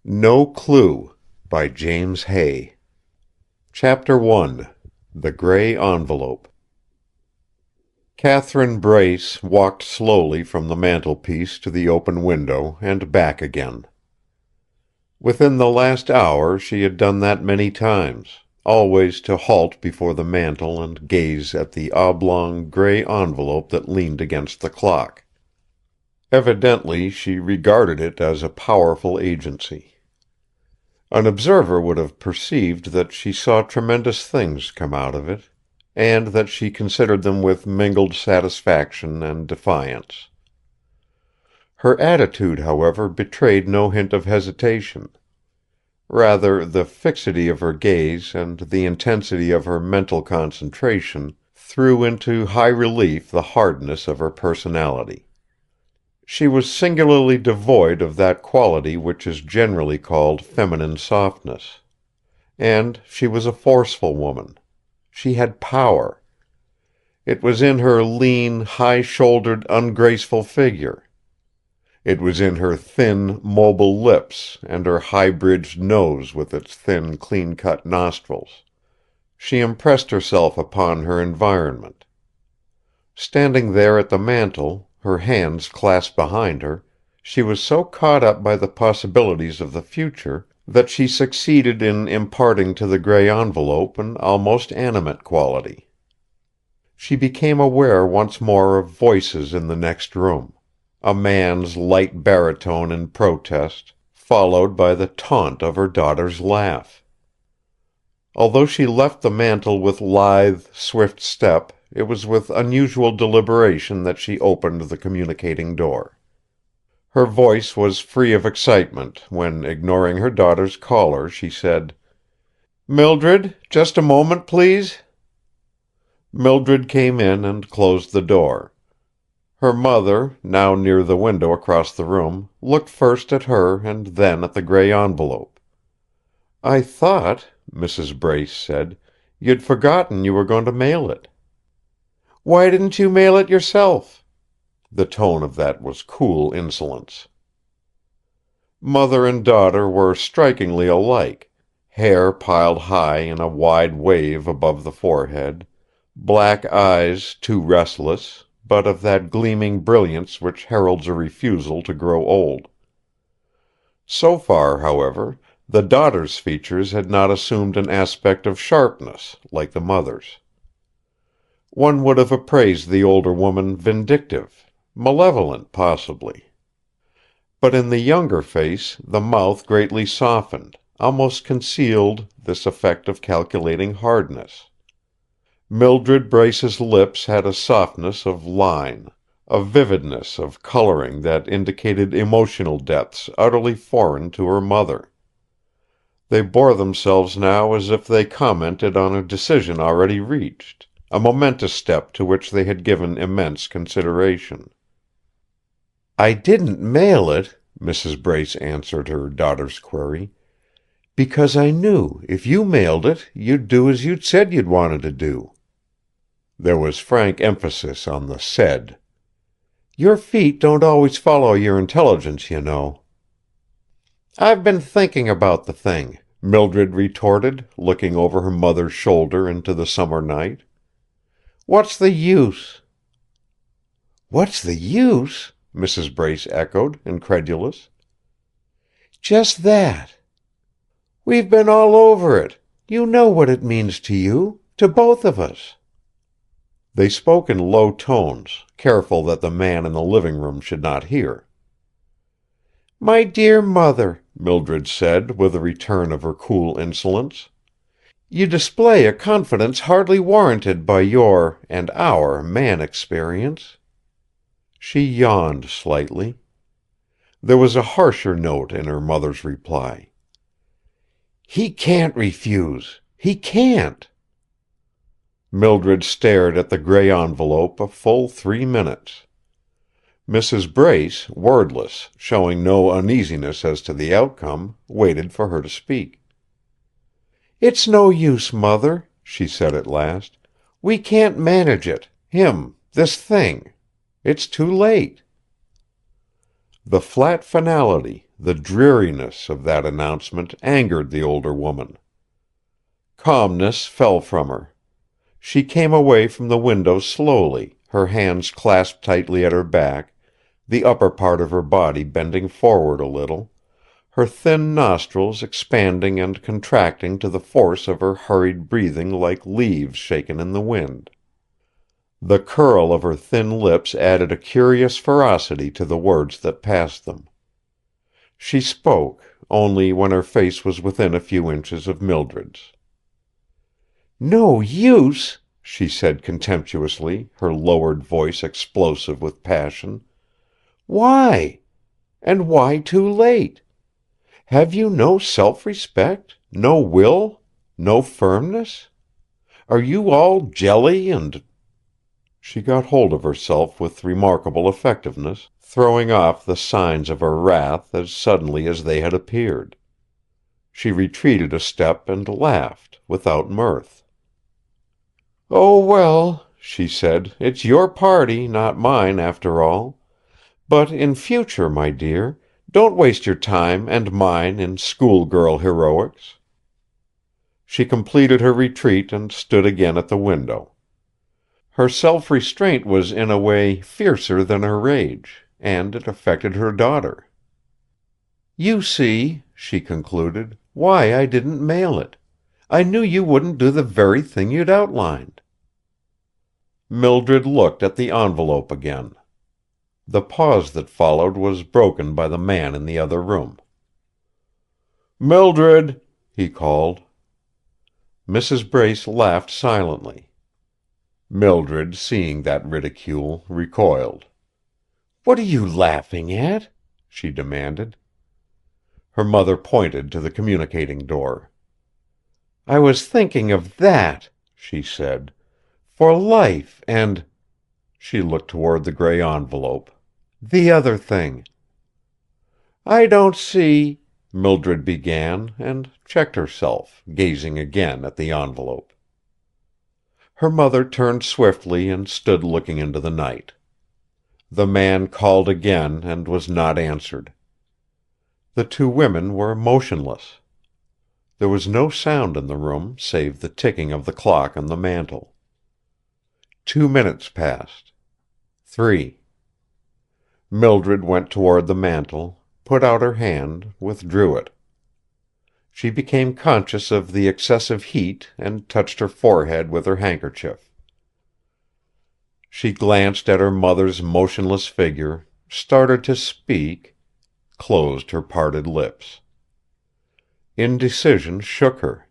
No Clue by James Hay. Chapter 1. The Gray Envelope. Catherine Brace walked slowly from the mantelpiece to the open window and back again. Within the last hour she had done that many times, always to halt before the mantel and gaze at the oblong gray envelope that leaned against the clock. Evidently she regarded it as a powerful agency. An observer would have perceived that she saw tremendous things come out of it, and that she considered them with mingled satisfaction and defiance. Her attitude, however, betrayed no hint of hesitation. Rather, the fixity of her gaze and the intensity of her mental concentration threw into high relief the hardness of her personality. She was singularly devoid of that quality which is generally called feminine softness. And she was a forceful woman. She had power. It was in her lean, high-shouldered, ungraceful figure. It was in her thin, mobile lips and her high-bridged nose with its thin, clean-cut nostrils. She impressed herself upon her environment. Standing there at the mantel, her hands clasped behind her, she was so caught up by the possibilities of the future that she succeeded in imparting to the gray envelope an almost animate quality. She became aware once more of voices in the next room, a man's light baritone in protest, followed by the taunt of her daughter's laugh. Although she left the mantel with lithe, swift step, it was with unusual deliberation that she opened the communicating door. Her voice was free of excitement when, ignoring her daughter's caller, she said, "Mildred, just a moment, please." Mildred came in and closed the door. Her mother, now near the window across the room, looked first at her and then at the gray envelope. "I thought," Mrs. Brace said, "you'd forgotten you were going to mail it." "Why didn't you mail it yourself?" The tone of that was cool insolence. Mother and daughter were strikingly alike, hair piled high in a wide wave above the forehead, black eyes too restless, but of that gleaming brilliance which heralds a refusal to grow old. So far, however, the daughter's features had not assumed an aspect of sharpness, like the mother's. One would have appraised the older woman vindictive, malevolent possibly. But in the younger face the mouth greatly softened, almost concealed this effect of calculating hardness. Mildred Brace's lips had a softness of line, a vividness of coloring that indicated emotional depths utterly foreign to her mother. They bore themselves now as if they commented on a decision already reached, a momentous step to which they had given immense consideration. "I didn't mail it," Mrs. Brace answered her daughter's query, "because I knew if you mailed it you'd do as you'd said you'd wanted to do." There was frank emphasis on the "said." "Your feet don't always follow your intelligence, you know." "I've been thinking about the thing," Mildred retorted, looking over her mother's shoulder into the summer night. "What's the use?" "What's the use?" Mrs. Brace echoed, incredulous. "Just that. We've been all over it. You know what it means to you, to both of us." They spoke in low tones, careful that the man in the living room should not hear. "My dear mother," Mildred said, with a return of her cool insolence, "you display a confidence hardly warranted by your and our man experience." She yawned slightly. There was a harsher note in her mother's reply. "He can't refuse. He can't." Mildred stared at the gray envelope a full 3 minutes. Mrs. Brace, wordless, showing no uneasiness as to the outcome, waited for her to speak. "It's no use, Mother," she said at last. "We can't manage it, this thing. It's too late." The flat finality, the dreariness of that announcement angered the older woman. Calmness fell from her. She came away from the window slowly, her hands clasped tightly at her back, the upper part of her body bending forward a little, her thin nostrils expanding and contracting to the force of her hurried breathing like leaves shaken in the wind. The curl of her thin lips added a curious ferocity to the words that passed them. She spoke, only when her face was within a few inches of Mildred's. "No use!" she said contemptuously, her lowered voice explosive with passion. "Why? And why too late? Have you no self-respect, no will, no firmness? Are you all jelly and—" She got hold of herself with remarkable effectiveness, throwing off the signs of her wrath as suddenly as they had appeared. She retreated a step and laughed, without mirth. "Oh, well," she said, "it's your party, not mine, after all. But in future, my dear, don't waste your time and mine in schoolgirl heroics." She completed her retreat and stood again at the window. Her self-restraint was in a way fiercer than her rage, and it affected her daughter. "You see," she concluded, "why I didn't mail it. I knew you wouldn't do the very thing you'd outlined." Mildred looked at the envelope again. The pause that followed was broken by the man in the other room. "Mildred!" he called. Mrs. Brace laughed silently. Mildred, seeing that ridicule, recoiled. "What are you laughing at?" she demanded. Her mother pointed to the communicating door. "I was thinking of that," she said. "For life and—" she looked toward the gray envelope. "The other thing." "I don't see—" Mildred began, and checked herself, gazing again at the envelope. Her mother turned swiftly and stood looking into the night. The man called again and was not answered. The two women were motionless. There was no sound in the room save the ticking of the clock on the mantel. 2 minutes passed. 3. Mildred went toward the mantel, put out her hand, withdrew it. She became conscious of the excessive heat and touched her forehead with her handkerchief. She glanced at her mother's motionless figure, started to speak, closed her parted lips. Indecision shook her.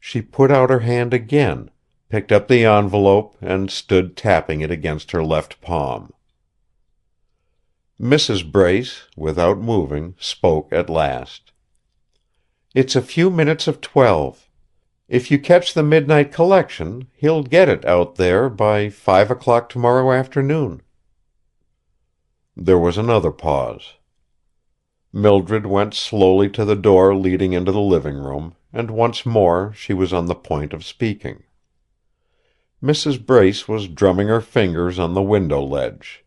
She put out her hand again, picked up the envelope, and stood tapping it against her left palm. Mrs. Brace, without moving, spoke at last. "It's a few minutes of 12. If you catch the midnight collection, he'll get it out there by 5 o'clock tomorrow afternoon." There was another pause. Mildred went slowly to the door leading into the living room, and once more she was on the point of speaking. Mrs. Brace was drumming her fingers on the window ledge.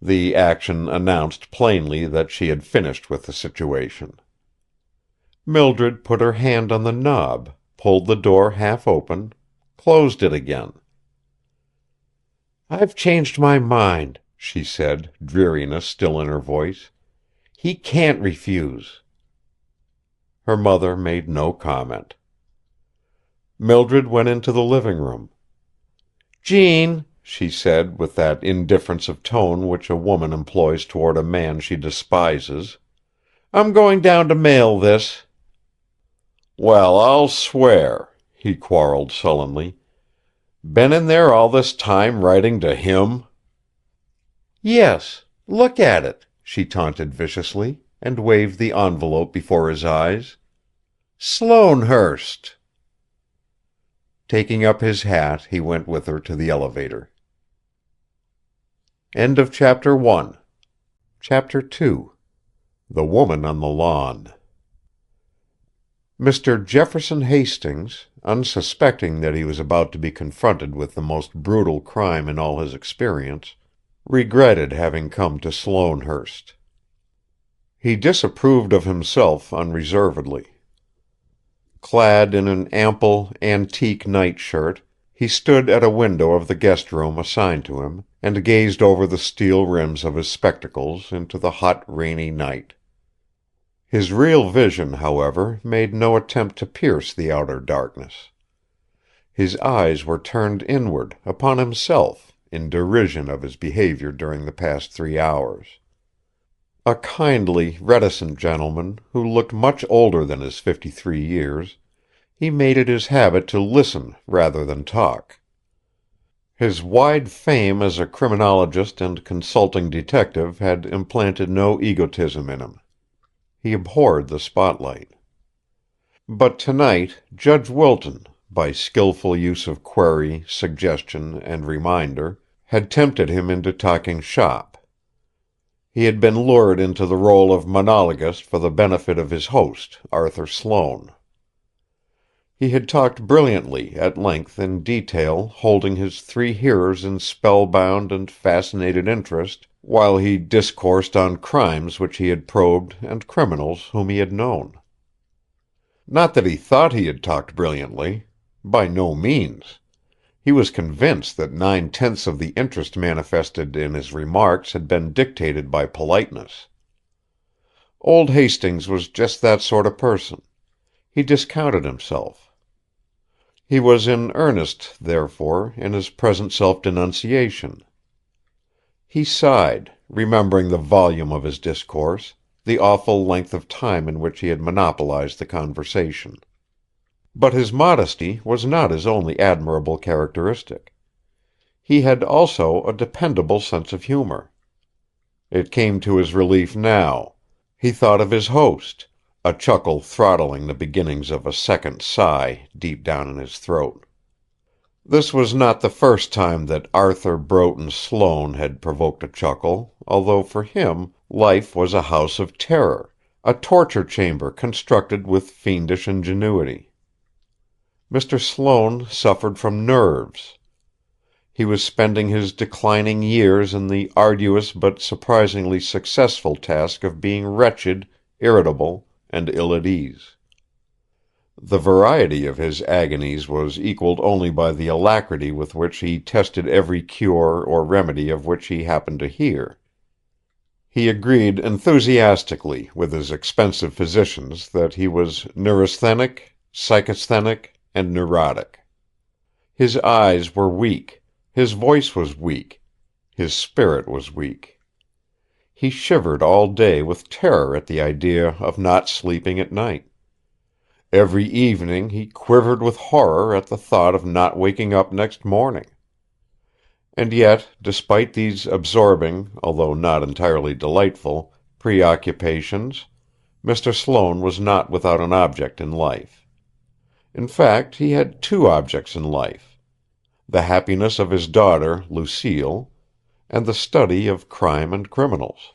The action announced plainly that she had finished with the situation. Mildred put her hand on the knob, pulled the door half open, closed it again. "I've changed my mind," she said, dreariness still in her voice. "He can't refuse." Her mother made no comment. Mildred went into the living room. "Gene," she said, with that indifference of tone which a woman employs toward a man she despises, "I'm going down to mail this." "Well, I'll swear," he quarreled sullenly. "Been in there all this time writing to him?" "Yes. Look at it," she taunted viciously, and waved the envelope before his eyes. "Sloanehurst." Taking up his hat, he went with her to the elevator. End of Chapter 1. Chapter 2. The Woman on the Lawn. Mr. Jefferson Hastings, unsuspecting that he was about to be confronted with the most brutal crime in all his experience, regretted having come to Sloanehurst. He disapproved of himself unreservedly. Clad in an ample, antique nightshirt, he stood at a window of the guest room assigned to him, and gazed over the steel rims of his spectacles into the hot, rainy night. His real vision, however, made no attempt to pierce the outer darkness. His eyes were turned inward, upon himself, in derision of his behavior during the past 3 hours. A kindly, reticent gentleman, who looked much older than his 53 years, he made it his habit to listen rather than talk. His wide fame as a criminologist and consulting detective had implanted no egotism in him. He abhorred the spotlight. But tonight Judge Wilton, by skillful use of query, suggestion, and reminder, had tempted him into talking shop. He had been lured into the role of monologist for the benefit of his host, Arthur Sloane. He had talked brilliantly, at length, in detail, holding his 3 hearers in spellbound and fascinated interest, while he discoursed on crimes which he had probed and criminals whom he had known. Not that he thought he had talked brilliantly. By no means. He was convinced that 9/10 of the interest manifested in his remarks had been dictated by politeness. Old Hastings was just that sort of person. He discounted himself. He was in earnest, therefore, in his present self-denunciation. He sighed, remembering the volume of his discourse, the awful length of time in which he had monopolized the conversation. But his modesty was not his only admirable characteristic. He had also a dependable sense of humor. It came to his relief now. He thought of his host, a chuckle throttling the beginnings of a second sigh deep down in his throat. This was not the first time that Arthur Broughton Sloane had provoked a chuckle, although for him life was a house of terror, a torture chamber constructed with fiendish ingenuity. Mr. Sloane suffered from nerves. He was spending his declining years in the arduous but surprisingly successful task of being wretched, irritable, and ill at ease. The variety of his agonies was equalled only by the alacrity with which he tested every cure or remedy of which he happened to hear. He agreed enthusiastically with his expensive physicians that he was neurasthenic, psychasthenic, and neurotic. His eyes were weak, his voice was weak, his spirit was weak. He shivered all day with terror at the idea of not sleeping at night. Every evening he quivered with horror at the thought of not waking up next morning. And yet, despite these absorbing, although not entirely delightful, preoccupations, Mr. Sloane was not without an object in life. In fact, he had 2 objects in life: the happiness of his daughter, Lucille, and the study of crime and criminals.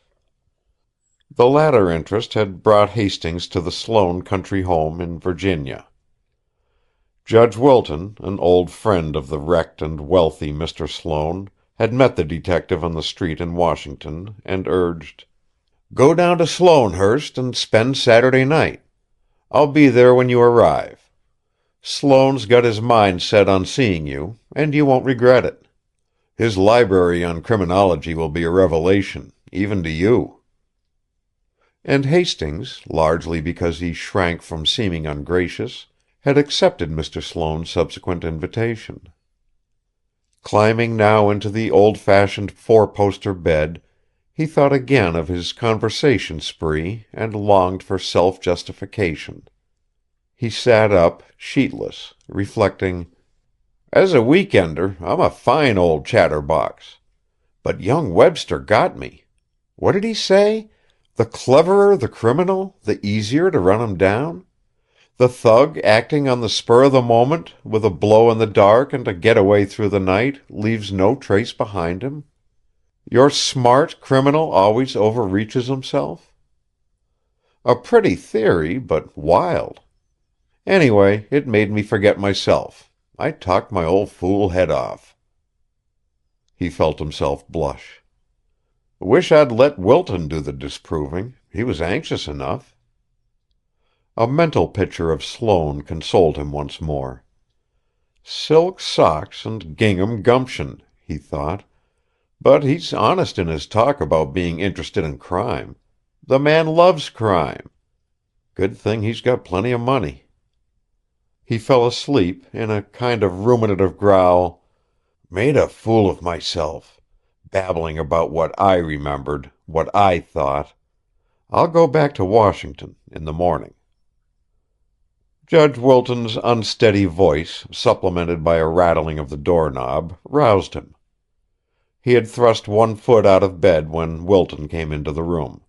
The latter interest had brought Hastings to the Sloane country home in Virginia. Judge Wilton, an old friend of the wrecked and wealthy Mr. Sloane, had met the detective on the street in Washington, and urged: "Go down to Sloanehurst and spend Saturday night. I'll be there when you arrive. Sloane's got his mind set on seeing you, and you won't regret it. His library on criminology will be a revelation, even to you." And Hastings, largely because he shrank from seeming ungracious, had accepted Mr. Sloane's subsequent invitation. Climbing now into the old-fashioned 4-poster bed, he thought again of his conversation spree and longed for self-justification. He sat up, sheetless, reflecting: "As a week-ender, I'm a fine old chatterbox. But young Webster got me. What did he say? The cleverer the criminal, the easier to run him down? The thug acting on the spur of the moment, with a blow in the dark and a getaway through the night, leaves no trace behind him? Your smart criminal always overreaches himself? A pretty theory, but wild. Anyway, it made me forget myself. I talked my old fool head off." He felt himself blush. "Wish I'd let Wilton do the disproving. He was anxious enough. A mental picture of Sloane consoled him once more. Silk socks and gingham gumption, he thought. But he's honest in his talk about being interested in crime. The man loves crime. Good thing he's got plenty of money. He fell asleep in a kind of ruminative growl. Made a fool of myself, babbling about what I remembered, what I thought. I'll go back to Washington in the morning. Judge Wilton's unsteady voice, supplemented by a rattling of the doorknob, roused him. He had thrust one foot out of bed when Wilton came into the room.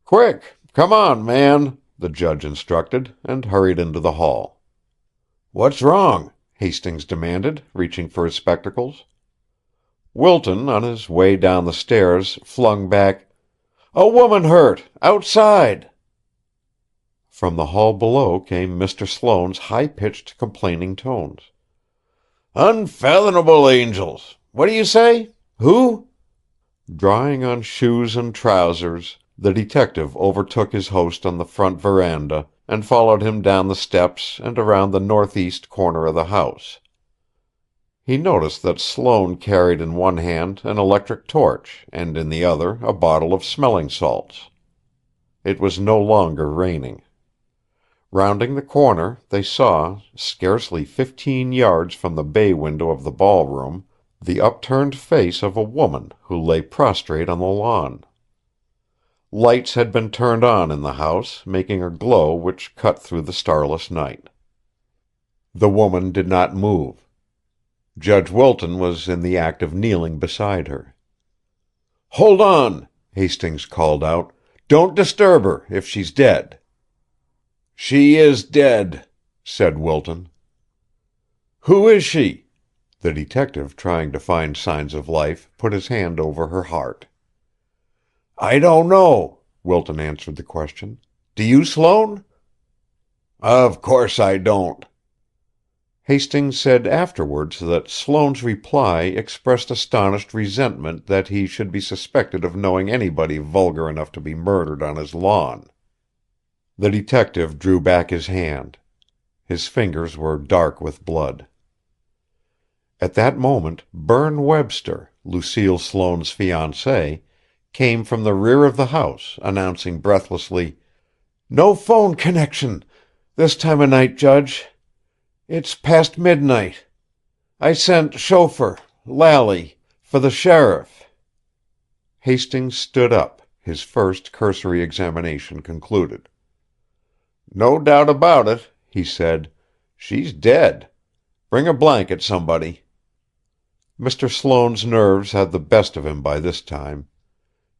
"Quick! Come on, man!" the judge instructed, and hurried into the hall. "What's wrong?" Hastings demanded, reaching for his spectacles. Wilton, on his way down the stairs, flung back, "A woman hurt! Outside!" From the hall below came Mr. Sloane's high-pitched, complaining tones. "Unfathomable angels! What do you say? Who?" Drawing on shoes and trousers, the detective overtook his host on the front veranda and followed him down the steps and around the northeast corner of the house. He noticed that Sloane carried in one hand an electric torch and in the other a bottle of smelling salts. It was no longer raining. Rounding the corner, they saw, scarcely 15 yards from the bay window of the ballroom, the upturned face of a woman who lay prostrate on the lawn. Lights had been turned on in the house, making a glow which cut through the starless night. The woman did not move. Judge Wilton was in the act of kneeling beside her. "Hold on!" Hastings called out. "Don't disturb her, if she's dead." "She is dead," said Wilton. "Who is she?" The detective, trying to find signs of life, put his hand over her heart. "I don't know," Wilton answered the question. "Do you, Sloane?" "Of course I don't." Hastings said afterwards that Sloane's reply expressed astonished resentment that he should be suspected of knowing anybody vulgar enough to be murdered on his lawn. The detective drew back his hand. His fingers were dark with blood. At that moment, Berne Webster, Lucille Sloane's fiancé, came from the rear of the house, announcing breathlessly, "No phone connection this time of night, Judge. It's past midnight. I sent chauffeur, Lally, for the sheriff." Hastings stood up, his first cursory examination concluded. "No doubt about it," he said. "She's dead. Bring a blanket, somebody." Mr. Sloane's nerves had the best of him by this time.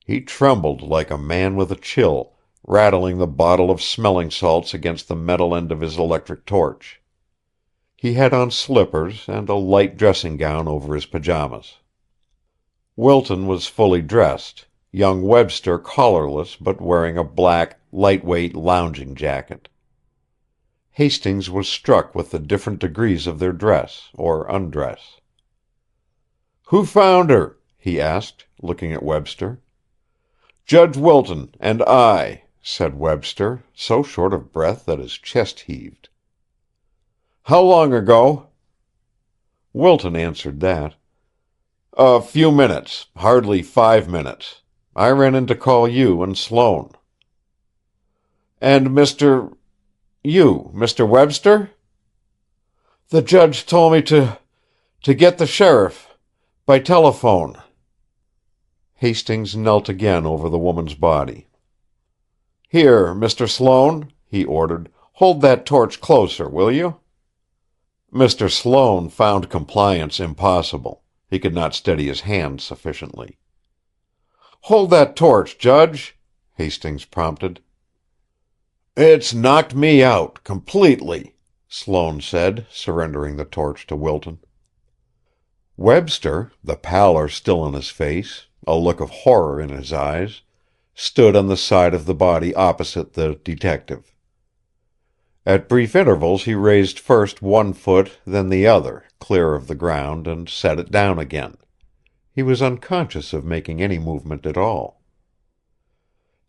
He trembled like a man with a chill, rattling the bottle of smelling salts against the metal end of his electric torch. He had on slippers and a light dressing gown over his pajamas. Wilton was fully dressed, young Webster collarless but wearing a black, light-weight lounging jacket. Hastings was struck with the different degrees of their dress, or undress. "Who found her?" he asked, looking at Webster. "Judge Wilton and I," said Webster, so short of breath that his chest heaved. "How long ago?" Wilton answered that. "A few minutes, hardly 5 minutes. I ran in to call you and Sloane." "And Mr. Webster?" "The judge told me to get the sheriff by telephone." Hastings knelt again over the woman's body. "Here, Mr. Sloane," he ordered, "hold that torch closer, will you?" Mr. Sloane found compliance impossible. He could not steady his hand sufficiently. "Hold that torch, Judge," Hastings prompted. "It's knocked me out, completely," Sloane said, surrendering the torch to Wilton. Webster, the pallor still on his face, a look of horror in his eyes, stood on the side of the body opposite the detective. At brief intervals he raised first one foot, then the other, clear of the ground, and set it down again. He was unconscious of making any movement at all.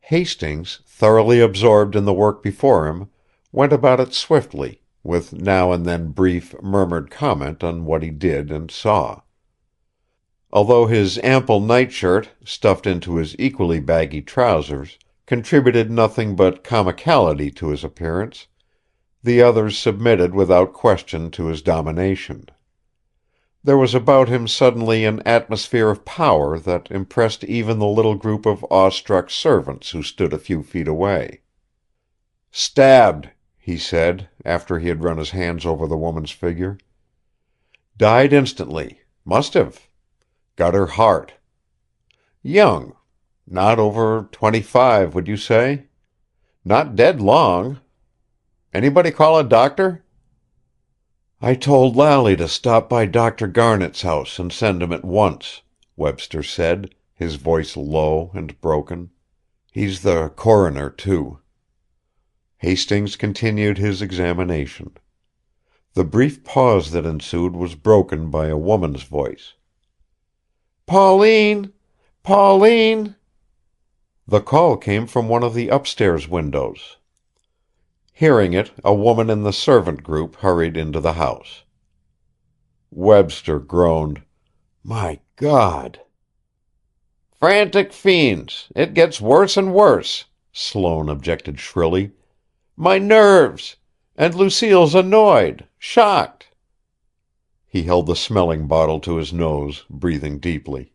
Hastings, thoroughly absorbed in the work before him, went about it swiftly, with now and then brief, murmured comment on what he did and saw. Although his ample nightshirt, stuffed into his equally baggy trousers, contributed nothing but comicality to his appearance, the others submitted without question to his domination. There was about him suddenly an atmosphere of power that impressed even the little group of awestruck servants who stood a few feet away. "Stabbed," he said, after he had run his hands over the woman's figure. "Died instantly. Must have. Got her heart. Young. Not over 25, would you say? Not dead long. Anybody call a doctor?" "I told Lally to stop by Dr. Garnet's house and send him at once," Webster said, his voice low and broken. "He's the coroner, too." Hastings continued his examination. The brief pause that ensued was broken by a woman's voice. "Pauline! Pauline!" The call came from one of the upstairs windows. Hearing it, a woman in the servant group hurried into the house. Webster groaned. "My God!" "Frantic fiends! It gets worse and worse," Sloane objected shrilly. "My nerves! And Lucille's annoyed, shocked." He held the smelling bottle to his nose, breathing deeply.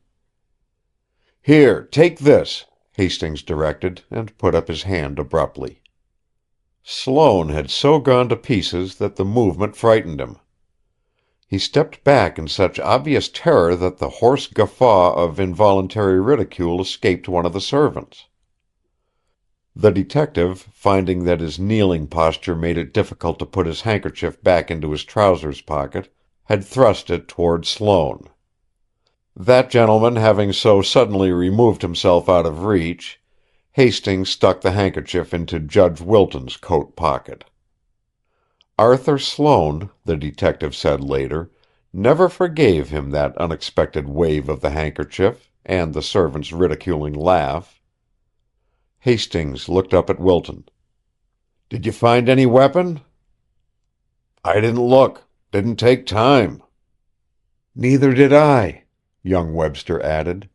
"Here, take this," Hastings directed, and put up his hand abruptly. Sloane had so gone to pieces that the movement frightened him. He stepped back in such obvious terror that the hoarse guffaw of involuntary ridicule escaped one of the servants. The detective, finding that his kneeling posture made it difficult to put his handkerchief back into his trousers pocket, had thrust it toward Sloane. That gentleman having so suddenly removed himself out of reach, Hastings stuck the handkerchief into Judge Wilton's coat pocket. Arthur Sloane, the detective said later, never forgave him that unexpected wave of the handkerchief, and the servant's ridiculing laugh. Hastings looked up at Wilton. "Did you find any weapon?" "I didn't look. Didn't take time." "Neither did I," young Webster added.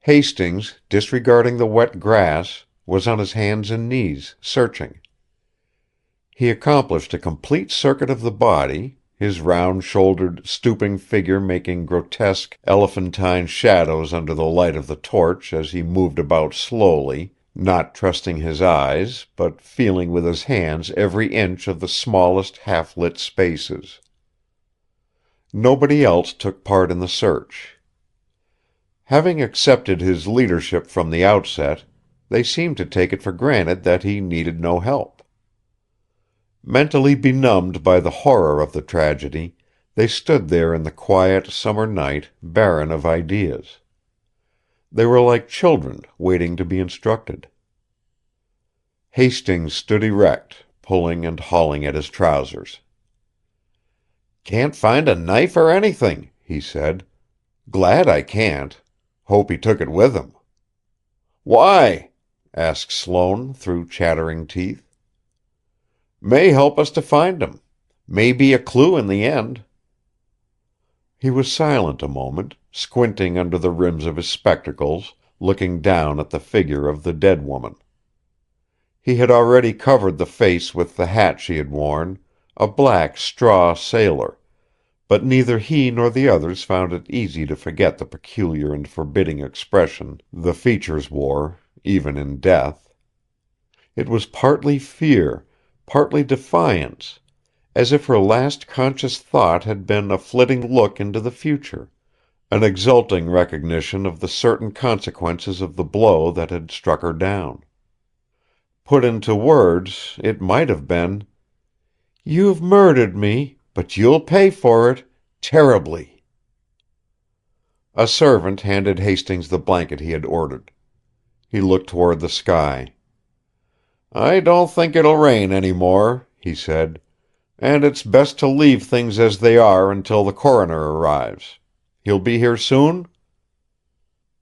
Hastings, disregarding the wet grass, was on his hands and knees, searching. He accomplished a complete circuit of the body, his round-shouldered, stooping figure making grotesque, elephantine shadows under the light of the torch as he moved about slowly, not trusting his eyes, but feeling with his hands every inch of the smallest half-lit spaces. Nobody else took part in the search. Having accepted his leadership from the outset, they seemed to take it for granted that he needed no help. Mentally benumbed by the horror of the tragedy, they stood there in the quiet summer night, barren of ideas. They were like children waiting to be instructed. Hastings stood erect, pulling and hauling at his trousers. "Can't find a knife or anything," he said. "Glad I can't. Hope he took it with him." "Why?" asked Sloane through chattering teeth. "May help us to find him. May be a clue in the end." He was silent a moment, squinting under the rims of his spectacles, looking down at the figure of the dead woman. He had already covered the face with the hat she had worn, a black straw sailor, but neither he nor the others found it easy to forget the peculiar and forbidding expression the features wore, even in death. It was partly fear, partly defiance, as if her last conscious thought had been a flitting look into the future, an exulting recognition of the certain consequences of the blow that had struck her down. Put into words, it might have been, "You've murdered me, but you'll pay for it terribly." A servant handed Hastings the blanket he had ordered. He looked toward the sky. "I don't think it'll rain any more," he said, "and it's best to leave things as they are until the coroner arrives. He'll be here soon?"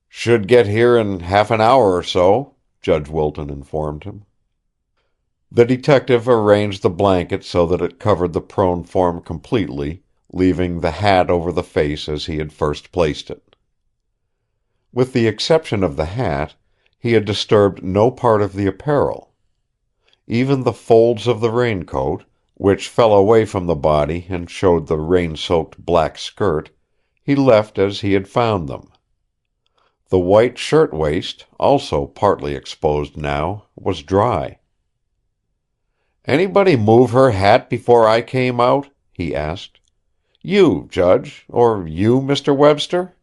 "Should get here in half an hour or so. Judge Wilton informed him. The detective arranged the blanket so that it covered the prone form completely, leaving the hat over the face as he had first placed it. With the exception of the hat, he had disturbed no part of the apparel. Even the folds of the raincoat, which fell away from the body and showed the rain-soaked black skirt, he left as he had found them. The white shirt-waist, also partly exposed now, was dry. "Anybody move her hat before I came out?" he asked. "You, Judge, or you, Mr. Webster?"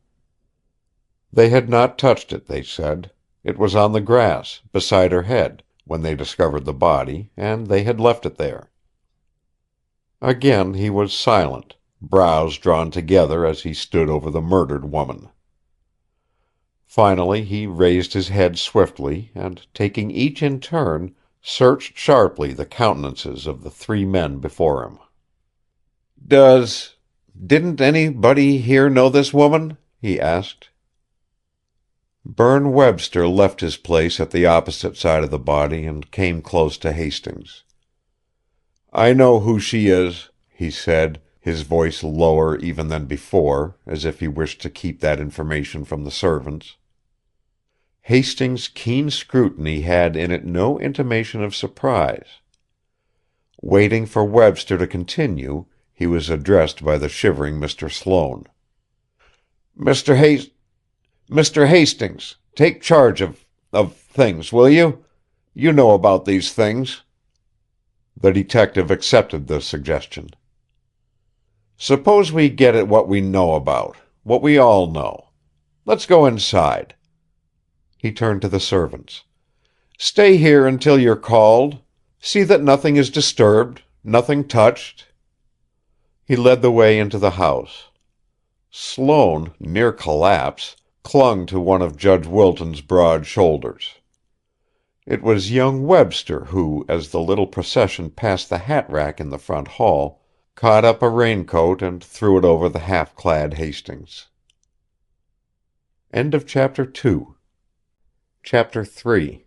They had not touched it, they said. It was on the grass, beside her head, when they discovered the body, and they had left it there. Again he was silent, brows drawn together as he stood over the murdered woman. Finally he raised his head swiftly, and, taking each in turn, searched sharply the countenances of the three men before him. Didn't anybody here know this woman?" he asked. Berne Webster left his place at the opposite side of the body and came close to Hastings. "I know who she is," he said, his voice lower even than before, as if he wished to keep that information from the servants. Hastings' keen scrutiny had in it no intimation of surprise. Waiting for Webster to continue, he was addressed by the shivering Mr. Sloane. "Mr. Hastings, take charge of things, will you? You know about these things." The detective accepted the suggestion. "Suppose we get at what we know about, what we all know. Let's go inside." He turned to the servants. "Stay here until you're called. See that nothing is disturbed, nothing touched." He led the way into the house. Sloane, near collapse, clung to one of Judge Wilton's broad shoulders. It was young Webster who, as the little procession passed the hat rack in the front hall, caught up a raincoat and threw it over the half-clad Hastings. End of Chapter 2. Chapter 3.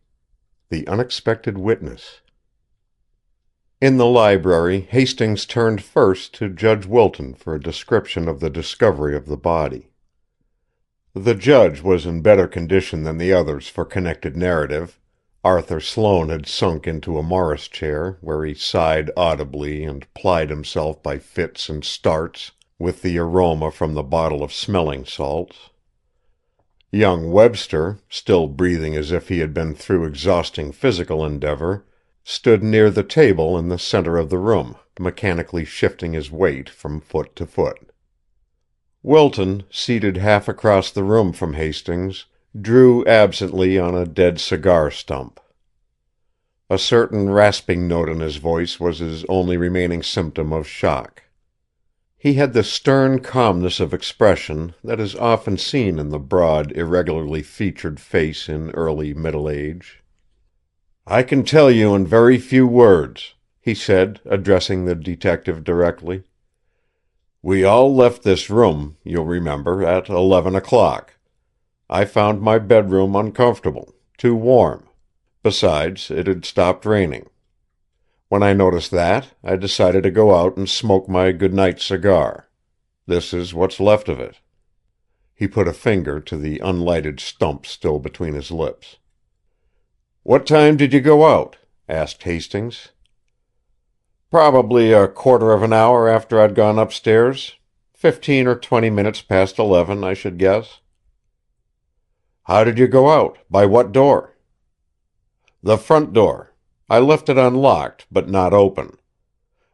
The Unexpected Witness. In the library, Hastings turned first to Judge Wilton for a description of the discovery of the body. The judge was in better condition than the others for connected narrative. Arthur Sloane had sunk into a Morris chair, where he sighed audibly and plied himself by fits and starts with the aroma from the bottle of smelling salts. Young Webster, still breathing as if he had been through exhausting physical endeavor, stood near the table in the center of the room, mechanically shifting his weight from foot to foot. Wilton, seated half across the room from Hastings, drew absently on a dead cigar stump. A certain rasping note in his voice was his only remaining symptom of shock. He had the stern calmness of expression that is often seen in the broad, irregularly featured face in early middle age. "I can tell you in very few words," he said, addressing the detective directly. "We all left this room, you'll remember, at 11 o'clock. I found my bedroom uncomfortable, too warm. Besides, it had stopped raining. When I noticed that, I decided to go out and smoke my good-night cigar. This is what's left of it." He put a finger to the unlighted stump still between his lips. "What time did you go out?" asked Hastings. "Probably a quarter of an hour after I'd gone upstairs. 15 or 20 minutes past 11, I should guess." "How did you go out? By what door?" "The front door. I left it unlocked, but not open.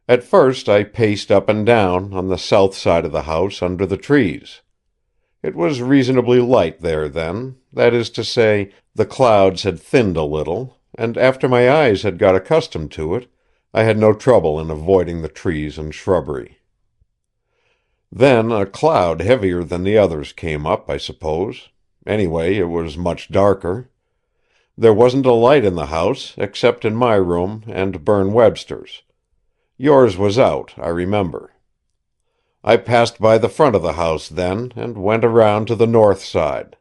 At first I paced up and down, on the south side of the house, under the trees. It was reasonably light there then, that is to say, the clouds had thinned a little, and after my eyes had got accustomed to it, I had no trouble in avoiding the trees and shrubbery. Then a cloud heavier than the others came up, I suppose. Anyway, it was much darker. There wasn't a light in the house, except in my room and Berne Webster's. Yours was out, I remember. I passed by the front of the house then, and went around to the north side.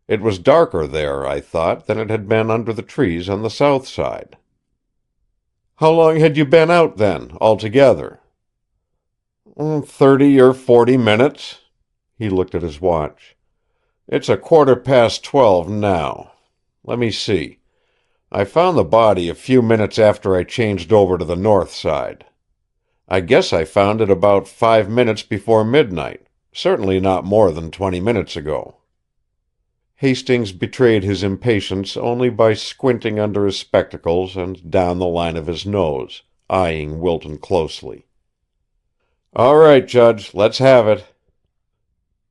It was darker there, I thought, than it had been under the trees on the south side. "How long had you been out, then, altogether?" 30 or 40 minutes." He looked at his watch. "It's 12:15 now. Let me see. I found the body a few minutes after I changed over to the north side. I guess I found it about 5 minutes before midnight, certainly not more than 20 minutes ago." Hastings betrayed his impatience only by squinting under his spectacles and down the line of his nose, eyeing Wilton closely. "All right, Judge, let's have it."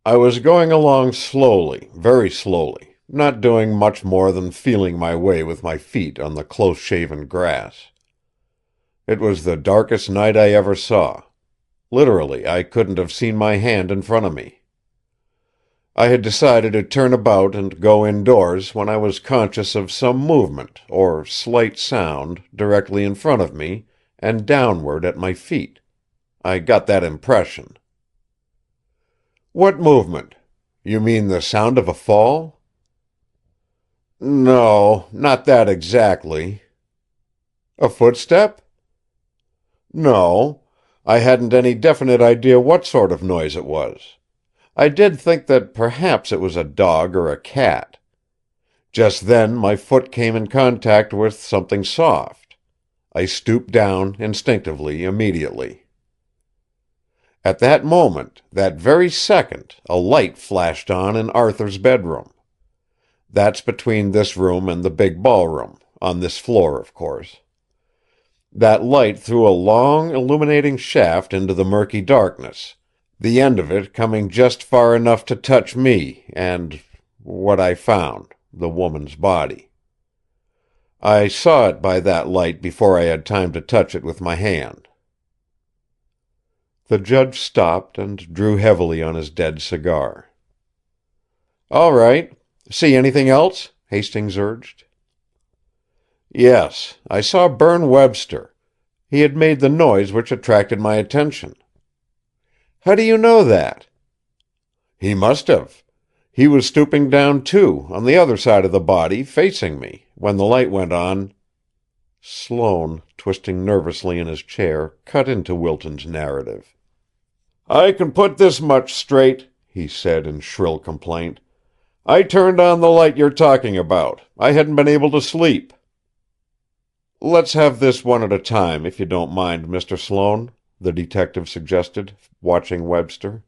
"I was going along slowly, very slowly, not doing much more than feeling my way with my feet on the close-shaven grass. It was the darkest night I ever saw. Literally, I couldn't have seen my hand in front of me. I had decided to turn about and go indoors when I was conscious of some movement, or slight sound, directly in front of me, and downward at my feet. I got that impression." "What movement? You mean the sound of a fall?" "No, not that exactly." "A footstep?" "No. I hadn't any definite idea what sort of noise it was. I did think that perhaps it was a dog or a cat. Just then my foot came in contact with something soft. I stooped down instinctively immediately. At that moment, that very second, a light flashed on in Arthur's bedroom. That's between this room and the big ballroom, on this floor, of course. That light threw a long, illuminating shaft into the murky darkness, the end of it coming just far enough to touch me and what I found, the woman's body. I saw it by that light before I had time to touch it with my hand." The judge stopped and drew heavily on his dead cigar. "All right. See anything else?" Hastings urged. "Yes. I saw Berne Webster. He had made the noise which attracted my attention." "How do you know that?" "He must have. He was stooping down, too, on the other side of the body, facing me, when the light went on." Sloane, twisting nervously in his chair, cut into Wilton's narrative. "I can put this much straight," he said in shrill complaint. "I turned on the light you're talking about. I hadn't been able to sleep." "Let's have this one at a time, if you don't mind, Mr. Sloane," the detective suggested, watching Webster.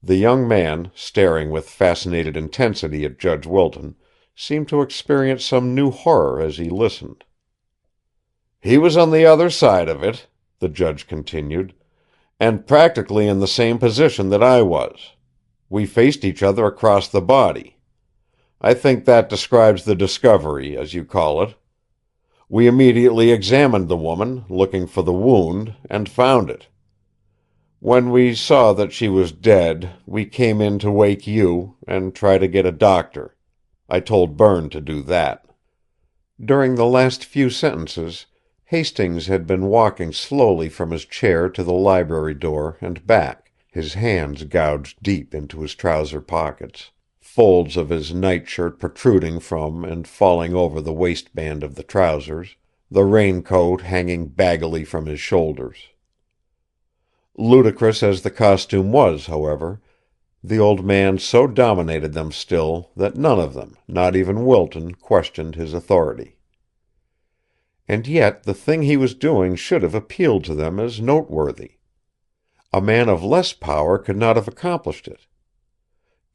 The young man, staring with fascinated intensity at Judge Wilton, seemed to experience some new horror as he listened. "He was on the other side of it," the judge continued, "and practically in the same position that I was. We faced each other across the body. I think that describes the discovery, as you call it. We immediately examined the woman, looking for the wound, and found it. When we saw that she was dead, we came in to wake you, and try to get a doctor. I told Berne to do that." During the last few sentences, Hastings had been walking slowly from his chair to the library door and back, his hands gouged deep into his trouser pockets, folds of his nightshirt protruding from and falling over the waistband of the trousers, the raincoat hanging baggily from his shoulders. Ludicrous as the costume was, however, the old man so dominated them still that none of them, not even Wilton, questioned his authority. And yet the thing he was doing should have appealed to them as noteworthy. A man of less power could not have accomplished it.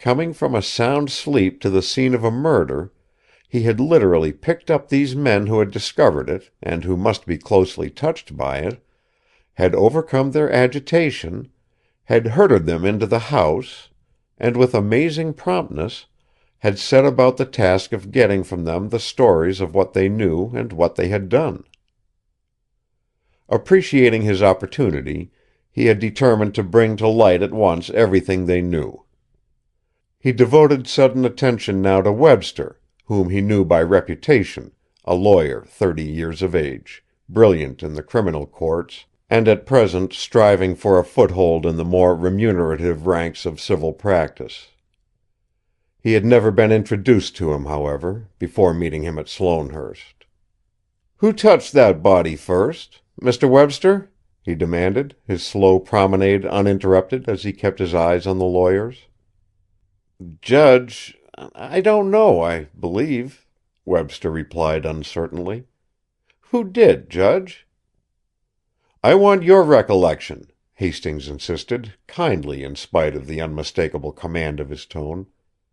Coming from a sound sleep to the scene of a murder, he had literally picked up these men who had discovered it, and who must be closely touched by it, had overcome their agitation, had herded them into the house, and with amazing promptness had set about the task of getting from them the stories of what they knew and what they had done. Appreciating his opportunity, he had determined to bring to light at once everything they knew. He devoted sudden attention now to Webster, whom he knew by reputation, a lawyer 30 years of age, brilliant in the criminal courts, and at present striving for a foothold in the more remunerative ranks of civil practice. He had never been introduced to him, however, before meeting him at Sloanehurst. "Who touched that body first? Mr. Webster?" he demanded, his slow promenade uninterrupted as he kept his eyes on the lawyer's. "Judge, I don't know, I believe," Webster replied uncertainly. "Who did, Judge?" "I want your recollection," Hastings insisted, kindly in spite of the unmistakable command of his tone.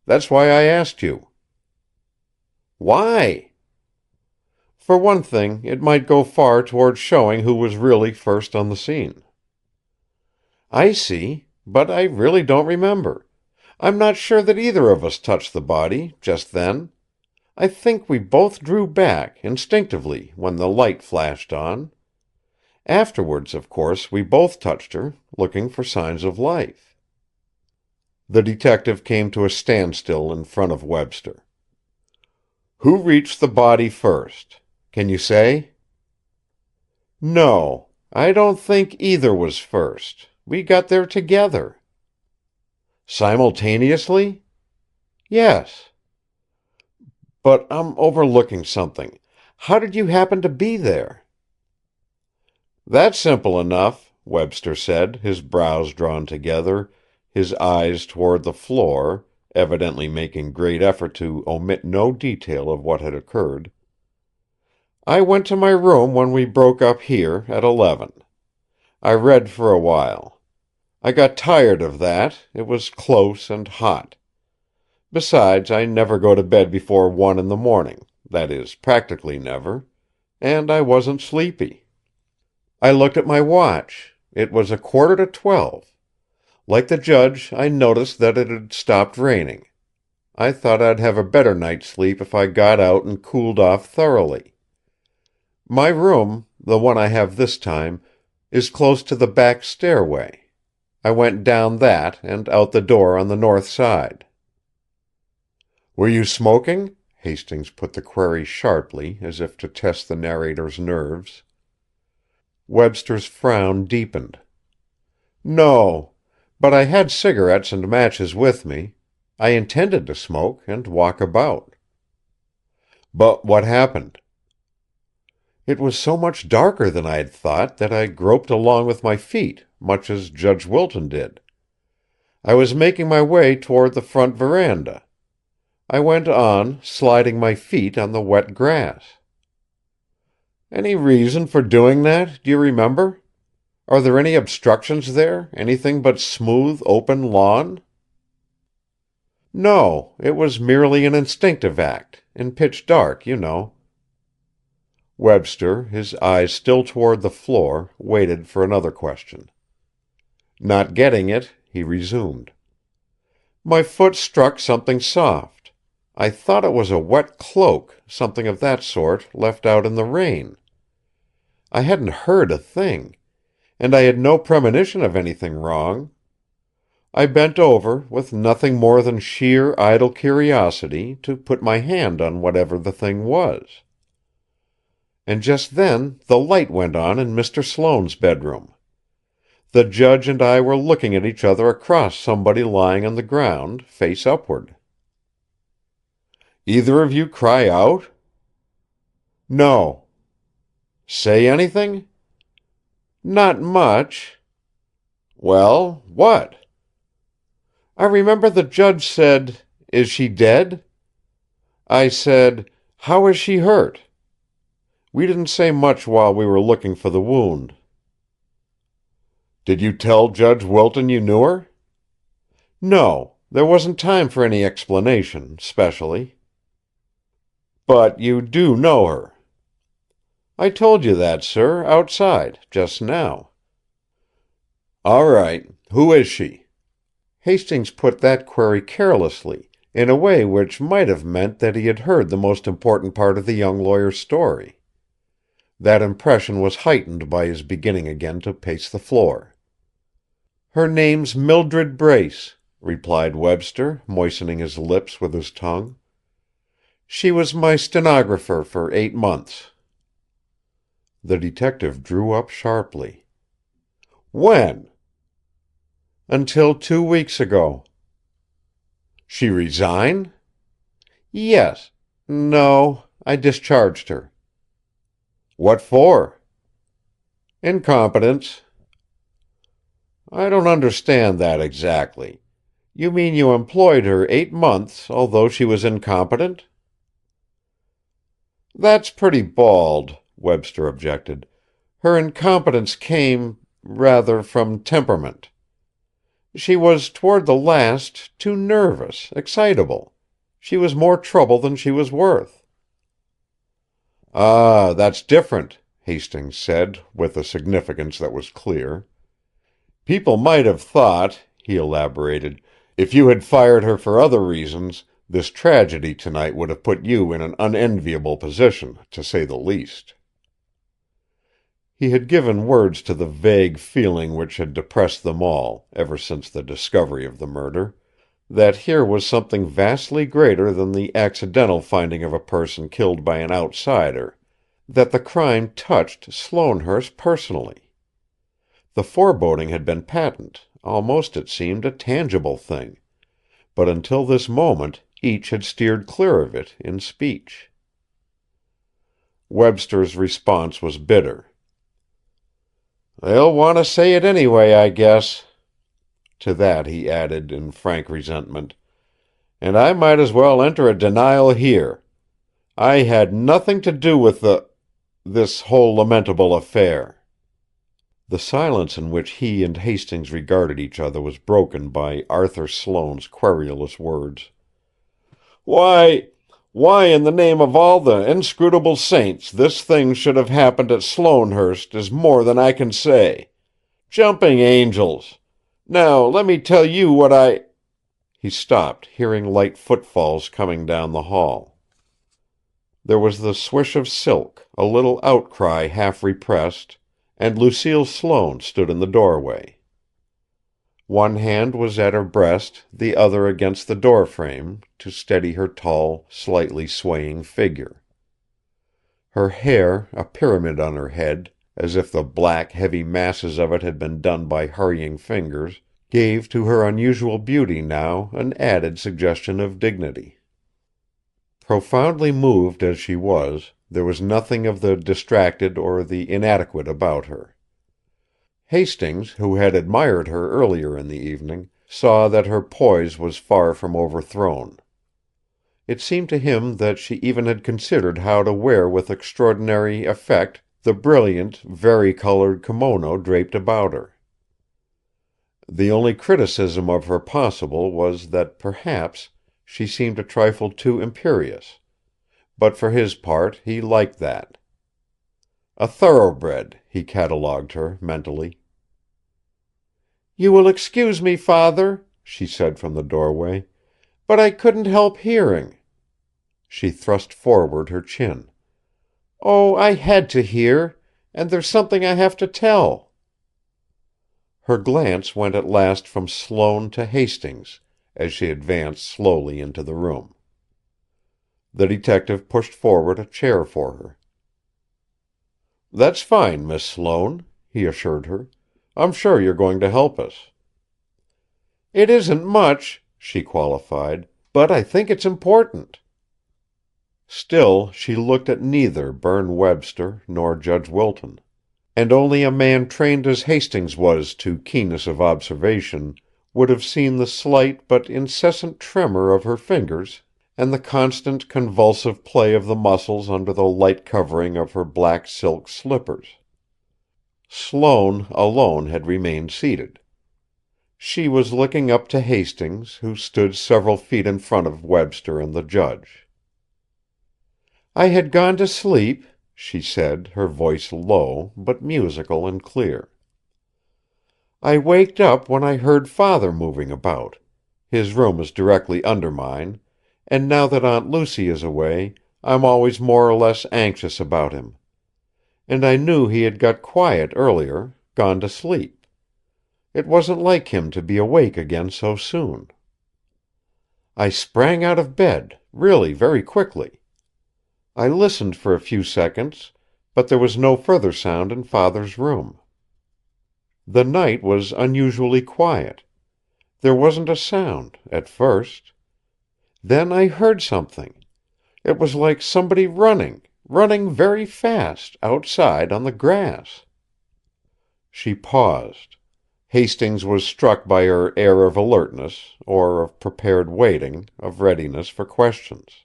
"That's why I asked you." "Why?" "For one thing, it might go far toward showing who was really first on the scene." "I see. But I really don't remember. I'm not sure that either of us touched the body, just then. I think we both drew back, instinctively, when the light flashed on. Afterwards, of course, we both touched her, looking for signs of life." The detective came to a standstill in front of Webster. "Who reached the body first? Can you say?" "No. I don't think either was first. We got there together." "Simultaneously?" "Yes." "But I'm overlooking something. How did you happen to be there?" "That's simple enough," Webster said, his brows drawn together, his eyes toward the floor, evidently making great effort to omit no detail of what had occurred. "I went to my room when we broke up here, at 11. I read for a while. I got tired of that, it was close and hot. Besides, I never go to bed before 1 in the morning, that is, practically never, and I wasn't sleepy. I looked at my watch. It was 11:45. Like the judge, I noticed that it had stopped raining. I thought I'd have a better night's sleep if I got out and cooled off thoroughly. My room, the one I have this time, is close to the back stairway. I went down that and out the door on the north side." "Were you smoking?" Hastings put the query sharply, as if to test the narrator's nerves. Webster's frown deepened. "No. But I had cigarettes and matches with me. I intended to smoke and walk about." "But what happened?" "It was so much darker than I had thought that I groped along with my feet, much as Judge Wilton did. I was making my way toward the front veranda. I went on, sliding my feet on the wet grass." "Any reason for doing that, do you remember? Are there any obstructions there, anything but smooth, open lawn?" "No. It was merely an instinctive act, in pitch dark, you know." Webster, his eyes still toward the floor, waited for another question. Not getting it, he resumed. "My foot struck something soft. I thought it was a wet cloak, something of that sort, left out in the rain. I hadn't heard a thing. And I had no premonition of anything wrong. I bent over, with nothing more than sheer idle curiosity, to put my hand on whatever the thing was. And just then the light went on in Mr. Sloane's bedroom. The judge and I were looking at each other across somebody lying on the ground, face upward." "Either of you cry out?" "No." "Say anything?" "Not much." "Well, what?" "I remember the judge said, 'Is she dead?' I said, 'How is she hurt?' We didn't say much while we were looking for the wound." "Did you tell Judge Wilton you knew her?" "No. There wasn't time for any explanation, specially." "But you do know her?" "I told you that, sir, outside, just now." "All right. Who is she?" Hastings put that query carelessly, in a way which might have meant that he had heard the most important part of the young lawyer's story. That impression was heightened by his beginning again to pace the floor. "Her name's Mildred Brace," replied Webster, moistening his lips with his tongue. "She was my stenographer for 8 months." The detective drew up sharply. "When?" "Until 2 weeks ago." She resign? Yes. No, I discharged her. What for? Incompetence. I don't understand that exactly. You mean you employed her 8 months, although she was incompetent? That's pretty bald, Webster objected. Her incompetence came, rather, from temperament. She was, toward the last, too nervous, excitable. She was more trouble than she was worth. Ah, that's different, Hastings said, with a significance that was clear. People might have thought, he elaborated, if you had fired her for other reasons, this tragedy tonight would have put you in an unenviable position, to say the least. He had given words to the vague feeling which had depressed them all, ever since the discovery of the murder, that here was something vastly greater than the accidental finding of a person killed by an outsider, that the crime touched Sloanehurst personally. The foreboding had been patent, almost, it seemed, a tangible thing, but until this moment each had steered clear of it in speech. Webster's response was bitter. "They'll want to say it anyway, I guess." To that he added, in frank resentment, "And I might as well enter a denial here. I had nothing to do with this whole lamentable affair." The silence in which he and Hastings regarded each other was broken by Arthur Sloane's querulous words. Why in the name of all the inscrutable saints this thing should have happened at Sloanehurst is more than I can say. Jumping angels! Now let me tell you what I—" He stopped, hearing light footfalls coming down the hall. There was the swish of silk, a little outcry half repressed, and Lucille Sloane stood in the doorway. One hand was at her breast, the other against the doorframe, to steady her tall, slightly swaying figure. Her hair, a pyramid on her head, as if the black, heavy masses of it had been done by hurrying fingers, gave to her unusual beauty now an added suggestion of dignity. Profoundly moved as she was, there was nothing of the distracted or the inadequate about her. Hastings, who had admired her earlier in the evening, saw that her poise was far from overthrown. It seemed to him that she even had considered how to wear with extraordinary effect the brilliant, vari-colored kimono draped about her. The only criticism of her possible was that perhaps she seemed a trifle too imperious, but for his part he liked that. A thoroughbred, he catalogued her mentally. "You will excuse me, Father," she said from the doorway, "but I couldn't help hearing." She thrust forward her chin. "Oh, I had to hear, and there's something I have to tell." Her glance went at last from Sloane to Hastings, as she advanced slowly into the room. The detective pushed forward a chair for her. "That's fine, Miss Sloane," he assured her. "I'm sure you're going to help us." "It isn't much," she qualified, "but I think it's important." Still she looked at neither Berne Webster nor Judge Wilton. And only a man trained as Hastings was to keenness of observation would have seen the slight but incessant tremor of her fingers and the constant convulsive play of the muscles under the light covering of her black silk slippers. Sloane alone had remained seated. She was looking up to Hastings, who stood several feet in front of Webster and the judge. "I had gone to sleep," she said, her voice low, but musical and clear. "I waked up when I heard Father moving about. His room is directly under mine, and now that Aunt Lucy is away, I'm always more or less anxious about him. And I knew he had got quiet earlier, gone to sleep. It wasn't like him to be awake again so soon. I sprang out of bed, really very quickly. I listened for a few seconds, but there was no further sound in Father's room. The night was unusually quiet. There wasn't a sound, at first. Then I heard something. It was like somebody running very fast, outside on the grass." She paused. Hastings was struck by her air of alertness, or of prepared waiting, of readiness for questions.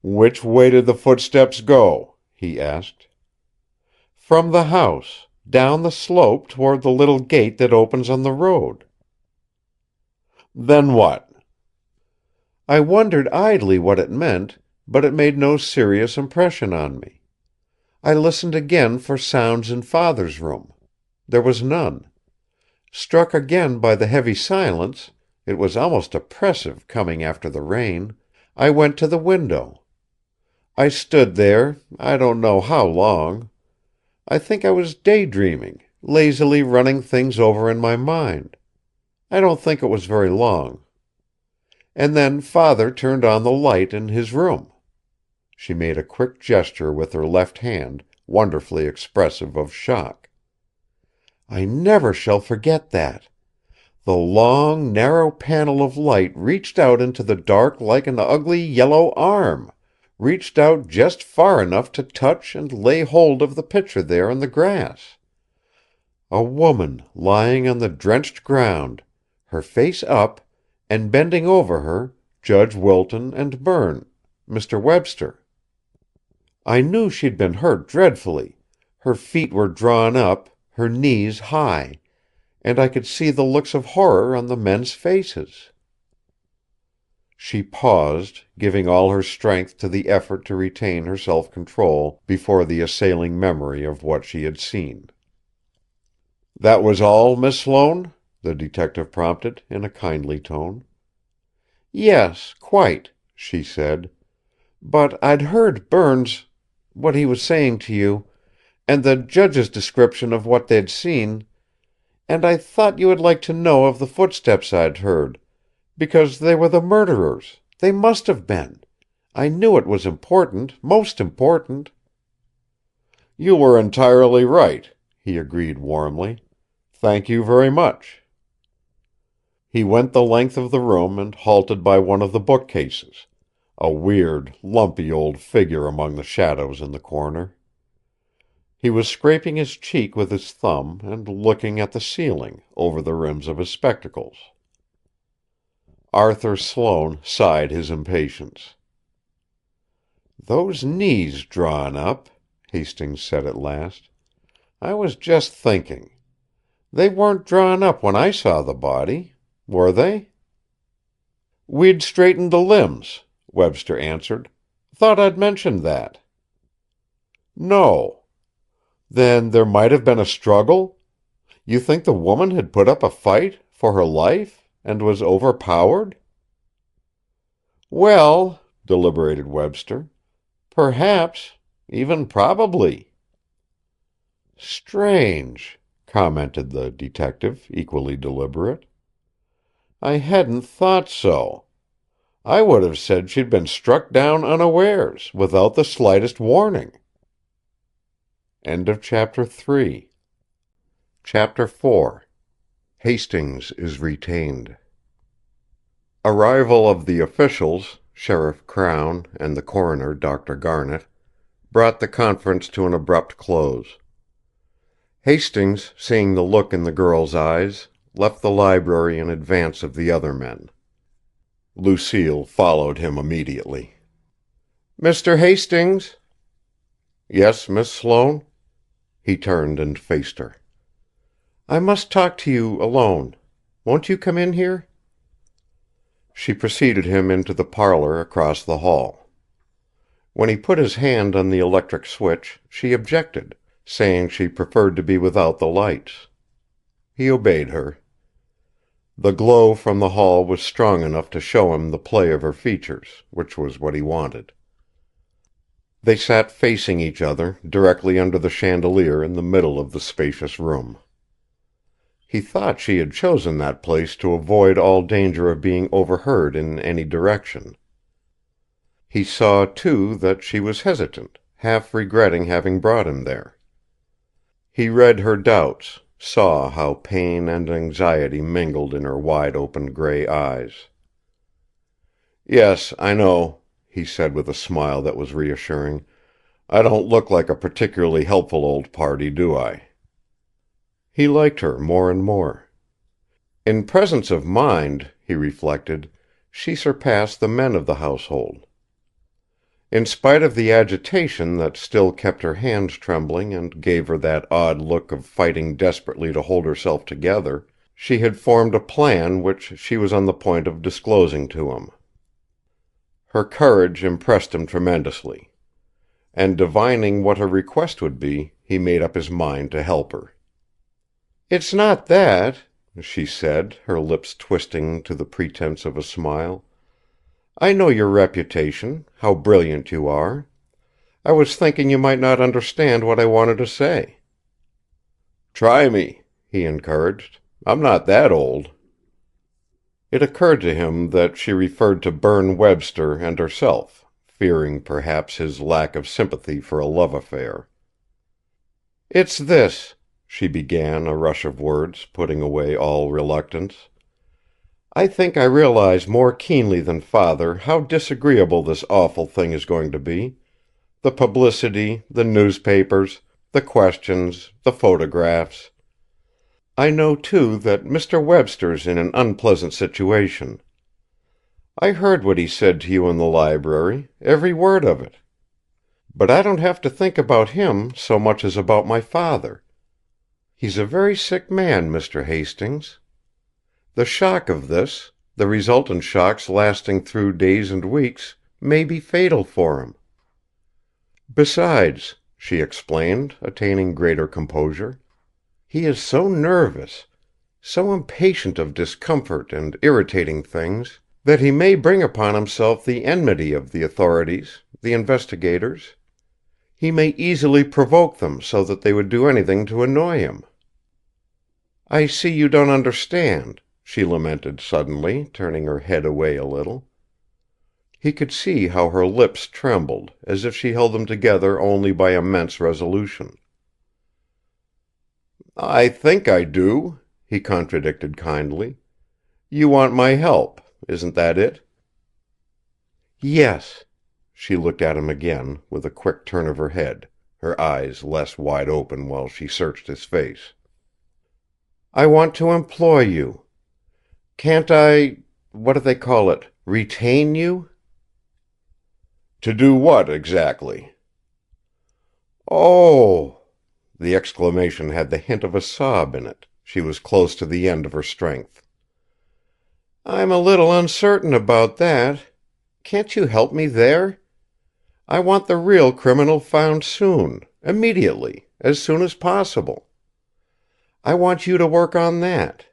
"Which way did the footsteps go?" he asked. "From the house, down the slope toward the little gate that opens on the road." "Then what?" "I wondered idly what it meant, but it made no serious impression on me. I listened again for sounds in Father's room. There was none. Struck again by the heavy silence, it was almost oppressive coming after the rain, I went to the window. I stood there, I don't know how long. I think I was daydreaming, lazily running things over in my mind. I don't think it was very long. And then Father turned on the light in his room." She made a quick gesture with her left hand, wonderfully expressive of shock. "I never shall forget that. The long, narrow panel of light reached out into the dark like an ugly yellow arm, reached out just far enough to touch and lay hold of the picture there on the grass. A woman lying on the drenched ground, her face up, and bending over her, Judge Wilton and Mr. Webster. I knew she'd been hurt dreadfully. Her feet were drawn up, her knees high, and I could see the looks of horror on the men's faces." She paused, giving all her strength to the effort to retain her self-control before the assailing memory of what she had seen. "That was all, Miss Sloane?" the detective prompted, in a kindly tone. "Yes, quite," she said. "But I'd heard what he was saying to you, and the judge's description of what they'd seen, and I thought you would like to know of the footsteps I'd heard, because they were the murderers. They must have been. I knew it was important, most important." "You were entirely right," he agreed warmly. "Thank you very much." He went the length of the room and halted by one of the bookcases, a weird, lumpy old figure among the shadows in the corner. He was scraping his cheek with his thumb and looking at the ceiling, over the rims of his spectacles. Arthur Sloane sighed his impatience. "Those knees drawn up," Hastings said at last. "I was just thinking. They weren't drawn up when I saw the body. Were they?" "We'd straightened the limbs," Webster answered. "Thought I'd mentioned that." "No. Then there might have been a struggle? You think the woman had put up a fight, for her life, and was overpowered?" "Well," deliberated Webster, "perhaps, even probably." "Strange," commented the detective, equally deliberate. "I hadn't thought so. I would have said she'd been struck down unawares, without the slightest warning." Chapter 4. Hastings is retained. Arrival of the officials, Sheriff Crown and the coroner, Dr. Garnet, brought the conference to an abrupt close. Hastings, seeing the look in the girl's eyes, left the library in advance of the other men. Lucille followed him immediately. "Mr. Hastings." "Yes, Miss Sloane?" He turned and faced her. "I must talk to you alone. Won't you come in here?" She preceded him into the parlor across the hall. When he put his hand on the electric switch, she objected, saying she preferred to be without the lights. He obeyed her. The glow from the hall was strong enough to show him the play of her features, which was what he wanted. They sat facing each other, directly under the chandelier in the middle of the spacious room. He thought she had chosen that place to avoid all danger of being overheard in any direction. He saw, too, that she was hesitant, half regretting having brought him there. He read her doubts, saw how pain and anxiety mingled in her wide-open gray eyes. Yes, I know, he said with a smile that was reassuring. I don't look like a particularly helpful old party, do I? He liked her more and more. In presence of mind, he reflected, she surpassed the men of the household. In spite of the agitation that still kept her hands trembling and gave her that odd look of fighting desperately to hold herself together, she had formed a plan which she was on the point of disclosing to him. Her courage impressed him tremendously, and divining what her request would be, he made up his mind to help her. "It's not that," she said, her lips twisting to the pretense of a smile. "I know your reputation, how brilliant you are. I was thinking you might not understand what I wanted to say." "Try me," he encouraged. "I'm not that old." It occurred to him that she referred to Berne Webster and herself, fearing, perhaps, his lack of sympathy for a love affair. "It's this," she began, a rush of words, putting away all reluctance. "I think I realize more keenly than Father how disagreeable this awful thing is going to be. The publicity, the newspapers, the questions, the photographs. I know, too, that Mr. Webster's in an unpleasant situation. I heard what he said to you in the library, every word of it. But I don't have to think about him so much as about my father. He's a very sick man, Mr. Hastings. The shock of this, the resultant shocks lasting through days and weeks, may be fatal for him. Besides," she explained, attaining greater composure, "he is so nervous, so impatient of discomfort and irritating things, that he may bring upon himself the enmity of the authorities, the investigators. He may easily provoke them so that they would do anything to annoy him." "I see you don't understand," she lamented suddenly, turning her head away a little. He could see how her lips trembled, as if she held them together only by immense resolution. "I think I do," he contradicted kindly. "You want my help. Isn't that it?" "Yes." She looked at him again, with a quick turn of her head, her eyes less wide open while she searched his face. "I want to employ you. Can't what do they call it, retain you?" "To do what, exactly?" "Oh!" The exclamation had the hint of a sob in it. She was close to the end of her strength. "I'm a little uncertain about that. Can't you help me there? I want the real criminal found soon, immediately, as soon as possible. I want you to work on that.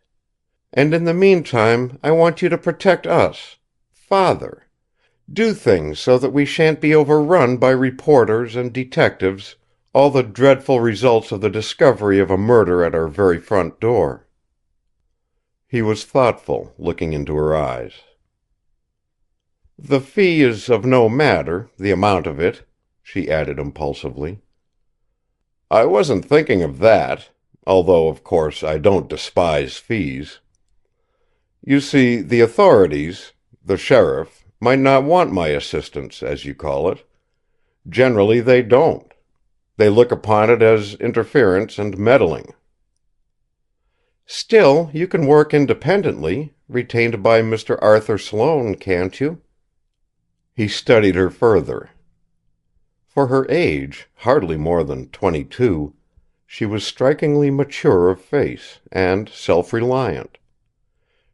And in the meantime I want you to protect us, Father. Do things so that we shan't be overrun by reporters and detectives, all the dreadful results of the discovery of a murder at our very front door." He was thoughtful, looking into her eyes. "The fee is of no matter, the amount of it," she added impulsively. "I wasn't thinking of that, although, of course, I don't despise fees. You see, the authorities, the sheriff, might not want my assistance, as you call it. Generally they don't. They look upon it as interference and meddling." "Still, you can work independently, retained by Mr. Arthur Sloane, can't you?" He studied her further. For her age, hardly more than 22, she was strikingly mature of face, and self-reliant.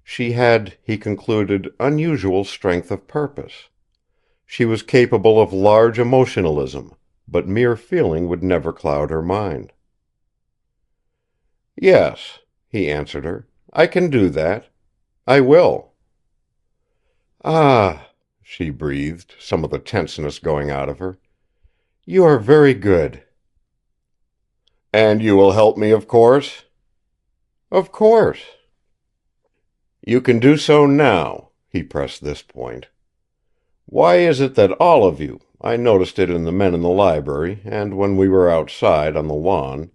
She had, he concluded, unusual strength of purpose. She was capable of large emotionalism, but mere feeling would never cloud her mind. "Yes," he answered her, "I can do that. I will." "Ah," she breathed, some of the tenseness going out of her. "You are very good." "And you will help me, of course?" "Of course." "You can do so now," he pressed this point. "Why is it that all of you, I noticed it in the men in the library and when we were outside on the lawn,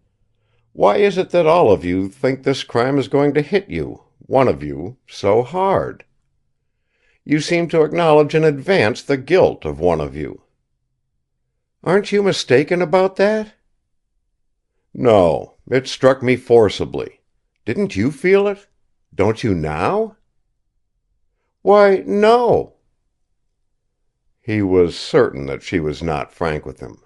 why is it that all of you think this crime is going to hit you, one of you, so hard? You seem to acknowledge in advance the guilt of one of you." "Aren't you mistaken about that?" "No. It struck me forcibly. Didn't you feel it? Don't you now?" "Why, no." He was certain that she was not frank with him.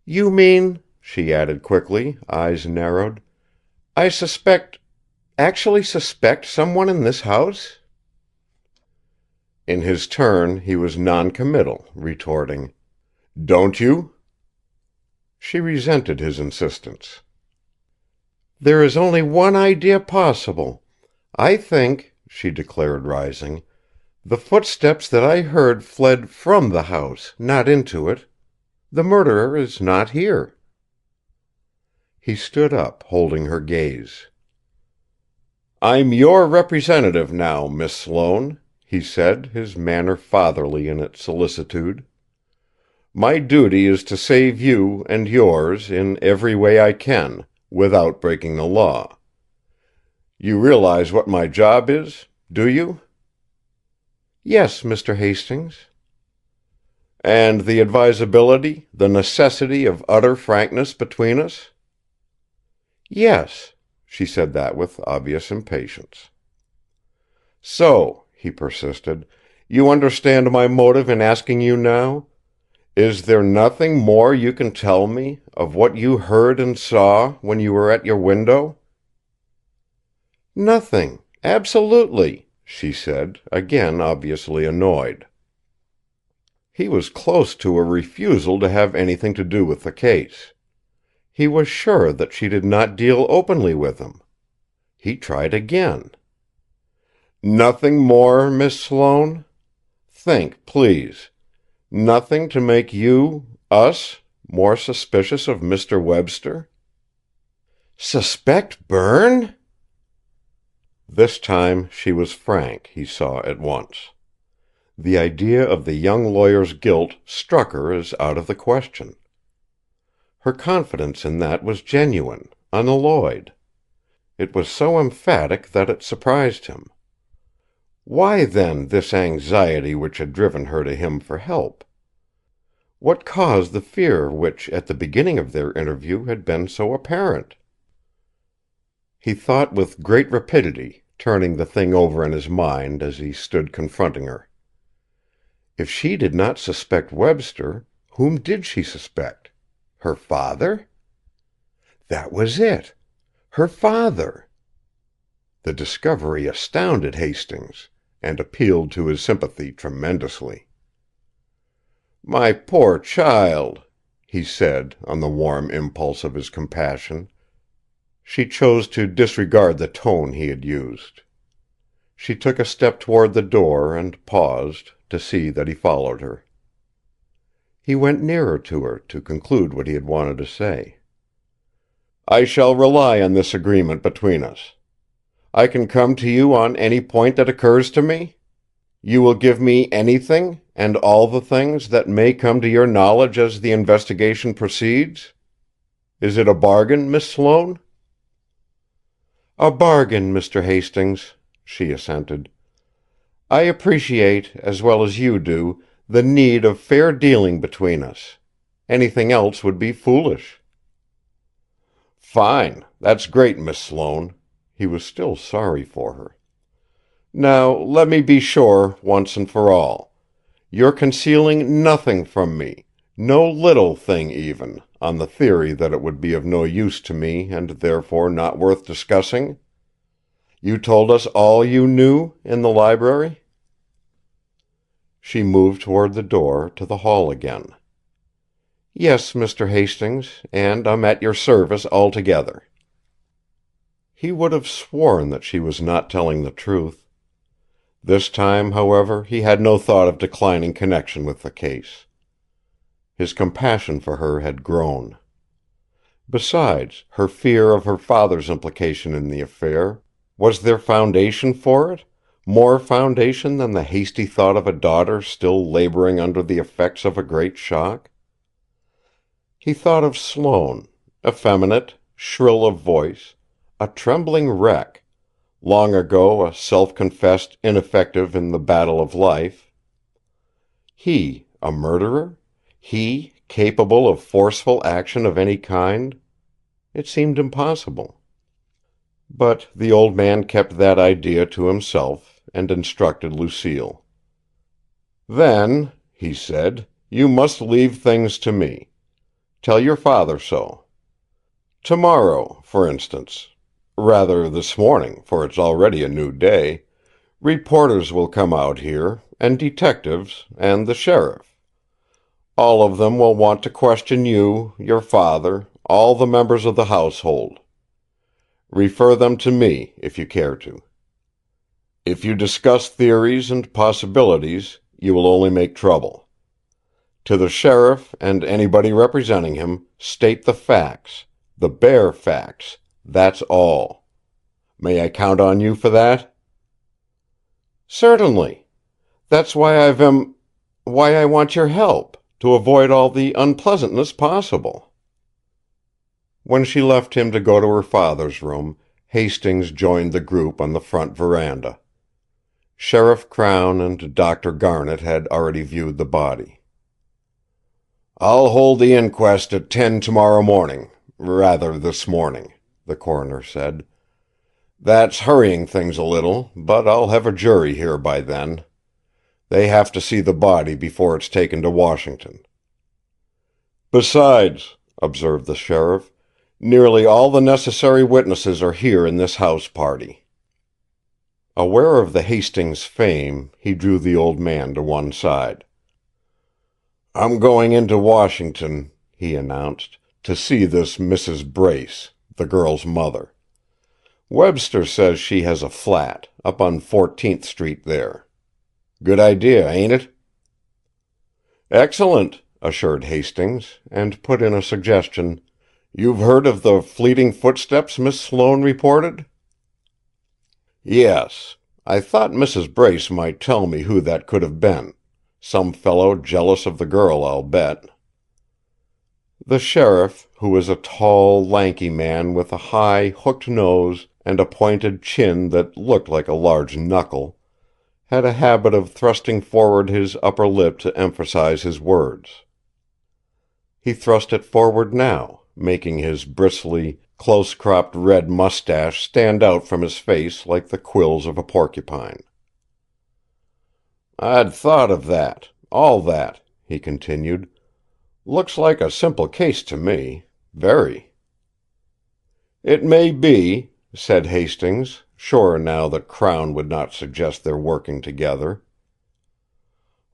"You mean," she added quickly, eyes narrowed, "I actually suspect someone in this house?" In his turn he was noncommittal, retorting, "Don't you?" She resented his insistence. "There is only one idea possible. I think," she declared, rising, "the footsteps that I heard fled from the house, not into it. The murderer is not here." He stood up, holding her gaze. "I'm your representative now, Miss Sloane," he said, his manner fatherly in its solicitude. "My duty is to save you and yours in every way I can, without breaking the law. You realize what my job is, do you?" "Yes, Mr. Hastings." "And the advisability, the necessity of utter frankness between us?" "Yes." She said that with obvious impatience. "So," he persisted, "you understand my motive in asking you now? Is there nothing more you can tell me, of what you heard and saw, when you were at your window?" "Nothing. Absolutely," she said, again obviously annoyed. He was close to a refusal to have anything to do with the case. He was sure that she did not deal openly with him. He tried again. "Nothing more, Miss Sloane? Think, please. Nothing to make us, more suspicious of Mr. Webster?" "Suspect Berne?" This time she was frank, he saw at once. The idea of the young lawyer's guilt struck her as out of the question. Her confidence in that was genuine, unalloyed. It was so emphatic that it surprised him. Why, then, this anxiety which had driven her to him for help? What caused the fear which, at the beginning of their interview, had been so apparent? He thought with great rapidity, turning the thing over in his mind as he stood confronting her. If she did not suspect Webster, whom did she suspect? Her father? That was it. Her father. The discovery astounded Hastings, and appealed to his sympathy tremendously. "My poor child," he said, on the warm impulse of his compassion. She chose to disregard the tone he had used. She took a step toward the door and paused, to see that he followed her. He went nearer to her to conclude what he had wanted to say. "I shall rely on this agreement between us. I can come to you on any point that occurs to me? You will give me anything, and all the things, that may come to your knowledge as the investigation proceeds? Is it a bargain, Miss Sloane?" "A bargain, Mr. Hastings," she assented. "I appreciate, as well as you do, the need of fair dealing between us. Anything else would be foolish." "Fine. That's great, Miss Sloane." He was still sorry for her. "Now, let me be sure, once and for all. You're concealing nothing from me, no little thing even, on the theory that it would be of no use to me and therefore not worth discussing? You told us all you knew, in the library?" She moved toward the door, to the hall again. "Yes, Mr. Hastings, and I'm at your service altogether." He would have sworn that she was not telling the truth. This time, however, he had no thought of declining connection with the case. His compassion for her had grown. Besides, her fear of her father's implication in the affair, was there foundation for it, more foundation than the hasty thought of a daughter still laboring under the effects of a great shock? He thought of Sloane, effeminate, shrill of voice, a trembling wreck, long ago a self-confessed ineffective in the battle of life. He, a murderer? He, capable of forceful action of any kind? It seemed impossible. But the old man kept that idea to himself, and instructed Lucille. "Then," he said, "you must leave things to me. Tell your father so. Tomorrow, for instance, rather this morning, for it's already a new day, reporters will come out here, and detectives, and the sheriff. All of them will want to question you, your father, all the members of the household. Refer them to me, if you care to. If you discuss theories and possibilities, you will only make trouble. To the sheriff and anybody representing him, state the facts, the bare facts, that's all. May I count on you for that?" "Certainly. That's why why I want your help, to avoid all the unpleasantness possible." When she left him to go to her father's room, Hastings joined the group on the front veranda. Sheriff Crown and Dr. Garnet had already viewed the body. "I'll hold the inquest at 10 tomorrow morning, rather this morning," the coroner said. "That's hurrying things a little, but I'll have a jury here by then. They have to see the body before it's taken to Washington." "Besides," observed the sheriff, "nearly all the necessary witnesses are here in this house party." Aware of the Hastings fame, he drew the old man to one side. "I'm going into Washington," he announced, "to see this Mrs. Brace, the girl's mother. Webster says she has a flat, up on 14th Street there. Good idea, ain't it?" "Excellent," assured Hastings, and put in a suggestion. "You've heard of the fleeting footsteps Miss Sloane reported?" "Yes. I thought Mrs. Brace might tell me who that could have been. Some fellow jealous of the girl, I'll bet." The sheriff, who was a tall, lanky man with a high, hooked nose and a pointed chin that looked like a large knuckle, had a habit of thrusting forward his upper lip to emphasize his words. He thrust it forward now, making his bristly, close-cropped red mustache stand out from his face like the quills of a porcupine. "I'd thought of that, all that," he continued. "Looks like a simple case to me. Very." "It may be," said Hastings, sure now that Crown would not suggest their working together.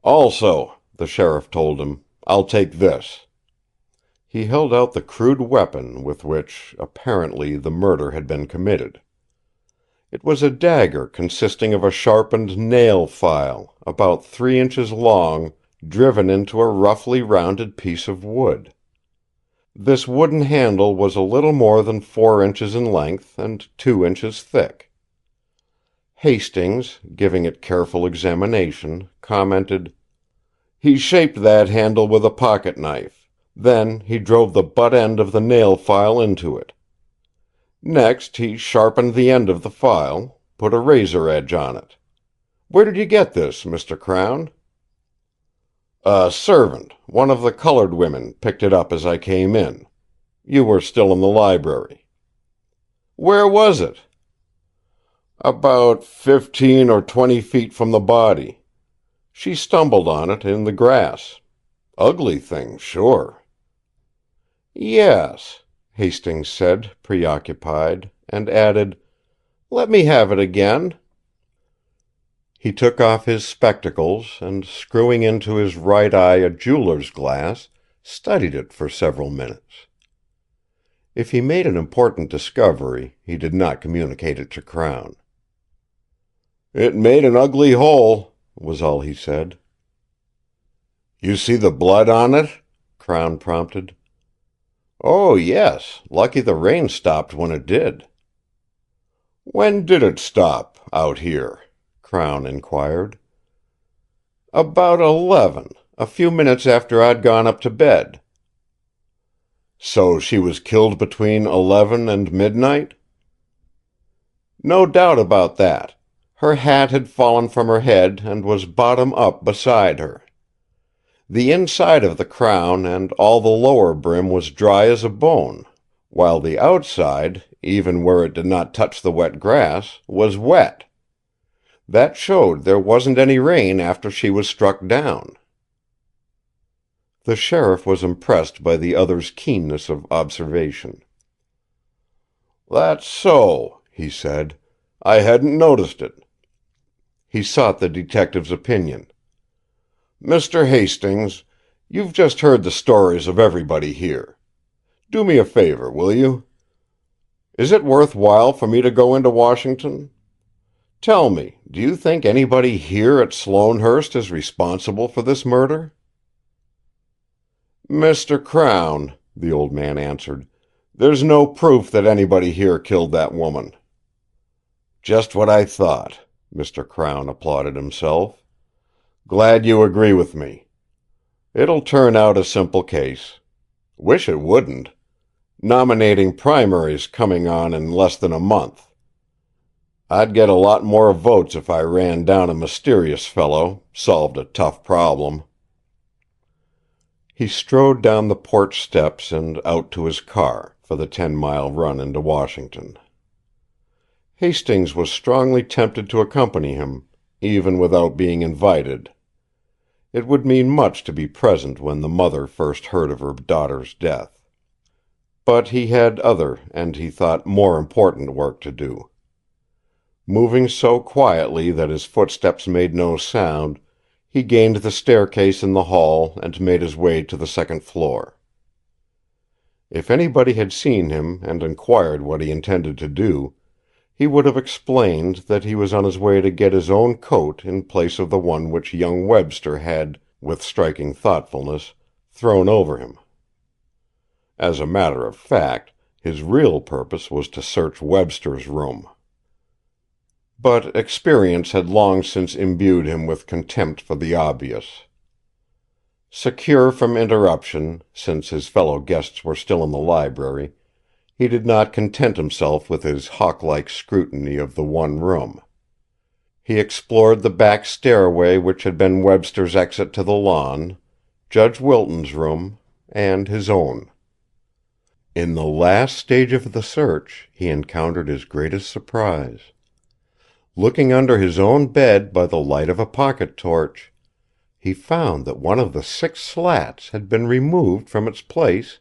"Also," the sheriff told him, "I'll take this." He held out the crude weapon with which, apparently, the murder had been committed. It was a dagger consisting of a sharpened nail file, about 3 inches long, driven into a roughly rounded piece of wood. This wooden handle was a little more than 4 inches in length and 2 inches thick. Hastings, giving it careful examination, commented, "He shaped that handle with a pocket knife. Then he drove the butt end of the nail file into it. Next he sharpened the end of the file, put a razor edge on it. Where did you get this, Mr. Crown?" "A servant, one of the colored women, picked it up as I came in. You were still in the library." "Where was it?" "About 15 or 20 feet from the body. She stumbled on it in the grass. Ugly thing, sure." "Yes," Hastings said, preoccupied, and added, "Let me have it again." He took off his spectacles and, screwing into his right eye a jeweler's glass, studied it for several minutes. If he made an important discovery, he did not communicate it to Crown. "It made an ugly hole," was all he said. "You see the blood on it?" Crown prompted. "Oh, yes. Lucky the rain stopped when it did." "When did it stop, out here?" Crown inquired. "About 11, a few minutes after I'd gone up to bed." "So she was killed between 11 and midnight?" No doubt about that. Her hat had fallen from her head and was bottom up beside her. The inside of the crown and all the lower brim was dry as a bone, while the outside, even where it did not touch the wet grass, was wet. That showed there wasn't any rain after she was struck down." The sheriff was impressed by the other's keenness of observation. "That's so," he said. "I hadn't noticed it." He sought the detective's opinion. "Mr. Hastings, you've just heard the stories of everybody here. Do me a favor, will you? Is it worth while for me to go into Washington? Tell me, do you think anybody here at Sloanehurst is responsible for this murder?" "Mr. Crown," the old man answered, "there's no proof that anybody here killed that woman." "Just what I thought," Mr. Crown applauded himself. "Glad you agree with me. It'll turn out a simple case. Wish it wouldn't. Nominating primaries coming on in less than a month. I'd get a lot more votes if I ran down a mysterious fellow, solved a tough problem." He strode down the porch steps and out to his car, for the 10-mile run into Washington. Hastings was strongly tempted to accompany him, even without being invited. It would mean much to be present when the mother first heard of her daughter's death. But he had other, and he thought more important work to do. Moving so quietly that his footsteps made no sound, he gained the staircase in the hall and made his way to the second floor. If anybody had seen him and inquired what he intended to do, he would have explained that he was on his way to get his own coat in place of the one which young Webster had, with striking thoughtfulness, thrown over him. As a matter of fact, his real purpose was to search Webster's room. But experience had long since imbued him with contempt for the obvious. Secure from interruption, since his fellow guests were still in the library, he did not content himself with his hawk-like scrutiny of the one room. He explored the back stairway which had been Webster's exit to the lawn, Judge Wilton's room, and his own. In the last stage of the search he encountered his greatest surprise. Looking under his own bed by the light of a pocket torch, he found that one of the 6 slats had been removed from its place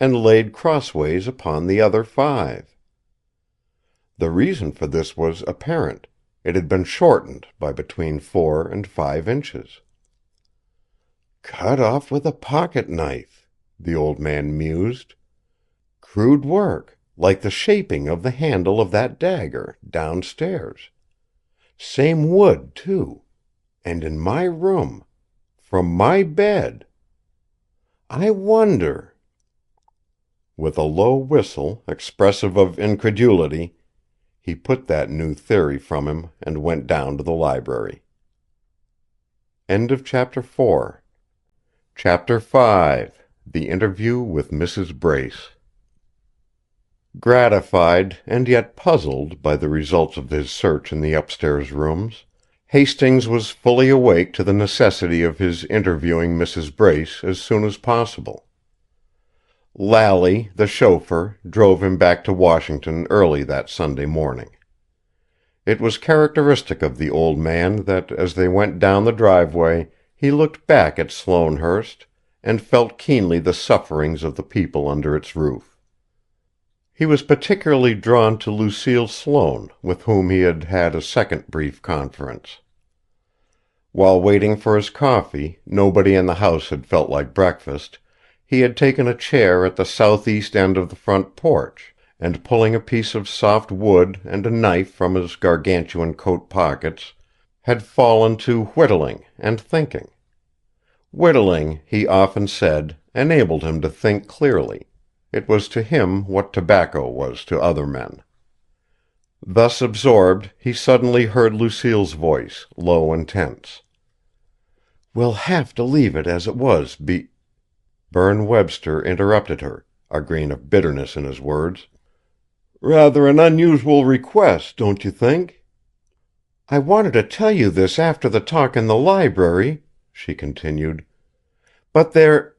and laid crossways upon the other 5. The reason for this was apparent. It had been shortened by between 4 and 5 inches. "Cut off with a pocket knife," the old man mused. "Crude work, like the shaping of the handle of that dagger downstairs. Same wood, too. And in my room. From my bed. I wonder—" With a low whistle, expressive of incredulity, he put that new theory from him and went down to the library. End of Chapter 4. Chapter 5. The Interview with Mrs. Brace. Gratified, and yet puzzled, by the results of his search in the upstairs rooms, Hastings was fully awake to the necessity of his interviewing Mrs. Brace as soon as possible. Lally, the chauffeur, drove him back to Washington early that Sunday morning. It was characteristic of the old man that as they went down the driveway he looked back at Sloanehurst and felt keenly the sufferings of the people under its roof. He was particularly drawn to Lucille Sloane, with whom he had had a second brief conference. While waiting for his coffee, nobody in the house had felt like breakfast, he had taken a chair at the southeast end of the front porch, and pulling a piece of soft wood and a knife from his gargantuan coat pockets, had fallen to whittling and thinking. Whittling, he often said, enabled him to think clearly. It was to him what tobacco was to other men. Thus absorbed, he suddenly heard Lucille's voice, low and tense. "We'll have to leave it as it was, Berne Webster interrupted her, a grain of bitterness in his words. Rather an unusual request, don't you think?" "I wanted to tell you this after the talk in the library," she continued, "but there—"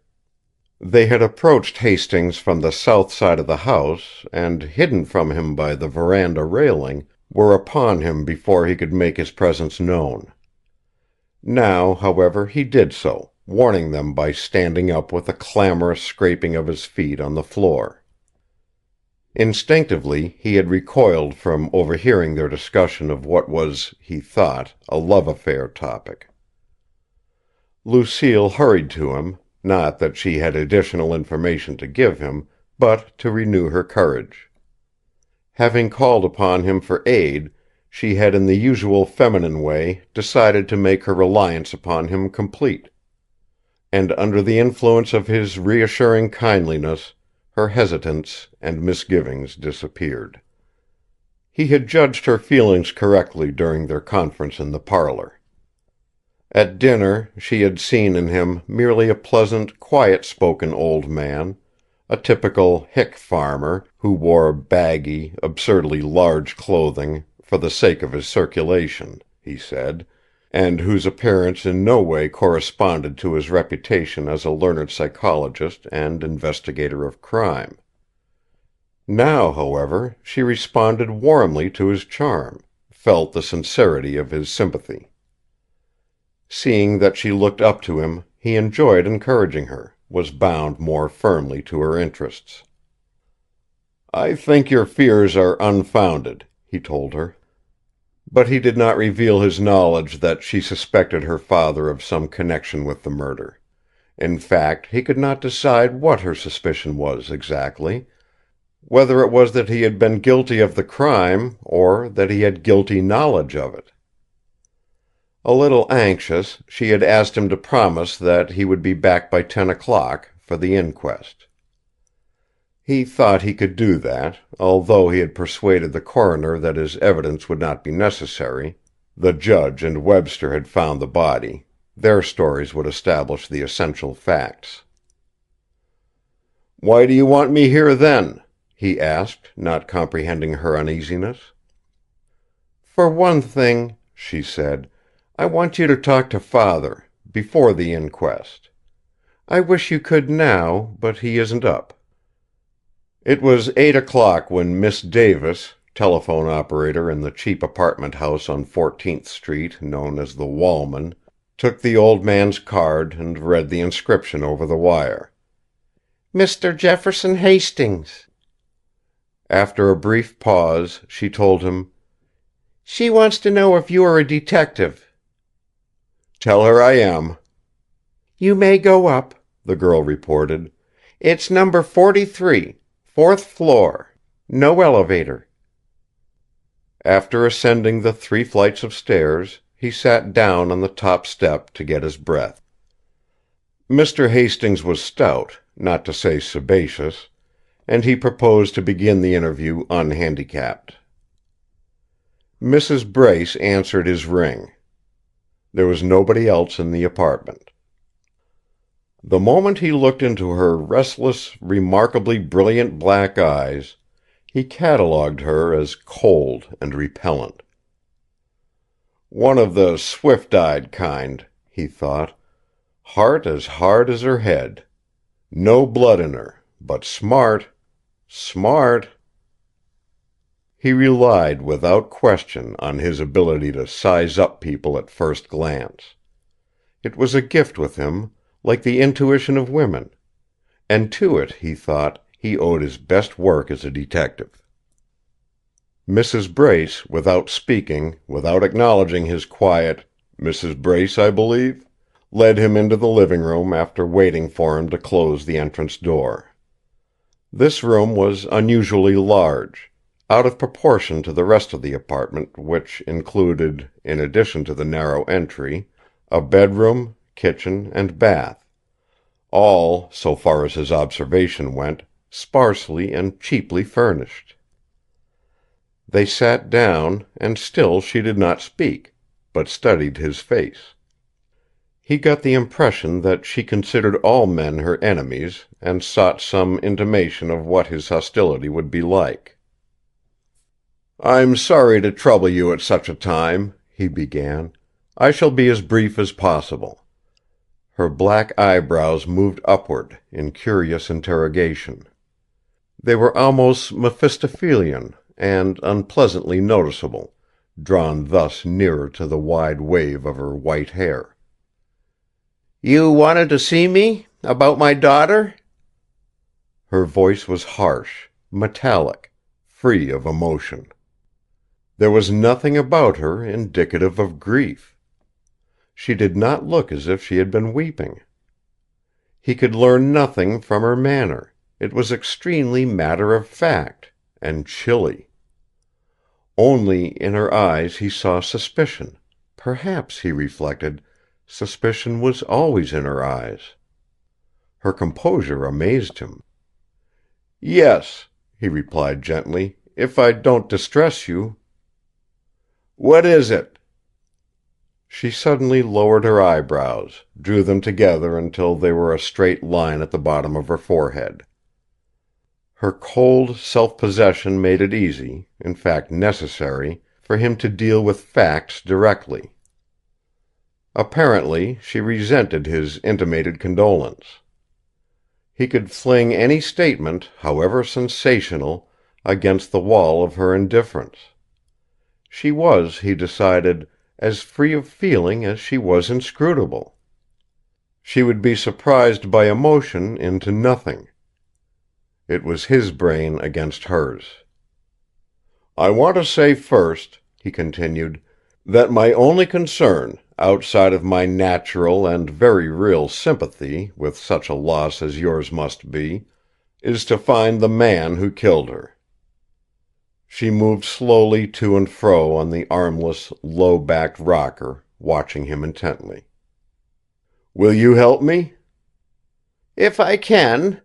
They had approached Hastings from the south side of the house and, hidden from him by the veranda railing, were upon him before he could make his presence known. Now, however, he did so, warning them by standing up with a clamorous scraping of his feet on the floor. Instinctively he had recoiled from overhearing their discussion of what was, he thought, a love-affair topic. Lucille hurried to him, not that she had additional information to give him, but to renew her courage. Having called upon him for aid, she had in the usual feminine way decided to make her reliance upon him complete. And under the influence of his reassuring kindliness, her hesitance and misgivings disappeared. He had judged her feelings correctly during their conference in the parlor. At dinner she had seen in him merely a pleasant, quiet-spoken old man, a typical hick farmer who wore baggy, absurdly large clothing for the sake of his circulation, he said, and whose appearance in no way corresponded to his reputation as a learned psychologist and investigator of crime. Now, however, she responded warmly to his charm, felt the sincerity of his sympathy. Seeing that she looked up to him, he enjoyed encouraging her, was bound more firmly to her interests. "I think your fears are unfounded," he told her. But he did not reveal his knowledge that she suspected her father of some connection with the murder. In fact, he could not decide what her suspicion was exactly, whether it was that he had been guilty of the crime or that he had guilty knowledge of it. A little anxious, she had asked him to promise that he would be back by 10 o'clock for the inquest. He thought he could do that, although he had persuaded the coroner that his evidence would not be necessary. The judge and Webster had found the body. Their stories would establish the essential facts. "Why do you want me here, then?" he asked, not comprehending her uneasiness. "For one thing," she said, "I want you to talk to Father, before the inquest. I wish you could now, but he isn't up." It was 8 o'clock when Miss Davis, telephone operator in the cheap apartment house on 14th Street known as the Wallman, took the old man's card and read the inscription over the wire. "Mr. Jefferson Hastings." After a brief pause, she told him, "She wants to know if you are a detective." "Tell her I am." "You may go up," the girl reported. "It's number 43. 4th floor. No elevator." After ascending the 3 flights of stairs, he sat down on the top step to get his breath. Mr. Hastings was stout, not to say sebaceous, and he proposed to begin the interview unhandicapped. Mrs. Brace answered his ring. There was nobody else in the apartment. The moment he looked into her restless, remarkably brilliant black eyes, he catalogued her as cold and repellent. One of the swift-eyed kind, he thought. Heart as hard as her head. No blood in her, but smart. Smart. He relied without question on his ability to size up people at first glance. It was a gift with him, like the intuition of women, and to it, he thought, he owed his best work as a detective. Mrs. Brace, without speaking, without acknowledging his quiet "Mrs. Brace, I believe," led him into the living room after waiting for him to close the entrance door. This room was unusually large, out of proportion to the rest of the apartment, which included, in addition to the narrow entry, a bedroom, kitchen, and bath, all, so far as his observation went, sparsely and cheaply furnished. They sat down, and still she did not speak, but studied his face. He got the impression that she considered all men her enemies and sought some intimation of what his hostility would be like. "I'm sorry to trouble you at such a time," he began. "I shall be as brief as possible." Her black eyebrows moved upward in curious interrogation. They were almost Mephistophelian and unpleasantly noticeable, drawn thus nearer to the wide wave of her white hair. "You wanted to see me? About my daughter?" Her voice was harsh, metallic, free of emotion. There was nothing about her indicative of grief. She did not look as if she had been weeping. He could learn nothing from her manner. It was extremely matter-of-fact and chilly. Only in her eyes he saw suspicion. Perhaps, he reflected, suspicion was always in her eyes. Her composure amazed him. "Yes," he replied gently, "if I don't distress you." "What is it?" She suddenly lowered her eyebrows, drew them together until they were a straight line at the bottom of her forehead. Her cold self-possession made it easy, in fact necessary, for him to deal with facts directly. Apparently, she resented his intimated condolence. He could fling any statement, however sensational, against the wall of her indifference. She was, he decided, as free of feeling as she was inscrutable. She would be surprised by emotion into nothing. It was his brain against hers. "I want to say first," he continued, "that my only concern, outside of my natural and very real sympathy with such a loss as yours must be, is to find the man who killed her." She moved slowly to and fro on the armless, low-backed rocker, watching him intently. "Will you help me?" "If I can."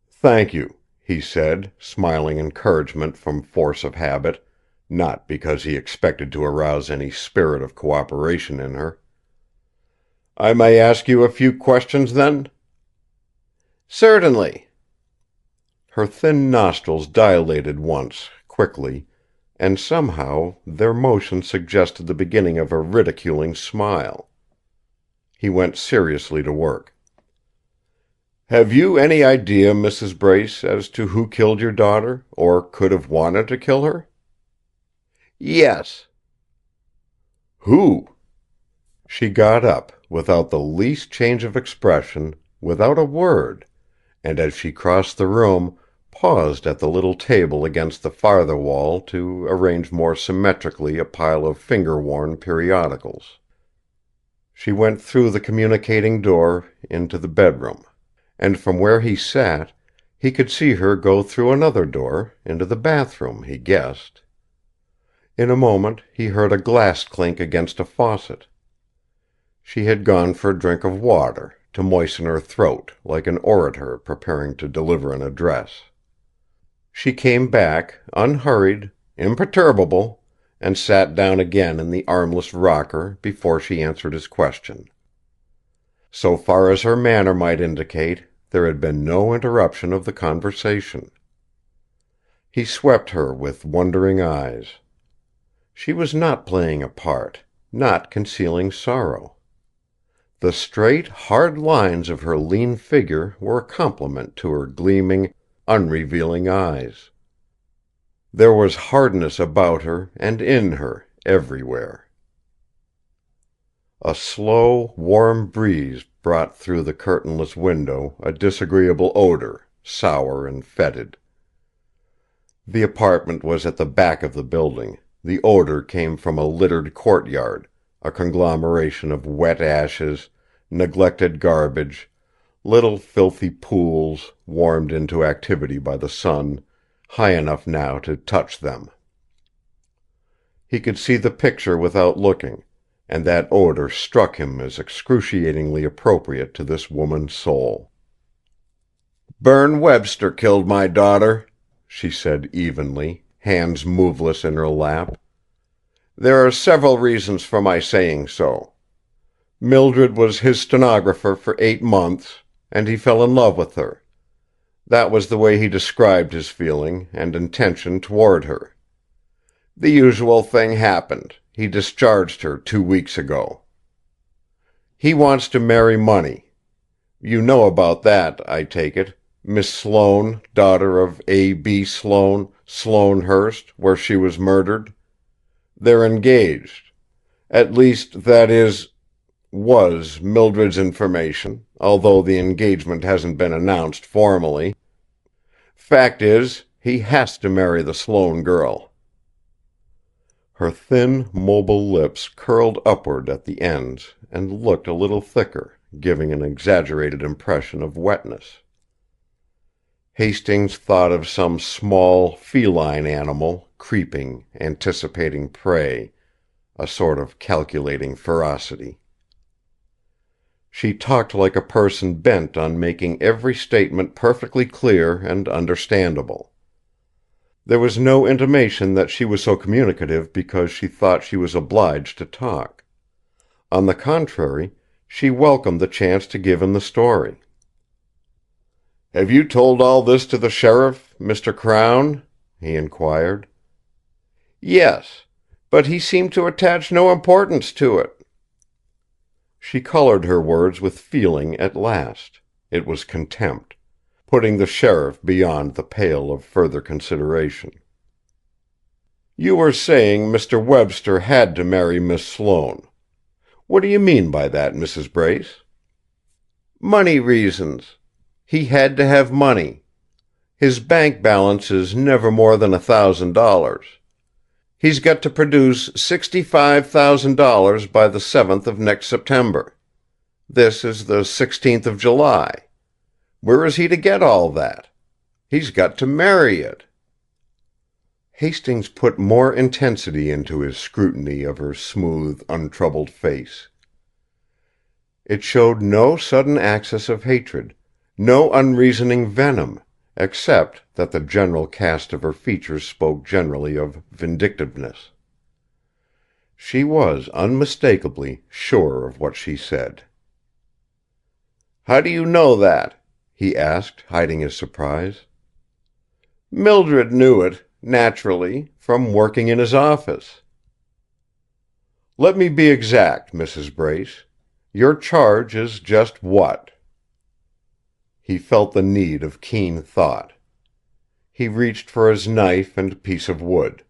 "Thank you," he said, smiling encouragement from force of habit, not because he expected to arouse any spirit of cooperation in her. "I may ask you a few questions, then?" "Certainly." Her thin nostrils dilated once, quickly, and somehow their motion suggested the beginning of a ridiculing smile. He went seriously to work. "Have you any idea, Mrs. Brace, as to who killed your daughter, or could have wanted to kill her?" "Yes." "Who?" She got up, without the least change of expression, without a word, and as she crossed the room, paused at the little table against the farther wall to arrange more symmetrically a pile of finger-worn periodicals. She went through the communicating door into the bedroom. And from where he sat, he could see her go through another door, into the bathroom, he guessed. In a moment he heard a glass clink against a faucet. She had gone for a drink of water, to moisten her throat, like an orator preparing to deliver an address. She came back, unhurried, imperturbable, and sat down again in the armless rocker before she answered his question. So far as her manner might indicate, there had been no interruption of the conversation. He swept her with wondering eyes. She was not playing a part, not concealing sorrow. The straight, hard lines of her lean figure were a compliment to her gleaming, unrevealing eyes. There was hardness about her and in her, everywhere. A slow, warm breeze brought through the curtainless window a disagreeable odor, sour and fetid. The apartment was at the back of the building. The odor came from a littered courtyard, a conglomeration of wet ashes, neglected garbage, little filthy pools, warmed into activity by the sun, high enough now to touch them. He could see the picture without looking, and that odor struck him as excruciatingly appropriate to this woman's soul. "Berne Webster killed my daughter," she said evenly, hands moveless in her lap. "There are several reasons for my saying so. Mildred was his stenographer for 8 months, and he fell in love with her. That was the way he described his feeling and intention toward her. The usual thing happened. He discharged her 2 weeks ago. He wants to marry money. You know about that, I take it. Miss Sloane, daughter of A. B. Sloane, Sloanehurst, where she was murdered. They're engaged. At least, was Mildred's information, although the engagement hasn't been announced formally. Fact is, he has to marry the Sloane girl." Her thin, mobile lips curled upward at the ends and looked a little thicker, giving an exaggerated impression of wetness. Hastings thought of some small, feline animal, creeping, anticipating prey, a sort of calculating ferocity. She talked like a person bent on making every statement perfectly clear and understandable. There was no intimation that she was so communicative because she thought she was obliged to talk. On the contrary, she welcomed the chance to give him the story. "Have you told all this to the sheriff, Mr. Crown?" he inquired. "Yes, but he seemed to attach no importance to it." She colored her words with feeling at last. It was contempt, putting the sheriff beyond the pale of further consideration. "You were saying Mr. Webster had to marry Miss Sloane. What do you mean by that, Mrs. Brace?" "Money reasons. He had to have money. His bank balance is never more than $1,000. He's got to produce $65,000 by the 7th of next September. This is the 16th of July. Where is he to get all that? He's got to marry it." Hastings put more intensity into his scrutiny of her smooth, untroubled face. It showed no sudden access of hatred, no unreasoning venom, except that the general cast of her features spoke generally of vindictiveness. She was unmistakably sure of what she said. "How do you know that?" he asked, hiding his surprise. "Mildred knew it, naturally, from working in his office." "Let me be exact, Mrs. Brace. Your charge is just what?" He felt the need of keen thought. He reached for his knife and piece of wood.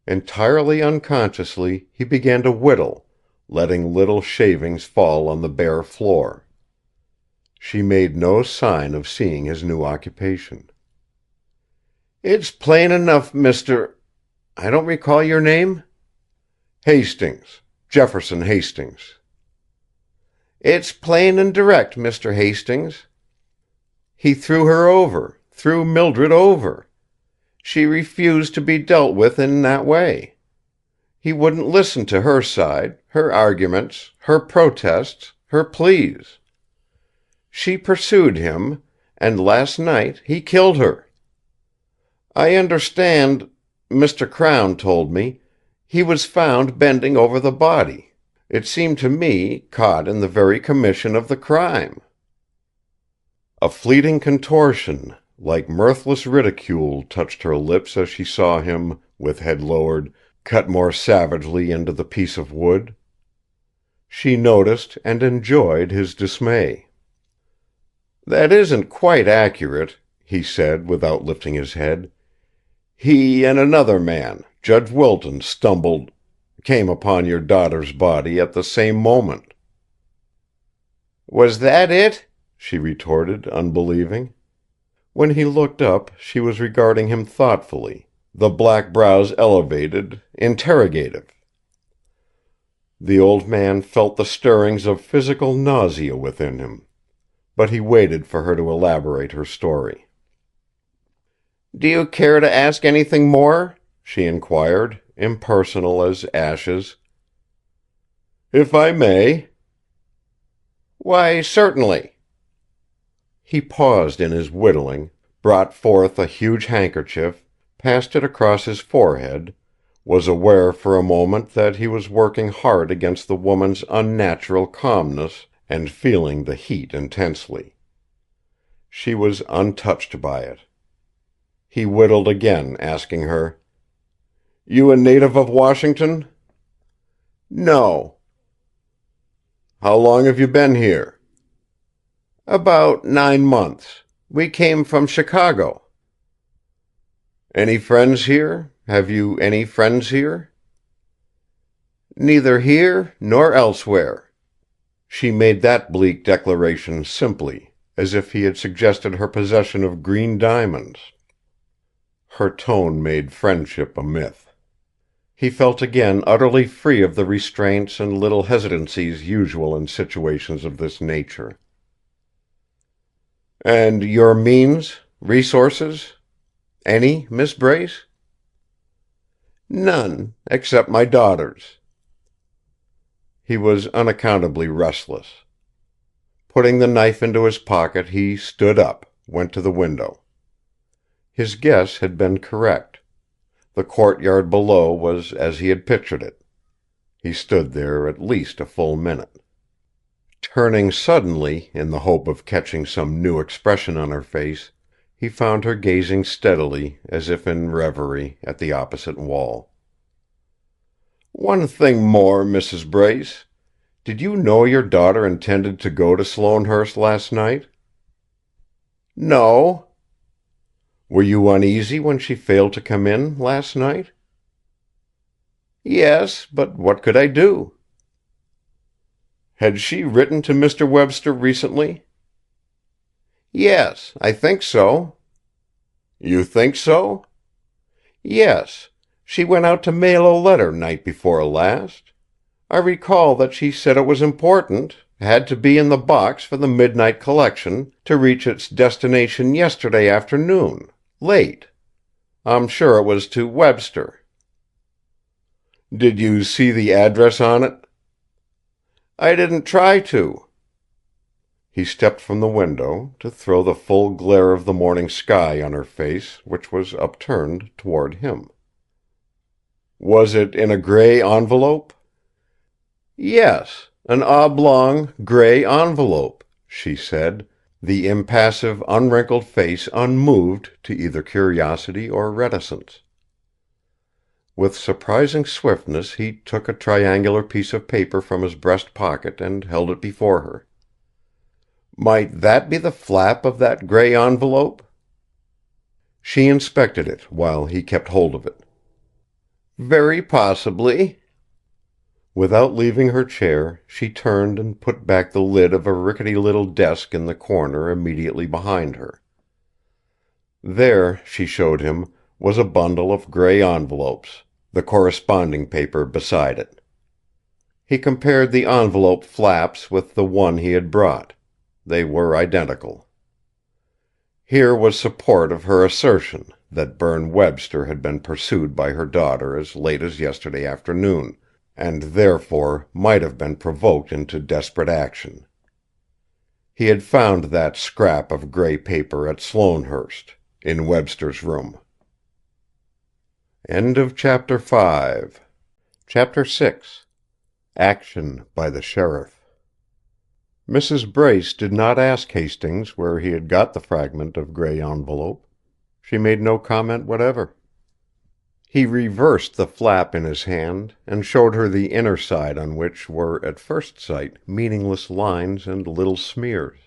Entirely unconsciously he began to whittle, letting little shavings fall on the bare floor. She made no sign of seeing his new occupation. "It's plain enough, I don't recall your name?" "Hastings. Jefferson Hastings." "It's plain and direct, Mr. Hastings. He threw her over, threw Mildred over. She refused to be dealt with in that way. He wouldn't listen to her side, her arguments, her protests, her pleas. She pursued him, and last night he killed her. I understand, Mr. Crown told me, he was found bending over the body. It seemed to me caught in the very commission of the crime." A fleeting contortion, like mirthless ridicule, touched her lips as she saw him, with head lowered, cut more savagely into the piece of wood. She noticed and enjoyed his dismay. "That isn't quite accurate," he said, without lifting his head. "He and another man, Judge Wilton, came upon your daughter's body at the same moment." "Was that it?" she retorted, unbelieving. When he looked up, she was regarding him thoughtfully, the black brows elevated, interrogative. The old man felt the stirrings of physical nausea within him. But he waited for her to elaborate her story. "Do you care to ask anything more?" she inquired, impersonal as ashes. "If I may." "Why, certainly." He paused in his whittling, brought forth a huge handkerchief, passed it across his forehead, was aware for a moment that he was working hard against the woman's unnatural calmness, and feeling the heat intensely. She was untouched by it. He whittled again, asking her, You a native of Washington? No. How long have you been here? About 9 months. We came from Chicago. Any friends here? Have you any friends here? Neither here nor elsewhere. She made that bleak declaration simply, as if he had suggested her possession of green diamonds. Her tone made friendship a myth. He felt again utterly free of the restraints and little hesitancies usual in situations of this nature. And your means, resources? Any, Miss Brace? None, except my daughter's. He was unaccountably restless. Putting the knife into his pocket, he stood up, went to the window. His guess had been correct. The courtyard below was as he had pictured it. He stood there at least a full minute. Turning suddenly, in the hope of catching some new expression on her face, he found her gazing steadily, as if in reverie, at the opposite wall. One thing more, Mrs. Brace. Did you know your daughter intended to go to Sloanehurst last night? No. Were you uneasy when she failed to come in last night? Yes, but what could I do? Had she written to Mr. Webster recently? Yes, I think so. You think so? Yes. She went out to mail a letter night before last. I recall that she said it was important, had to be in the box for the midnight collection, to reach its destination yesterday afternoon, late. I'm sure it was to Webster. Did you see the address on it? I didn't try to. He stepped from the window, to throw the full glare of the morning sky on her face, which was upturned toward him. Was it in a gray envelope? Yes, an oblong, gray envelope, she said, the impassive, unwrinkled face unmoved to either curiosity or reticence. With surprising swiftness he took a triangular piece of paper from his breast pocket and held it before her. Might that be the flap of that gray envelope? She inspected it while he kept hold of it. Very possibly. Without leaving her chair, she turned and put back the lid of a rickety little desk in the corner immediately behind her. There, she showed him, was a bundle of gray envelopes, the corresponding paper beside it. He compared the envelope flaps with the one he had brought. They were identical. Here was support of her assertion that Berne Webster had been pursued by her daughter as late as yesterday afternoon, and therefore might have been provoked into desperate action. He had found that scrap of gray paper at Sloanehurst, in Webster's room. End of Chapter 5. Chapter 6. Action by the Sheriff. Mrs. Brace did not ask Hastings where he had got the fragment of gray envelope. She made no comment whatever. He reversed the flap in his hand and showed her the inner side on which were at first sight meaningless lines and little smears.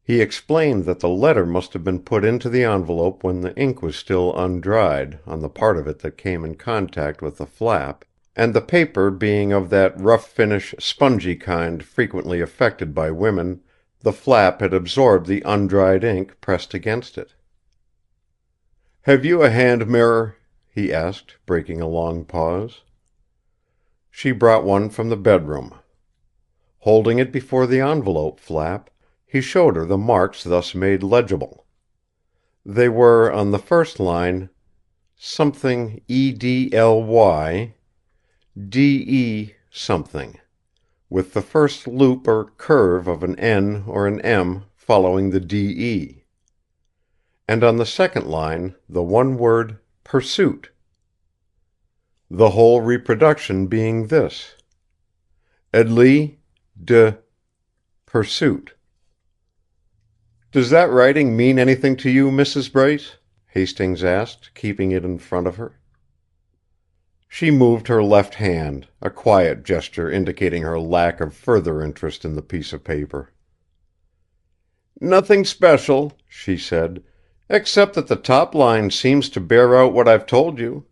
He explained that the letter must have been put into the envelope when the ink was still undried on the part of it that came in contact with the flap, and the paper being of that rough finish, spongy kind frequently affected by women, the flap had absorbed the undried ink pressed against it. "Have you a hand mirror?" he asked, breaking a long pause. She brought one from the bedroom. Holding it before the envelope flap, he showed her the marks thus made legible. They were, on the first line, something EDLY, DE something, with the first loop or curve of an N or an M following the DE. And on the second line the one word pursuit. The whole reproduction being this: Edli de pursuit. "Does that writing mean anything to you, Mrs. Brace?" Hastings asked, keeping it in front of her. She moved her left hand, a quiet gesture indicating her lack of further interest in the piece of paper. "Nothing special," she said, "except that the top line seems to bear out what I've told you.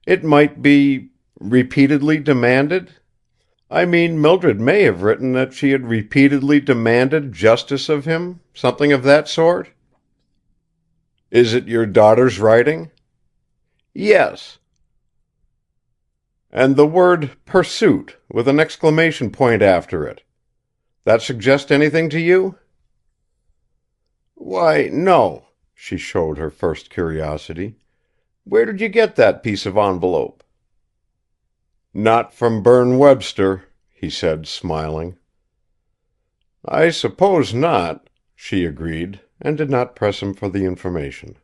It might be repeatedly demanded? I mean, Mildred may have written that she had repeatedly demanded justice of him, something of that sort." "Is it your daughter's writing?" "Yes." "And the word pursuit, with an exclamation point after it. That suggest anything to you?" "Why, no." She showed her first curiosity. "Where did you get that piece of envelope?" "Not from Berne Webster," he said, smiling. "I suppose not," she agreed, and did not press him for the information.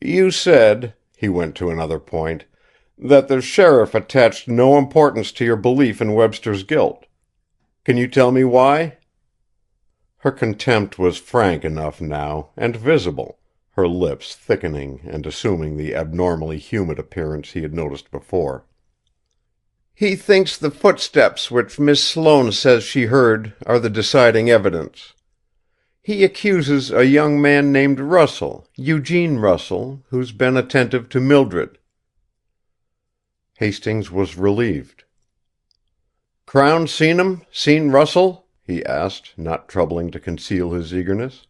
"You said," he went to another point, "that the sheriff attached no importance to your belief in Webster's guilt. Can you tell me why?" Her contempt was frank enough now, and visible, her lips thickening and assuming the abnormally humid appearance he had noticed before. "He thinks the footsteps which Miss Sloane says she heard are the deciding evidence. He accuses a young man named Russell, Eugene Russell, who's been attentive to Mildred." Hastings was relieved. "Crown seen him? Seen Russell?" he asked, not troubling to conceal his eagerness.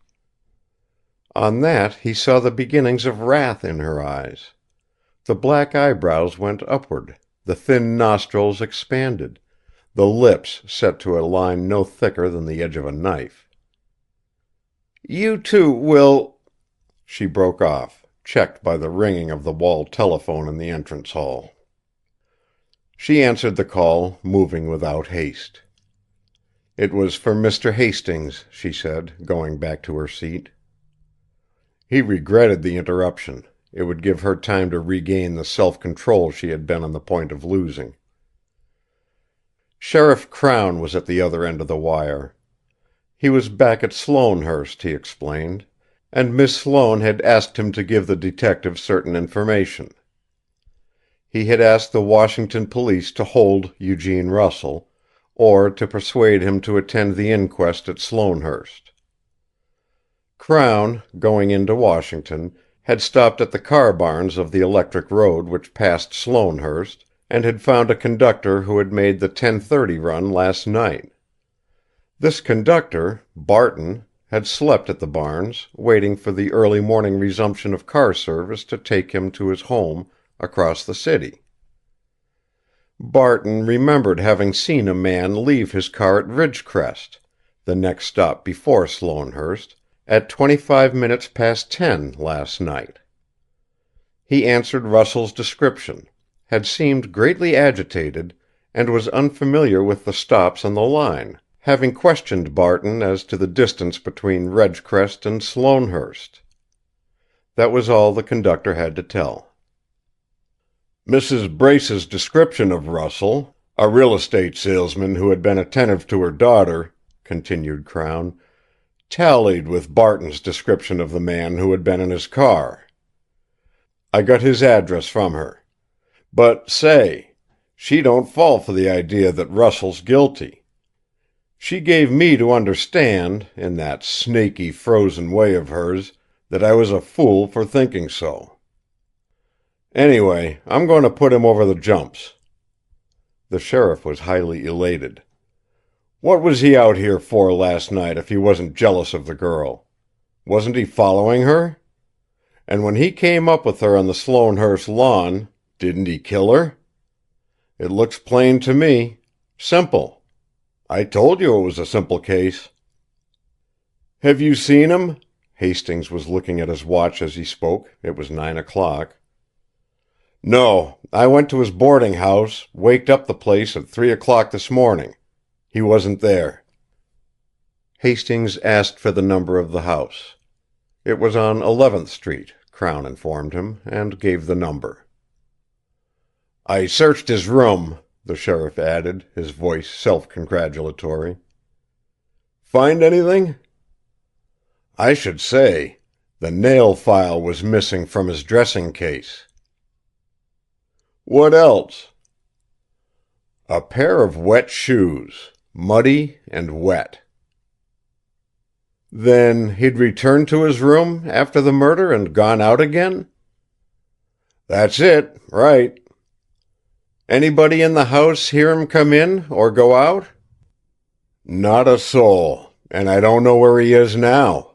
On that he saw the beginnings of wrath in her eyes. The black eyebrows went upward, the thin nostrils expanded, the lips set to a line no thicker than the edge of a knife. "You two will—" She broke off, checked by the ringing of the wall telephone in the entrance hall. She answered the call, moving without haste. It was for Mr. Hastings, she said, going back to her seat. He regretted the interruption. It would give her time to regain the self-control she had been on the point of losing. Sheriff Crown was at the other end of the wire. He was back at Sloanehurst, he explained, and Miss Sloane had asked him to give the detective certain information. He had asked the Washington police to hold Eugene Russell, or to persuade him to attend the inquest at Sloanehurst. Crown, going into Washington, had stopped at the car barns of the electric road which passed Sloanehurst, and had found a conductor who had made the 10:30 run last night. This conductor, Barton, had slept at the barns, waiting for the early morning resumption of car service to take him to his home across the city. Barton remembered having seen a man leave his car at Ridgecrest, the next stop before Sloanehurst, at 10:25 last night. He answered Russell's description, had seemed greatly agitated, and was unfamiliar with the stops on the line, having questioned Barton as to the distance between Ridgecrest and Sloanehurst. That was all the conductor had to tell. Mrs. Brace's description of Russell, a real estate salesman who had been attentive to her daughter, continued Crown, tallied with Barton's description of the man who had been in his car. I got his address from her. But say, she don't fall for the idea that Russell's guilty. She gave me to understand, in that snaky, frozen way of hers, that I was a fool for thinking so. Anyway, I'm going to put him over the jumps." The sheriff was highly elated. "What was he out here for last night if he wasn't jealous of the girl? Wasn't he following her? And when he came up with her on the Sloanehurst lawn, didn't he kill her? It looks plain to me. Simple. I told you it was a simple case." "Have you seen him?" Hastings was looking at his watch as he spoke. It was 9:00. "No. I went to his boarding house, waked up the place at 3:00 this morning. He wasn't there." Hastings asked for the number of the house. It was on 11th Street, Crown informed him, and gave the number. "I searched his room," the sheriff added, his voice self-congratulatory. "Find anything?" "I should say. The nail file was missing from his dressing case." What else? A pair of wet shoes, muddy and wet. Then he'd returned to his room after the murder and gone out again? That's it, right. Anybody in the house hear him come in or go out? Not a soul, and I don't know where he is now.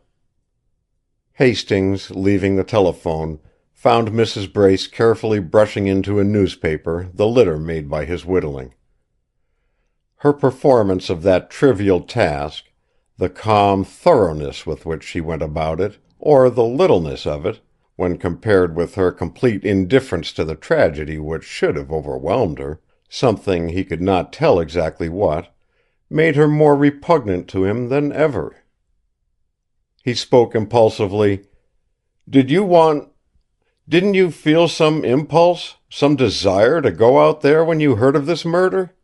Hastings, leaving the telephone, found Mrs. Brace carefully brushing into a newspaper the litter made by his whittling. Her performance of that trivial task, the calm thoroughness with which she went about it, or the littleness of it, when compared with her complete indifference to the tragedy which should have overwhelmed her, something he could not tell exactly what, made her more repugnant to him than ever. He spoke impulsively. Didn't you feel some impulse, some desire to go out there when you heard of this murder?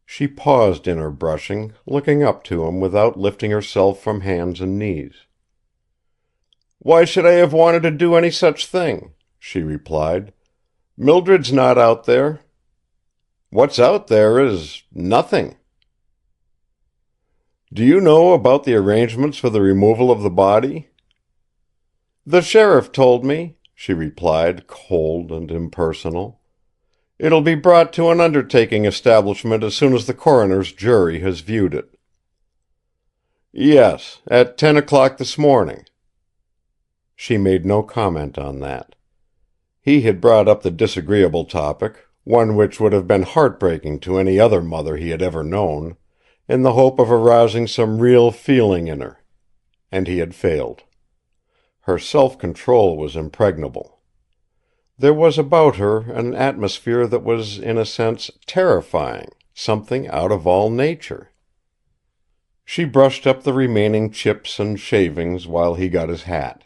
She paused in her brushing, looking up to him without lifting herself from hands and knees. Why should I have wanted to do any such thing? She replied. Mildred's not out there. What's out there is nothing. Do you know about the arrangements for the removal of the body? The sheriff told me, she replied, cold and impersonal. It'll be brought to an undertaking establishment as soon as the coroner's jury has viewed it. Yes, at 10 o'clock this morning. She made no comment on that. He had brought up the disagreeable topic, one which would have been heartbreaking to any other mother he had ever known, in the hope of arousing some real feeling in her. And he had failed. Her self-control was impregnable. There was about her an atmosphere that was, in a sense, terrifying, something out of all nature. She brushed up the remaining chips and shavings while he got his hat.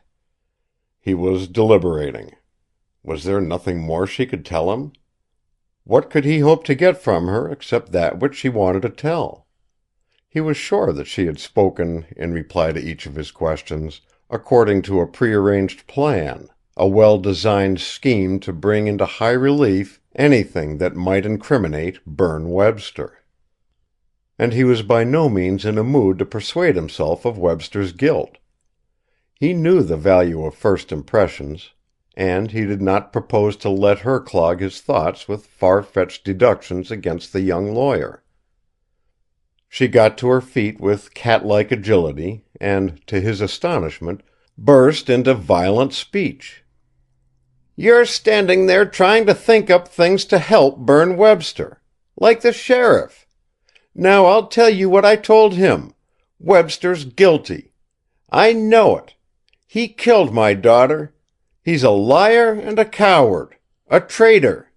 He was deliberating. Was there nothing more she could tell him? What could he hope to get from her except that which she wanted to tell? He was sure that she had spoken, in reply to each of his questions, according to a prearranged plan, a well-designed scheme to bring into high relief anything that might incriminate Berne Webster. And he was by no means in a mood to persuade himself of Webster's guilt. He knew the value of first impressions, and he did not propose to let her clog his thoughts with far-fetched deductions against the young lawyer. She got to her feet with cat-like agility, and, to his astonishment, burst into violent speech. You're standing there trying to think up things to help Berne Webster, like the sheriff. Now I'll tell you what I told him. Webster's guilty. I know it. He killed my daughter. He's a liar and a coward. A traitor.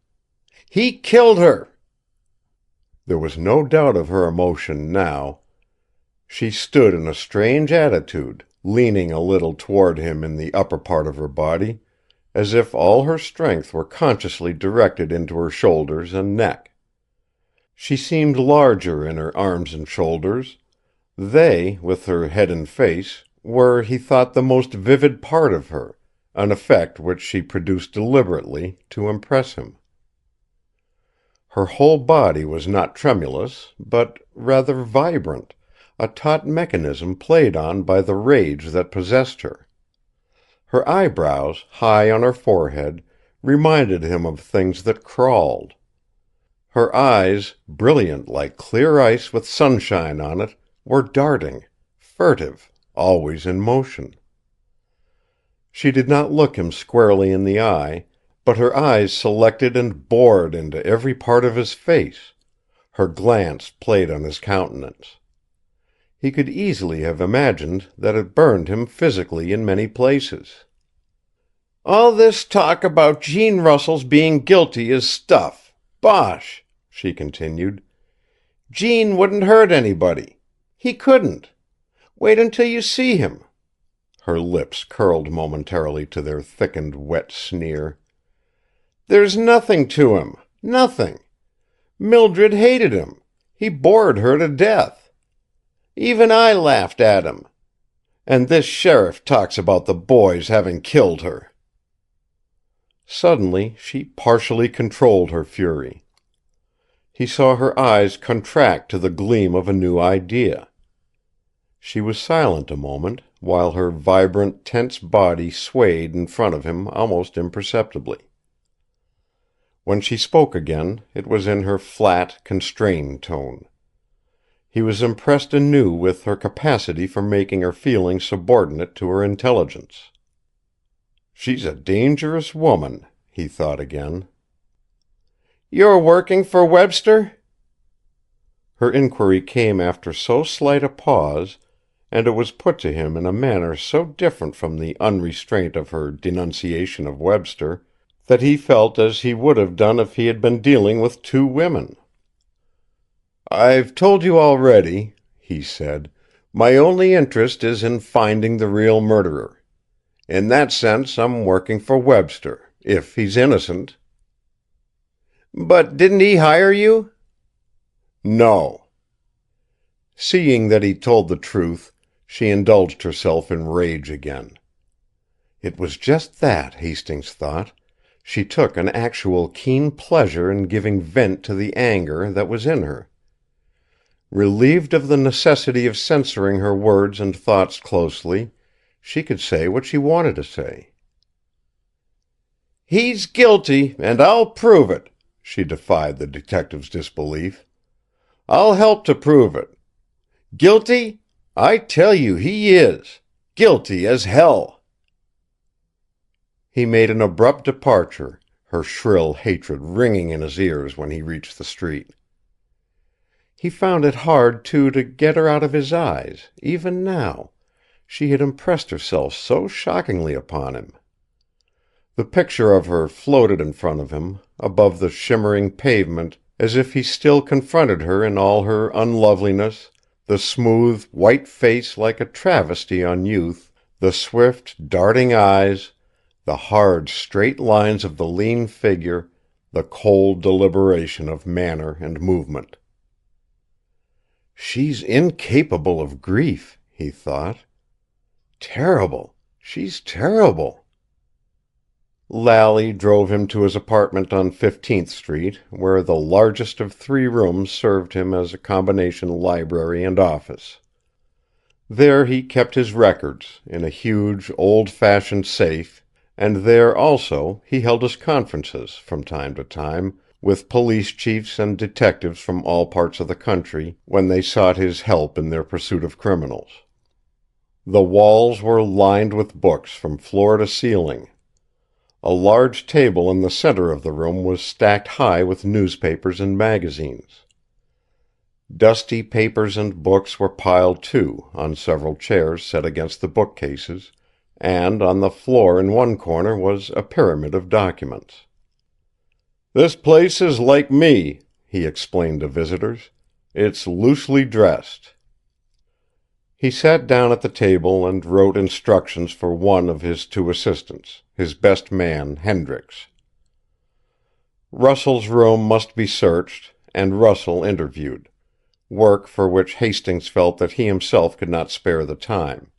He killed her. There was no doubt of her emotion now. She stood in a strange attitude, leaning a little toward him in the upper part of her body, as if all her strength were consciously directed into her shoulders and neck. She seemed larger in her arms and shoulders. They, with her head and face, were, he thought, the most vivid part of her, an effect which she produced deliberately, to impress him. Her whole body was not tremulous, but rather vibrant, a taut mechanism played on by the rage that possessed her. Her eyebrows, high on her forehead, reminded him of things that crawled. Her eyes, brilliant like clear ice with sunshine on it, were darting, furtive, always in motion. She did not look him squarely in the eye, but her eyes selected and bored into every part of his face. Her glance played on his countenance. He could easily have imagined that it burned him physically in many places. All this talk about Gene Russell's being guilty is stuff. Bosh, she continued. Gene wouldn't hurt anybody. He couldn't. Wait until you see him. Her lips curled momentarily to their thickened, wet sneer. There's nothing to him. Nothing. Mildred hated him. He bored her to death. Even I laughed at him. And this sheriff talks about the boys having killed her. Suddenly she partially controlled her fury. He saw her eyes contract to the gleam of a new idea. She was silent a moment, while her vibrant, tense body swayed in front of him almost imperceptibly. When she spoke again, it was in her flat, constrained tone. He was impressed anew with her capacity for making her feelings subordinate to her intelligence. "She's a dangerous woman," he thought again. "You're working for Webster?" Her inquiry came after so slight a pause, and it was put to him in a manner so different from the unrestraint of her denunciation of Webster, that he felt as he would have done if he had been dealing with two women. "I've told you already," he said, "my only interest is in finding the real murderer. In that sense, I'm working for Webster, if he's innocent." "But didn't he hire you?" "No." Seeing that he told the truth, she indulged herself in rage again. It was just that, Hastings thought. She took an actual keen pleasure in giving vent to the anger that was in her. Relieved of the necessity of censoring her words and thoughts closely, she could say what she wanted to say. "He's guilty, and I'll prove it," she defied the detective's disbelief. "I'll help to prove it. Guilty? I tell you he is. Guilty as hell." He made an abrupt departure, her shrill hatred ringing in his ears when he reached the street. He found it hard, too, to get her out of his eyes, even now. She had impressed herself so shockingly upon him. The picture of her floated in front of him, above the shimmering pavement, as if he still confronted her in all her unloveliness, the smooth, white face like a travesty on youth, the swift, darting eyes, the hard, straight lines of the lean figure, the cold deliberation of manner and movement. "She's incapable of grief," he thought. "Terrible. She's terrible." Lally drove him to his apartment on 15th Street, where the largest of 3 rooms served him as a combination library and office. There he kept his records, in a huge, old-fashioned safe, and there, also, he held his conferences, from time to time, with police chiefs and detectives from all parts of the country, when they sought his help in their pursuit of criminals. The walls were lined with books from floor to ceiling. A large table in the center of the room was stacked high with newspapers and magazines. Dusty papers and books were piled, too, on several chairs set against the bookcases, and on the floor in one corner was a pyramid of documents. "This place is like me," he explained to visitors. "It's loosely dressed." He sat down at the table and wrote instructions for one of his 2 assistants, his best man, Hendricks. Russell's room must be searched, and Russell interviewed, work for which Hastings felt that he himself could not spare the time.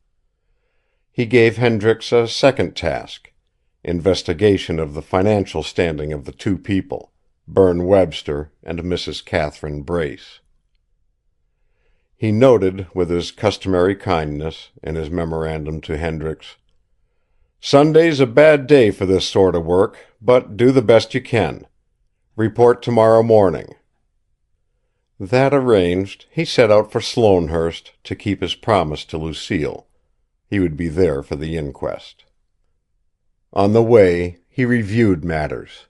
He gave Hendricks a second task, investigation of the financial standing of the 2 people, Berne Webster and Mrs. Catherine Brace. He noted, with his customary kindness, in his memorandum to Hendricks, "Sunday's a bad day for this sort of work, but do the best you can. Report tomorrow morning." That arranged, he set out for Sloanehurst to keep his promise to Lucille. He would be there for the inquest. On the way, he reviewed matters.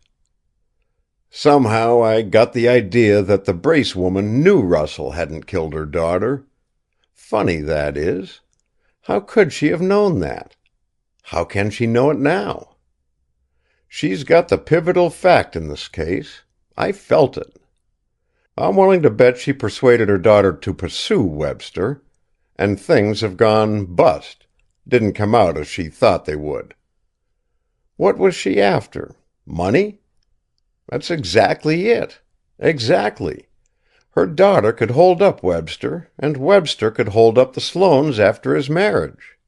"Somehow I got the idea that the Brace woman knew Russell hadn't killed her daughter. Funny, that is. How could she have known that? How can she know it now? She's got the pivotal fact in this case. I felt it. I'm willing to bet she persuaded her daughter to pursue Webster, and things have gone bust, didn't come out as she thought they would. What was she after? Money? That's exactly it. Exactly. Her daughter could hold up Webster, and Webster could hold up the Sloanes after his marriage."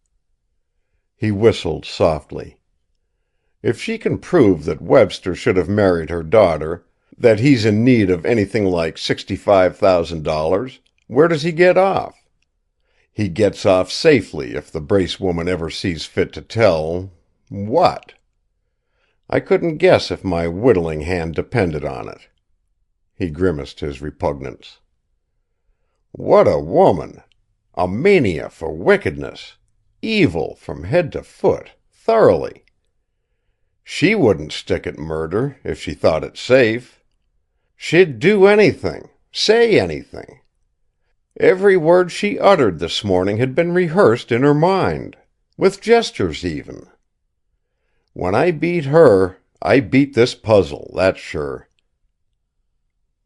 He whistled softly. If she can prove that Webster should have married her daughter, that he's in need of anything like $65,000, where does he get off? He gets off safely if the Brace woman ever sees fit to tell what? I couldn't guess if my whittling hand depended on it. He grimaced his repugnance. What a woman! A mania for wickedness. Evil from head to foot, thoroughly. She wouldn't stick at murder if she thought it safe. She'd do anything, say anything. Every word she uttered this morning had been rehearsed in her mind, with gestures even. When I beat her, I beat this puzzle, that's sure.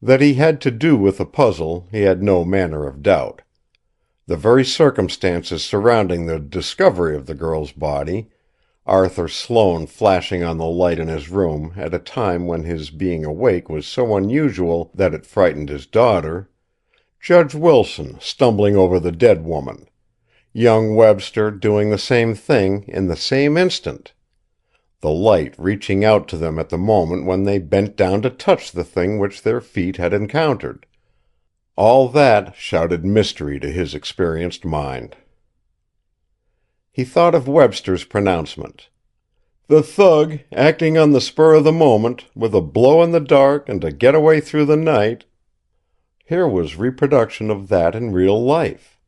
That he had to do with the puzzle he had no manner of doubt. The very circumstances surrounding the discovery of the girl's body, Arthur Sloane flashing on the light in his room at a time when his being awake was so unusual that it frightened his daughter, Judge Wilson stumbling over the dead woman, young Webster doing the same thing in the same instant, the light reaching out to them at the moment when they bent down to touch the thing which their feet had encountered. All that shouted mystery to his experienced mind. He thought of Webster's pronouncement. The thug, acting on the spur of the moment, with a blow in the dark and a getaway through the night. Here was reproduction of that in real life.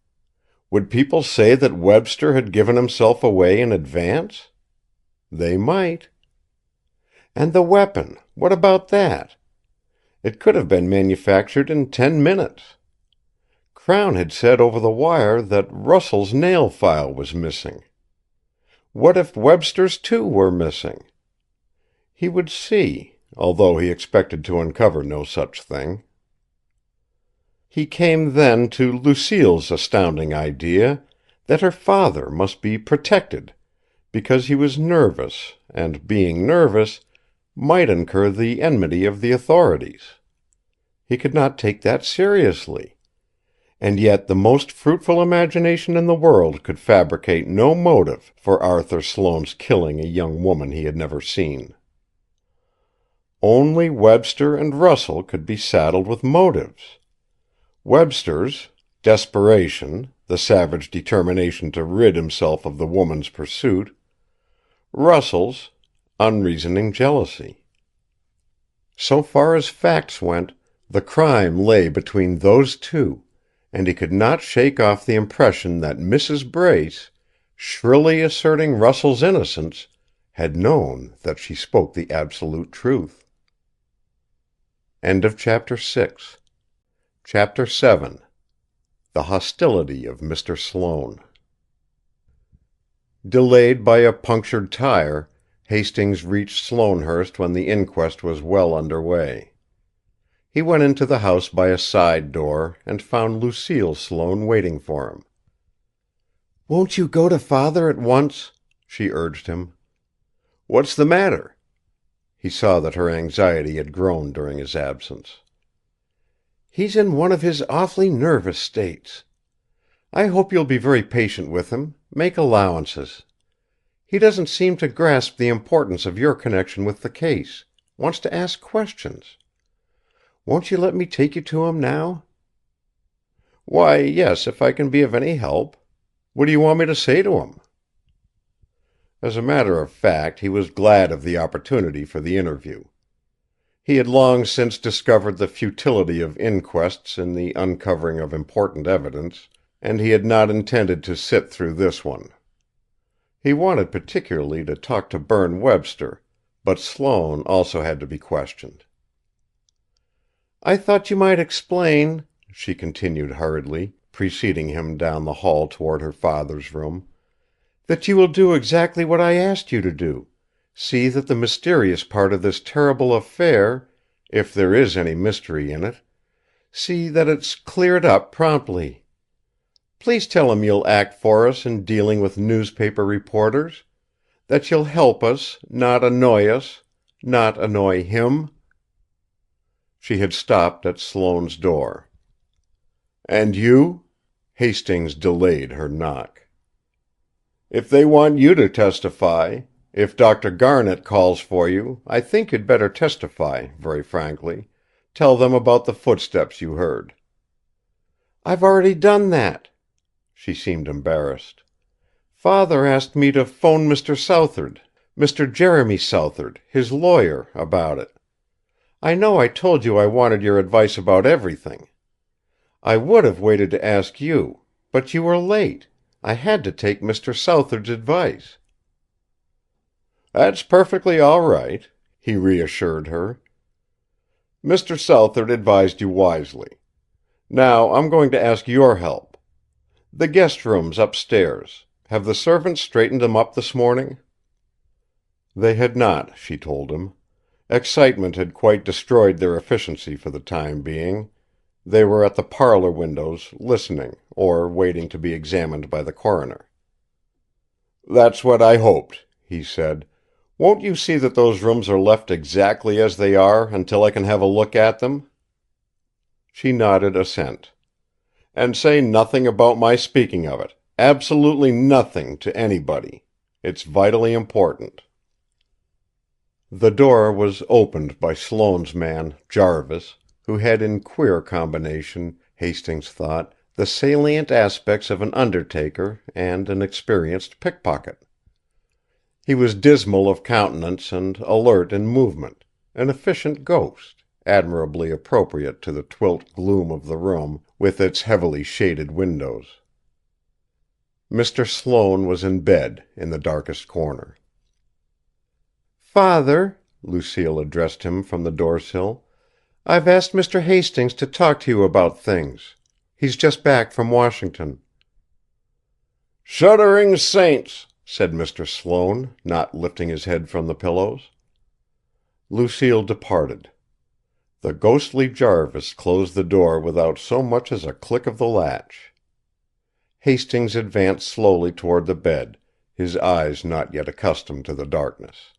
Would people say that Webster had given himself away in advance? They might. And the weapon, what about that? It could have been manufactured in 10 minutes. Crown had said over the wire that Russell's nail file was missing. What if Webster's too were missing? He would see, although he expected to uncover no such thing. He came then to Lucille's astounding idea that her father must be protected, because he was nervous, and, being nervous, might incur the enmity of the authorities. He could not take that seriously. And yet the most fruitful imagination in the world could fabricate no motive for Arthur Sloane's killing a young woman he had never seen. Only Webster and Russell could be saddled with motives. Webster's desperation, the savage determination to rid himself of the woman's pursuit. Russell's unreasoning jealousy. So far as facts went, the crime lay between those two, and he could not shake off the impression that Mrs. Brace, shrilly asserting Russell's innocence, had known that she spoke the absolute truth. End of Chapter 6. Chapter 7. The Hostility of Mr. Sloane. Delayed by a punctured tire, Hastings reached Sloanehurst when the inquest was well under way. He went into the house by a side door and found Lucille Sloane waiting for him. "Won't you go to Father at once?" she urged him. "What's the matter?" He saw that her anxiety had grown during his absence. "He's in one of his awfully nervous states. I hope you'll be very patient with him. Make allowances. He doesn't seem to grasp the importance of your connection with the case. Wants to ask questions. Won't you let me take you to him now?" "Why, yes, if I can be of any help. What do you want me to say to him?" As a matter of fact, he was glad of the opportunity for the interview. He had long since discovered the futility of inquests in the uncovering of important evidence, and he had not intended to sit through this one. He wanted particularly to talk to Berne Webster, but Sloane also had to be questioned. "I thought you might explain," she continued hurriedly, preceding him down the hall toward her father's room, "that you will do exactly what I asked you to do. See that the mysterious part of this terrible affair, if there is any mystery in it, see that it's cleared up promptly. Please tell him you'll act for us in dealing with newspaper reporters, that you'll help us, not annoy him." She had stopped at Sloane's door. "And you?" Hastings delayed her knock. "If they want you to testify, If Dr. Garnet calls for you, I think you'd better testify, very frankly. Tell them about the footsteps you heard." "I've already done that." She seemed embarrassed. "Father asked me to phone Mr. Southard, Mr. Jeremy Southard, his lawyer, about it. I know I told you I wanted your advice about everything. I would have waited to ask you, but you were late. I had to take Mr. Southard's advice." "That's perfectly all right," he reassured her. "Mr. Southard advised you wisely. Now I'm going to ask your help. The guest rooms upstairs. Have the servants straightened them up this morning?" They had not, she told him. Excitement had quite destroyed their efficiency for the time being. They were at the parlor windows, listening, or waiting to be examined by the coroner. "That's what I hoped," he said. "Won't you see that those rooms are left exactly as they are until I can have a look at them?" She nodded assent. "And say nothing about my speaking of it. Absolutely nothing to anybody. It's vitally important." The door was opened by Sloane's man, Jarvis, who had in queer combination, Hastings thought, the salient aspects of an undertaker and an experienced pickpocket. He was dismal of countenance and alert in movement, an efficient ghost, admirably appropriate to the twilit gloom of the room with its heavily shaded windows. Mr. Sloane was in bed in the darkest corner. "Father," Lucille addressed him from the door-sill, "I've asked Mr. Hastings to talk to you about things. He's just back from Washington." "Shuddering saints!" said Mr. Sloane, not lifting his head from the pillows. Lucille departed. The ghostly Jarvis closed the door without so much as a click of the latch. Hastings advanced slowly toward the bed, his eyes not yet accustomed to the darkness.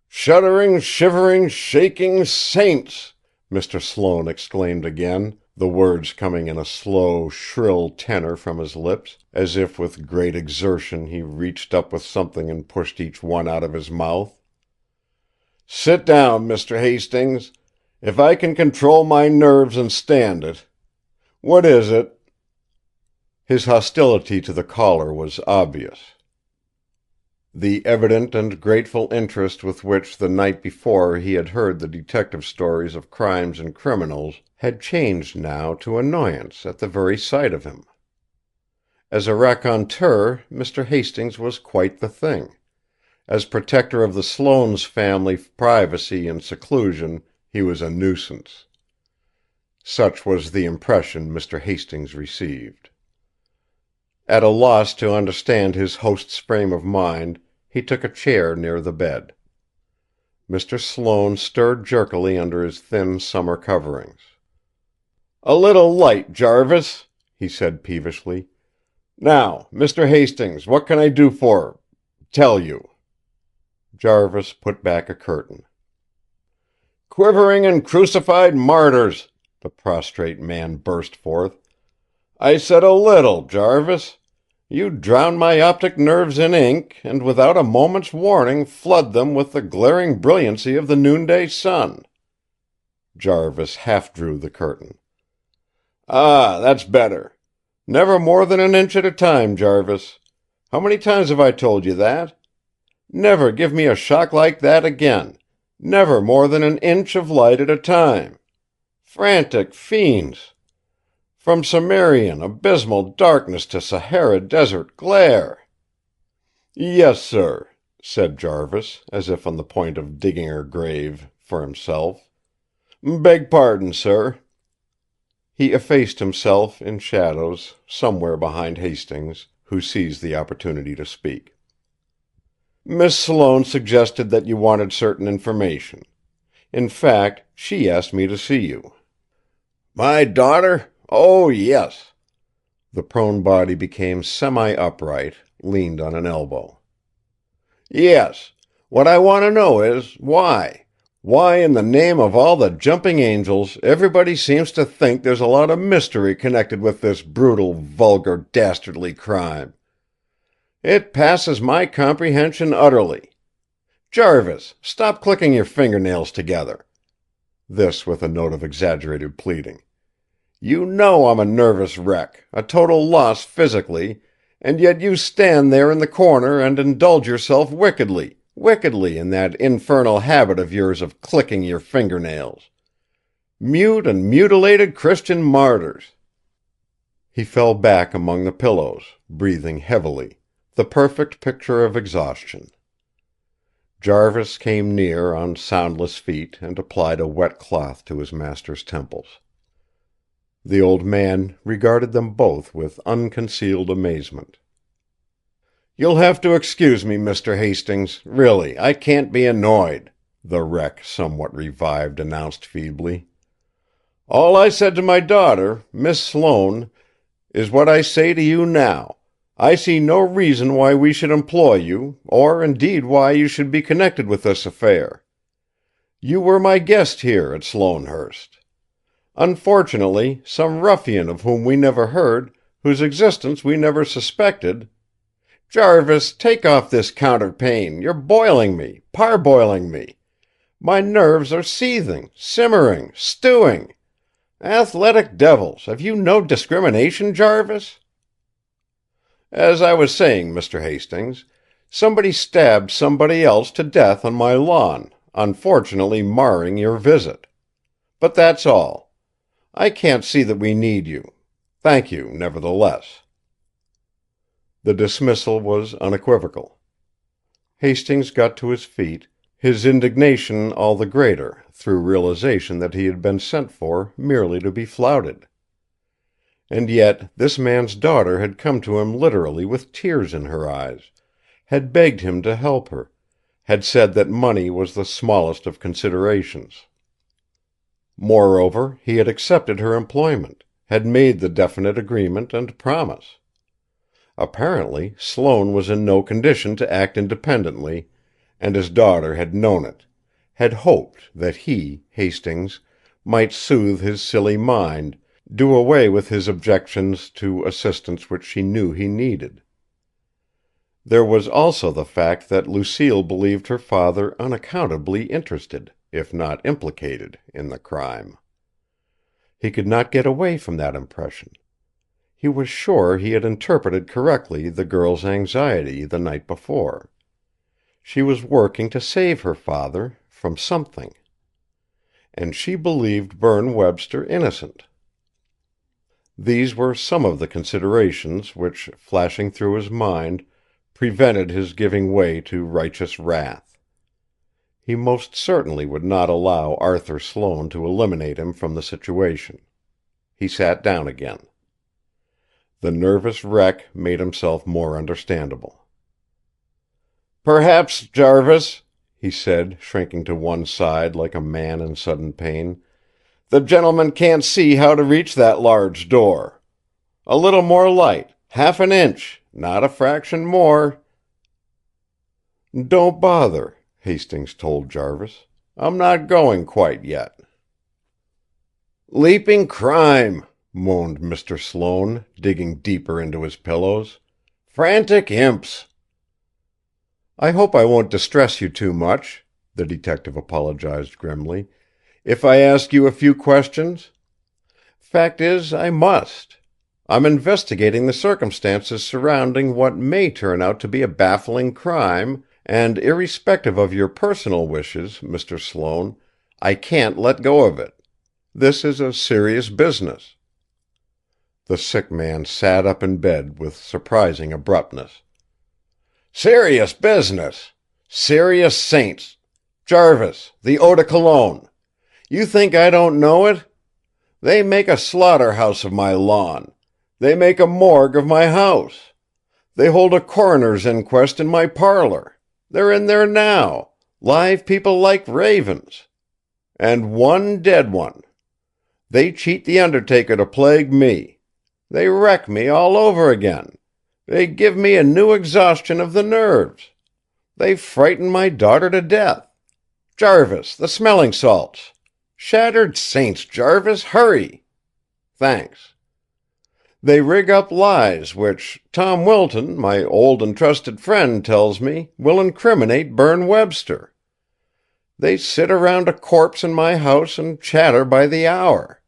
"Shuddering, shivering, shaking saints!" Mr. Sloane exclaimed again, the words coming in a slow, shrill tenor from his lips, as if with great exertion he reached up with something and pushed each one out of his mouth. "Sit down, Mr. Hastings. If I can control my nerves and stand it. What is it?" His hostility to the caller was obvious. The evident and grateful interest with which the night before he had heard the detective stories of crimes and criminals had changed now to annoyance at the very sight of him. As a raconteur, Mr. Hastings was quite the thing. As protector of the Sloanes family privacy and seclusion, he was a nuisance. Such was the impression Mr. Hastings received. At a loss to understand his host's frame of mind, he took a chair near the bed. Mr. Sloane stirred jerkily under his thin summer coverings. "A little light, Jarvis," he said peevishly. "Now, Mr. Hastings, what can I do tell you?" Jarvis put back a curtain. "Quivering and crucified martyrs!" the prostrate man burst forth. "I said a little, Jarvis. You drown my optic nerves in ink, and without a moment's warning flood them with the glaring brilliancy of the noonday sun." Jarvis half drew the curtain. "Ah, that's better. Never more than an inch at a time, Jarvis. How many times have I told you that? Never give me a shock like that again. Never more than an inch of light at a time. Frantic fiends! From Cimmerian, abysmal darkness to Sahara desert glare." "Yes, sir," said Jarvis, as if on the point of digging a grave for himself. "Beg pardon, sir." He effaced himself in shadows, somewhere behind Hastings, who seized the opportunity to speak. "Miss Sloane suggested that you wanted certain information. In fact, she asked me to see you." "My daughter? Oh, yes." The prone body became semi-upright, leaned on an elbow. "Yes. What I want to know is, why? Why in the name of all the jumping angels everybody seems to think there's a lot of mystery connected with this brutal, vulgar, dastardly crime? It passes my comprehension utterly. Jarvis, stop clicking your fingernails together." This with a note of exaggerated pleading. "You know I'm a nervous wreck, a total loss physically, and yet you stand there in the corner and indulge yourself wickedly, wickedly in that infernal habit of yours of clicking your fingernails. Mute and mutilated Christian martyrs." He fell back among the pillows, breathing heavily, the perfect picture of exhaustion. Jarvis came near on soundless feet and applied a wet cloth to his master's temples. The old man regarded them both with unconcealed amazement. "You'll have to excuse me, Mr. Hastings. Really, I can't be annoyed," the wreck, somewhat revived, announced feebly. "All I said to my daughter, Miss Sloane, is what I say to you now. I see no reason why we should employ you, or indeed why you should be connected with this affair. You were my guest here at Sloanehurst. Unfortunately, some ruffian of whom we never heard, whose existence we never suspected— Jarvis, take off this counterpane, you're boiling me, parboiling me. My nerves are seething, simmering, stewing. Athletic devils, have you no discrimination, Jarvis? As I was saying, Mr. Hastings, somebody stabbed somebody else to death on my lawn, unfortunately marring your visit. But that's all. I can't see that we need you. Thank you, nevertheless." The dismissal was unequivocal. Hastings got to his feet, his indignation all the greater through realization that he had been sent for merely to be flouted. And yet this man's daughter had come to him literally with tears in her eyes, had begged him to help her, had said that money was the smallest of considerations. Moreover, he had accepted her employment, had made the definite agreement and promise. Apparently, Sloane was in no condition to act independently, and his daughter had known it, had hoped that he, Hastings, might soothe his silly mind, do away with his objections to assistance which she knew he needed. There was also the fact that Lucille believed her father unaccountably interested, if not implicated, in the crime. He could not get away from that impression. He was sure he had interpreted correctly the girl's anxiety the night before. She was working to save her father from something. And she believed Berne Webster innocent. These were some of the considerations which, flashing through his mind, prevented his giving way to righteous wrath. He most certainly would not allow Arthur Sloane to eliminate him from the situation. He sat down again. The nervous wreck made himself more understandable. "Perhaps, Jarvis," he said, shrinking to one side like a man in sudden pain, "the gentleman can't see how to reach that large door. A little more light, half an inch, not a fraction more." "Don't bother," Hastings told Jarvis. "I'm not going quite yet." "Leaping crime," moaned Mr. Sloane, digging deeper into his pillows. "Frantic imps." "I hope I won't distress you too much," the detective apologized grimly, "if I ask you a few questions. Fact is, I must. I'm investigating the circumstances surrounding what may turn out to be a baffling crime, and irrespective of your personal wishes, Mr. Sloane, I can't let go of it. This is a serious business." The sick man sat up in bed with surprising abruptness. "Serious business! Serious saints! Jarvis, the eau de cologne! You think I don't know it? They make a slaughter-house of my lawn. They make a morgue of my house. They hold a coroner's inquest in my parlor. They're in there now. Live people like ravens. And one dead one. They cheat the undertaker to plague me. They wreck me all over again. They give me a new exhaustion of the nerves. They frighten my daughter to death. Jarvis, the smelling salts. Shattered saints, Jarvis, hurry! Thanks. They rig up lies which Tom Wilton, my old and trusted friend, tells me will incriminate Berne Webster. They sit around a corpse in my house and chatter by the hour.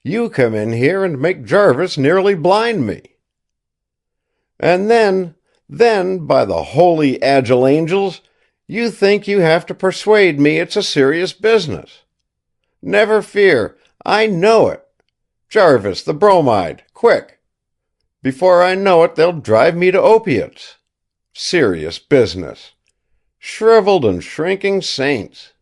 You come in here and make Jarvis nearly blind me. And then, by the holy agile angels, you think you have to persuade me it's a serious business. Never fear, I know it. Jarvis, the bromide, quick. Before I know it, they'll drive me to opiates. Serious business. Shriveled and shrinking saints.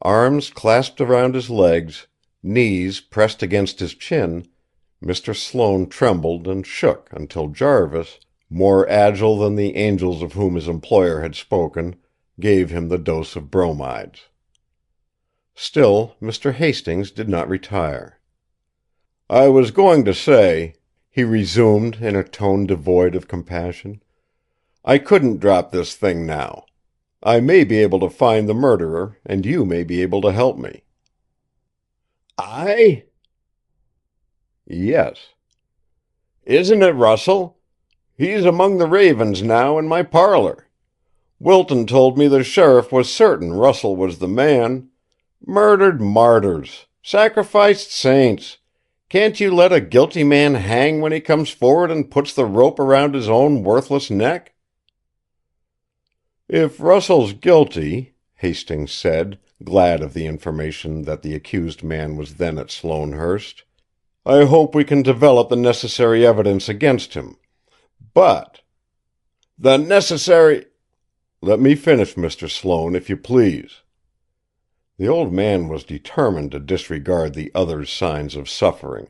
Arms clasped around his legs, knees pressed against his chin, Mr. Sloane trembled and shook until Jarvis, more agile than the angels of whom his employer had spoken, gave him the dose of bromides. Still Mr. Hastings did not retire. "I was going to say," he resumed in a tone devoid of compassion, "I couldn't drop this thing now. I may be able to find the murderer, and you may be able to help me." "I?" "Yes." "Isn't it Russell? He's among the ravens now in my parlor. Wilton told me the sheriff was certain Russell was the man. Murdered martyrs. Sacrificed saints. Can't you let a guilty man hang when he comes forward and puts the rope around his own worthless neck?" "If Russell's guilty," Hastings said, glad of the information that the accused man was then at Sloanehurst, "I hope we can develop the necessary evidence against him. But—" "The necessary—" "Let me finish, Mr. Sloane, if you please." The old man was determined to disregard the other's signs of suffering.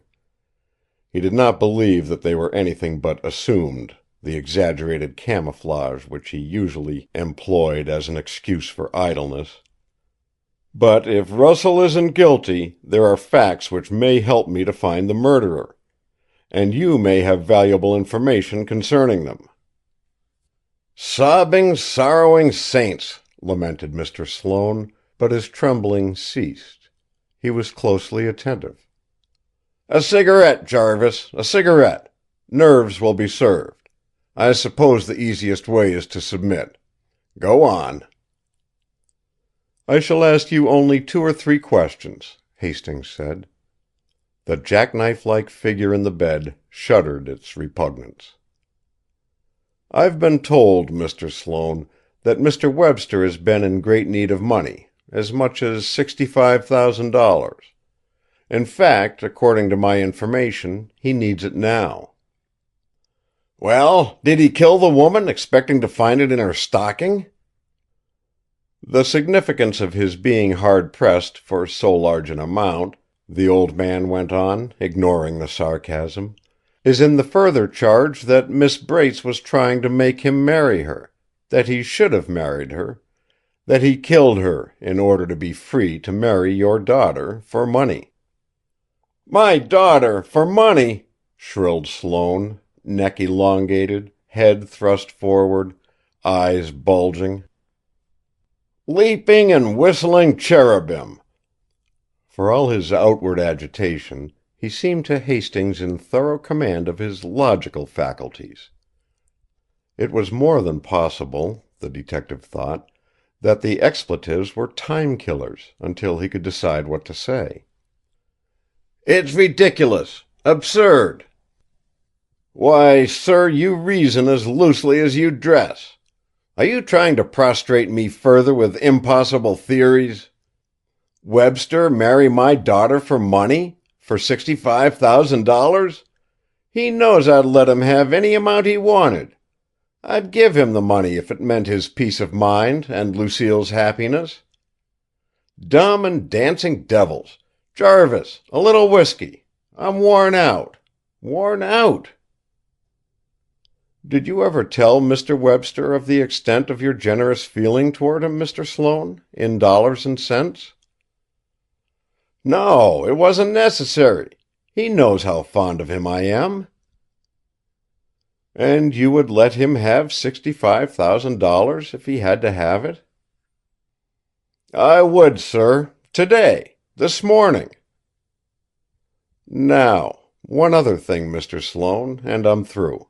He did not believe that they were anything but assumed, the exaggerated camouflage which he usually employed as an excuse for idleness. "But if Russell isn't guilty, there are facts which may help me to find the murderer. And you may have valuable information concerning them." "Sobbing, sorrowing saints!" lamented Mr. Sloane, but his trembling ceased. He was closely attentive. "A cigarette, Jarvis, a cigarette. Nerves will be served. I suppose the easiest way is to submit. Go on." "I shall ask you only 2 or 3 questions," Hastings said. The jackknife-like figure in the bed shuddered its repugnance. "I've been told, Mr. Sloane, that Mr. Webster has been in great need of money, as much as $65,000. In fact, according to my information, he needs it now." "Well, did he kill the woman, expecting to find it in her stocking?" "The significance of his being hard-pressed for so large an amount," the old man went on, ignoring the sarcasm, "is in the further charge that Miss Brace was trying to make him marry her, that he should have married her, that he killed her in order to be free to marry your daughter for money." "My daughter for money!" shrilled Sloane, neck elongated, head thrust forward, eyes bulging. "Leaping and whistling cherubim!" For all his outward agitation, he seemed to Hastings in thorough command of his logical faculties. It was more than possible, the detective thought, that the expletives were time-killers until he could decide what to say. "It's ridiculous! Absurd!" "Why, sir, you reason as loosely as you dress. Are you trying to prostrate me further with impossible theories? Webster marry my daughter for money? For $65,000? He knows I'd let him have any amount he wanted. I'd give him the money if it meant his peace of mind and Lucille's happiness. Dumb and dancing devils! Jarvis, a little whiskey. I'm worn out. Worn out." "Did you ever tell Mr. Webster of the extent of your generous feeling toward him, Mr. Sloane, in dollars and cents?" "No, it wasn't necessary. He knows how fond of him I am." "And you would let him have $65,000 if he had to have it?" "I would, sir. Today. This morning." "Now," One other thing, Mr. Sloane, and I'm through.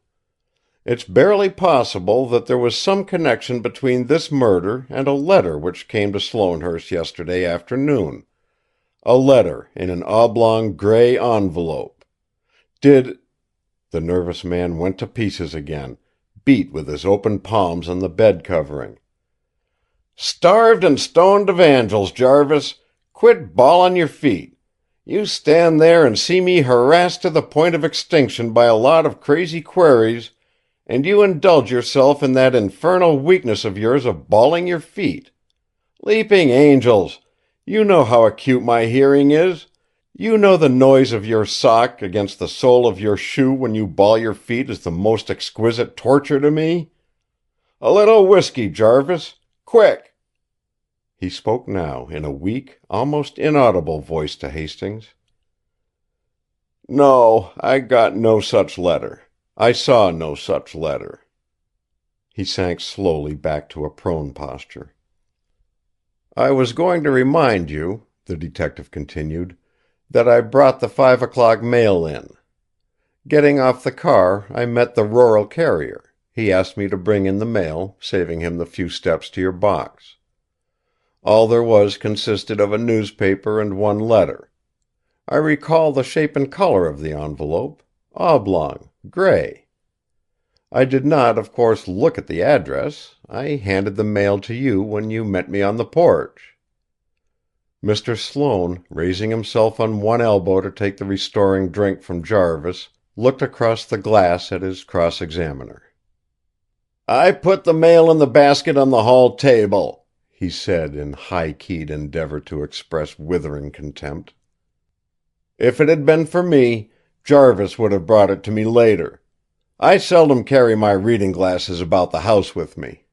It's barely possible that there was some connection between this murder and a letter which came to Sloanehurst yesterday afternoon. A letter in an oblong gray envelope. Did—" The nervous man went to pieces again, beat with his open palms on the bed covering. "Starved and stoned evangels, Jarvis! Quit bawlin' your feet! You stand there and see me harassed to the point of extinction by a lot of crazy queries, and you indulge yourself in that infernal weakness of yours of balling your feet. Leaping angels! You know how acute my hearing is. You know the noise of your sock against the sole of your shoe when you ball your feet is the most exquisite torture to me. A little whiskey, Jarvis. Quick!" He spoke now in a weak, almost inaudible voice to Hastings. "No, I got no such letter. I saw no such letter." He sank slowly back to a prone posture. "I was going to remind you," the detective continued, "that I brought the 5 o'clock mail in. Getting off the car, I met the rural carrier. He asked me to bring in the mail, saving him the few steps to your box. All there was consisted of a newspaper and one letter. I recall the shape and color of the envelope: oblong, gray. I did not, of course, look at the address. I handed the mail to you when you met me on the porch." Mr. Sloane, raising himself on one elbow to take the restoring drink from Jarvis, looked across the glass at his cross-examiner. "I put the mail in the basket on the hall table," he said in high-keyed endeavor to express withering contempt. "If it had been for me, Jarvis would have brought it to me later. I seldom carry my reading glasses about the house with me."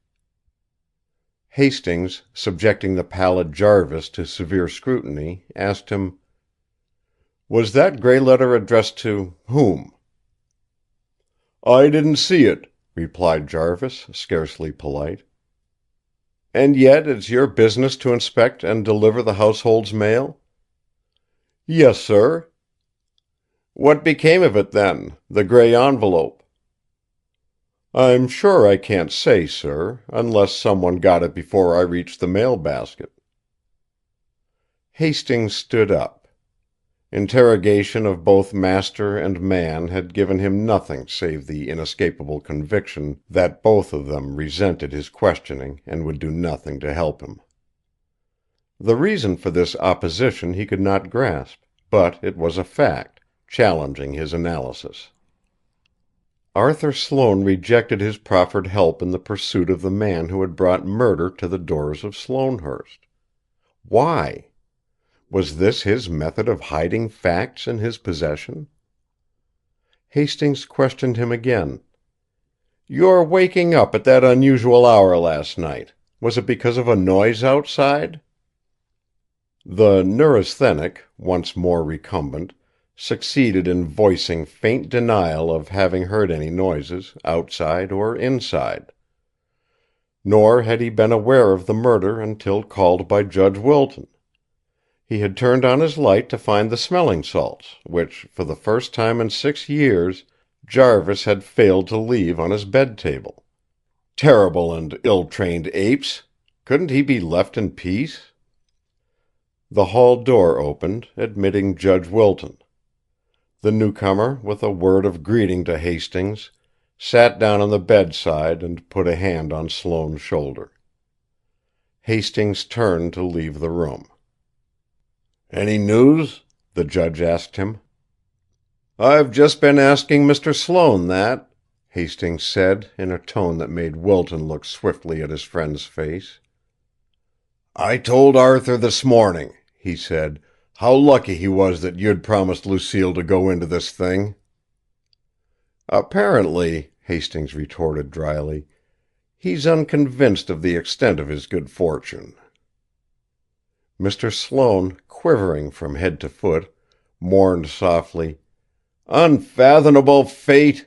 Hastings, subjecting the pallid Jarvis to severe scrutiny, asked him: "Was that gray letter addressed to whom?" "I didn't see it," replied Jarvis, scarcely polite. "And yet it's your business to inspect and deliver the household's mail?" "Yes, sir." "What became of it, then, the gray envelope?" "I'm sure I can't say, sir, unless someone got it before I reached the mail basket." Hastings stood up. Interrogation of both master and man had given him nothing save the inescapable conviction that both of them resented his questioning and would do nothing to help him. The reason for this opposition he could not grasp, but it was a fact, challenging his analysis. Arthur Sloane rejected his proffered help in the pursuit of the man who had brought murder to the doors of Sloanehurst. Why? Was this his method of hiding facts in his possession? Hastings questioned him again. "Your waking up at that unusual hour last night, was it because of a noise outside?" The neurasthenic, once more recumbent, succeeded in voicing faint denial of having heard any noises, outside or inside. Nor had he been aware of the murder until called by Judge Wilton. He had turned on his light to find the smelling salts, which, for the first time in 6 years, Jarvis had failed to leave on his bed table. Terrible and ill-trained apes! Couldn't he be left in peace? The hall door opened, admitting Judge Wilton. The newcomer, with a word of greeting to Hastings, sat down on the bedside and put a hand on Sloane's shoulder. Hastings turned to leave the room. "Any news?" the judge asked him. "I've just been asking Mr. Sloane that," Hastings said, in a tone that made Wilton look swiftly at his friend's face. "I told Arthur this morning," he said, "how lucky he was that you'd promised Lucille to go into this thing." "Apparently," Hastings retorted dryly, "he's unconvinced of the extent of his good fortune." Mr. Sloane, quivering from head to foot, mourned softly: "Unfathomable fate!"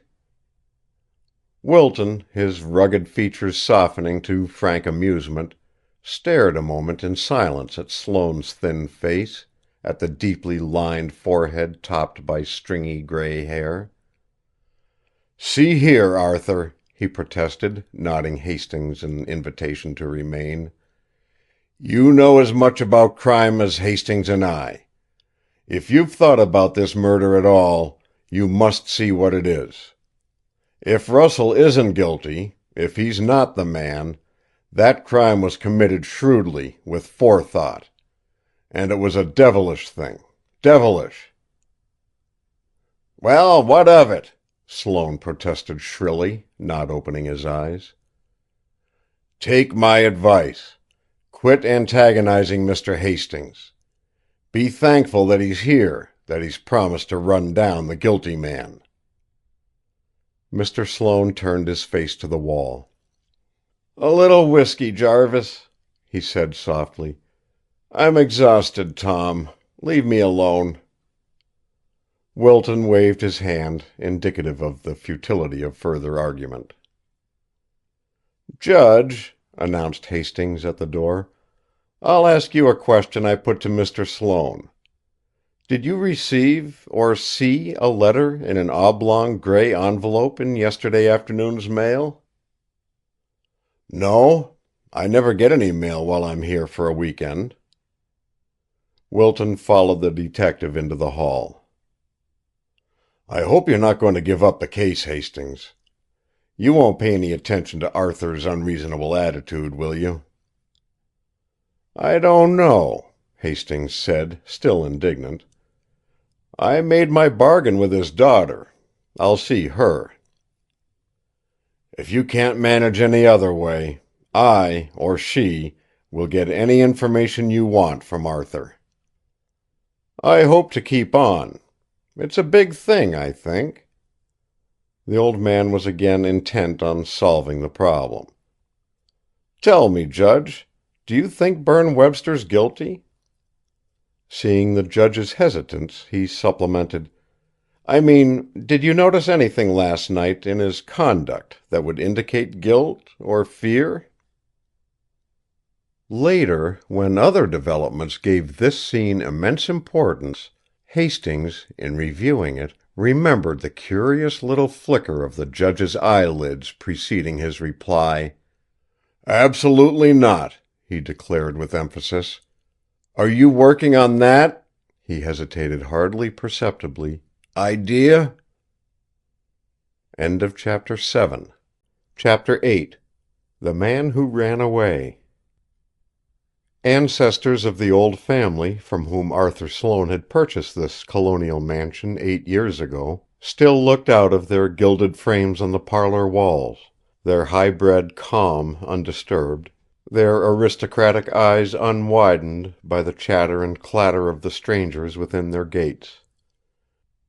Wilton, his rugged features softening to frank amusement, stared a moment in silence at Sloane's thin face, at the deeply lined forehead topped by stringy gray hair. "See here, Arthur," he protested, nodding Hastings an invitation to remain. "You know as much about crime as Hastings and I. If you've thought about this murder at all, you must see what it is. If Russell isn't guilty, if he's not the man, that crime was committed shrewdly, with forethought. And it was a devilish thing. Devilish." "Well, what of it?" Sloane protested shrilly, not opening his eyes. "Take my advice. Quit antagonizing Mr. Hastings. Be thankful that he's here, that he's promised to run down the guilty man." Mr. Sloane turned his face to the wall. "A little whiskey, Jarvis," he said softly. "I'm exhausted, Tom. Leave me alone." Wilton waved his hand, indicative of the futility of further argument. "Judge," announced Hastings at the door, "I'll ask you a question I put to Mr. Sloane. Did you receive or see a letter in an oblong gray envelope in yesterday afternoon's mail?" "No. I never get any mail while I'm here for a week end." Wilton followed the detective into the hall. "I hope you're not going to give up the case, Hastings. You won't pay any attention to Arthur's unreasonable attitude, will you?" "I don't know," Hastings said, still indignant. "I made my bargain with his daughter. I'll see her." "If you can't manage any other way, I, or she, will get any information you want from Arthur." "I hope to keep on. It's a big thing, I think." The old man was again intent on solving the problem. "Tell me, Judge, do you think Berne Webster's guilty?" Seeing the judge's hesitance, he supplemented, "I mean, did you notice anything last night in his conduct that would indicate guilt or fear?" Later, when other developments gave this scene immense importance, Hastings, in reviewing it, remembered the curious little flicker of the judge's eyelids preceding his reply. "Absolutely not," he declared with emphasis. "Are you working on that," he hesitated hardly perceptibly, "idea?" End of Chapter 7. Chapter 8. The Man Who Ran Away. Ancestors of the old family from whom Arthur Sloane had purchased this colonial mansion 8 years ago still looked out of their gilded frames on the parlor walls, their high-bred calm undisturbed, their aristocratic eyes unwidened by the chatter and clatter of the strangers within their gates.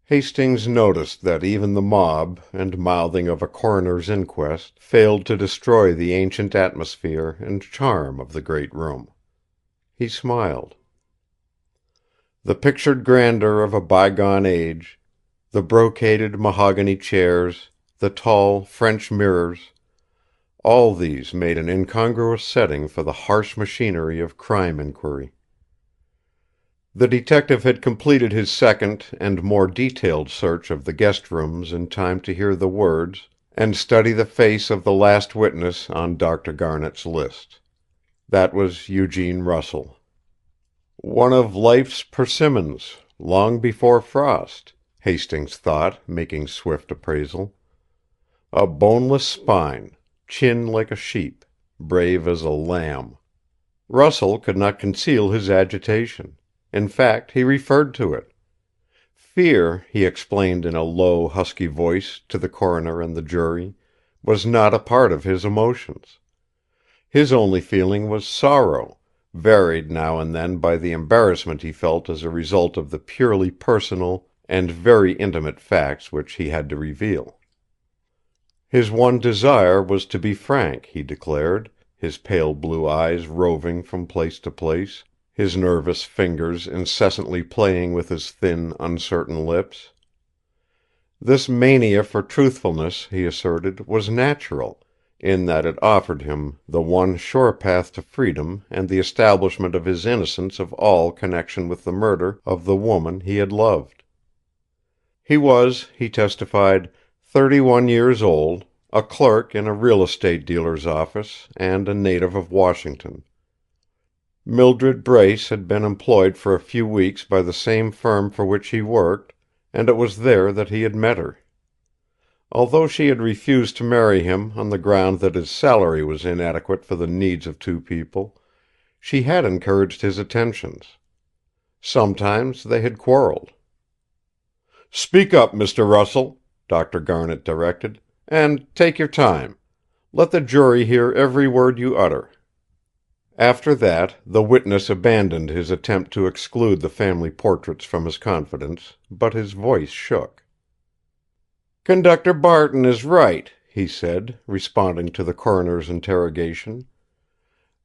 Hastings noticed that even the mob and mouthing of a coroner's inquest failed to destroy the ancient atmosphere and charm of the great room. He smiled. The pictured grandeur of a bygone age, the brocaded mahogany chairs, the tall French mirrors, all these made an incongruous setting for the harsh machinery of crime inquiry. The detective had completed his second and more detailed search of the guest rooms in time to hear the words and study the face of the last witness on Dr. Garnet's list. That was Eugene Russell. One of life's persimmons, long before frost, Hastings thought, making swift appraisal. A boneless spine, chin like a sheep, brave as a lamb. Russell could not conceal his agitation. In fact, he referred to it. Fear, he explained in a low, husky voice to the coroner and the jury, was not a part of his emotions. His only feeling was sorrow, varied now and then by the embarrassment he felt as a result of the purely personal and very intimate facts which he had to reveal. His one desire was to be frank, he declared, his pale blue eyes roving from place to place, his nervous fingers incessantly playing with his thin, uncertain lips. This mania for truthfulness, he asserted, was natural, in that it offered him the one sure path to freedom and the establishment of his innocence of all connection with the murder of the woman he had loved. He was, he testified, 31 years old, a clerk in a real estate dealer's office, and a native of Washington. Mildred Brace had been employed for a few weeks by the same firm for which he worked, and it was there that he had met her. Although she had refused to marry him on the ground that his salary was inadequate for the needs of two people, she had encouraged his attentions. Sometimes they had quarreled. "Speak up, Mr. Russell," Dr. Garnet directed, "and take your time. Let the jury hear every word you utter." After that, the witness abandoned his attempt to exclude the family portraits from his confidence, but his voice shook. "Conductor Barton is right," he said, responding to the coroner's interrogation.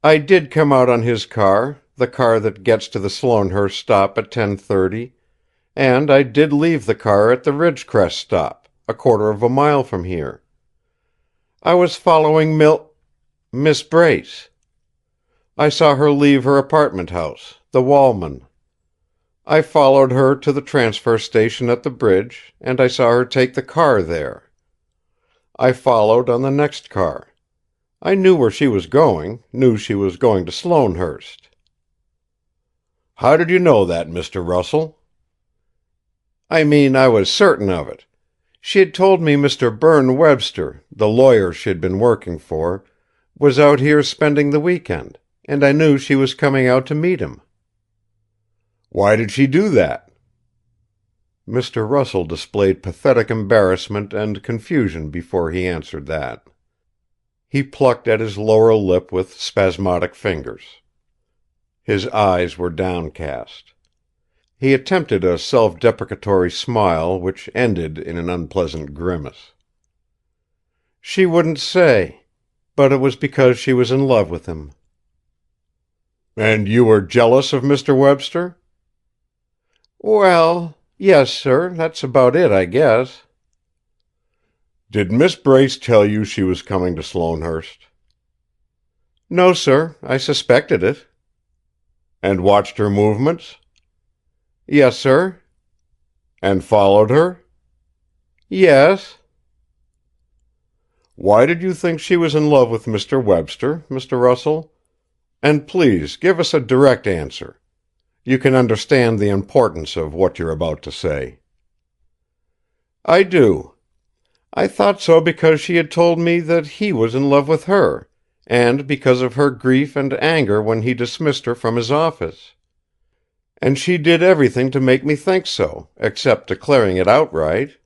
"I did come out on his car, the car that gets to the Sloanehurst stop at 10:30, and I did leave the car at the Ridgecrest stop, a quarter of a mile from here. I was following Miss Brace. I saw her leave her apartment house, the Wallman. I followed her to the transfer station at the bridge, and I saw her take the car there. I followed on the next car. I knew where she was going, knew she was going to Sloanehurst." "How did you know that, Mr. Russell?" "I mean, I was certain of it. She had told me Mr. Berne Webster, the lawyer she'd been working for, was out here spending the weekend, and I knew she was coming out to meet him." "Why did she do that?" Mr. Russell displayed pathetic embarrassment and confusion before he answered that. He plucked at his lower lip with spasmodic fingers. His eyes were downcast. He attempted a self-deprecatory smile which ended in an unpleasant grimace. "She wouldn't say, but it was because she was in love with him." "And you were jealous of Mr. Webster?" "Well, yes, sir, that's about it, I guess." "Did Miss Brace tell you she was coming to Sloanehurst?" "No, sir, I suspected it." "And watched her movements?" "Yes, sir." "And followed her?" "Yes." "Why did you think she was in love with Mr. Webster, Mr. Russell? And please give us a direct answer. You can understand the importance of what you're about to say." "I do. I thought so because she had told me that he was in love with her, and because of her grief and anger when he dismissed her from his office. And she did everything to make me think so, except declaring it outright.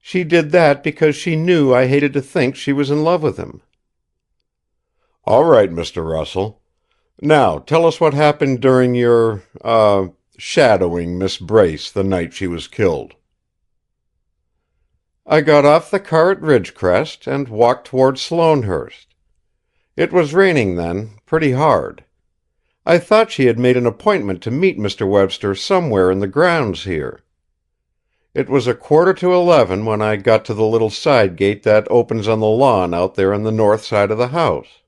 She did that because she knew I hated to think she was in love with him." "All right, Mr. Russell. Now tell us what happened during your shadowing Miss Brace the night she was killed." "I got off the car at Ridgecrest and walked toward Sloanehurst. It was raining then, pretty hard. I thought she had made an appointment to meet Mr. Webster somewhere in the grounds here. It was 11:15 when I got to the little side gate that opens on the lawn out there on the north side of the house."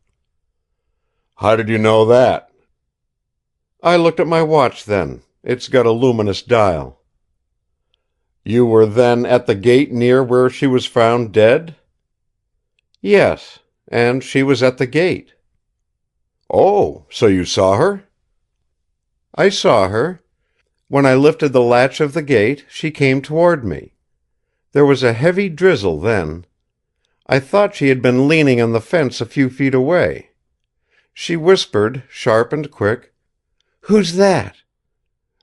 "How did you know that?" "I looked at my watch then. It's got a luminous dial." "You were then at the gate near where she was found dead?" "Yes, and she was at the gate." "Oh, so you saw her?" "I saw her. When I lifted the latch of the gate, she came toward me. There was a heavy drizzle then. I thought she had been leaning on the fence a few feet away. She whispered, sharp and quick, 'Who's that?'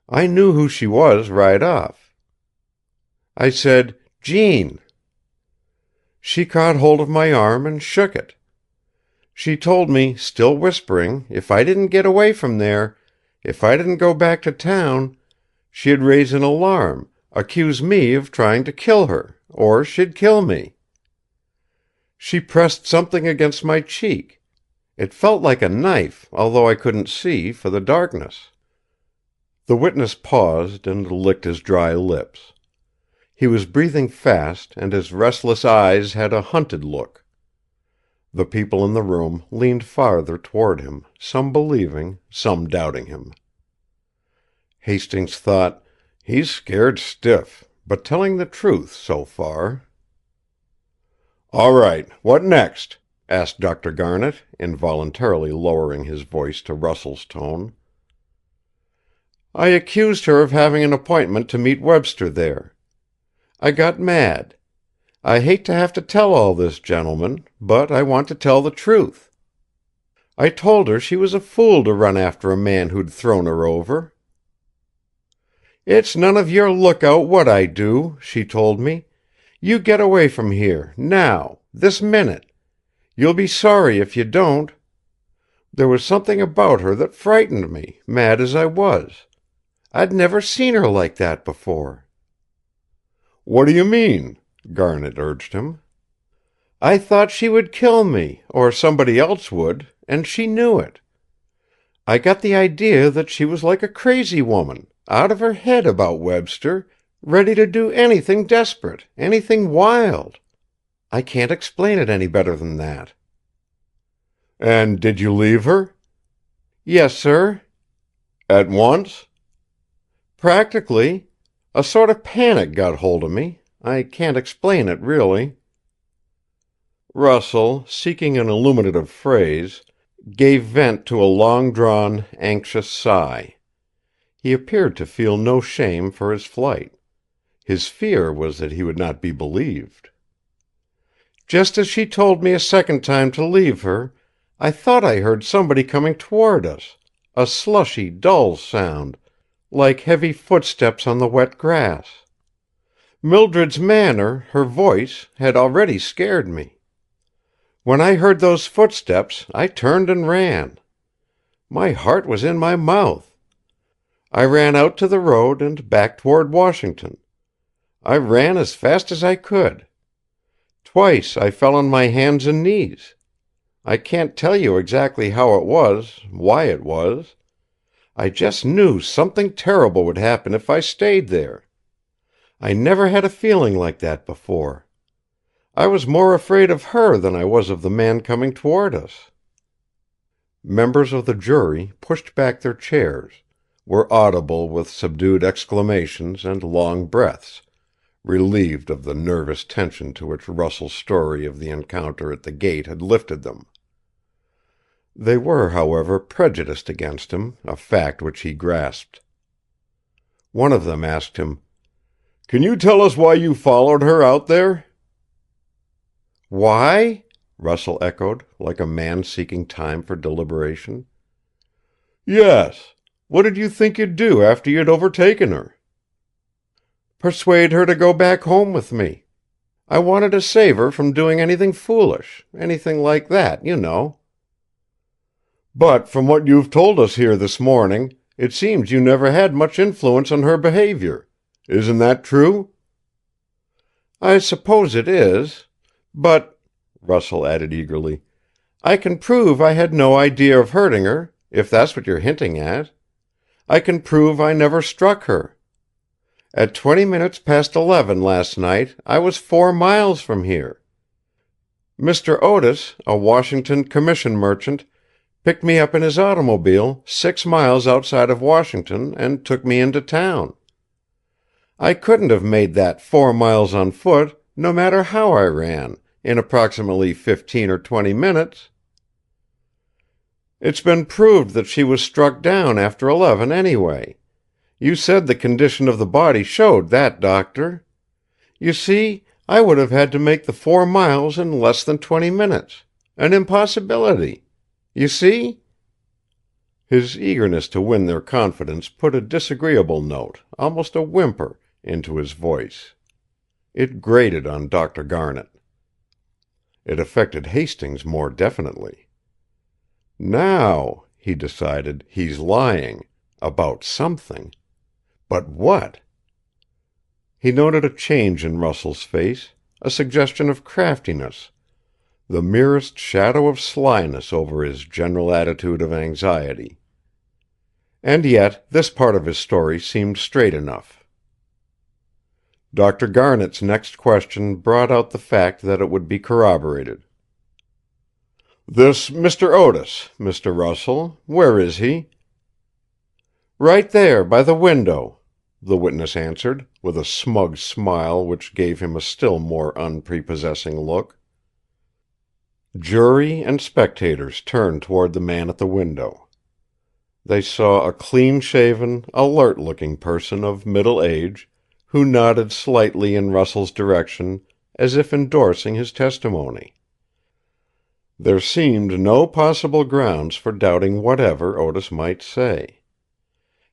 I knew who she was right off. I said, 'Jeanne.' She caught hold of my arm and shook it. She told me, still whispering, if I didn't get away from there, if I didn't go back to town, she'd raise an alarm, accuse me of trying to kill her, or she'd kill me. She pressed something against my cheek. It felt like a knife, although I couldn't see, for the darkness." The witness paused and licked his dry lips. He was breathing fast, and his restless eyes had a hunted look. The people in the room leaned farther toward him, some believing, some doubting him. Hastings thought, "He's scared stiff, but telling the truth so far." "All right, what next?" asked Dr. Garnet, involuntarily lowering his voice to Russell's tone. "I accused her of having an appointment to meet Webster there. I got mad. I hate to have to tell all this, gentlemen, but I want to tell the truth. I told her she was a fool to run after a man who'd thrown her over. 'It's none of your lookout what I do,' she told me. 'You get away from here, now, this minute. You'll be sorry if you don't.' There was something about her that frightened me, mad as I was. I'd never seen her like that before." "What do you mean?" Garnet urged him. "I thought she would kill me, or somebody else would, and she knew it. I got the idea that she was like a crazy woman, out of her head about Webster, ready to do anything desperate, anything wild. I can't explain it any better than that." "And did you leave her?" "Yes, sir." "At once?" "Practically. A sort of panic got hold of me. I can't explain it, really." Russell, seeking an illuminative phrase, gave vent to a long-drawn, anxious sigh. He appeared to feel no shame for his flight. His fear was that he would not be believed. "Just as she told me a second time to leave her, I thought I heard somebody coming toward us, a slushy, dull sound, like heavy footsteps on the wet grass. Mildred's manner, her voice, had already scared me. When I heard those footsteps, I turned and ran. My heart was in my mouth. I ran out to the road and back toward Washington. I ran as fast as I could. Twice I fell on my hands and knees. I can't tell you exactly how it was, why it was. I just knew something terrible would happen if I stayed there. I never had a feeling like that before. I was more afraid of her than I was of the man coming toward us." Members of the jury pushed back their chairs, were audible with subdued exclamations and long breaths, relieved of the nervous tension to which Russell's story of the encounter at the gate had lifted them. They were, however, prejudiced against him, a fact which he grasped. One of them asked him, "Can you tell us why you followed her out there?" "Why?" Russell echoed, like a man seeking time for deliberation. "Yes. What did you think you'd do after you'd overtaken her?" "Persuade her to go back home with me. I wanted to save her from doing anything foolish, anything like that, you know." "But from what you've told us here this morning, it seems you never had much influence on her behavior. Isn't that true?" "I suppose it is. But," Russell added eagerly, "I can prove I had no idea of hurting her, if that's what you're hinting at. I can prove I never struck her. At 11:20 last night I was 4 miles from here. Mr. Otis, a Washington commission merchant, picked me up in his automobile 6 miles outside of Washington and took me into town. I couldn't have made that 4 miles on foot, no matter how I ran, in approximately 15 or 20 minutes. It's been proved that she was struck down after 11 anyway. You said the condition of the body showed that, Doctor. You see, I would have had to make the 4 miles in less than 20 minutes. An impossibility. You see?" His eagerness to win their confidence put a disagreeable note, almost a whimper, into his voice. It grated on Dr. Garnet. It affected Hastings more definitely. Now, he decided, he's lying. About something. But what? He noted a change in Russell's face, a suggestion of craftiness, the merest shadow of slyness over his general attitude of anxiety. And yet this part of his story seemed straight enough. Dr. Garnet's next question brought out the fact that it would be corroborated. "This Mr. Otis, Mr. Russell. Where is he?" "Right there, by the window," the witness answered, with a smug smile which gave him a still more unprepossessing look. Jury and spectators turned toward the man at the window. They saw a clean-shaven, alert-looking person of middle age, who nodded slightly in Russell's direction as if endorsing his testimony. There seemed no possible grounds for doubting whatever Otis might say.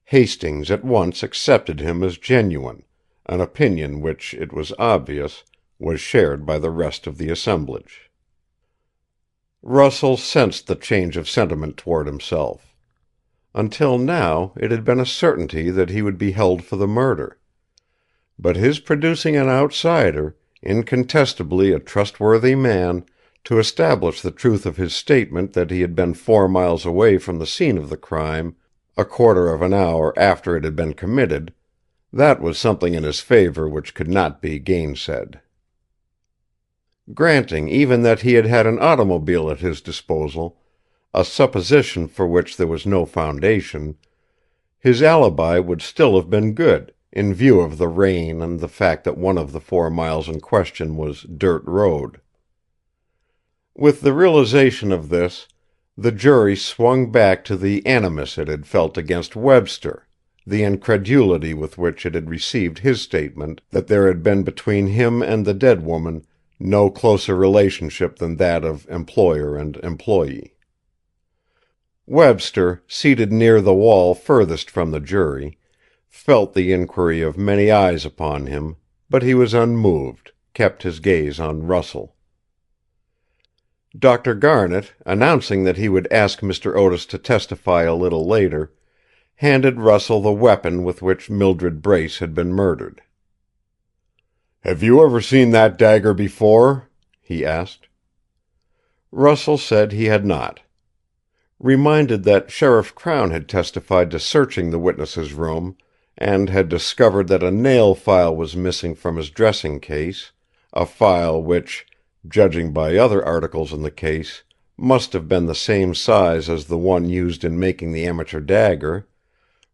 Hastings at once accepted him as genuine, an opinion which, it was obvious, was shared by the rest of the assemblage. Russell sensed the change of sentiment toward himself. Until now it had been a certainty that he would be held for the murder. But his producing an outsider, incontestably a trustworthy man, to establish the truth of his statement that he had been 4 miles away from the scene of the crime a quarter of an hour after it had been committed, that was something in his favor which could not be gainsaid. Granting even that he had had an automobile at his disposal, a supposition for which there was no foundation, his alibi would still have been good, in view of the rain and the fact that one of the 4 miles in question was dirt road. With the realization of this, the jury swung back to the animus it had felt against Webster, the incredulity with which it had received his statement that there had been between him and the dead woman no closer relationship than that of employer and employee. Webster, seated near the wall furthest from the jury, felt the inquiry of many eyes upon him, but he was unmoved, kept his gaze on Russell. Dr. Garnet, announcing that he would ask Mr. Otis to testify a little later, handed Russell the weapon with which Mildred Brace had been murdered. "Have you ever seen that dagger before?" he asked. Russell said he had not. Reminded that Sheriff Crown had testified to searching the witness's room, and had discovered that a nail file was missing from his dressing case, a file which, judging by other articles in the case, must have been the same size as the one used in making the amateur dagger,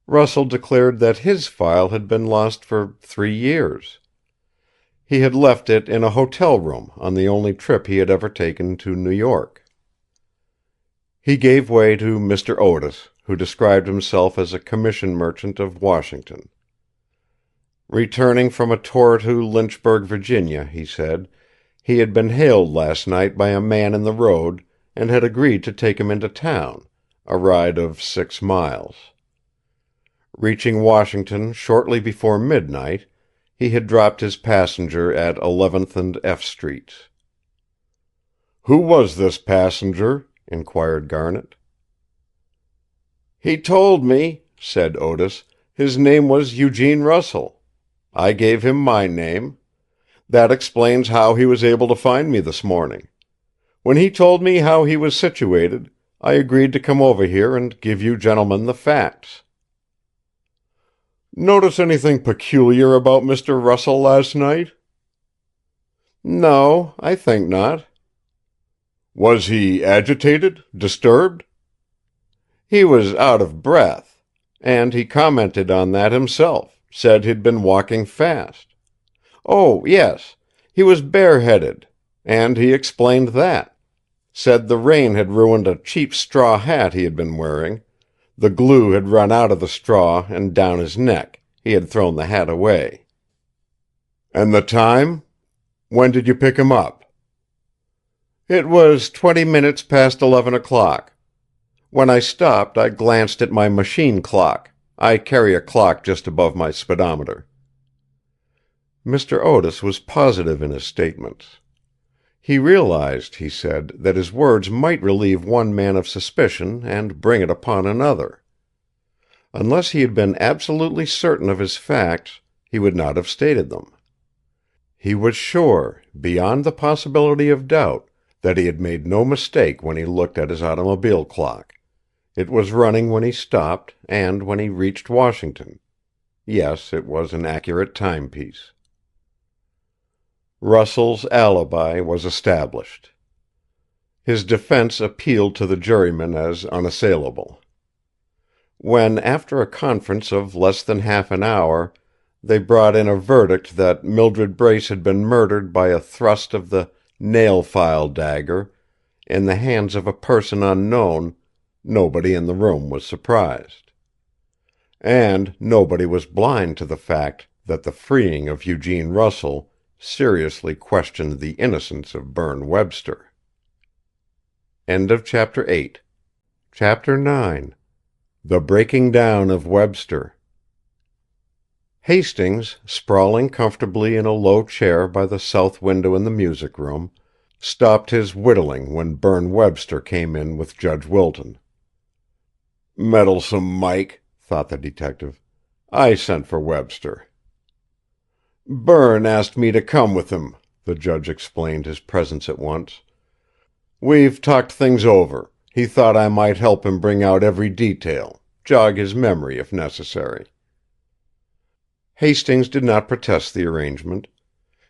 Russell declared that his file had been lost for 3 years. He had left it in a hotel room on the only trip he had ever taken to New York. He gave way to Mr. Otis, who described himself as a commission merchant of Washington. Returning from a tour to Lynchburg, Virginia, he said, he had been hailed last night by a man in the road and had agreed to take him into town, a ride of 6 miles. Reaching Washington shortly before midnight, he had dropped his passenger at 11th and F Streets. "Who was this passenger?" inquired Garnet. "He told me," said Otis, "his name was Eugene Russell. I gave him my name. That explains how he was able to find me this morning. When he told me how he was situated, I agreed to come over here and give you gentlemen the facts." "Notice anything peculiar about Mr. Russell last night?" "No, I think not." "Was he agitated, disturbed?" "He was out of breath. And he commented on that himself, said he'd been walking fast. Oh, yes, he was bareheaded, and he explained that. Said the rain had ruined a cheap straw hat he had been wearing. The glue had run out of the straw and down his neck. He had thrown the hat away." "And the time? When did you pick him up?" "It was 20 minutes past 11 o'clock. When I stopped, I glanced at my machine clock. I carry a clock just above my speedometer." Mr. Otis was positive in his statements. He realized, he said, that his words might relieve one man of suspicion and bring it upon another. Unless he had been absolutely certain of his facts, he would not have stated them. He was sure, beyond the possibility of doubt, that he had made no mistake when he looked at his automobile clock. It was running when he stopped, and when he reached Washington. Yes, it was an accurate timepiece. Russell's alibi was established. His defense appealed to the jurymen as unassailable. When, after a conference of less than half an hour, they brought in a verdict that Mildred Brace had been murdered by a thrust of the nail file dagger in the hands of a person unknown, nobody in the room was surprised. And nobody was blind to the fact that the freeing of Eugene Russell seriously questioned the innocence of Berne Webster. End of Chapter 8. Chapter 9. The Breaking Down of Webster. Hastings, sprawling comfortably in a low chair by the south window in the music room, stopped his whittling when Berne Webster came in with Judge Wilton. "Meddlesome Mike," thought the detective. "I sent for Webster." "Berne asked me to come with him," the judge explained his presence at once. "We've talked things over. He thought I might help him bring out every detail, jog his memory if necessary." Hastings did not protest the arrangement.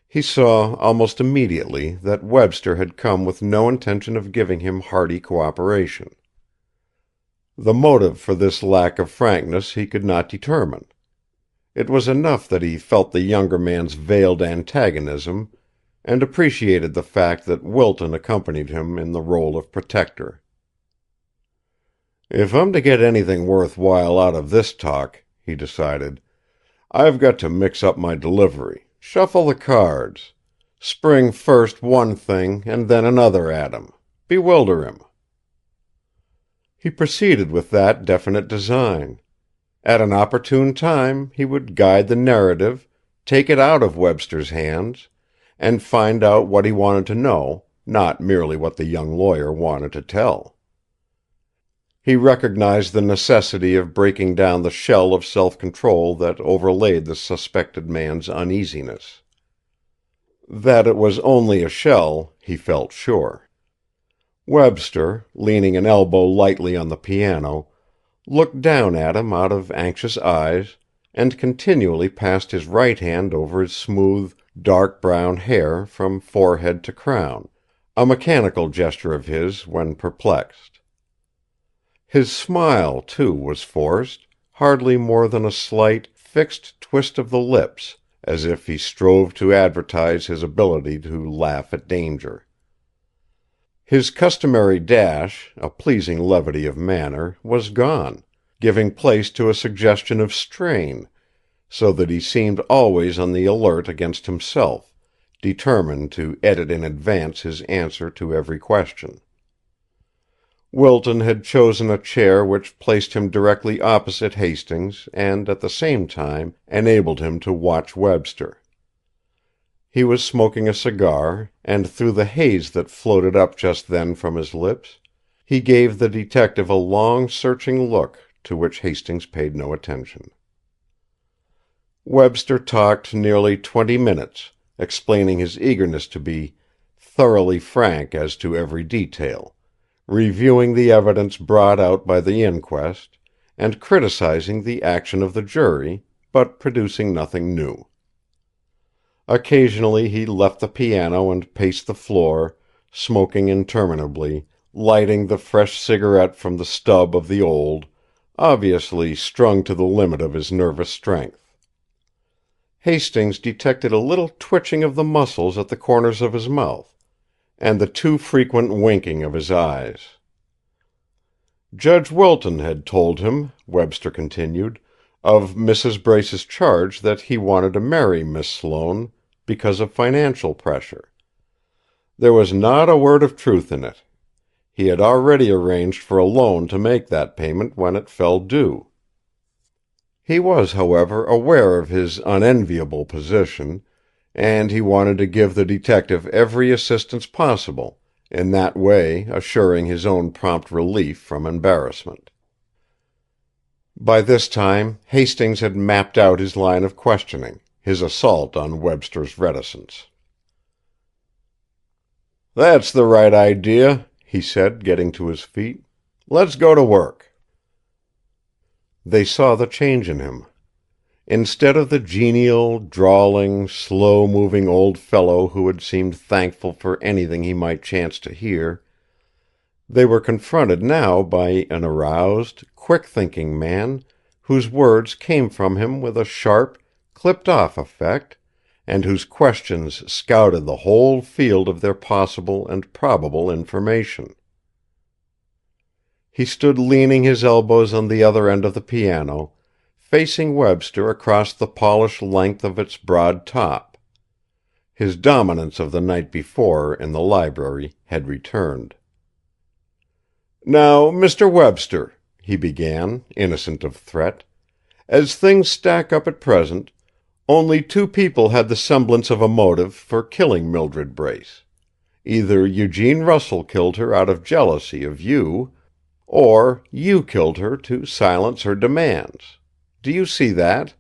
He saw, almost immediately, that Webster had come with no intention of giving him hearty cooperation. The motive for this lack of frankness he could not determine. It was enough that he felt the younger man's veiled antagonism, and appreciated the fact that Wilton accompanied him in the role of protector. "If I'm to get anything worth while out of this talk," he decided, "I've got to mix up my delivery, shuffle the cards, spring first one thing and then another at him, bewilder him." He proceeded with that definite design. At an opportune time he would guide the narrative, take it out of Webster's hands, and find out what he wanted to know, not merely what the young lawyer wanted to tell. He recognized the necessity of breaking down the shell of self-control that overlaid the suspected man's uneasiness. That it was only a shell, he felt sure. Webster, leaning an elbow lightly on the piano, looked down at him out of anxious eyes, and continually passed his right hand over his smooth, dark brown hair from forehead to crown, a mechanical gesture of his when perplexed. His smile, too, was forced, hardly more than a slight, fixed twist of the lips, as if he strove to advertise his ability to laugh at danger. His customary dash, a pleasing levity of manner, was gone, giving place to a suggestion of strain, so that he seemed always on the alert against himself, determined to edit in advance his answer to every question. Wilton had chosen a chair which placed him directly opposite Hastings and, at the same time, enabled him to watch Webster. He was smoking a cigar, and through the haze that floated up just then from his lips, he gave the detective a long, searching look, to which Hastings paid no attention. Webster talked nearly 20 minutes, explaining his eagerness to be thoroughly frank as to every detail, reviewing the evidence brought out by the inquest, and criticizing the action of the jury, but producing nothing new. Occasionally he left the piano and paced the floor, smoking interminably, lighting the fresh cigarette from the stub of the old, obviously strung to the limit of his nervous strength. Hastings detected a little twitching of the muscles at the corners of his mouth, and the too frequent winking of his eyes. Judge Wilton had told him, Webster continued, of Mrs. Brace's charge that he wanted to marry Miss Sloane because of financial pressure. There was not a word of truth in it. He had already arranged for a loan to make that payment when it fell due. He was, however, aware of his unenviable position, and he wanted to give the detective every assistance possible, in that way assuring his own prompt relief from embarrassment. By this time Hastings had mapped out his line of questioning, his assault on Webster's reticence. "That's the right idea," he said, getting to his feet. "Let's go to work." They saw the change in him. Instead of the genial, drawling, slow-moving old fellow who had seemed thankful for anything he might chance to hear, They were confronted now by an aroused, quick-thinking man whose words came from him with a sharp, clipped-off effect, and whose questions scouted the whole field of their possible and probable information. He stood leaning his elbows on the other end of the piano, facing Webster across the polished length of its broad top. His dominance of the night before in the library had returned. "Now, Mr. Webster," he began, innocent of threat, "as things stack up at present, only two people had the semblance of a motive for killing Mildred Brace. Either Eugene Russell killed her out of jealousy of you, or you killed her to silence her demands. Do you see that?"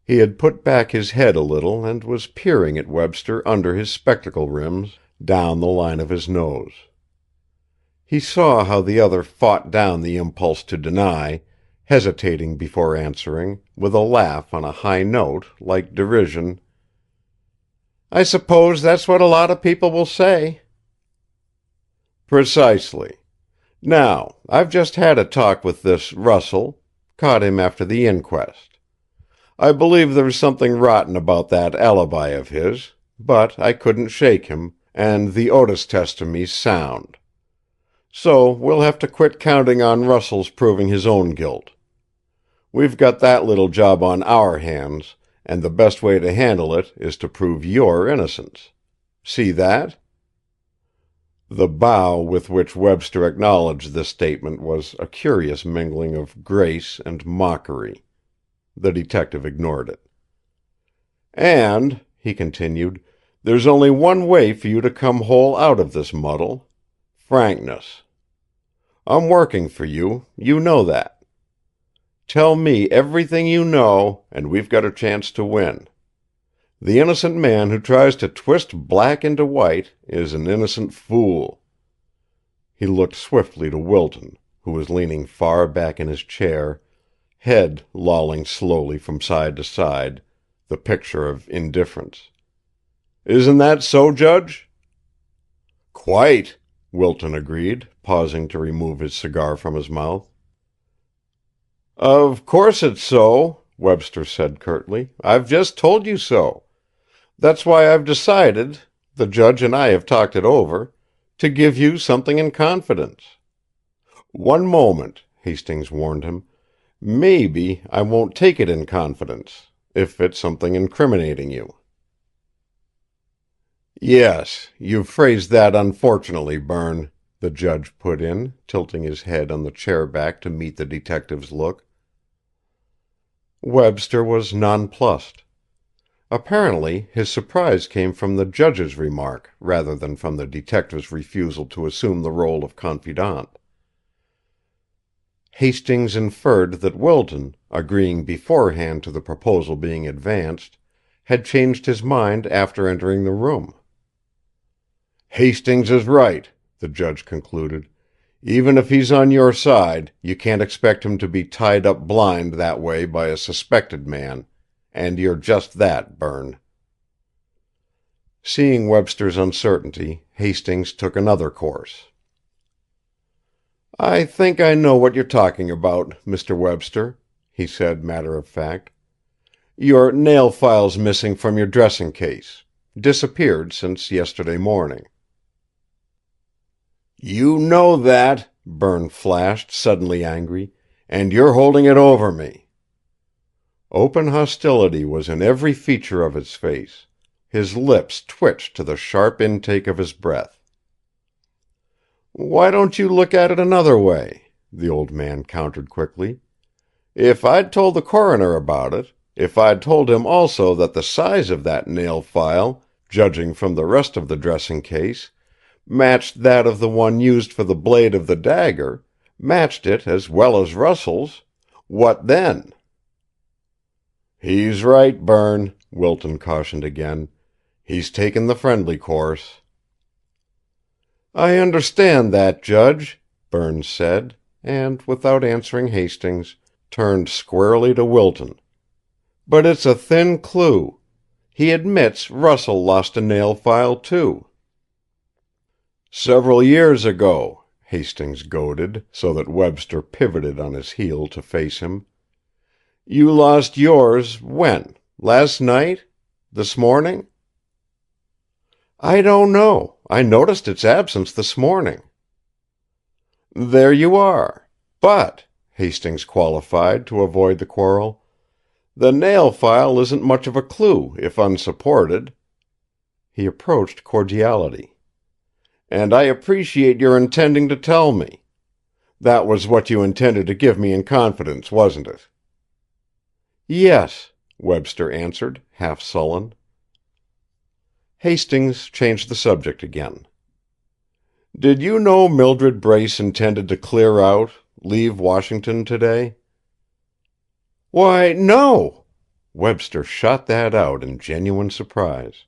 He had put back his head a little and was peering at Webster under his spectacle rims, down the line of his nose. He saw how the other fought down the impulse to deny, hesitating before answering, with a laugh on a high note, like derision. "I suppose that's what a lot of people will say." "Precisely. Now, I've just had a talk with this Russell, caught him after the inquest. I believe there's something rotten about that alibi of his, but I couldn't shake him, and the Otis test to me's sound. So we'll have to quit counting on Russell's proving his own guilt. We've got that little job on our hands, and the best way to handle it is to prove your innocence. See that?" The bow with which Webster acknowledged this statement was a curious mingling of grace and mockery. The detective ignored it. "And," he continued, "there's only one way for you to come whole out of this muddle. Frankness. I'm working for you, you know that. Tell me everything you know, and we've got a chance to win. The innocent man who tries to twist black into white is an innocent fool." He looked swiftly to Wilton, who was leaning far back in his chair, head lolling slowly from side to side, the picture of indifference. "Isn't that so, Judge?" "Quite," Wilton agreed, pausing to remove his cigar from his mouth. "Of course it's so," Webster said curtly. "I've just told you so. That's why I've decided, the judge and I have talked it over, to give you something in confidence." "One moment," Hastings warned him. "Maybe I won't take it in confidence, if it's something incriminating you." "Yes, you've phrased that unfortunately, Berne," the judge put in, tilting his head on the chair back to meet the detective's look. Webster was nonplussed. Apparently his surprise came from the judge's remark rather than from the detective's refusal to assume the role of confidant. Hastings inferred that Wilton, agreeing beforehand to the proposal being advanced, had changed his mind after entering the room. "Hastings is right," the judge concluded. "Even if he's on your side, you can't expect him to be tied up blind that way by a suspected man, and you're just that, Berne." Seeing Webster's uncertainty, Hastings took another course. "I think I know what you're talking about, Mr. Webster," he said matter of fact. "Your nail file's missing from your dressing case. Disappeared since yesterday morning." "You know that," Berne flashed, suddenly angry, "and you're holding it over me." Open hostility was in every feature of his face. His lips twitched to the sharp intake of his breath. "Why don't you look at it another way?" the old man countered quickly. "If I'd told the coroner about it, if I'd told him also that the size of that nail file, judging from the rest of the dressing case, matched that of the one used for the blade of the dagger, matched it as well as Russell's, what then?" "He's right, Berne," Wilton cautioned again. "He's taken the friendly course." "I understand that, Judge," Berne said, and, without answering Hastings, turned squarely to Wilton. "But it's a thin clue. He admits Russell lost a nail file, too." "Several years ago," Hastings goaded, so that Webster pivoted on his heel to face him. "You lost yours when? Last night? This morning?" "I don't know. I noticed its absence this morning." "There you are. But," Hastings qualified, to avoid the quarrel, "the nail file isn't much of a clue, if unsupported." He approached cordiality. "And I appreciate your intending to tell me. That was what you intended to give me in confidence, wasn't it?" "Yes," Webster answered, half sullen. Hastings changed the subject again. "Did you know Mildred Brace intended to clear out, leave Washington today?" "Why, no!" Webster shot that out in genuine surprise.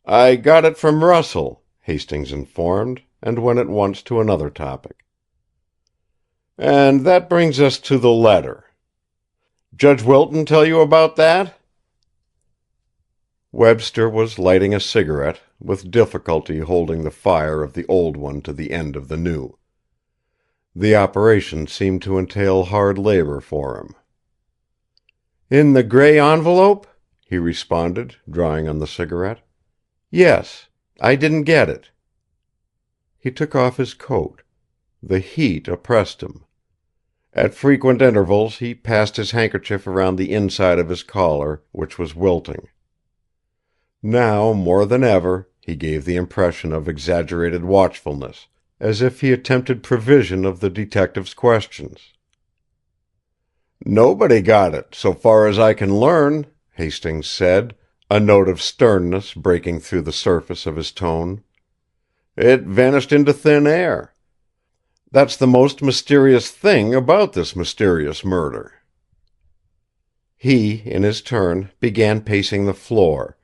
"I got it from Russell," Hastings informed, and went at once to another topic. "And that brings us to the letter. Judge Wilton tell you about that?" Webster was lighting a cigarette, with difficulty holding the fire of the old one to the end of the new. The operation seemed to entail hard labor for him. "In the gray envelope?" he responded, drawing on the cigarette. "Yes. I didn't get it." He took off his coat. The heat oppressed him. At frequent intervals he passed his handkerchief around the inside of his collar, which was wilting. Now, more than ever, he gave the impression of exaggerated watchfulness, as if he attempted prevision of the detective's questions. "Nobody got it, so far as I can learn," Hastings said, a note of sternness breaking through the surface of his tone. "It vanished into thin air. That's the most mysterious thing about this mysterious murder." He, in his turn, began pacing the floor,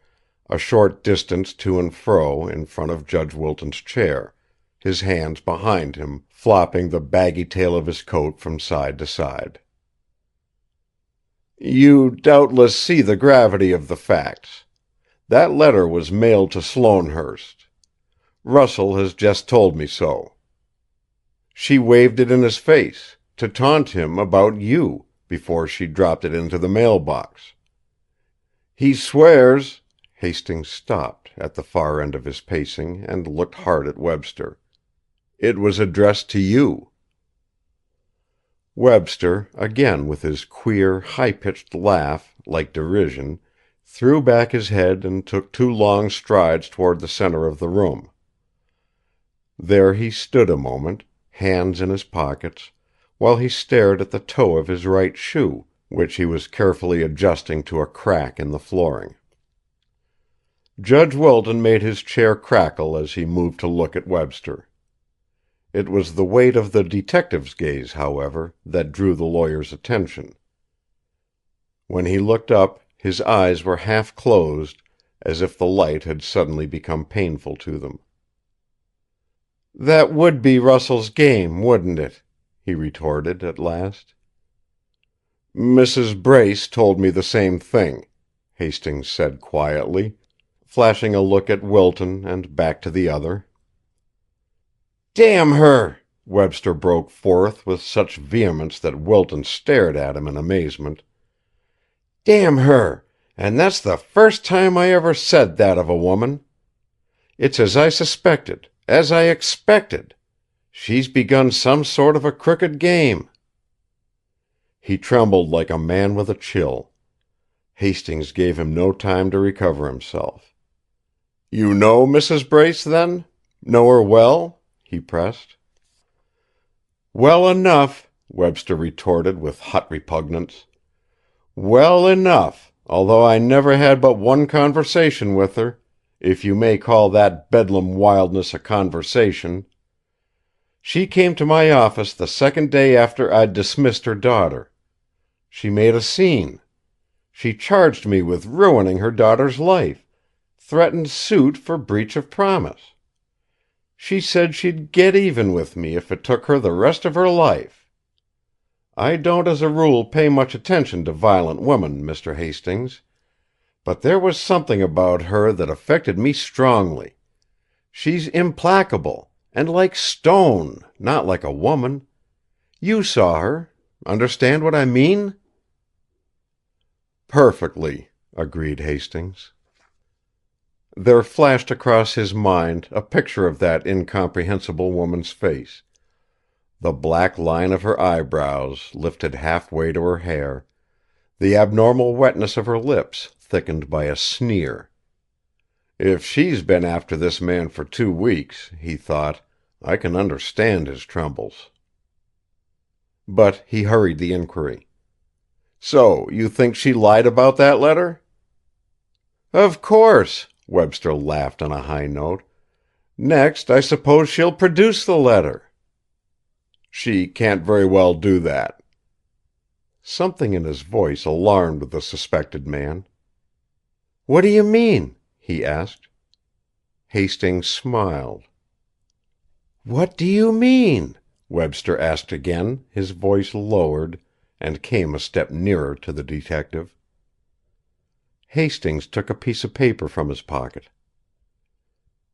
a short distance to and fro in front of Judge Wilton's chair, his hands behind him, flopping the baggy tail of his coat from side to side. "You doubtless see the gravity of the facts. That letter was mailed to Sloanehurst. Russell has just told me so. She waved it in his face, to taunt him about you, before she dropped it into the mailbox. He swears—" Hastings stopped, at the far end of his pacing, and looked hard at Webster. "It was addressed to you." Webster, again with his queer, high-pitched laugh, like derision, threw back his head and took 2 long strides toward the center of the room. There he stood a moment, hands in his pockets, while he stared at the toe of his right shoe, which he was carefully adjusting to a crack in the flooring. Judge Wilton made his chair crackle as he moved to look at Webster. It was the weight of the detective's gaze, however, that drew the lawyer's attention. When he looked up, his eyes were half closed, as if the light had suddenly become painful to them. "That would be Russell's game, wouldn't it?" he retorted, at last. "Mrs. Brace told me the same thing," Hastings said quietly, flashing a look at Wilton and back to the other. "Damn her!" Webster broke forth with such vehemence that Wilton stared at him in amazement. "Damn her! And that's the first time I ever said that of a woman. It's as I suspected, as I expected. She's begun some sort of a crooked game." He trembled like a man with a chill. Hastings gave him no time to recover himself. "You know Mrs. Brace, then? Know her well?" he pressed. "Well enough," Webster retorted with hot repugnance. "Well enough, although I never had but one conversation with her, if you may call that bedlam wildness a conversation. She came to my office the second day after I'd dismissed her daughter. She made a scene. She charged me with ruining her daughter's life, threatened suit for breach of promise. She said she'd get even with me if it took her the rest of her life. I don't as a rule pay much attention to violent women, Mr. Hastings, but there was something about her that affected me strongly. She's implacable, and like stone, not like a woman. You saw her. Understand what I mean?" "Perfectly," agreed Hastings. There flashed across his mind a picture of that incomprehensible woman's face, the black line of her eyebrows lifted halfway to her hair, the abnormal wetness of her lips thickened by a sneer. "If she's been after this man for 2 weeks," he thought, "I can understand his trembles." But he hurried the inquiry. "So you think she lied about that letter?" "Of course!" Webster laughed on a high note. "Next, I suppose she'll produce the letter." "She can't very well do that." Something in his voice alarmed the suspected man. "What do you mean?" he asked. Hastings smiled. "What do you mean?" Webster asked again, his voice lowered, and came a step nearer to the detective. Hastings took a piece of paper from his pocket.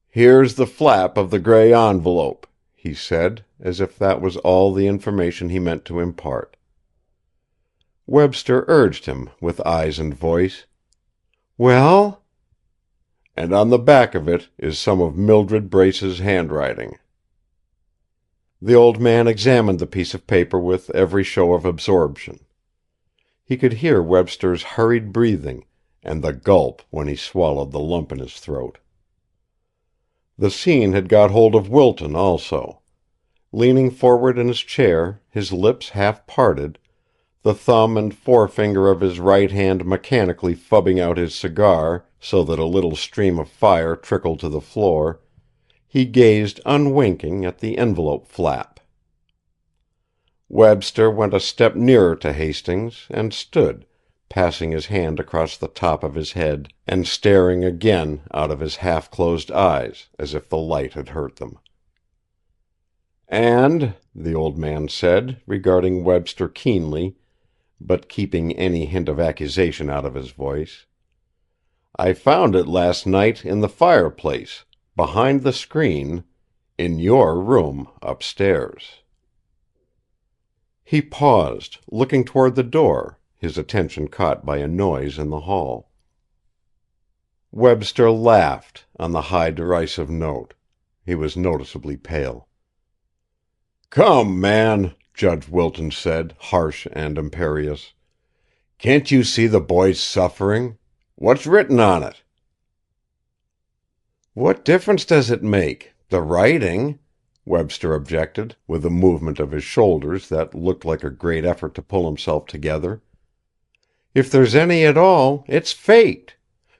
"Here's the flap of the gray envelope," he said, as if that was all the information he meant to impart. Webster urged him, with eyes and voice. "Well?" "And on the back of it is some of Mildred Brace's handwriting." The old man examined the piece of paper with every show of absorption. He could hear Webster's hurried breathing, and the gulp when he swallowed the lump in his throat. The scene had got hold of Wilton also. Leaning forward in his chair, his lips half parted, the thumb and forefinger of his right hand mechanically fubbing out his cigar so that a little stream of fire trickled to the floor, he gazed unwinking at the envelope flap. Webster went a step nearer to Hastings and stood, passing his hand across the top of his head and staring again out of his half-closed eyes, as if the light had hurt them. "And," the old man said, regarding Webster keenly, but keeping any hint of accusation out of his voice, "I found it last night in the fireplace, behind the screen, in your room upstairs." He paused, looking toward the door, his attention caught by a noise in the hall. Webster laughed, on the high derisive note. He was noticeably pale. "Come, man," Judge Wilton said, harsh and imperious. "Can't you see the boy's suffering? What's written on it?" "What difference does it make? The writing?" Webster objected, with a movement of his shoulders that looked like a great effort to pull himself together. "If there's any at all, it's faked.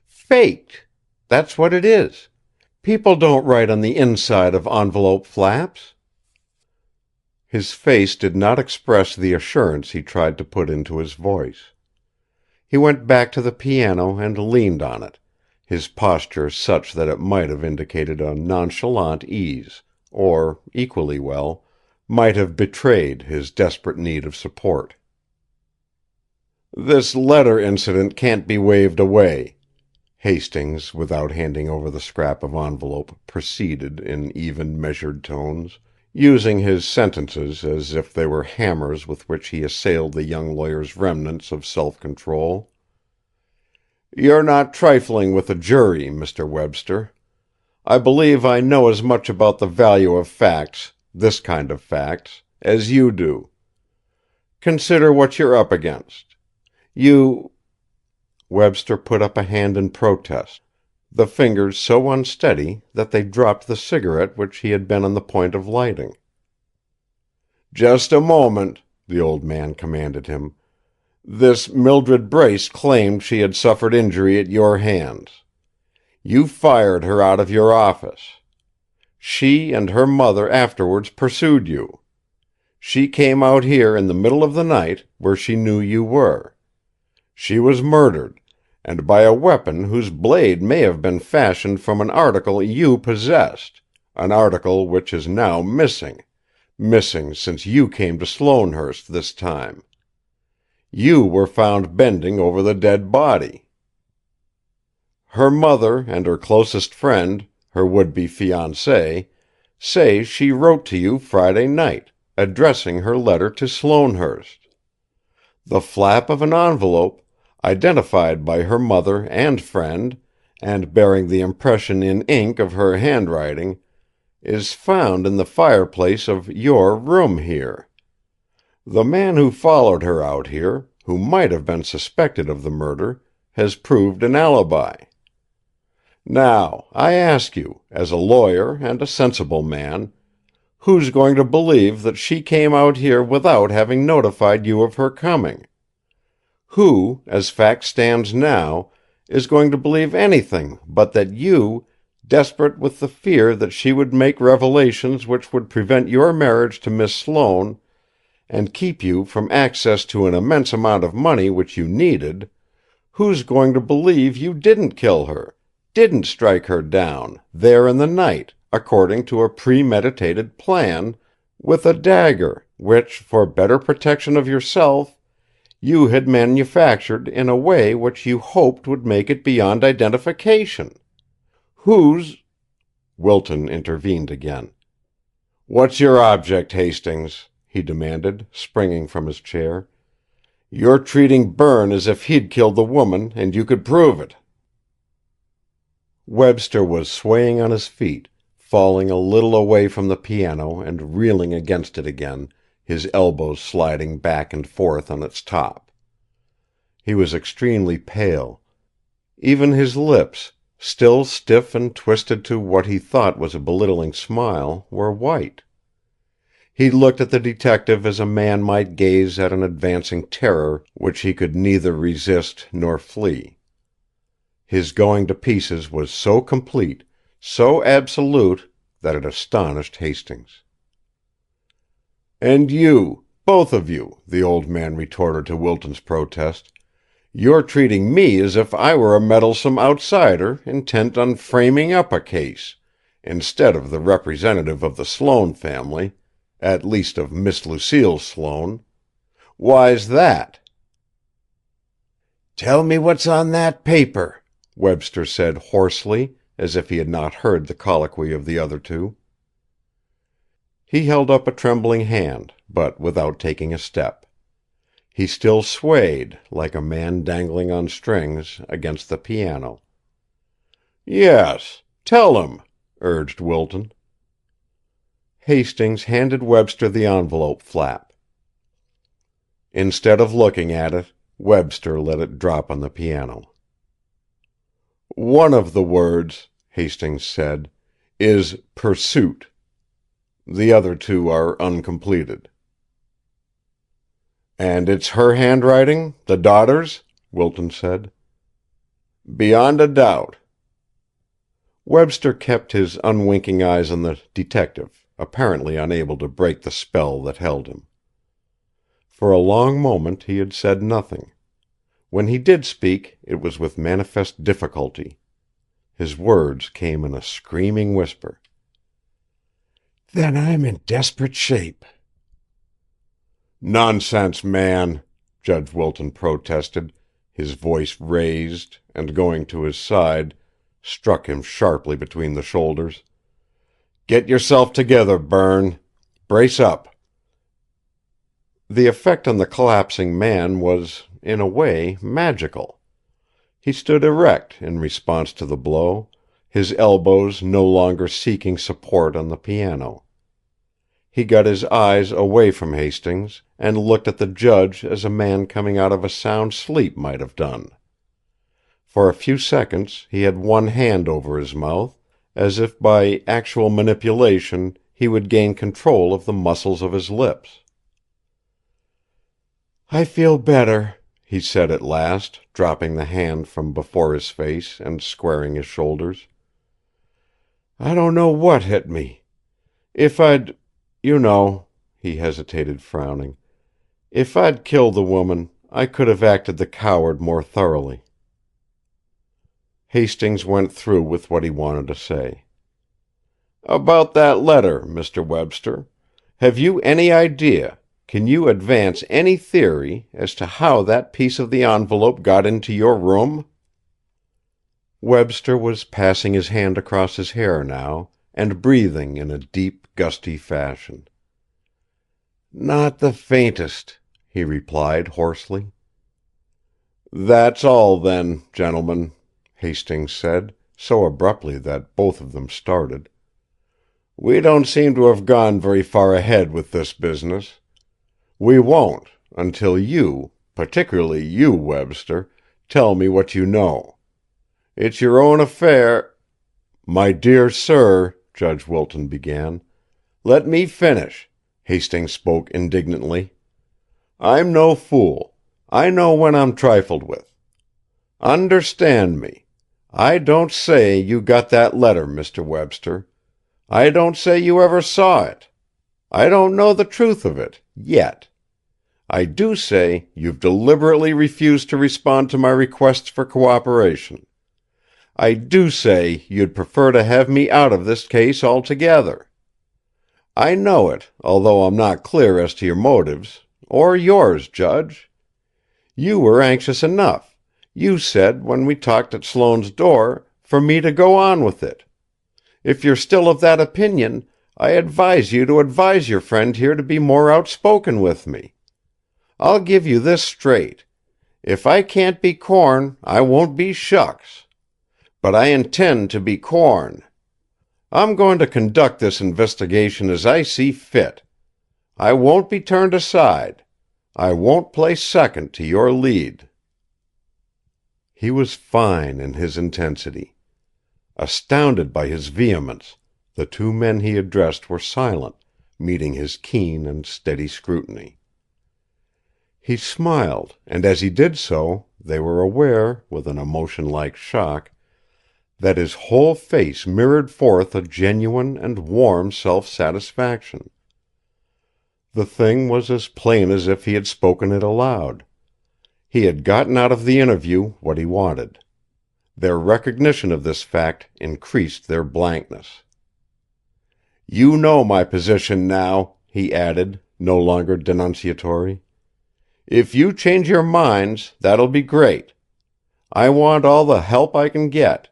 Faked! That's what it is. People don't write on the inside of envelope flaps." His face did not express the assurance he tried to put into his voice. He went back to the piano and leaned on it, his posture such that it might have indicated a nonchalant ease, or, equally well, might have betrayed his desperate need of support. "This letter incident can't be waved away," Hastings, without handing over the scrap of envelope, proceeded in even, measured tones, using his sentences as if they were hammers with which he assailed the young lawyer's remnants of self-control. "You're not trifling with a jury, Mr. Webster. I believe I know as much about the value of facts, this kind of facts, as you do. Consider what you're up against. You—" Webster put up a hand in protest, the fingers so unsteady that they dropped the cigarette which he had been on the point of lighting. "Just a moment," the old man commanded him. "This Mildred Brace claimed she had suffered injury at your hands. You fired her out of your office. She and her mother afterwards pursued you. She came out here in the middle of the night, where she knew you were. She was murdered, and by a weapon whose blade may have been fashioned from an article you possessed, an article which is now missing since you came to Sloanehurst this time. You were found bending over the dead body. Her mother and her closest friend, her would-be fiancée, say she wrote to you Friday night, addressing her letter to Sloanehurst. The flap of an envelope, identified by her mother and friend, and bearing the impression in ink of her handwriting, is found in the fireplace of your room here. The man who followed her out here, who might have been suspected of the murder, has proved an alibi. Now, I ask you, as a lawyer and a sensible man, who's going to believe that she came out here without having notified you of her coming? Who, as fact stands now, is going to believe anything but that you, desperate with the fear that she would make revelations which would prevent your marriage to Miss Sloane and keep you from access to an immense amount of money which you needed, who's going to believe you didn't kill her, didn't strike her down, there in the night, according to a premeditated plan, with a dagger, which, for better protection of yourself, you had manufactured in a way which you hoped would make it beyond identification? Whose—" Wilton intervened again. "What's your object, Hastings?" he demanded, springing from his chair. "You're treating Berne as if he'd killed the woman, and you could prove it." Webster was swaying on his feet, falling a little away from the piano and reeling against it again, his elbows sliding back and forth on its top. He was extremely pale. Even his lips, still stiff and twisted to what he thought was a belittling smile, were white. He looked at the detective as a man might gaze at an advancing terror which he could neither resist nor flee. His going to pieces was so complete, so absolute, that it astonished Hastings. "And you, both of you," the old man retorted to Wilton's protest, "you're treating me as if I were a meddlesome outsider intent on framing up a case, instead of the representative of the Sloane family, at least of Miss Lucille Sloane. Why's that?" "Tell me what's on that paper," Webster said hoarsely, as if he had not heard the colloquy of the other two. He held up a trembling hand, but without taking a step. He still swayed, like a man dangling on strings, against the piano. "Yes, tell him," urged Wilton. Hastings handed Webster the envelope flap. Instead of looking at it, Webster let it drop on the piano. "One of the words," Hastings said, "is pursuit. The other two are uncompleted." "And it's her handwriting, the daughter's?" Wilton said. "Beyond a doubt." Webster kept his unwinking eyes on the detective, apparently unable to break the spell that held him. For a long moment he had said nothing. When he did speak, it was with manifest difficulty. His words came in a screaming whisper. "Then I'm in desperate shape." "Nonsense, man!" Judge Wilton protested, his voice raised, and going to his side, struck him sharply between the shoulders. "Get yourself together, Berne. Brace up." The effect on the collapsing man was, in a way, magical. He stood erect in response to the blow, his elbows no longer seeking support on the piano. He got his eyes away from Hastings, and looked at the judge as a man coming out of a sound sleep might have done. For a few seconds he had one hand over his mouth, as if by actual manipulation he would gain control of the muscles of his lips. "I feel better," he said at last, dropping the hand from before his face and squaring his shoulders. "I don't know what hit me. If I'd, you know," he hesitated, frowning, "if I'd killed the woman, I could have acted the coward more thoroughly." Hastings went through with what he wanted to say. "About that letter, Mr. Webster. Have you any idea, can you advance any theory, as to how that piece of the envelope got into your room?" Webster was passing his hand across his hair now, and breathing in a deep, gusty fashion. "Not the faintest," he replied hoarsely. "That's all, then, gentlemen," Hastings said, so abruptly that both of them started. "We don't seem to have gone very far ahead with this business. We won't, until you, particularly you, Webster, tell me what you know. It's your own affair—" "My dear sir," Judge Wilton began. "Let me finish," Hastings spoke indignantly. "I'm no fool. I know when I'm trifled with. Understand me. I don't say you got that letter, Mr. Webster. I don't say you ever saw it. I don't know the truth of it, yet. I do say you've deliberately refused to respond to my requests for cooperation. I do say you'd prefer to have me out of this case altogether. I know it, although I'm not clear as to your motives, or yours, Judge. You were anxious enough, you said when we talked at Sloane's door, for me to go on with it. If you're still of that opinion, I advise you to advise your friend here to be more outspoken with me. I'll give you this straight. If I can't be corn, I won't be shucks. But I intend to be corn. I'm going to conduct this investigation as I see fit. I won't be turned aside. I won't play second to your lead." He was fine in his intensity. Astounded by his vehemence, the two men he addressed were silent, meeting his keen and steady scrutiny. He smiled, and as he did so, they were aware, with an emotion like shock, that his whole face mirrored forth a genuine and warm self-satisfaction. The thing was as plain as if he had spoken it aloud. He had gotten out of the interview what he wanted. Their recognition of this fact increased their blankness. "You know my position now," he added, no longer denunciatory. "If you change your minds, that'll be great. I want all the help I can get.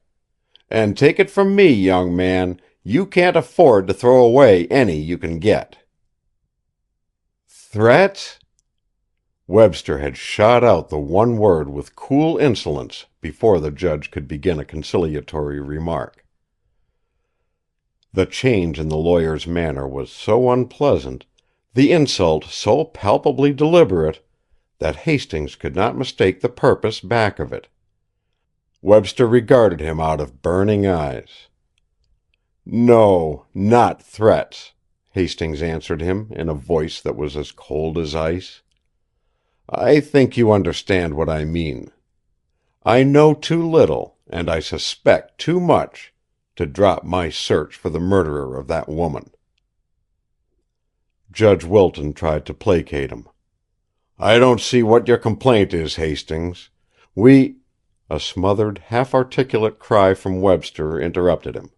And take it from me, young man, you can't afford to throw away any you can get." "Threats?" Webster had shot out the one word with cool insolence before the judge could begin a conciliatory remark. The change in the lawyer's manner was so unpleasant, the insult so palpably deliberate, that Hastings could not mistake the purpose back of it. Webster regarded him out of burning eyes. "No, not threats," Hastings answered him in a voice that was as cold as ice. "I think you understand what I mean. I know too little, and I suspect too much, to drop my search for the murderer of that woman." Judge Wilton tried to placate him. "I don't see what your complaint is, Hastings. We—" A smothered, half-articulate cry from Webster interrupted him.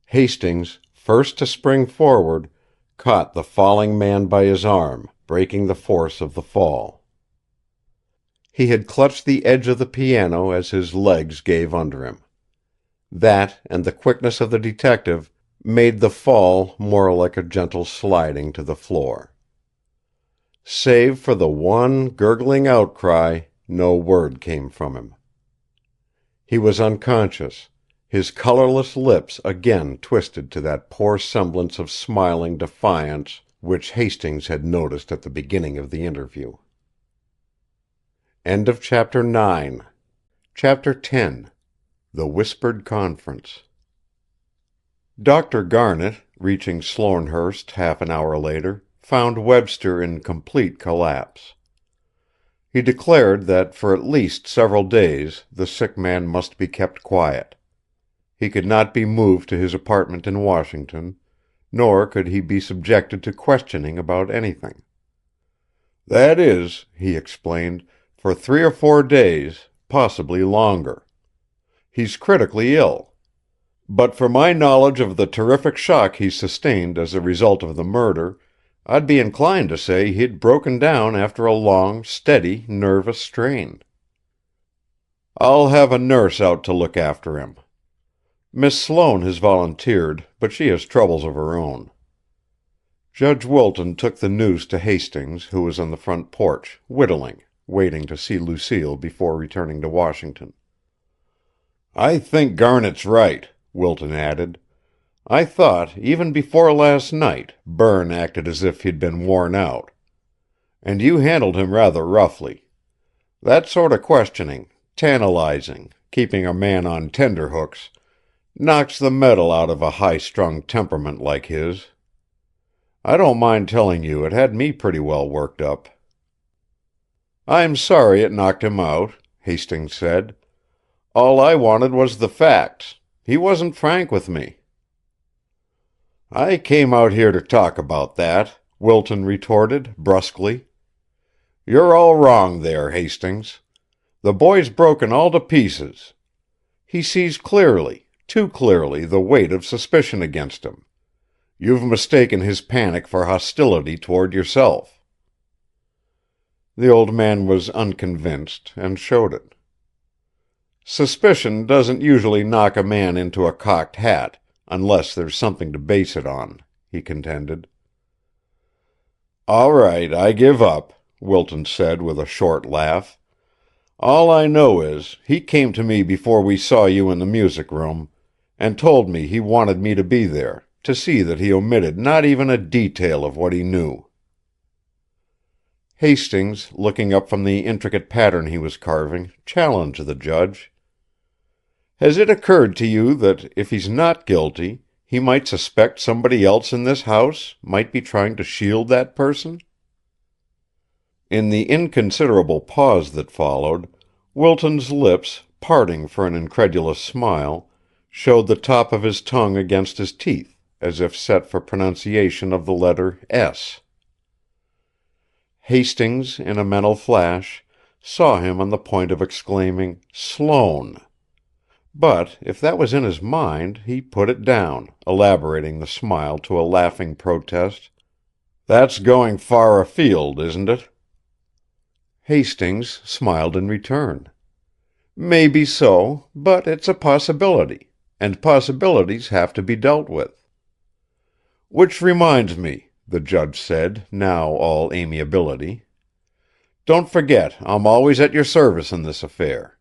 Hastings, first to spring forward, caught the falling man by his arm, breaking the force of the fall. He had clutched the edge of the piano as his legs gave under him. That, and the quickness of the detective, made the fall more like a gentle sliding to the floor. Save for the one gurgling outcry, no word came from him. He was unconscious, his colorless lips again twisted to that poor semblance of smiling defiance which Hastings had noticed at the beginning of the interview. End of Chapter 9. Chapter 10. The Whispered Conference. Dr. Garnet, reaching Sloanehurst half an hour later, found Webster in complete collapse. He declared that for at least several days the sick man must be kept quiet. He could not be moved to his apartment in Washington, nor could he be subjected to questioning about anything. "That is," he explained, "for 3 or 4 days, possibly longer. He's critically ill. But for my knowledge of the terrific shock he sustained as a result of the murder, I'd be inclined to say he'd broken down after a long, steady, nervous strain." I'll have a nurse out to look after him. Miss Sloane has volunteered, but she has troubles of her own." Judge Wilton took the news to Hastings, who was on the front porch, whittling, waiting to see Lucille before returning to Washington. "I think Garnet's right," Wilton added. "I thought, even before last night, Berne acted as if he'd been worn out. And you handled him rather roughly. That sort of questioning, tantalizing, keeping a man on tenterhooks, knocks the mettle out of a high-strung temperament like his. I don't mind telling you it had me pretty well worked up." "I'm sorry it knocked him out," Hastings said. "All I wanted was the facts. He wasn't frank with me." "I came out here to talk about that," Wilton retorted, brusquely. "You're all wrong there, Hastings. The boy's broken all to pieces. He sees clearly, too clearly, the weight of suspicion against him. You've mistaken his panic for hostility toward yourself." The old man was unconvinced, and showed it. "Suspicion doesn't usually knock a man into a cocked hat, unless there's something to base it on," he contended. "All right, I give up," Wilton said with a short laugh. "All I know is, he came to me before we saw you in the music room, and told me he wanted me to be there, to see that he omitted not even a detail of what he knew." Hastings, looking up from the intricate pattern he was carving, challenged the judge. "Has it occurred to you that, if he's not guilty, he might suspect somebody else in this house, might be trying to shield that person?" In the inconsiderable pause that followed, Wilton's lips, parting for an incredulous smile, showed the top of his tongue against his teeth, as if set for pronunciation of the letter S. Hastings, in a mental flash, saw him on the point of exclaiming, "Sloane!" But, if that was in his mind, he put it down, elaborating the smile to a laughing protest. "That's going far afield, isn't it?" Hastings smiled in return. "Maybe so, but it's a possibility, and possibilities have to be dealt with." "Which reminds me," the judge said, now all amiability. "Don't forget I'm always at your service in this affair.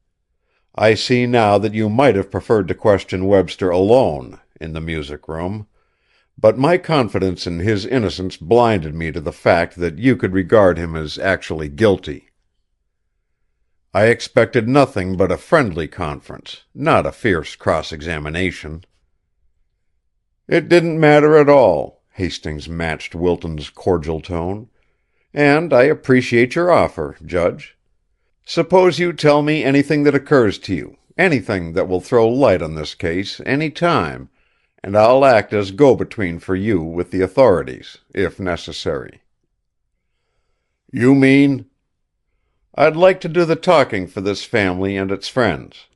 I see now that you might have preferred to question Webster alone, in the music room, but my confidence in his innocence blinded me to the fact that you could regard him as actually guilty. I expected nothing but a friendly conference, not a fierce cross-examination." "It didn't matter at all," Hastings matched Wilton's cordial tone. "And I appreciate your offer, Judge. Suppose you tell me anything that occurs to you, anything that will throw light on this case, any time, and I'll act as go-between for you with the authorities, if necessary." "You mean—" "I'd like to do the talking for this family and its friends.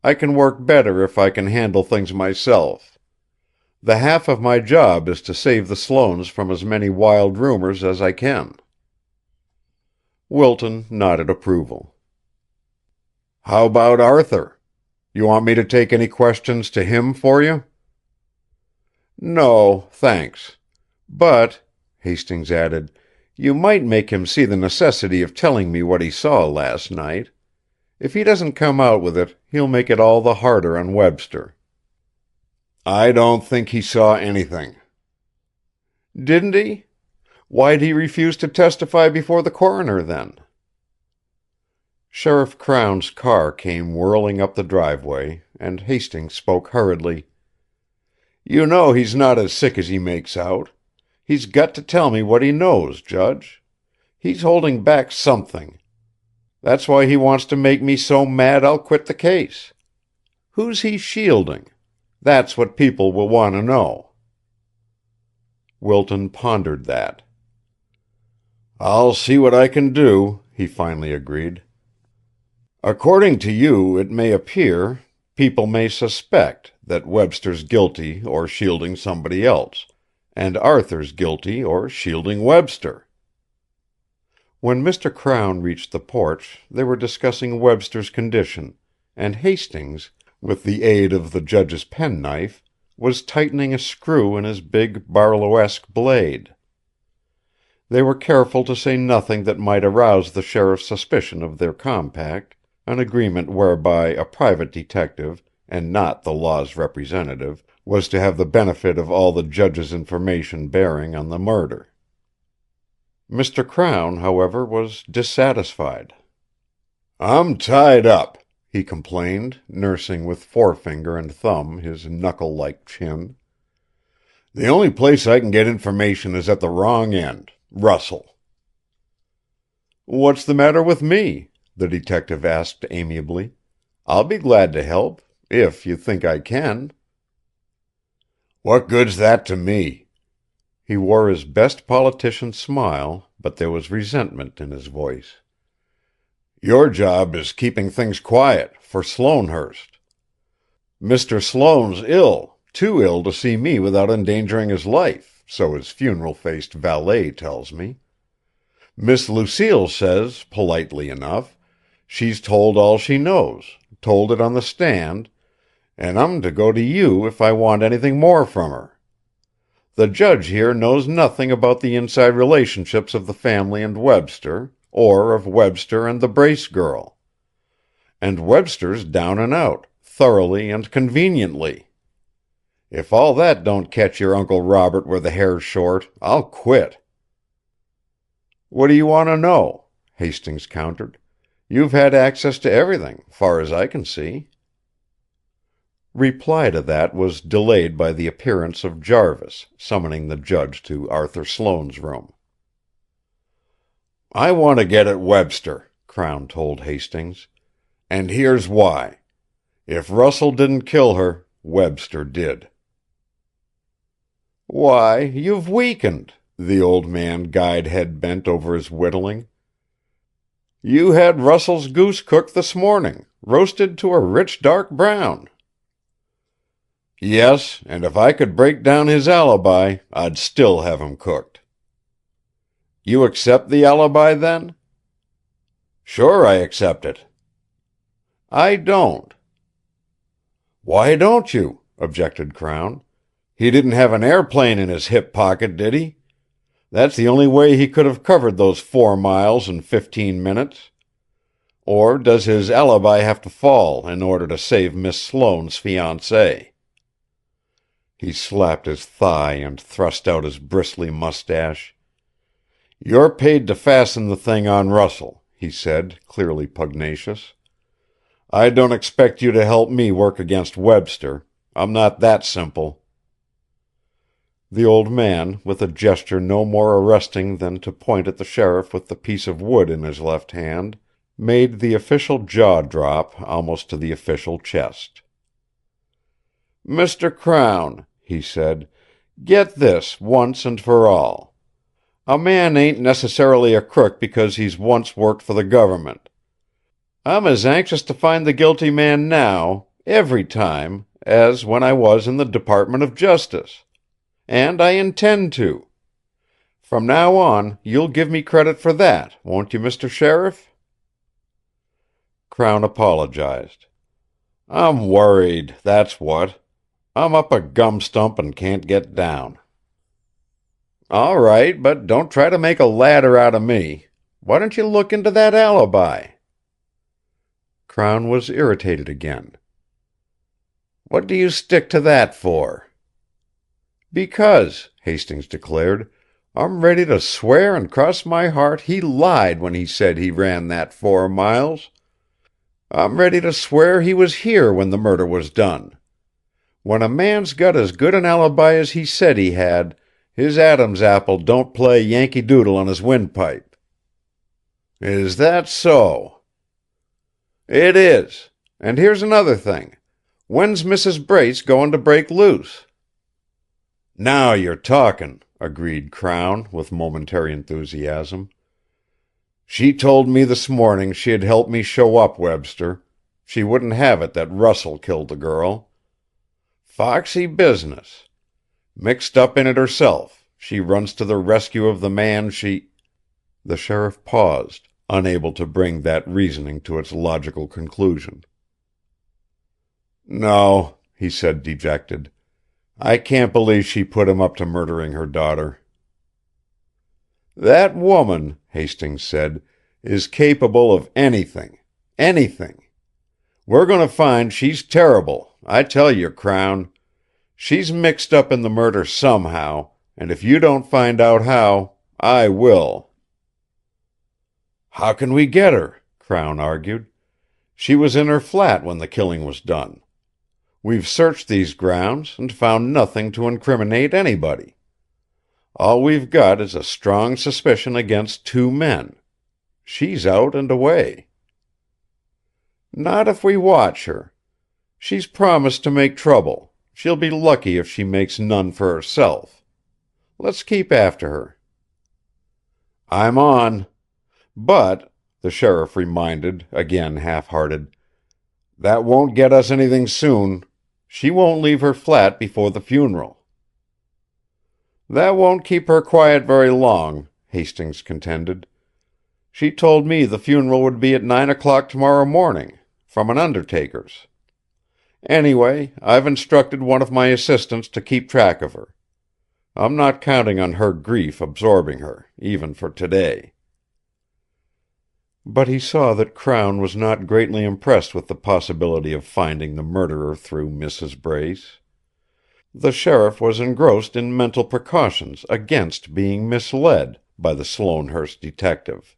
I can work better if I can handle things myself. The half of my job is to save the Sloanes from as many wild rumors as I can." Wilton nodded approval. "How about Arthur? You want me to take any questions to him for you?" "No, thanks. But," Hastings added, "you might make him see the necessity of telling me what he saw last night. If he doesn't come out with it, he'll make it all the harder on Webster." "I don't think he saw anything." "Didn't he? Why'd he refuse to testify before the coroner, then?" Sheriff Crown's car came whirling up the driveway, and Hastings spoke hurriedly. "You know he's not as sick as he makes out. He's got to tell me what he knows, Judge. He's holding back something. That's why he wants to make me so mad I'll quit the case. Who's he shielding? That's what people will want to know." Wilton pondered that. "I'll see what I can do," he finally agreed. "According to you, it may appear, people may suspect, that Webster's guilty or shielding somebody else, and Arthur's guilty or shielding Webster." When Mr. Crown reached the porch, they were discussing Webster's condition, and Hastings, with the aid of the judge's penknife, was tightening a screw in his big Barlow-esque blade. They were careful to say nothing that might arouse the sheriff's suspicion of their compact, an agreement whereby a private detective, and not the law's representative, was to have the benefit of all the judge's information bearing on the murder. Mr. Crown, however, was dissatisfied. "I'm tied up," he complained, nursing with forefinger and thumb his knuckle-like chin. "The only place I can get information is at the wrong end, Russell." "What's the matter with me?" the detective asked amiably. "I'll be glad to help, if you think I can." "What good's that to me?" He wore his best politician's smile, but there was resentment in his voice. "Your job is keeping things quiet, for Sloanehurst. Mr. Sloane's ill, too ill to see me without endangering his life, so his funeral-faced valet tells me. Miss Lucille says, politely enough, she's told all she knows, told it on the stand, and I'm to go to you if I want anything more from her. The judge here knows nothing about the inside relationships of the family and Webster, or of Webster and the Brace girl. And Webster's down and out, thoroughly and conveniently. If all that don't catch your Uncle Robert where the hair's short, I'll quit." "What do you want to know?" Hastings countered. "You've had access to everything, far as I can see." Reply to that was delayed by the appearance of Jarvis, summoning the judge to Arthur Sloane's room. "I want to get at Webster," Crown told Hastings. "And here's why. If Russell didn't kill her, Webster did." "Why, you've weakened." The old man guyed head bent over his whittling. "You had Russell's goose cooked this morning, roasted to a rich dark brown." "Yes, and if I could break down his alibi, I'd still have him cooked." "You accept the alibi, then?" "Sure I accept it." "I don't." "Why don't you?" objected Crown. "He didn't have an airplane in his hip pocket, did he? That's the only way he could have covered those 4 miles in 15 minutes. Or does his alibi have to fall in order to save Miss Sloane's fiancé?" He slapped his thigh and thrust out his bristly mustache. "You're paid to fasten the thing on Russell," he said, clearly pugnacious. "I don't expect you to help me work against Webster. I'm not that simple." The old man, with a gesture no more arresting than to point at the sheriff with the piece of wood in his left hand, made the official jaw drop almost to the official chest. "Mr. Crown," he said, "get this, once and for all. A man ain't necessarily a crook because he's once worked for the government. I'm as anxious to find the guilty man now, every time, as when I was in the Department of Justice. And I intend to. From now on, you'll give me credit for that, won't you, Mr. Sheriff?" Crown apologized. "I'm worried, that's what. I'm up a gum stump and can't get down." "All right, but don't try to make a ladder out of me. Why don't you look into that alibi?" Crown was irritated again. "What do you stick to that for?" "Because," Hastings declared, "I'm ready to swear and cross my heart he lied when he said he ran that 4 miles. I'm ready to swear he was here when the murder was done. When a man's got as good an alibi as he said he had, his Adam's apple don't play Yankee Doodle on his windpipe." "Is that so?" "It is. And here's another thing. When's Mrs. Brace going to break loose?" "Now you're talking," agreed Crown, with momentary enthusiasm. "She told me this morning she'd help me show up Webster. She wouldn't have it that Russell killed the girl. Foxy business. Mixed up in it herself, she runs to the rescue of the man she—" The sheriff paused, unable to bring that reasoning to its logical conclusion. "No," he said, dejected. "I can't believe she put him up to murdering her daughter." "That woman," Hastings said, "is capable of anything. Anything. We're going to find she's terrible, I tell you, Crown. She's mixed up in the murder somehow, and if you don't find out how, I will." "How can we get her?" Crown argued. "She was in her flat when the killing was done. We've searched these grounds and found nothing to incriminate anybody. All we've got is a strong suspicion against two men. She's out and away." "Not if we watch her. She's promised to make trouble. She'll be lucky if she makes none for herself. Let's keep after her." "I'm on. But," the sheriff reminded, again half-hearted, "that won't get us anything soon. She won't leave her flat before the funeral." "That won't keep her quiet very long," Hastings contended. "She told me the funeral would be at 9 o'clock tomorrow morning, from an undertaker's. Anyway, I've instructed one of my assistants to keep track of her. I'm not counting on her grief absorbing her, even for today." But he saw that Crown was not greatly impressed with the possibility of finding the murderer through Mrs. Brace. The sheriff was engrossed in mental precautions against being misled by the Sloanehurst detective.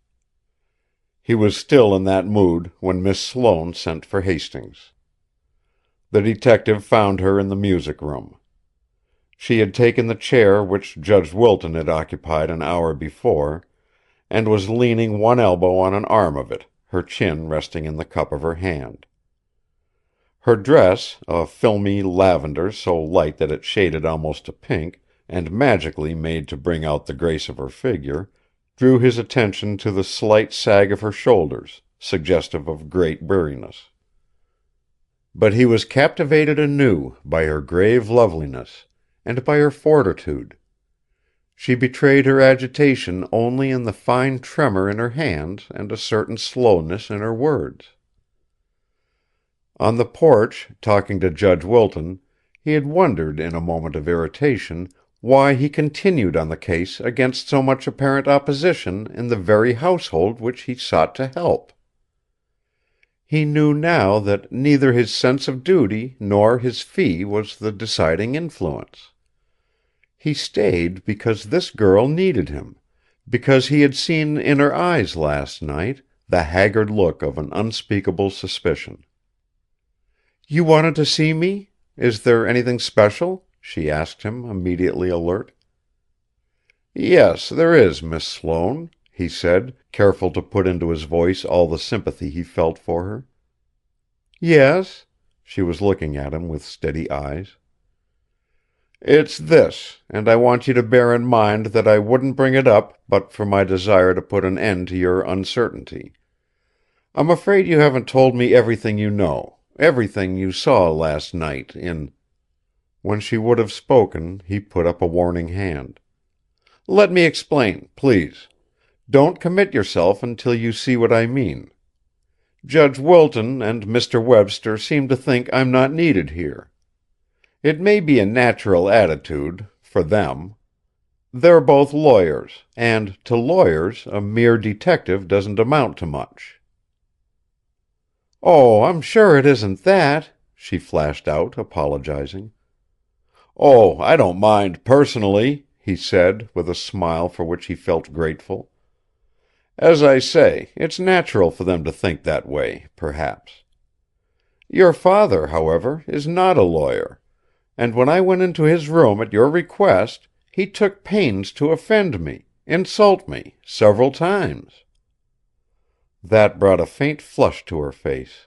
He was still in that mood when Miss Sloane sent for Hastings. The detective found her in the music room. She had taken the chair which Judge Wilton had occupied an hour before, and was leaning one elbow on an arm of it, her chin resting in the cup of her hand. Her dress, a filmy lavender so light that it shaded almost to pink, and magically made to bring out the grace of her figure, drew his attention to the slight sag of her shoulders, suggestive of great weariness. But he was captivated anew by her grave loveliness, and by her fortitude. She betrayed her agitation only in the fine tremor in her hands and a certain slowness in her words. On the porch, talking to Judge Wilton, he had wondered in a moment of irritation why he continued on the case against so much apparent opposition in the very household which he sought to help. He knew now that neither his sense of duty nor his fee was the deciding influence. He stayed because this girl needed him, because he had seen in her eyes last night the haggard look of an unspeakable suspicion. "You wanted to see me? Is there anything special?" she asked him, immediately alert. "Yes, there is, Miss Sloane," he said, careful to put into his voice all the sympathy he felt for her. "Yes?" She was looking at him with steady eyes. "It's this, and I want you to bear in mind that I wouldn't bring it up but for my desire to put an end to your uncertainty. I'm afraid you haven't told me everything you know, everything you saw last night in—" When she would have spoken, he put up a warning hand. "Let me explain, please. Don't commit yourself until you see what I mean. Judge Wilton and Mr. Webster seem to think I'm not needed here. It may be a natural attitude for them. They're both lawyers, and to lawyers a mere detective doesn't amount to much." "Oh, I'm sure it isn't that," she flashed out, apologizing. "Oh, I don't mind personally," he said, with a smile for which he felt grateful. "As I say, it's natural for them to think that way, perhaps. Your father, however, is not a lawyer, and when I went into his room at your request, he took pains to offend me, insult me, several times." That brought a faint flush to her face.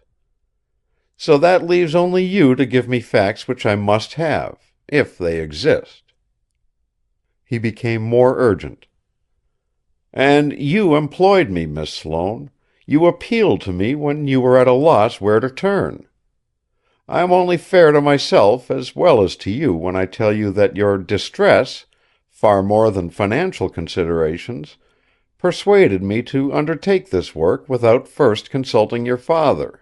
"So that leaves only you to give me facts which I must have, if they exist." He became more urgent. "And you employed me, Miss Sloane. You appealed to me when you were at a loss where to turn. I'm only fair to myself as well as to you when I tell you that your distress, far more than financial considerations, persuaded me to undertake this work without first consulting your father."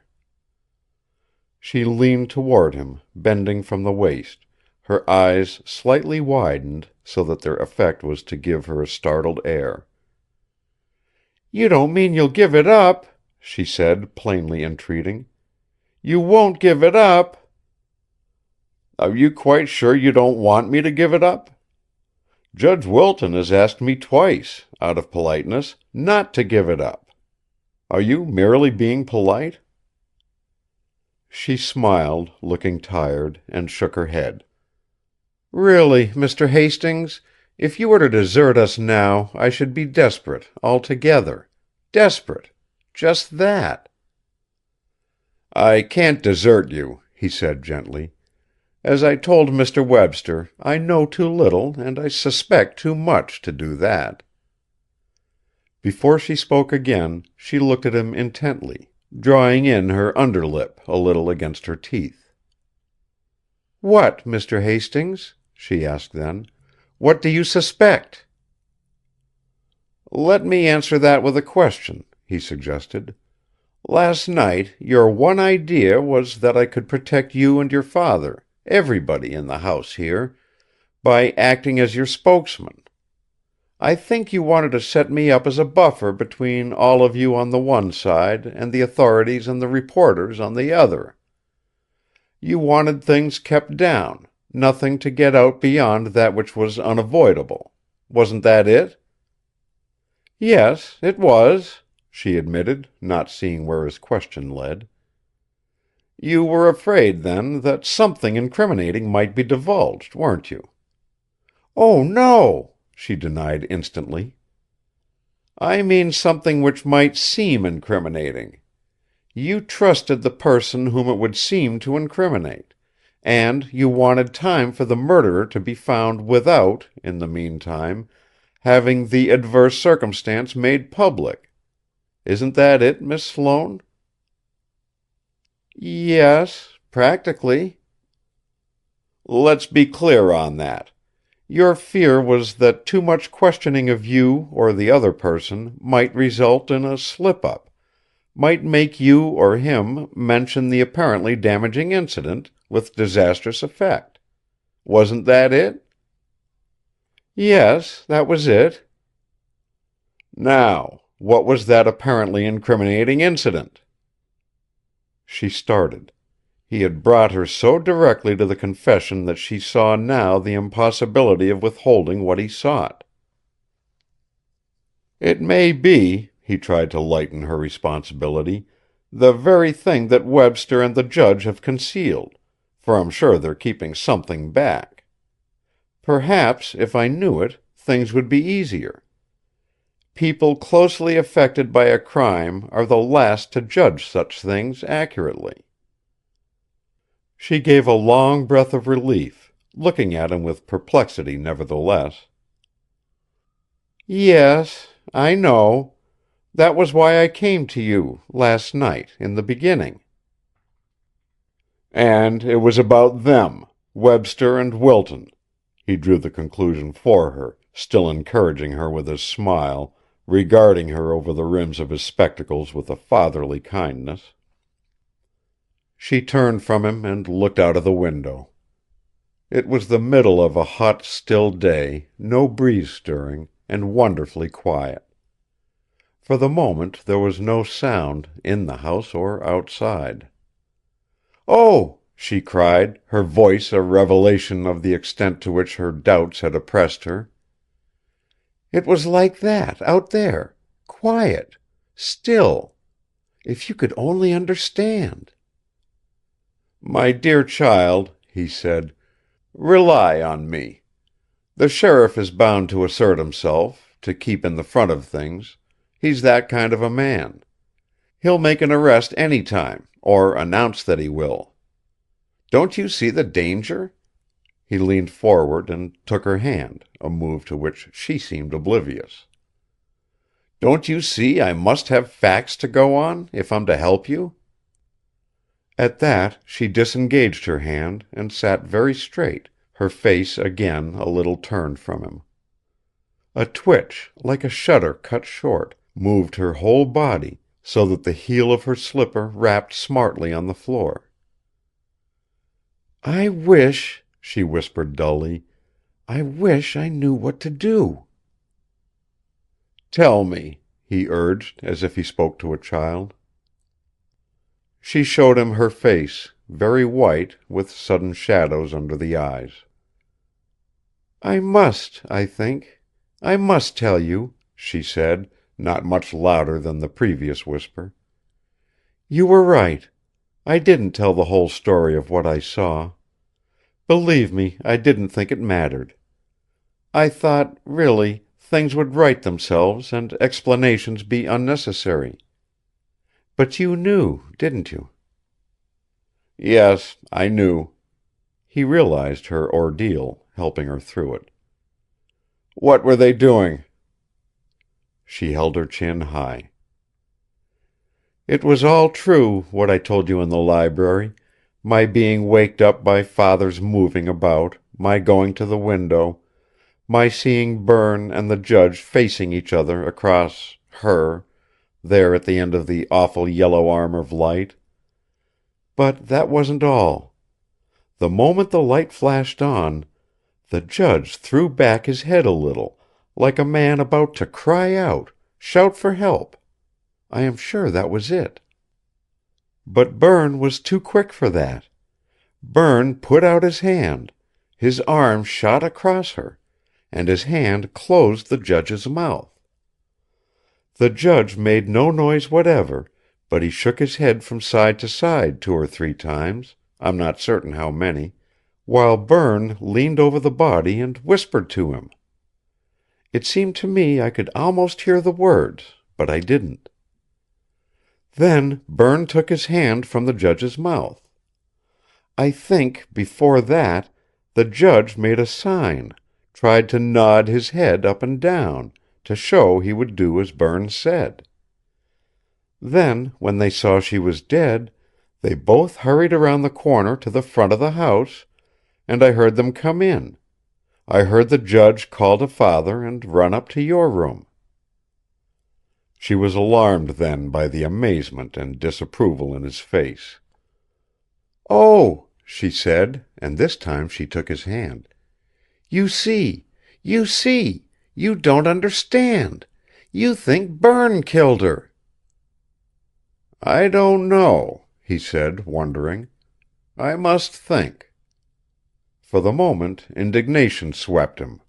She leaned toward him, bending from the waist, her eyes slightly widened so that their effect was to give her a startled air. "You don't mean you'll give it up?" she said, plainly entreating. "You won't give it up?" "Are you quite sure you don't want me to give it up? Judge Wilton has asked me twice, out of politeness, not to give it up. Are you merely being polite?" She smiled, looking tired, and shook her head. "Really, Mr. Hastings, if you were to desert us now, I should be desperate, altogether. Desperate. Just that." "I can't desert you," he said gently. "As I told Mr. Webster, I know too little and I suspect too much to do that." Before she spoke again, she looked at him intently, drawing in her underlip a little against her teeth. "What, Mr. Hastings?" she asked then. "What do you suspect?" "Let me answer that with a question," he suggested. "Last night your one idea was that I could protect you and your father, everybody in the house here, by acting as your spokesman. I think you wanted to set me up as a buffer between all of you on the one side and the authorities and the reporters on the other. You wanted things kept down, nothing to get out beyond that which was unavoidable. Wasn't that it?" "Yes, it was," she admitted, not seeing where his question led. "You were afraid, then, that something incriminating might be divulged, weren't you?" "Oh, no!" she denied instantly. "I mean something which might seem incriminating. You trusted the person whom it would seem to incriminate, and you wanted time for the murderer to be found without, in the meantime, having the adverse circumstance made public. Isn't that it, Miss Sloane?" "Yes, practically." "Let's be clear on that. Your fear was that too much questioning of you or the other person might result in a slip-up, might make you or him mention the apparently damaging incident, with disastrous effect. Wasn't that it?" "Yes, that was it." "Now, what was that apparently incriminating incident?" She started. He had brought her so directly to the confession that she saw now the impossibility of withholding what he sought. "It may be," he tried to lighten her responsibility, "the very thing that Webster and the judge have concealed, for I'm sure they're keeping something back. Perhaps, if I knew it, things would be easier. People closely affected by a crime are the last to judge such things accurately." She gave a long breath of relief, looking at him with perplexity nevertheless. "Yes, I know. That was why I came to you, last night, in the beginning." "And it was about them, Webster and Wilton," he drew the conclusion for her, still encouraging her with his smile, regarding her over the rims of his spectacles with a fatherly kindness. She turned from him and looked out of the window. It was the middle of a hot, still day, no breeze stirring, and wonderfully quiet. For the moment there was no sound, in the house or outside. "Oh!" she cried, her voice a revelation of the extent to which her doubts had oppressed her. "It was like that, out there. Quiet. Still. If you could only understand." "My dear child," he said, "rely on me. The sheriff is bound to assert himself, to keep in the front of things. He's that kind of a man. He'll make an arrest any time, or announce that he will. Don't you see the danger?" He leaned forward and took her hand, a move to which she seemed oblivious. "Don't you see I must have facts to go on, if I'm to help you?" At that she disengaged her hand and sat very straight, her face again a little turned from him. A twitch, like a shutter cut short, moved her whole body, so that the heel of her slipper rapped smartly on the floor. "I wish," she whispered dully, "I wish I knew what to do." "Tell me," he urged, as if he spoke to a child. She showed him her face, very white, with sudden shadows under the eyes. "I must, I think. I must tell you," she said, not much louder than the previous whisper. "You were right. I didn't tell the whole story of what I saw. Believe me, I didn't think it mattered. I thought, really, things would right themselves and explanations be unnecessary. But you knew, didn't you?" "Yes, I knew." He realized her ordeal, helping her through it. "What were they doing?" She held her chin high. "It was all true, what I told you in the library, my being waked up by Father's moving about, my going to the window, my seeing Berne and the judge facing each other across her, there at the end of the awful yellow arm of light. But that wasn't all. The moment the light flashed on, the judge threw back his head a little, like a man about to cry out, shout for help. I am sure that was it. But Berne was too quick for that. Berne put out his hand, his arm shot across her, and his hand closed the judge's mouth. The judge made no noise whatever, but he shook his head from side to side 2 or 3 times, I'm not certain how many, while Berne leaned over the body and whispered to him. It seemed to me I could almost hear the words, but I didn't. Then Berne took his hand from the judge's mouth. I think, before that, the judge made a sign, tried to nod his head up and down, to show he would do as Berne said. Then, when they saw she was dead, they both hurried around the corner to the front of the house, and I heard them come in. I heard the judge call to Father and run up to your room." She was alarmed then by the amazement and disapproval in his face. "Oh," she said, and this time she took his hand. "You see! You see! You don't understand! You think Berne killed her!" "I don't know," he said, wondering. "I must think." For the moment indignation swept him.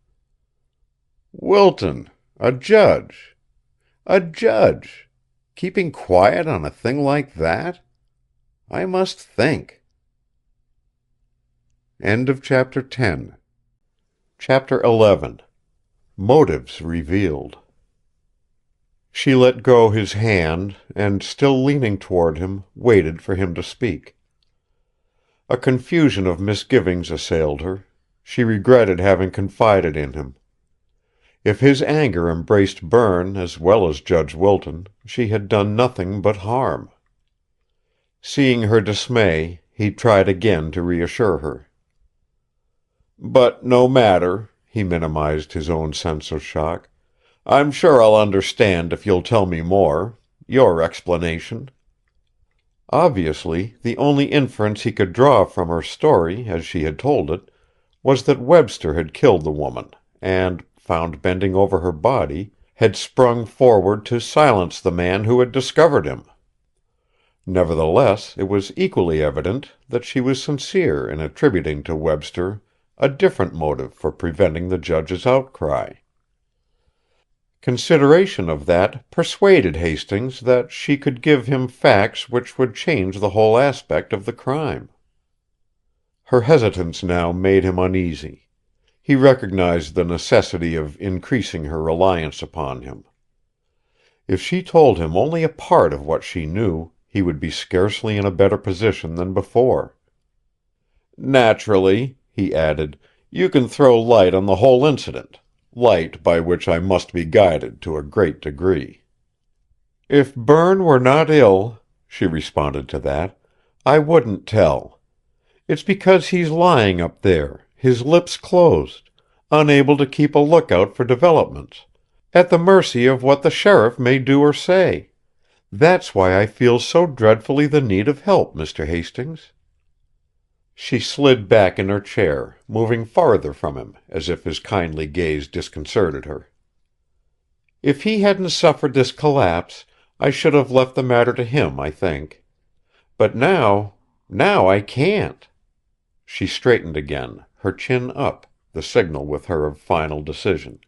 Wilton, a judge! A judge! Keeping quiet on a thing like that? I must think. End of chapter 10. Chapter 11. Motives Revealed. She let go his hand, and, still leaning toward him, waited for him to speak. A confusion of misgivings assailed her. She regretted having confided in him. If his anger embraced Berne as well as Judge Wilton, she had done nothing but harm. Seeing her dismay, he tried again to reassure her. "But no matter," he minimized his own sense of shock. "I'm sure I'll understand if you'll tell me more. Your explanation." Obviously, the only inference he could draw from her story, as she had told it, was that Webster had killed the woman, and, found bending over her body, had sprung forward to silence the man who had discovered him. Nevertheless, it was equally evident that she was sincere in attributing to Webster a different motive for preventing the judge's outcry. Consideration of that persuaded Hastings that she could give him facts which would change the whole aspect of the crime. Her hesitance now made him uneasy. He recognized the necessity of increasing her reliance upon him. If she told him only a part of what she knew, he would be scarcely in a better position than before. "Naturally," he added, "you can throw light on the whole incident. Light by which I must be guided to a great degree." "If Berne were not ill," she responded to that, "I wouldn't tell. It's because he's lying up there, his lips closed, unable to keep a lookout for developments, at the mercy of what the sheriff may do or say. That's why I feel so dreadfully the need of help, Mr. Hastings." She slid back in her chair, moving farther from him, as if his kindly gaze disconcerted her. "If he hadn't suffered this collapse, I should have left the matter to him, I think. But now I can't." She straightened again, her chin up, the signal with her of final decision.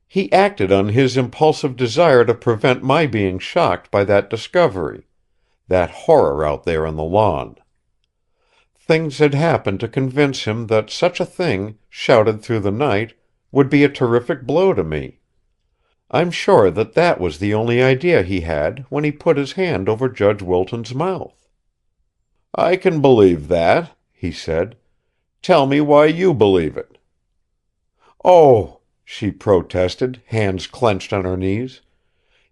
"He acted on his impulsive desire to prevent my being shocked by that discovery, that horror out there on the lawn. Things had happened to convince him that such a thing, shouted through the night, would be a terrific blow to me. I'm sure that that was the only idea he had when he put his hand over Judge Wilton's mouth." "I can believe that," he said. "Tell me why you believe it." "Oh," she protested, hands clenched on her knees,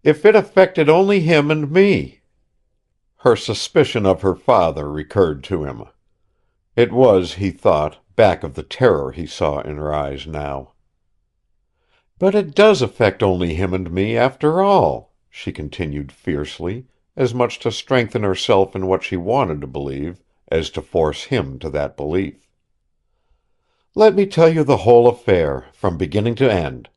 "if it affected only him and me!" Her suspicion of her father recurred to him. It was, he thought, back of the terror he saw in her eyes now. "But it does affect only him and me, after all," she continued fiercely, as much to strengthen herself in what she wanted to believe, as to force him to that belief. "Let me tell you the whole affair, from beginning to end."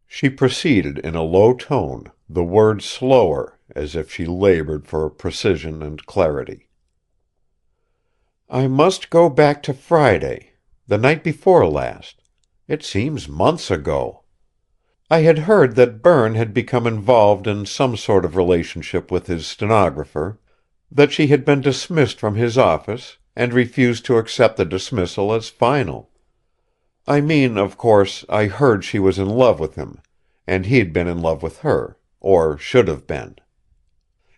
She proceeded in a low tone, the words slower, as if she labored for precision and clarity. "I must go back to Friday, the night before last. It seems months ago. I had heard that Berne had become involved in some sort of relationship with his stenographer, that she had been dismissed from his office, and refused to accept the dismissal as final. I mean, of course, I heard she was in love with him, and he'd been in love with her, or should have been.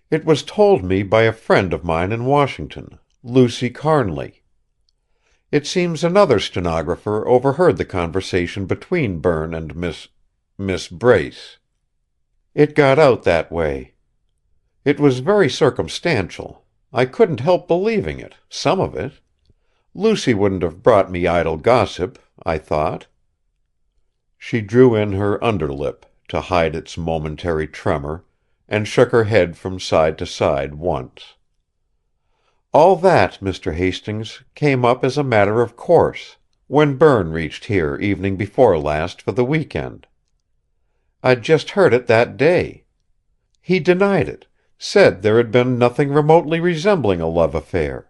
It was told me by a friend of mine in Washington, Lucy Carnley. It seems another stenographer overheard the conversation between Berne and Miss Brace. It got out that way. It was very circumstantial. I couldn't help believing it, some of it. Lucy wouldn't have brought me idle gossip, I thought." She drew in her underlip, to hide its momentary tremor, and shook her head from side to side once. "All that, Mr. Hastings, came up as a matter of course, when Berne reached here evening before last for the week-end. I'd just heard it that day. He denied it, said there had been nothing remotely resembling a love affair.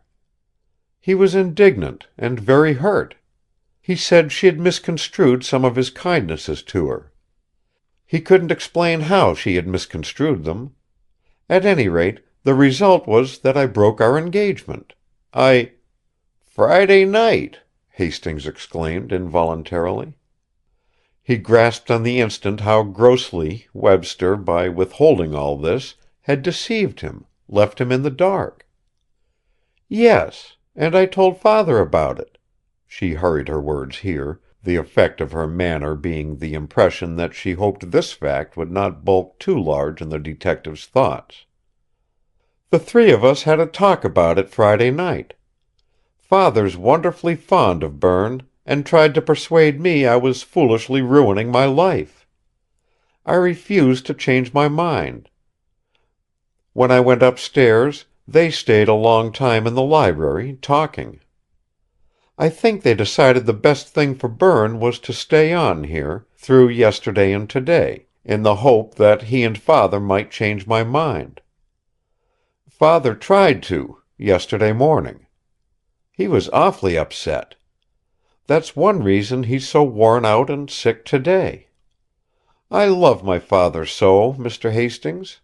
He was indignant, and very hurt. He said she had misconstrued some of his kindnesses to her. He couldn't explain how she had misconstrued them. At any rate, the result was that I broke our engagement. "Friday night!" Hastings exclaimed involuntarily. He grasped on the instant how grossly Webster, by withholding all this, had deceived him, left him in the dark. "Yes, and I told father about it." She hurried her words here, the effect of her manner being the impression that she hoped this fact would not bulk too large in the detective's thoughts. "The three of us had a talk about it Friday night. Father's wonderfully fond of Berne, and tried to persuade me I was foolishly ruining my life. I refused to change my mind. When I went upstairs, they stayed a long time in the library, talking. I think they decided the best thing for Berne was to stay on here, through yesterday and today, in the hope that he and father might change my mind. Father tried to, yesterday morning. He was awfully upset. That's one reason he's so worn out and sick today. I love my father so, Mr. Hastings."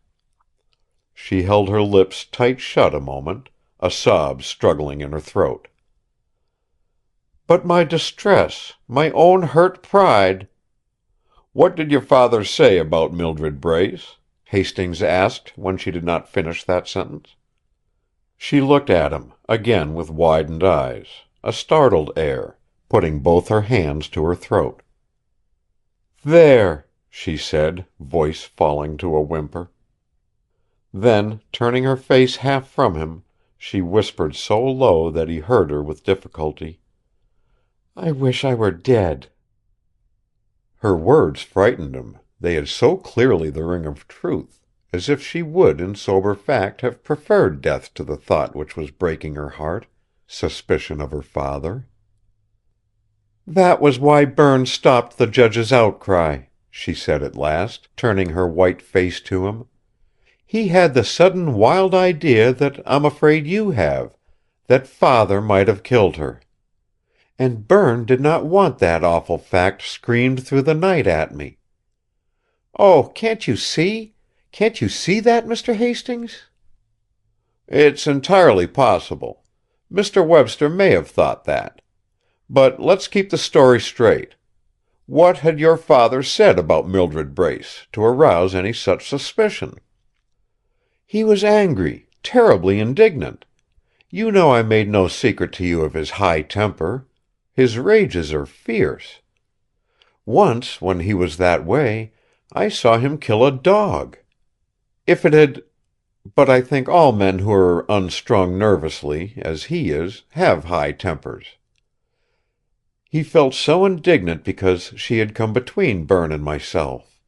She held her lips tight shut a moment, a sob struggling in her throat. "But my distress, my own hurt pride—" "What did your father say about Mildred Brace?" Hastings asked, when she did not finish that sentence. She looked at him, again with widened eyes, a startled air, putting both her hands to her throat. "There," she said, voice falling to a whimper. Then, turning her face half from him, she whispered so low that he heard her with difficulty. I wish I were dead." Her words frightened him, they had so clearly the ring of truth, as if she would in sober fact have preferred death to the thought which was breaking her heart, suspicion of her father. "That was why Berne stopped the judge's outcry," she said at last, turning her white face to him. "He had the sudden wild idea that I'm afraid you have, that father might have killed her. And Berne did not want that awful fact screamed through the night at me. Oh, can't you see? Can't you see that, Mr. Hastings?" "It's entirely possible. Mr. Webster may have thought that. But let's keep the story straight. What had your father said about Mildred Brace, to arouse any such suspicion?" "He was angry, terribly indignant. You know I made no secret to you of his high temper. His rages are fierce. Once, when he was that way, I saw him kill a dog. If it had But I think all men who are unstrung nervously, as he is, have high tempers. He felt so indignant because she had come between Berne and myself.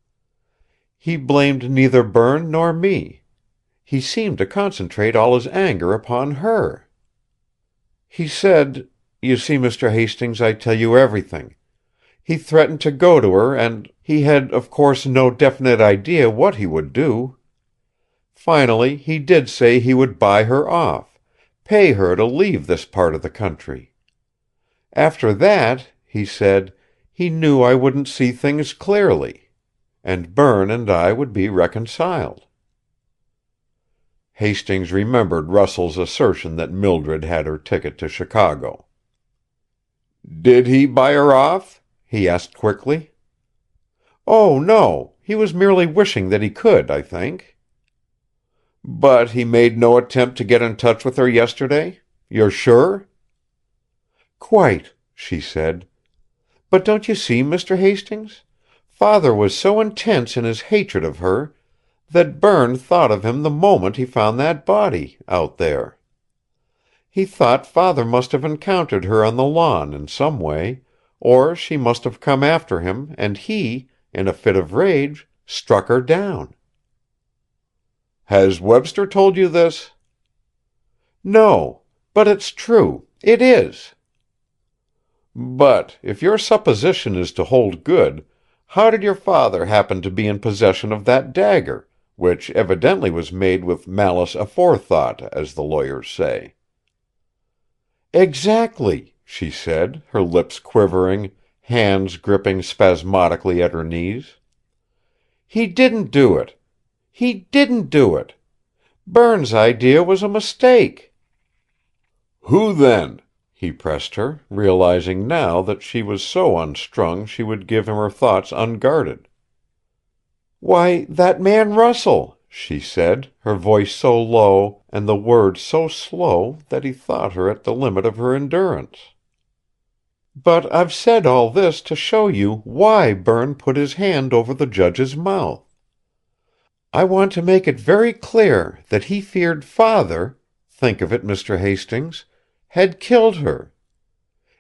He blamed neither Berne nor me. He seemed to concentrate all his anger upon her. He said, you see, Mr. Hastings, I tell you everything. He threatened to go to her and he had, of course, no definite idea what he would do. Finally, he did say he would buy her off, pay her to leave this part of the country. After that, he said, he knew I wouldn't see things clearly, and Berne and I would be reconciled." Hastings remembered Russell's assertion that Mildred had her ticket to Chicago. "Did he buy her off?" he asked quickly. "Oh, no. He was merely wishing that he could, I think." "But he made no attempt to get in touch with her yesterday? You're sure?" "Quite," she said. "But don't you see, Mr. Hastings? Father was so intense in his hatred of her that Berne thought of him the moment he found that body out there. He thought father must have encountered her on the lawn in some way, or she must have come after him and he, in a fit of rage, struck her down." "Has Webster told you this?" "No. But it's true. It is." "But, if your supposition is to hold good, how did your father happen to be in possession of that dagger, which evidently was made with malice aforethought, as the lawyers say?" "Exactly," she said, her lips quivering, hands gripping spasmodically at her knees. "He didn't do it. He didn't do it. Berne's idea was a mistake." "Who then?" he pressed her, realizing now that she was so unstrung she would give him her thoughts unguarded. "Why, that man Russell," she said, her voice so low and the words so slow that he thought her at the limit of her endurance. "But I've said all this to show you why Berne put his hand over the judge's mouth. I want to make it very clear that he feared father, think of it, Mr. Hastings, had killed her.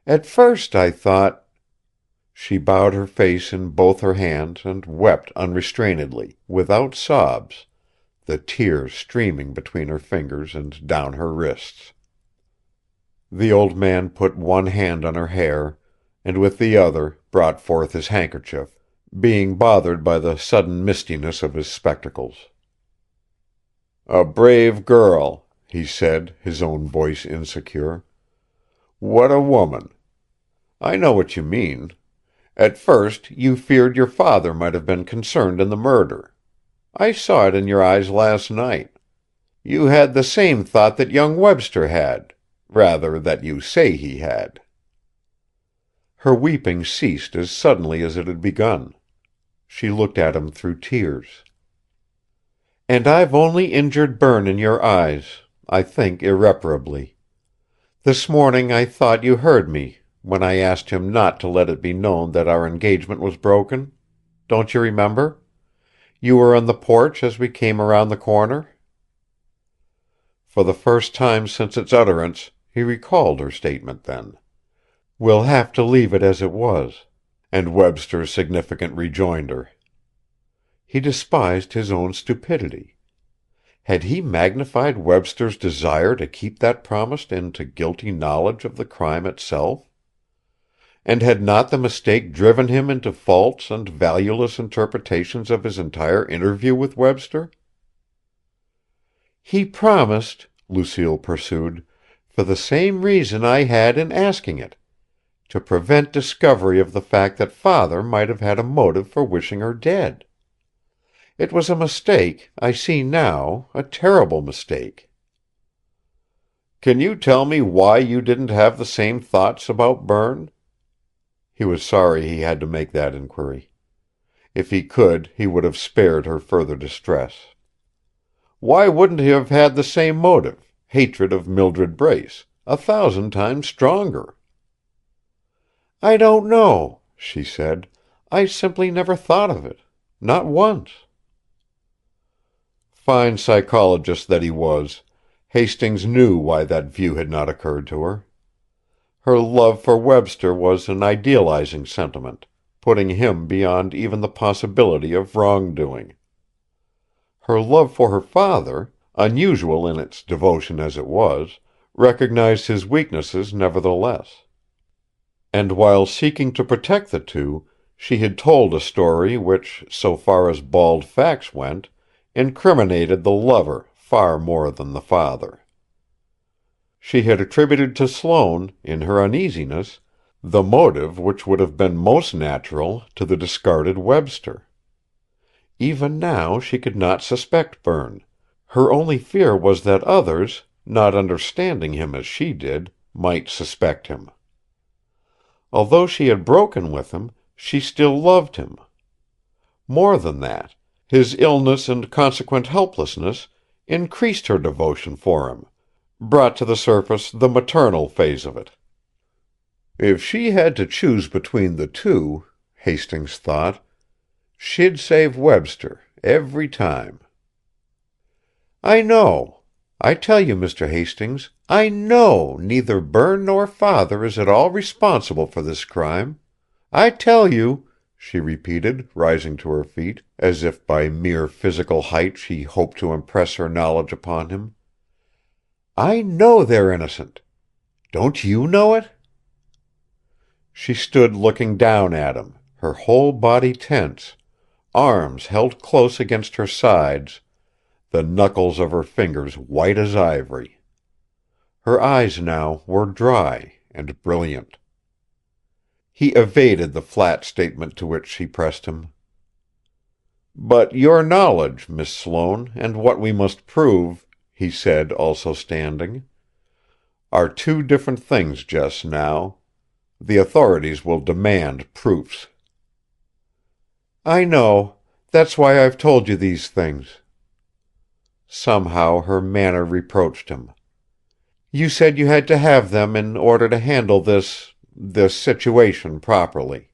At first I thought—" She bowed her face in both her hands and wept unrestrainedly, without sobs, the tears streaming between her fingers and down her wrists. The old man put one hand on her hair, and with the other brought forth his handkerchief, being bothered by the sudden mistiness of his spectacles. "A brave girl," he said, his own voice insecure. "What a woman! I know what you mean. At first you feared your father might have been concerned in the murder. I saw it in your eyes last night. You had the same thought that young Webster had, rather, that you say he had." Her weeping ceased as suddenly as it had begun. She looked at him through tears. "And I've only injured Berne in your eyes, I think irreparably. This morning I thought you heard me when I asked him not to let it be known that our engagement was broken. Don't you remember? You were on the porch as we came around the corner." For the first time since its utterance, he recalled her statement then. "We'll have to leave it as it was," and Webster's significant rejoinder. He despised his own stupidity. Had he magnified Webster's desire to keep that promise into guilty knowledge of the crime itself? And had not the mistake driven him into false and valueless interpretations of his entire interview with Webster? "He promised," Lucille pursued, "for the same reason I had in asking it, to prevent discovery of the fact that Father might have had a motive for wishing her dead. It was a mistake, I see now, a terrible mistake." "Can you tell me why you didn't have the same thoughts about Berne?" He was sorry he had to make that inquiry. If he could, he would have spared her further distress. Why wouldn't he have had the same motive, hatred of Mildred Brace, 1,000 times stronger? "I don't know," she said. "I simply never thought of it. Not once." Fine psychologist that he was, Hastings knew why that view had not occurred to her. Her love for Webster was an idealizing sentiment, putting him beyond even the possibility of wrongdoing. Her love for her father, unusual in its devotion as it was, recognized his weaknesses nevertheless. And while seeking to protect the two, she had told a story which, so far as bald facts went, incriminated the lover far more than the father. She had attributed to Sloane, in her uneasiness, the motive which would have been most natural to the discarded Webster. Even now she could not suspect Berne. Her only fear was that others, not understanding him as she did, might suspect him. Although she had broken with him, she still loved him. More than that, his illness and consequent helplessness increased her devotion for him, brought to the surface the maternal phase of it. If she had to choose between the two, Hastings thought, she'd save Webster every time. "I know. I tell you, Mr. Hastings, I know neither Berne nor Father is at all responsible for this crime. I tell you," she repeated, rising to her feet, as if by mere physical height she hoped to impress her knowledge upon him. "I know they're innocent. Don't you know it?" She stood looking down at him, her whole body tense, arms held close against her sides, the knuckles of her fingers white as ivory. Her eyes now were dry and brilliant. He evaded the flat statement to which she pressed him. "But your knowledge, Miss Sloane, and what we must prove," he said, also standing, "are two different things just now. The authorities will demand proofs." "I know. That's why I've told you these things." Somehow her manner reproached him. "You said you had to have them in order to handle this situation properly.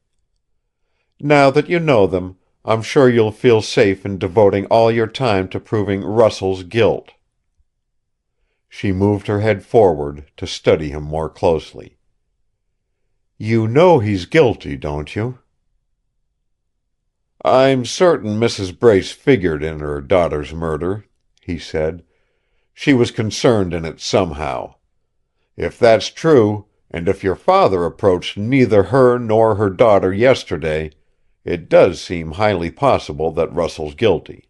Now that you know them, I'm sure you'll feel safe in devoting all your time to proving Russell's guilt." She moved her head forward, to study him more closely. "You know he's guilty, don't you?" "I'm certain Mrs. Brace figured in her daughter's murder," he said. "She was concerned in it somehow. If that's true, and if your father approached neither her nor her daughter yesterday, it does seem highly possible that Russell's guilty."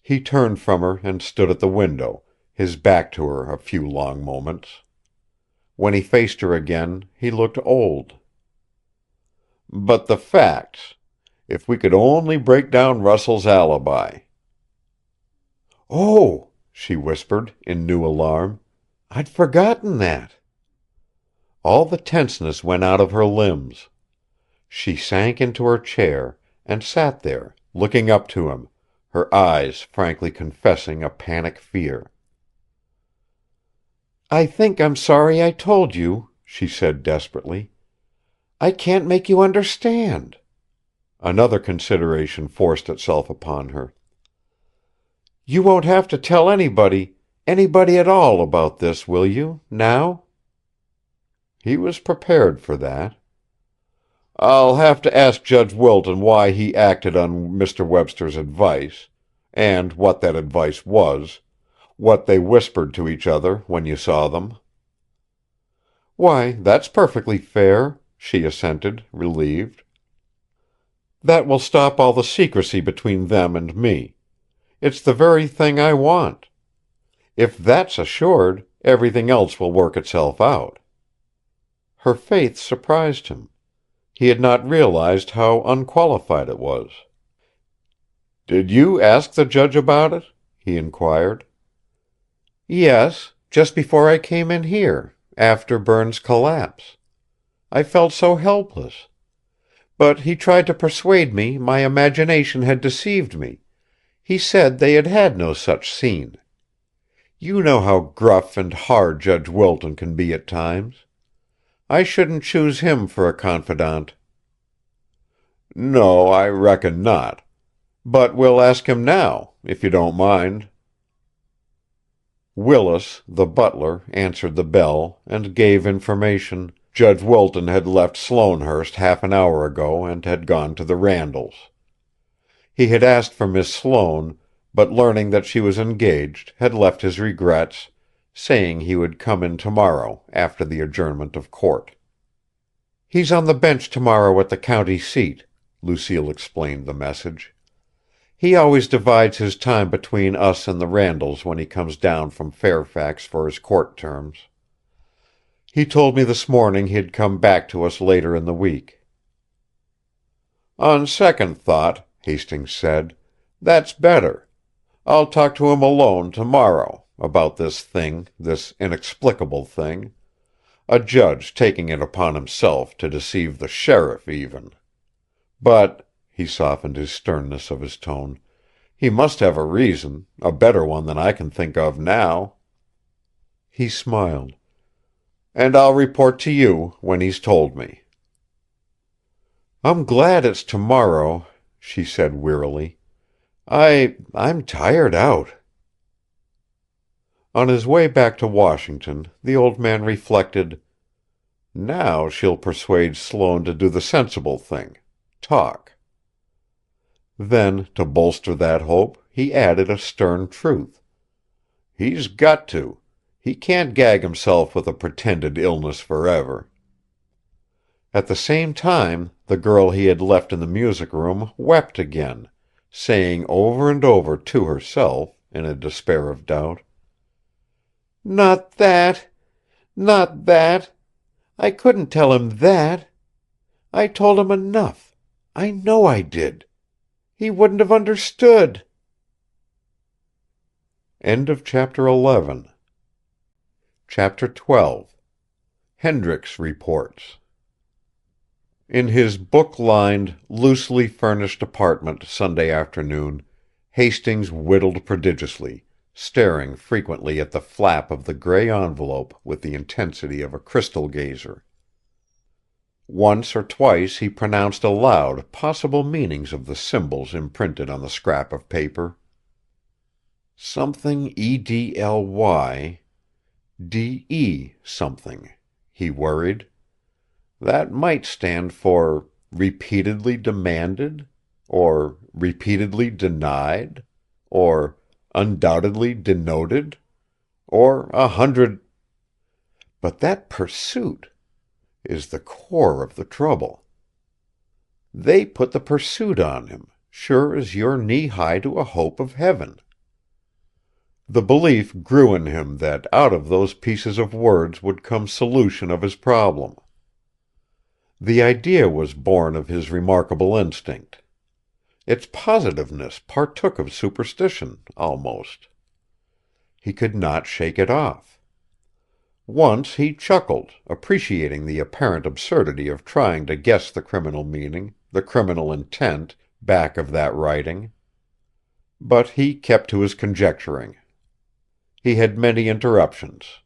He turned from her and stood at the window, his back to her a few long moments. When he faced her again, he looked old. "But the facts. If we could only break down Russell's alibi." "Oh," she whispered, in new alarm. "I'd forgotten that." All the tenseness went out of her limbs. She sank into her chair, and sat there, looking up to him, her eyes frankly confessing a panic fear. "I think I'm sorry I told you," she said desperately. "I can't make you understand." Another consideration forced itself upon her. "You won't have to tell anybody at all about this, will you, now?" He was prepared for that. "I'll have to ask Judge Wilton why he acted on Mr. Webster's advice, and what that advice was, what they whispered to each other when you saw them." "Why, that's perfectly fair," she assented, relieved. "That will stop all the secrecy between them and me. It's the very thing I want. If that's assured, everything else will work itself out." Her faith surprised him. He had not realized how unqualified it was. "Did you ask the judge about it?" he inquired. "Yes, just before I came in here, after Berne's collapse. I felt so helpless. But he tried to persuade me my imagination had deceived me. He said they had had no such scene. You know how gruff and hard Judge Wilton can be at times. I shouldn't choose him for a confidant." "No, I reckon not. But we'll ask him now, if you don't mind." Willis, the butler, answered the bell, and gave information. Judge Wilton had left Sloanehurst half an hour ago and had gone to the Randalls. He had asked for Miss Sloane, but learning that she was engaged, had left his regrets, saying he would come in tomorrow, after the adjournment of court. "He's on the bench tomorrow at the county seat," Lucille explained the message. "He always divides his time between us and the Randalls when he comes down from Fairfax for his court terms. He told me this morning he'd come back to us later in the week." "On second thought," Hastings said, "that's better. I'll talk to him alone tomorrow, about this thing, this inexplicable thing. A judge taking it upon himself to deceive the sheriff, even. But," he softened his sternness of his tone, "he must have a reason, a better one than I can think of now." He smiled. "And I'll report to you when he's told me." "I'm glad it's tomorrow," she said wearily. I'm tired out." On his way back to Washington, the old man reflected, "Now she'll persuade Sloane to do the sensible thing, talk." Then, to bolster that hope, he added a stern truth. "He's got to. He can't gag himself with a pretended illness forever." At the same time, the girl he had left in the music room wept again, saying over and over to herself, in a despair of doubt, "Not that! Not that! I couldn't tell him that! I told him enough. I know I did. He wouldn't have understood." End of chapter 11. Chapter 12. Hendricks Reports. In his book-lined, loosely furnished apartment Sunday afternoon, Hastings whittled prodigiously, staring frequently at the flap of the gray envelope with the intensity of a crystal gazer. Once or twice he pronounced aloud possible meanings of the symbols imprinted on the scrap of paper. Something EDLY, DE something, he worried. That might stand for repeatedly demanded, or repeatedly denied, or undoubtedly denoted, or 100. But that pursuit is the core of the trouble. They put the pursuit on him, sure as you're knee-high to a hope of heaven. The belief grew in him that out of those pieces of words would come solution of his problem. The idea was born of his remarkable instinct. Its positiveness partook of superstition, almost. He could not shake it off. Once he chuckled, appreciating the apparent absurdity of trying to guess the criminal meaning, the criminal intent, back of that writing. But he kept to his conjecturing. He had many interruptions.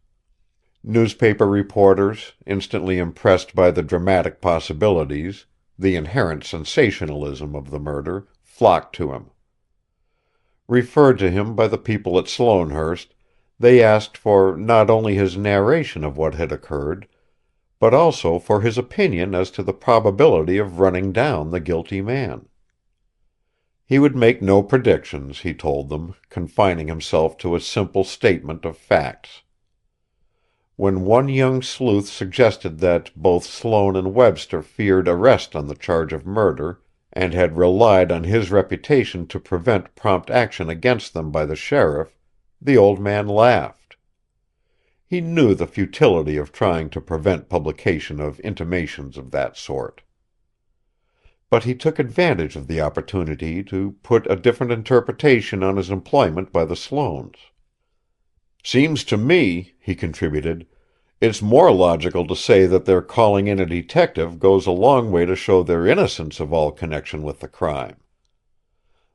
Newspaper reporters, instantly impressed by the dramatic possibilities, the inherent sensationalism of the murder, flocked to him. Referred to him by the people at Sloanehurst, they asked for not only his narration of what had occurred, but also for his opinion as to the probability of running down the guilty man. He would make no predictions, he told them, confining himself to a simple statement of facts. When one young sleuth suggested that both Sloane and Webster feared arrest on the charge of murder, and had relied on his reputation to prevent prompt action against them by the sheriff, the old man laughed. He knew the futility of trying to prevent publication of intimations of that sort. But he took advantage of the opportunity to put a different interpretation on his employment by the Sloanes. "Seems to me," he contributed, "it's more logical to say that their calling in a detective goes a long way to show their innocence of all connection with the crime.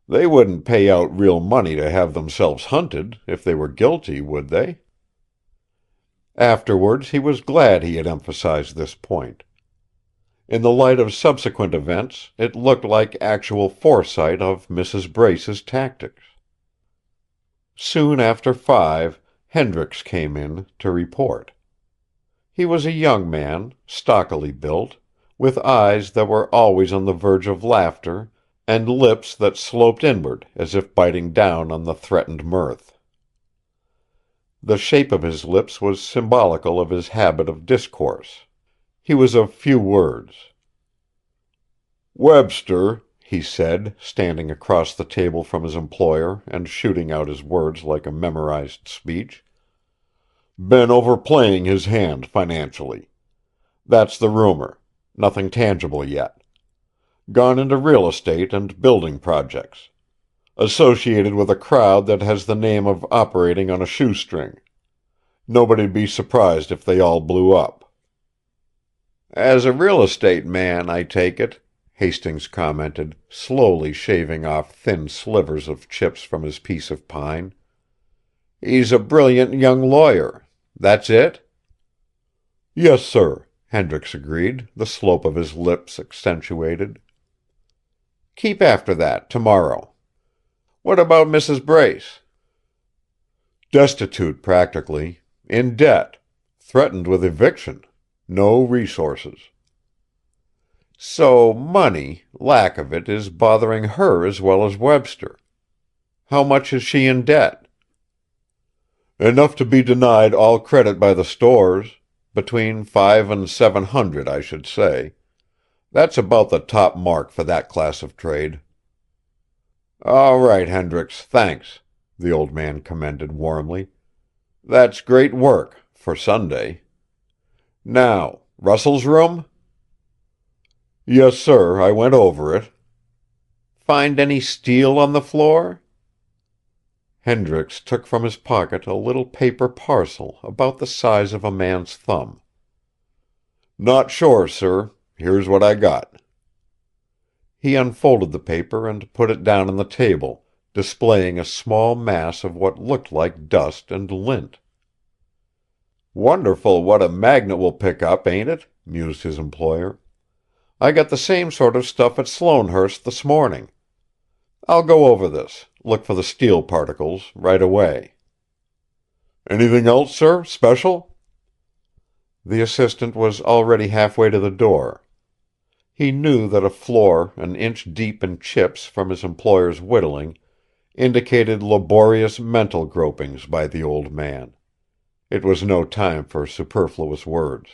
They wouldn't pay out real money to have themselves hunted, if they were guilty, would they?" Afterwards he was glad he had emphasized this point. In the light of subsequent events, it looked like actual foresight of Mrs. Brace's tactics. Soon after 5, Hendricks came in to report. He was a young man, stockily built, with eyes that were always on the verge of laughter and lips that sloped inward as if biting down on the threatened mirth. The shape of his lips was symbolical of his habit of discourse. He was of few words. "Webster," he said, standing across the table from his employer and shooting out his words like a memorized speech, "been overplaying his hand financially. That's the rumor. Nothing tangible yet. Gone into real estate and building projects. Associated with a crowd that has the name of operating on a shoestring. Nobody'd be surprised if they all blew up." "As a real estate man, I take it," Hastings commented, slowly shaving off thin slivers of chips from his piece of pine. "He's a brilliant young lawyer. That's it?" "Yes, sir," Hendricks agreed, the slope of his lips accentuated. "Keep after that tomorrow. What about Mrs. Brace?" "Destitute, practically. In debt. Threatened with eviction. No resources." "So money, lack of it, is bothering her as well as Webster. How much is she in debt?" "Enough to be denied all credit by the stores. Between $500 and $700, I should say. That's about the top mark for that class of trade." "All right, Hendricks, thanks," the old man commended warmly. "That's great work for Sunday. Now, Russell's room?" "Yes, sir, I went over it." "Find any steel on the floor?" Hendricks took from his pocket a little paper parcel about the size of a man's thumb. "Not sure, sir. Here's what I got." He unfolded the paper and put it down on the table, displaying a small mass of what looked like dust and lint. "Wonderful what a magnet will pick up, ain't it?" mused his employer. "I got the same sort of stuff at Sloanehurst this morning. I'll go over this, look for the steel particles, right away." "Anything else, sir, special?" The assistant was already halfway to the door. He knew that a floor an inch deep in chips from his employer's whittling indicated laborious mental gropings by the old man. It was no time for superfluous words.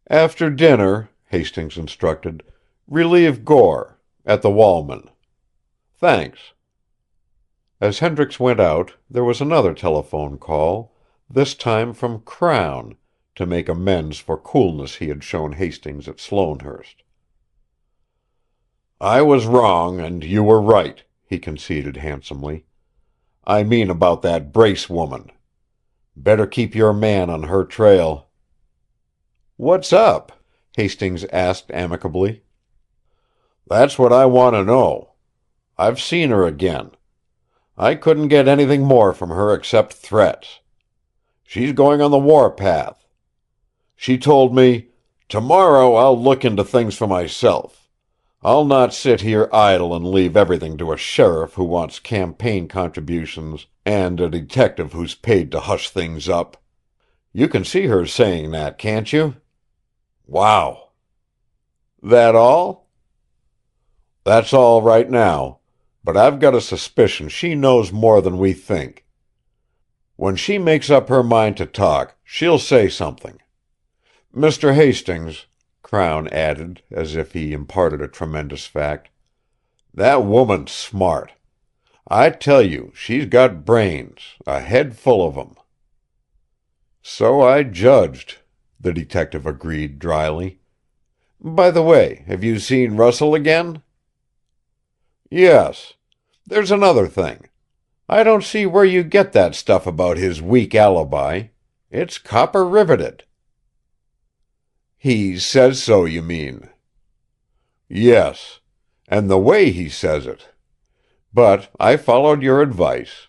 "After dinner," Hastings instructed, "relieve Gore at the Walman. Thanks." As Hendricks went out, there was another telephone call, this time from Crown, to make amends for coolness he had shown Hastings at Sloanehurst. "I was wrong and you were right," he conceded handsomely. "I mean about that Brace woman. Better keep your man on her trail." "What's up?" Hastings asked amicably. "That's what I want to know. I've seen her again. I couldn't get anything more from her except threats. She's going on the warpath. She told me, 'Tomorrow I'll look into things for myself. I'll not sit here idle and leave everything to a sheriff who wants campaign contributions and a detective who's paid to hush things up.' You can see her saying that, can't you? Wow. That all? That's all right now. But I've got a suspicion she knows more than we think. When she makes up her mind to talk, she'll say something. Mr. Hastings, Crown added, as if he imparted a tremendous fact, that woman's smart. I tell you, she's got brains, a head full of 'em. So I judged, the detective agreed dryly. By the way, have you seen Russell again? Yes. There's another thing. I don't see where you get that stuff about his weak alibi. It's copper riveted. He says so, you mean? Yes. And the way he says it. But I followed your advice.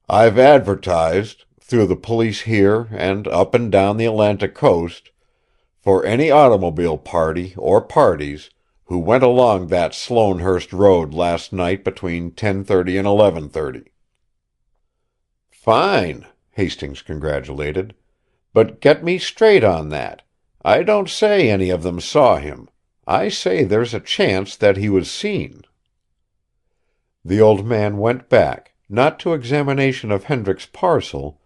I've advertised, through the police here and up and down the Atlantic coast, for any automobile party or parties who went along that Sloanehurst road last night between 10:30 and 11:30. Fine, Hastings congratulated. But get me straight on that. I don't say any of them saw him. I say there's a chance that he was seen. The old man went back, not to examination of Hendricks' parcel,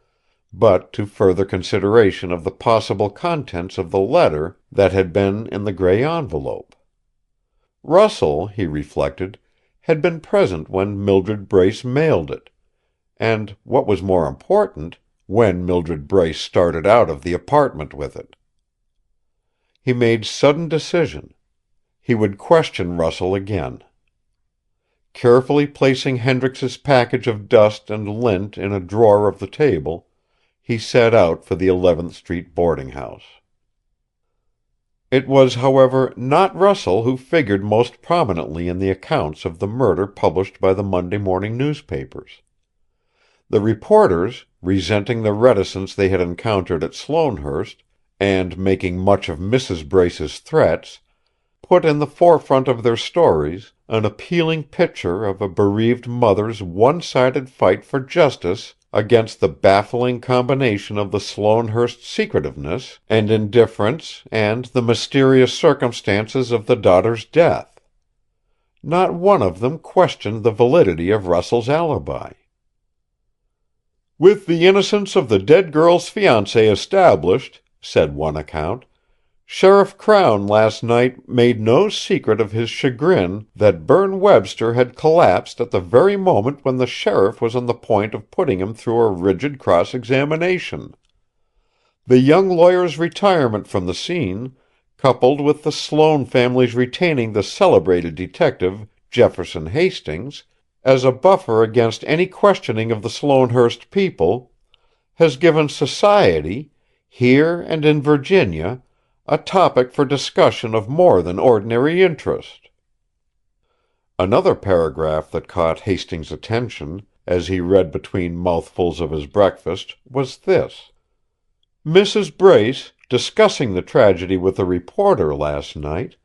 but to further consideration of the possible contents of the letter that had been in the gray envelope. Russell, he reflected, had been present when Mildred Brace mailed it, and, what was more important, when Mildred Brace started out of the apartment with it. He made sudden decision. He would question Russell again. Carefully placing Hendricks's package of dust and lint in a drawer of the table, he set out for the 11th Street boarding house. It was, however, not Russell who figured most prominently in the accounts of the murder published by the Monday morning newspapers. The reporters, resenting the reticence they had encountered at Sloanehurst, and making much of Mrs. Brace's threats, put in the forefront of their stories an appealing picture of a bereaved mother's one-sided fight for justice against the baffling combination of the Sloanehurst secretiveness and indifference and the mysterious circumstances of the daughter's death. Not one of them questioned the validity of Russell's alibi. "With the innocence of the dead girl's fiancé established," said one account, "Sheriff Crown last night made no secret of his chagrin that Berne Webster had collapsed at the very moment when the sheriff was on the point of putting him through a rigid cross-examination. The young lawyer's retirement from the scene, coupled with the Sloane family's retaining the celebrated detective, Jefferson Hastings, as a buffer against any questioning of the Sloanehurst people, has given society, here and in Virginia, a topic for discussion of more than ordinary interest." Another paragraph that caught Hastings' attention, as he read between mouthfuls of his breakfast, was this: "Mrs. Brace, discussing the tragedy with a reporter last night,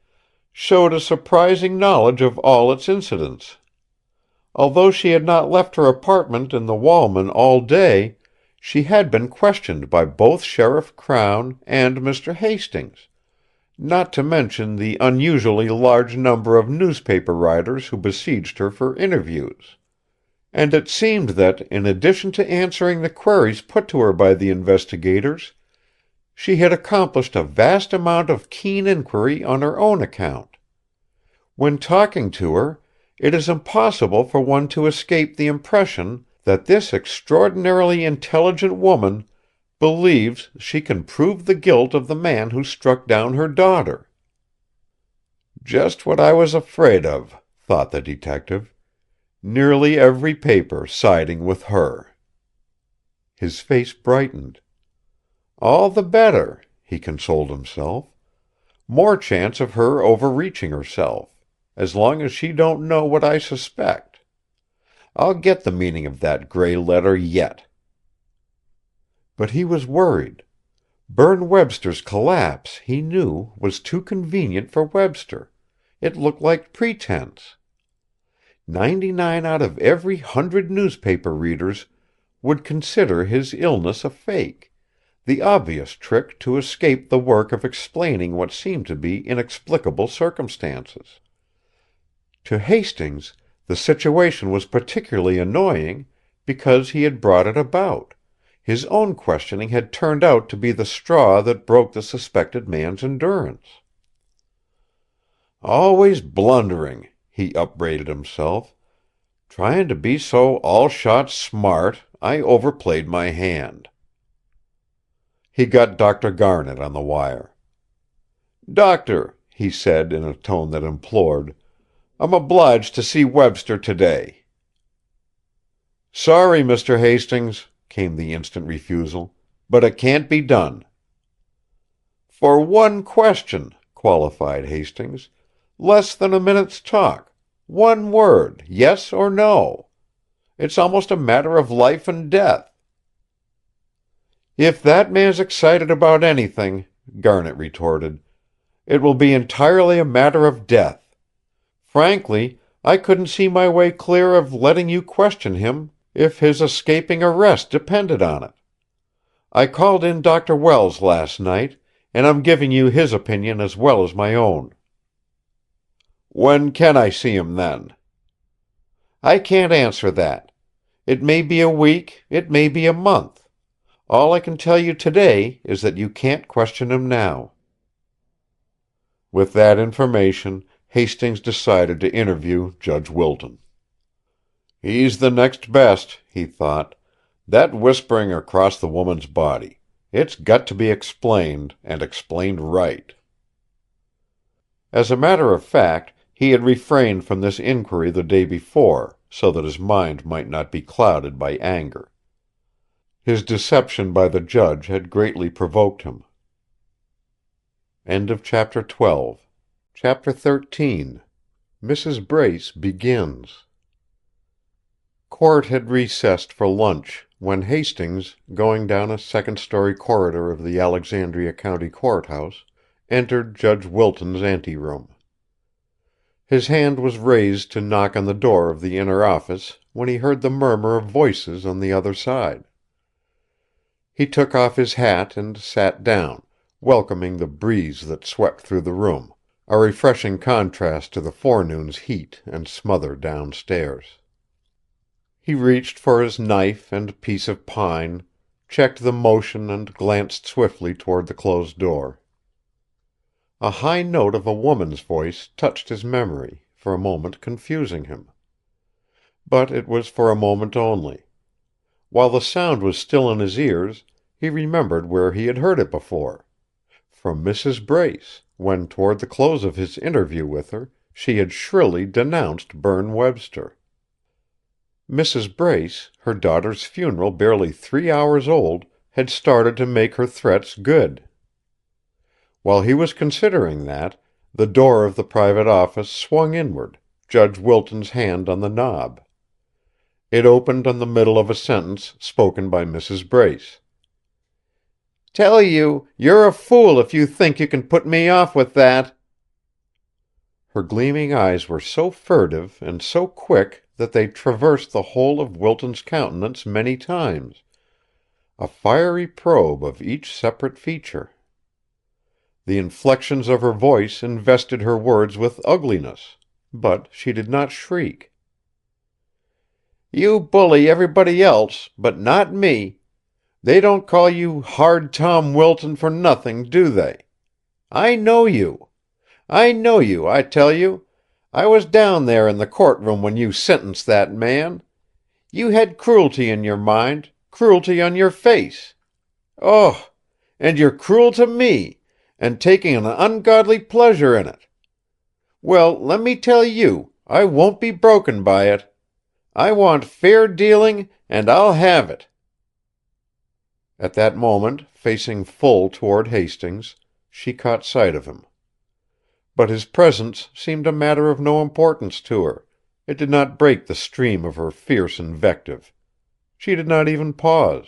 showed a surprising knowledge of all its incidents. Although she had not left her apartment in the Walman all day, she had been questioned by both Sheriff Crown and Mr. Hastings, not to mention the unusually large number of newspaper writers who besieged her for interviews. And it seemed that, in addition to answering the queries put to her by the investigators, she had accomplished a vast amount of keen inquiry on her own account. When talking to her, it is impossible for one to escape the impression that this extraordinarily intelligent woman believes she can prove the guilt of the man who struck down her daughter." "Just what I was afraid of," thought the detective. "Nearly every paper siding with her." His face brightened. "All the better," he consoled himself. "More chance of her overreaching herself, as long as she don't know what I suspect. I'll get the meaning of that gray letter yet." But he was worried. Berne Webster's collapse, he knew, was too convenient for Webster. It looked like pretense. 99 out of every 100 newspaper readers would consider his illness a fake, the obvious trick to escape the work of explaining what seemed to be inexplicable circumstances. To Hastings, the situation was particularly annoying because he had brought it about. His own questioning had turned out to be the straw that broke the suspected man's endurance. "Always blundering," he upbraided himself. "Trying to be so all-shot smart, I overplayed my hand." He got Dr. Garnet on the wire. "Doctor," he said in a tone that implored, "I'm obliged to see Webster today." "Sorry, Mr. Hastings," came the instant refusal, "but it can't be done." "For one question," qualified Hastings. "Less than a minute's talk. One word, yes or no. It's almost a matter of life and death." "If that man's excited about anything," Garnet retorted, "it will be entirely a matter of death. Frankly, I couldn't see my way clear of letting you question him if his escaping arrest depended on it. I called in Dr. Wells last night, and I'm giving you his opinion as well as my own." "When can I see him, then?" "I can't answer that. It may be a week, it may be a month. All I can tell you today is that you can't question him now." With that information, Hastings decided to interview Judge Wilton. "He's the next best," he thought. "That whispering across the woman's body. It's got to be explained, and explained right." As a matter of fact, he had refrained from this inquiry the day before, so that his mind might not be clouded by anger. His deception by the judge had greatly provoked him. Chapter 13. Mrs. Brace begins. Court had recessed for lunch, when Hastings, going down a second-story corridor of the Alexandria County Courthouse, entered Judge Wilton's anteroom. His hand was raised to knock on the door of the inner office when he heard the murmur of voices on the other side. He took off his hat and sat down, welcoming the breeze that swept through the room, a refreshing contrast to the forenoon's heat and smother downstairs. He reached for his knife and piece of pine, checked the motion and glanced swiftly toward the closed door. A high note of a woman's voice touched his memory, for a moment confusing him. But it was for a moment only. While the sound was still in his ears, he remembered where he had heard it before. From Mrs. Brace, when toward the close of his interview with her, she had shrilly denounced Berne Webster. Mrs. Brace, her daughter's funeral barely 3 hours old, had started to make her threats good. While he was considering that, the door of the private office swung inward, Judge Wilton's hand on the knob. It opened on the middle of a sentence spoken by Mrs. Brace. "Tell you, you're a fool if you think you can put me off with that." Her gleaming eyes were so furtive and so quick that they traversed the whole of Wilton's countenance many times, a fiery probe of each separate feature. The inflections of her voice invested her words with ugliness, but she did not shriek. "You bully everybody else, but not me. They don't call you Hard Tom Wilton for nothing, do they? I know you. I know you, I tell you. I was down there in the courtroom when you sentenced that man. You had cruelty in your mind, cruelty on your face. Oh! And you're cruel to me, and taking an ungodly pleasure in it. Well, let me tell you, I won't be broken by it. I want fair dealing, and I'll have it." At that moment, facing full toward Hastings, she caught sight of him. But his presence seemed a matter of no importance to her. It did not break the stream of her fierce invective. She did not even pause.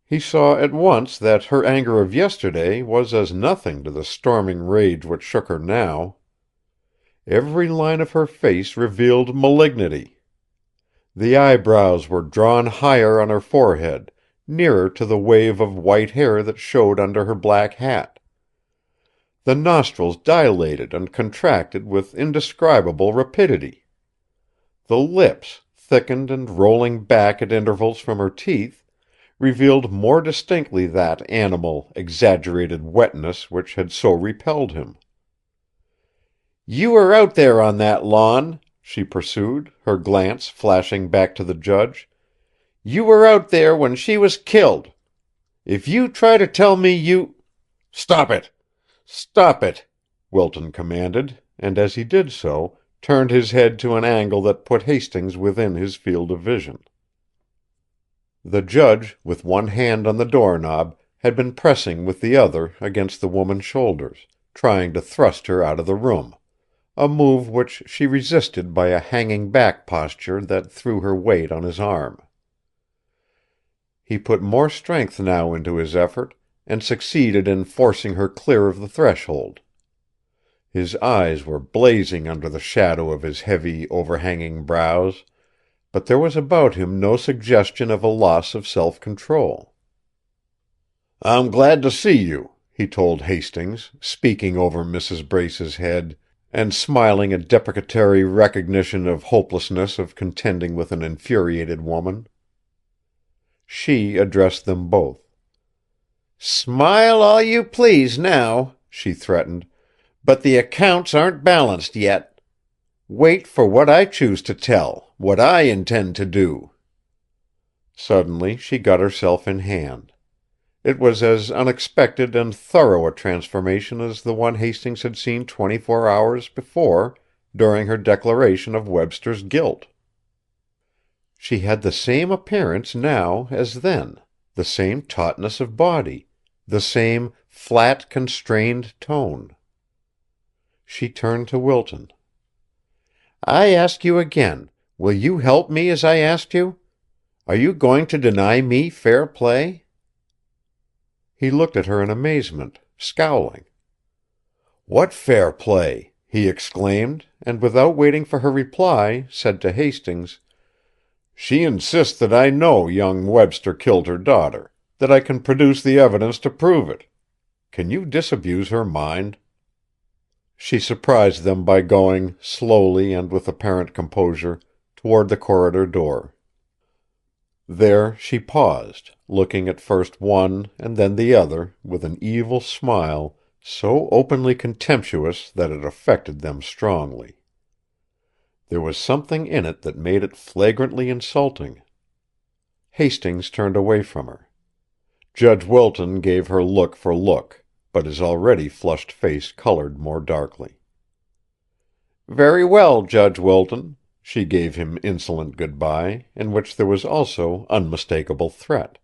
He saw at once that her anger of yesterday was as nothing to the storming rage which shook her now. Every line of her face revealed malignity. The eyebrows were drawn higher on her forehead, nearer to the wave of white hair that showed under her black hat. The nostrils dilated and contracted with indescribable rapidity. The lips, thickened and rolling back at intervals from her teeth, revealed more distinctly that animal, exaggerated wetness which had so repelled him. "You were out there on that lawn," she pursued, her glance flashing back to the judge. "You were out there when she was killed. If you try to tell me you—" "Stop it! Stop it!" Wilton commanded, and as he did so, turned his head to an angle that put Hastings within his field of vision. The judge, with one hand on the doorknob, had been pressing with the other against the woman's shoulders, trying to thrust her out of the room, a move which she resisted by a hanging back posture that threw her weight on his arm. He put more strength now into his effort, and succeeded in forcing her clear of the threshold. His eyes were blazing under the shadow of his heavy, overhanging brows, but there was about him no suggestion of a loss of self-control. "I'm glad to see you," he told Hastings, speaking over Mrs. Brace's head, and smiling a deprecatory recognition of hopelessness of contending with an infuriated woman. She addressed them both. "Smile all you please now," she threatened, "but the accounts aren't balanced yet. Wait for what I choose to tell, what I intend to do." Suddenly she got herself in hand. It was as unexpected and thorough a transformation as the one Hastings had seen 24 hours before during her declaration of Webster's guilt. She had the same appearance now as then, the same tautness of body, the same flat, constrained tone. She turned to Wilton. "I ask you again, will you help me as I asked you? Are you going to deny me fair play?" He looked at her in amazement, scowling. "What fair play?" he exclaimed, and without waiting for her reply, said to Hastings, "She insists that I know young Webster killed her daughter, that I can produce the evidence to prove it. Can you disabuse her mind?" She surprised them by going, slowly and with apparent composure, toward the corridor door. There she paused, looking at first one and then the other, with an evil smile so openly contemptuous that it affected them strongly. There was something in it that made it flagrantly insulting. Hastings turned away from her. Judge Wilton gave her look for look, but his already flushed face colored more darkly. "Very well, Judge Wilton." She gave him insolent good-bye, in which there was also unmistakable threat.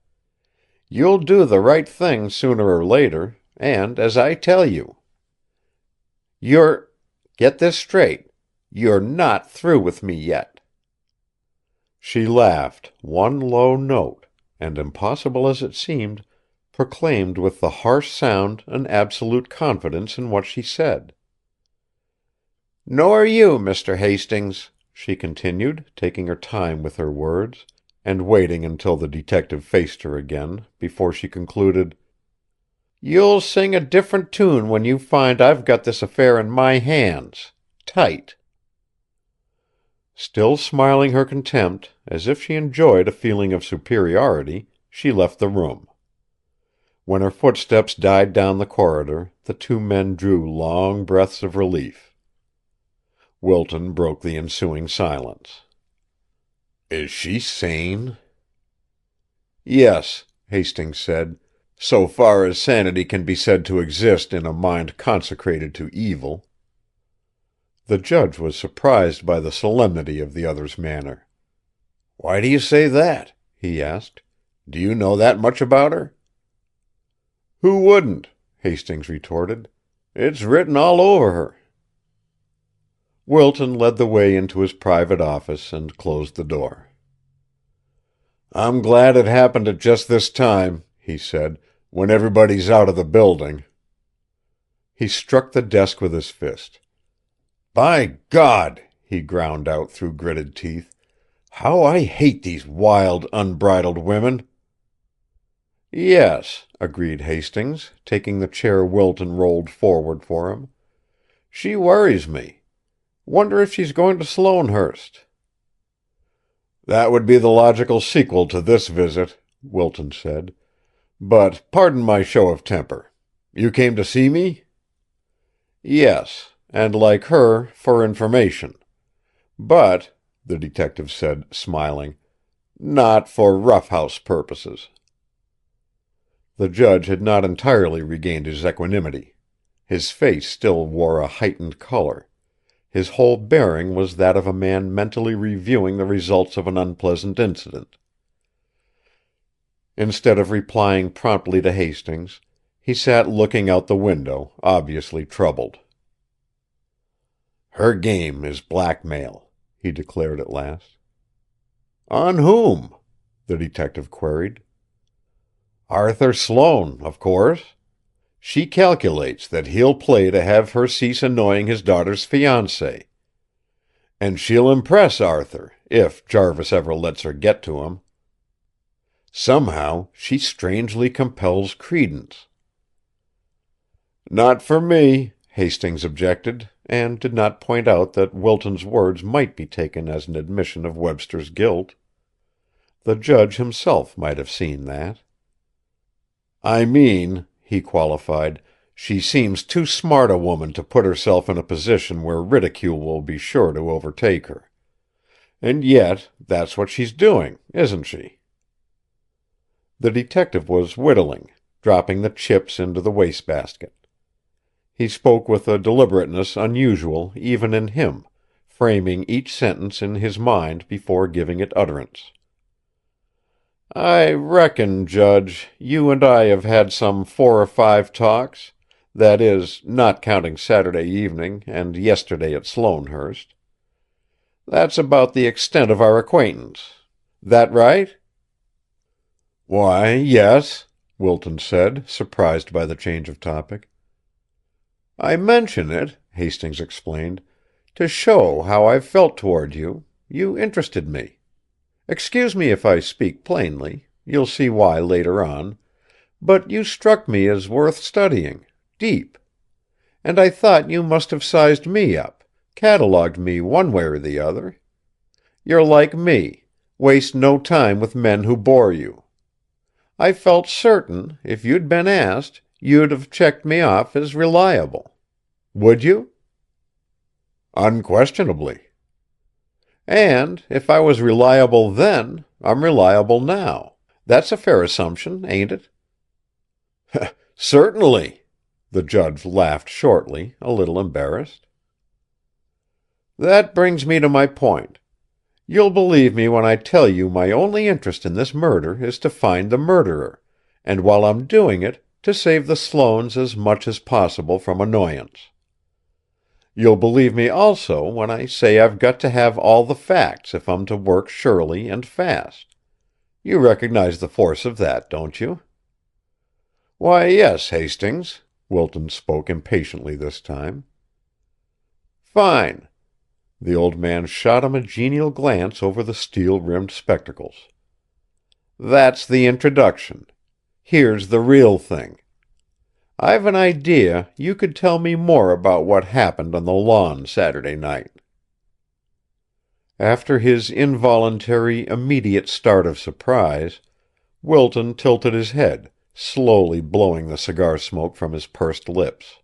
"You'll do the right thing sooner or later, and as I tell you. Get this straight. You're not through with me yet." She laughed, one low note, and, impossible as it seemed, proclaimed with the harsh sound an absolute confidence in what she said. "Nor you, Mr. Hastings," she continued, taking her time with her words, and waiting until the detective faced her again, before she concluded, "You'll sing a different tune when you find I've got this affair in my hands, tight." Still smiling her contempt, as if she enjoyed a feeling of superiority, she left the room. When her footsteps died down the corridor, the two men drew long breaths of relief. Wilton broke the ensuing silence. "Is she sane?" "Yes," Hastings said, "so far as sanity can be said to exist in a mind consecrated to evil." The judge was surprised by the solemnity of the other's manner. "Why do you say that?" he asked. "Do you know that much about her?" "Who wouldn't?" Hastings retorted. "It's written all over her." Wilton led the way into his private office and closed the door. "I'm glad it happened at just this time," he said, "when everybody's out of the building." He struck the desk with his fist. "By God!" he ground out through gritted teeth. "How I hate these wild, unbridled women!" Yes, agreed Hastings, taking the chair Wilton rolled forward for him. She worries me. Wonder if she's going to Sloanehurst. That would be the logical sequel to this visit, Wilton said. But pardon my show of temper. You came to see me? Yes, and like her, for information. But, the detective said, smiling, not for roughhouse purposes. The judge had not entirely regained his equanimity. His face still wore a heightened color. His whole bearing was that of a man mentally reviewing the results of an unpleasant incident. Instead of replying promptly to Hastings, he sat looking out the window, obviously troubled. "Her game is blackmail," he declared at last. "On whom?" the detective queried. "Arthur Sloane, of course. She calculates that he'll play to have her cease annoying his daughter's fiancé. And she'll impress Arthur, if Jarvis ever lets her get to him. Somehow she strangely compels credence." "Not for me," Hastings objected, and did not point out that Wilton's words might be taken as an admission of Webster's guilt. The judge himself might have seen that. "I mean," he qualified, "she seems too smart a woman to put herself in a position where ridicule will be sure to overtake her. And yet, that's what she's doing, isn't she?" The detective was whittling, dropping the chips into the wastebasket. He spoke with a deliberateness unusual even in him, framing each sentence in his mind before giving it utterance. "I reckon, Judge, you and I have had some 4 or 5 talks, that is, not counting Saturday evening and yesterday at Sloanehurst. That's about the extent of our acquaintance. That right?" "Why, yes," Wilton said, surprised by the change of topic. "I mention it," Hastings explained, "to show how I've felt toward you. You interested me. Excuse me if I speak plainly. You'll see why later on. But you struck me as worth studying. Deep. And I thought you must have sized me up, catalogued me one way or the other. You're like me. Waste no time with men who bore you. I felt certain, if you'd been asked, you'd have checked me off as reliable. Would you?" "Unquestionably." "And, if I was reliable then, I'm reliable now. That's a fair assumption, ain't it?" "Certainly." The judge laughed shortly, a little embarrassed. "That brings me to my point. You'll believe me when I tell you my only interest in this murder is to find the murderer, and while I'm doing it, to save the Sloanes as much as possible from annoyance. You'll believe me also when I say I've got to have all the facts if I'm to work surely and fast. You recognize the force of that, don't you?" "Why, yes, Hastings." Wilton spoke impatiently this time. "Fine." The old man shot him a genial glance over the steel-rimmed spectacles. "That's the introduction. Here's the real thing. I've an idea you could tell me more about what happened on the lawn Saturday night." After his involuntary, immediate start of surprise, Wilton tilted his head, slowly blowing the cigar smoke from his pursed lips.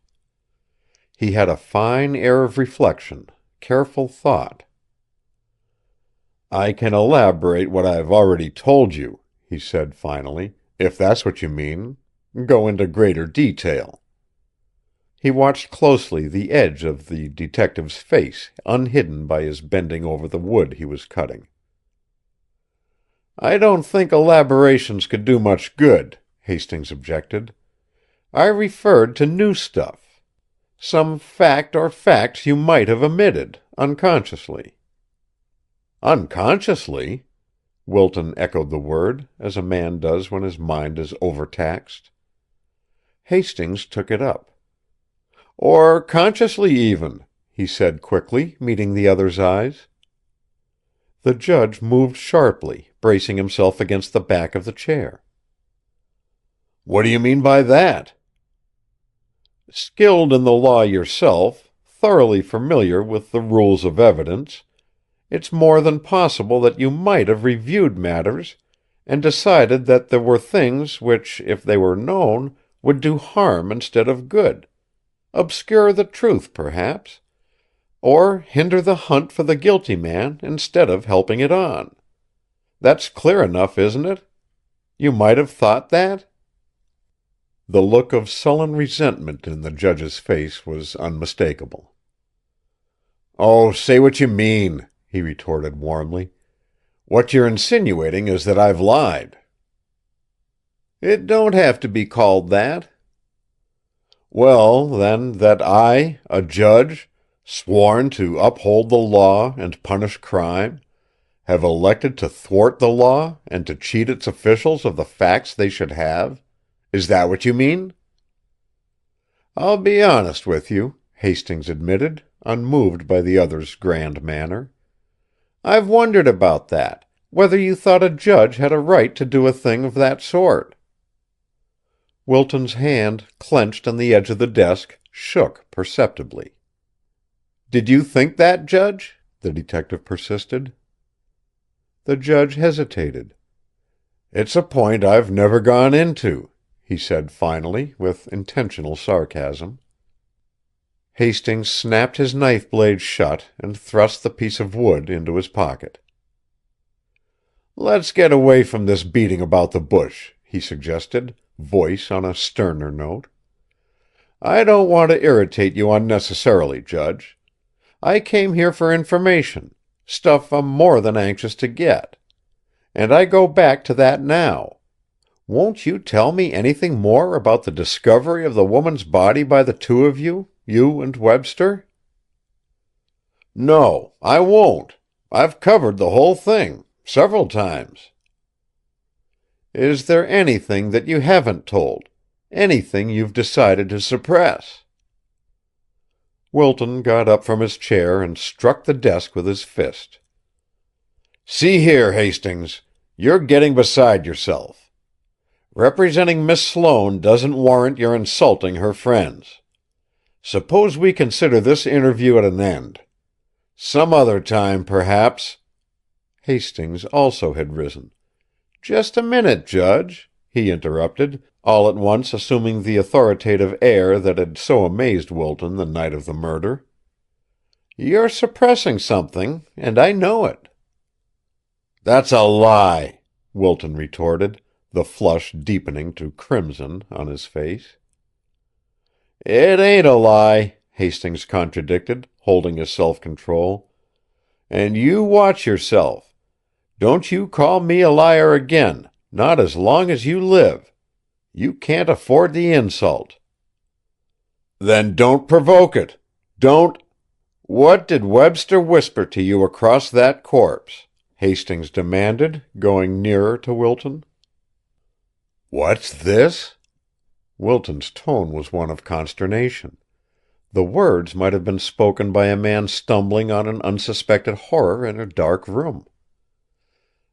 He had a fine air of reflection, careful thought. "I can elaborate what I've already told you," he said finally, "if that's what you mean. Go into greater detail." He watched closely the edge of the detective's face, unhidden by his bending over the wood he was cutting. "I don't think elaborations could do much good," Hastings objected. "I referred to new stuff. Some fact or facts you might have omitted, unconsciously." "Unconsciously?" Wilton echoed the word, as a man does when his mind is overtaxed. Hastings took it up. "Or consciously, even," he said quickly, meeting the other's eyes. The judge moved sharply, bracing himself against the back of the chair. What do you mean by that? Skilled in the law yourself, thoroughly familiar with the rules of evidence, it's more than possible that you might have reviewed matters and decided that there were things which, if they were known, would do harm instead of good, obscure the truth, perhaps, or hinder the hunt for the guilty man instead of helping it on. That's clear enough, isn't it? You might have thought that?" The look of sullen resentment in the judge's face was unmistakable. "Oh, say what you mean," he retorted warmly. "What you're insinuating is that I've lied." "It don't have to be called that." "Well, then, that I, a judge, sworn to uphold the law and punish crime, have elected to thwart the law and to cheat its officials of the facts they should have. Is that what you mean?" "I'll be honest with you," Hastings admitted, unmoved by the other's grand manner. "I've wondered about that, whether you thought a judge had a right to do a thing of that sort." Wilton's hand, clenched on the edge of the desk, shook perceptibly. "Did you think that, Judge?" the detective persisted. The judge hesitated. "It's a point I've never gone into," he said finally, with intentional sarcasm. Hastings snapped his knife blade shut and thrust the piece of wood into his pocket. "Let's get away from this beating about the bush," he suggested, voice on a sterner note. "I don't want to irritate you unnecessarily, Judge. I came here for information, stuff I'm more than anxious to get. And I go back to that now. Won't you tell me anything more about the discovery of the woman's body by the two of you, you and Webster?" "No, I won't. I've covered the whole thing, several times." "Is there anything that you haven't told? Anything you've decided to suppress?" Wilton got up from his chair and struck the desk with his fist. "See here, Hastings, you're getting beside yourself. Representing Miss Sloane doesn't warrant your insulting her friends. Suppose we consider this interview at an end. Some other time, perhaps—" Hastings also had risen. "Just a minute, Judge," he interrupted, all at once assuming the authoritative air that had so amazed Wilton the night of the murder. "You're suppressing something, and I know it." "That's a lie," Wilton retorted, the flush deepening to crimson on his face. "It ain't a lie," Hastings contradicted, holding his self-control. "And you watch yourself. Don't you call me a liar again, not as long as you live. You can't afford the insult." "Then don't provoke it. Don't—" "What did Webster whisper to you across that corpse?" Hastings demanded, going nearer to Wilton. "What's this?" Wilton's tone was one of consternation. The words might have been spoken by a man stumbling on an unsuspected horror in a dark room.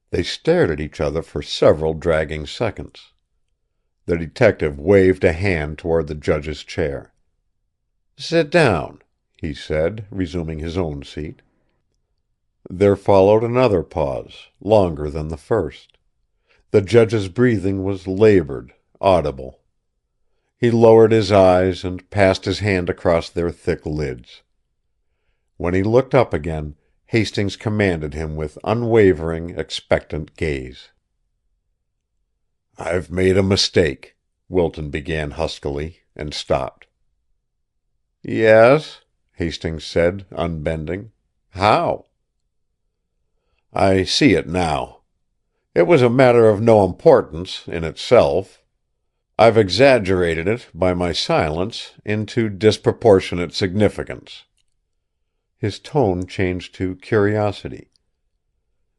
They stared at each other for several dragging seconds. The detective waved a hand toward the judge's chair. "Sit down," he said, resuming his own seat. There followed another pause, longer than the first. The judge's breathing was labored, audible. He lowered his eyes and passed his hand across their thick lids. When he looked up again, Hastings commanded him with unwavering, expectant gaze. "I've made a mistake," Wilton began huskily, and stopped. "Yes?" Hastings said, unbending. "How?" "I see it now. It was a matter of no importance, in itself. I've exaggerated it, by my silence, into disproportionate significance." His tone changed to curiosity.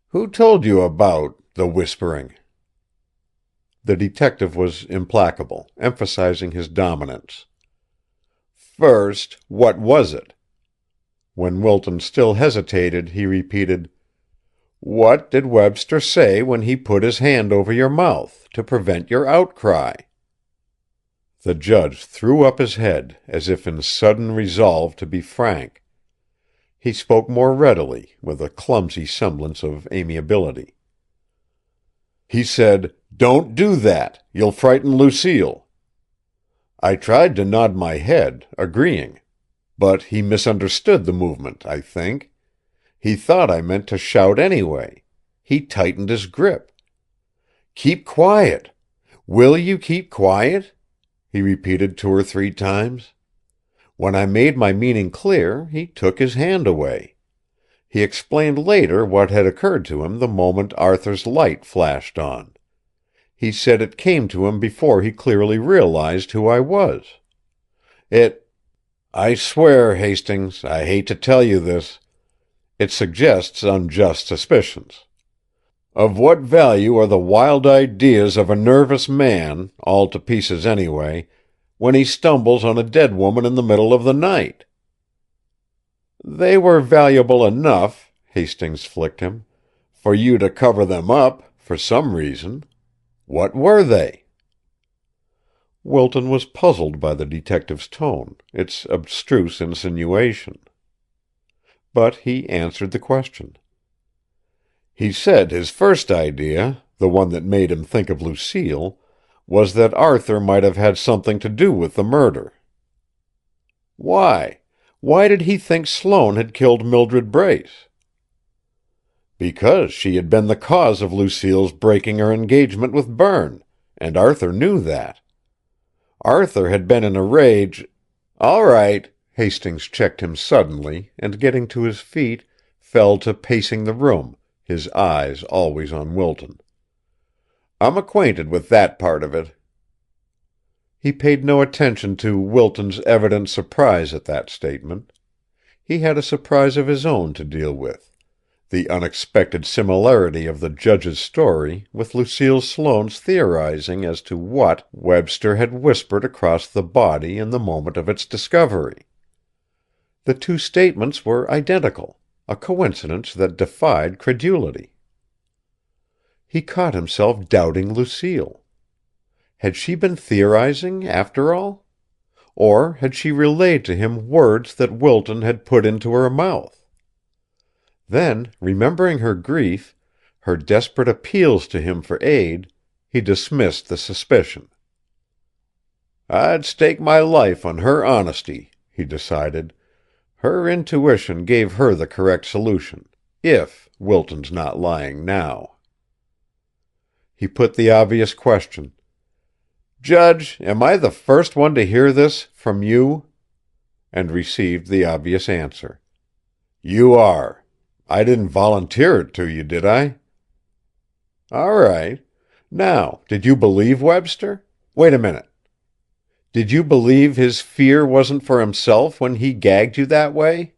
"Who told you about the whispering?" The detective was implacable, emphasizing his dominance. "First, what was it?" When Wilton still hesitated, he repeated, "What did Webster say when he put his hand over your mouth, to prevent your outcry?" The judge threw up his head, as if in sudden resolve to be frank. He spoke more readily, with a clumsy semblance of amiability. He said, "Don't do that. You'll frighten Lucille." I tried to nod my head, agreeing. But he misunderstood the movement, I think. He thought I meant to shout anyway. He tightened his grip. "Keep quiet. Will you keep quiet?" he repeated 2 or 3 times. When I made my meaning clear, he took his hand away. He explained later what had occurred to him the moment Arthur's light flashed on. He said it came to him before he clearly realized who I was. I swear, Hastings, I hate to tell you this. It suggests unjust suspicions. Of what value are the wild ideas of a nervous man, all to pieces anyway, when he stumbles on a dead woman in the middle of the night?" "They were valuable enough," Hastings flicked him, "for you to cover them up, for some reason. What were they?" Wilton was puzzled by the detective's tone, its abstruse insinuation. But he answered the question. He said his first idea, the one that made him think of Lucille, was that Arthur might have had something to do with the murder. "Why? Why did he think Sloane had killed Mildred Brace?" "Because she had been the cause of Lucille's breaking her engagement with Berne, and Arthur knew that. Arthur had been in a rage—" "All right," Hastings checked him suddenly, and getting to his feet, fell to pacing the room, his eyes always on Wilton. "I'm acquainted with that part of it." He paid no attention to Wilton's evident surprise at that statement. He had a surprise of his own to deal with, the unexpected similarity of the judge's story with Lucille Sloane's theorizing as to what Webster had whispered across the body in the moment of its discovery. The 2 statements were identical, a coincidence that defied credulity. He caught himself doubting Lucille. Had she been theorizing, after all? Or had she relayed to him words that Wilton had put into her mouth? Then, remembering her grief, her desperate appeals to him for aid, he dismissed the suspicion. "I'd stake my life on her honesty," he decided. "Her intuition gave her the correct solution, if Wilton's not lying now." He put the obvious question. "Judge, am I the first one to hear this from you?" And received the obvious answer. "You are. I didn't volunteer it to you, did I?" "All right. Now, did you believe Webster? Wait a minute. Did you believe his fear wasn't for himself when he gagged you that way?"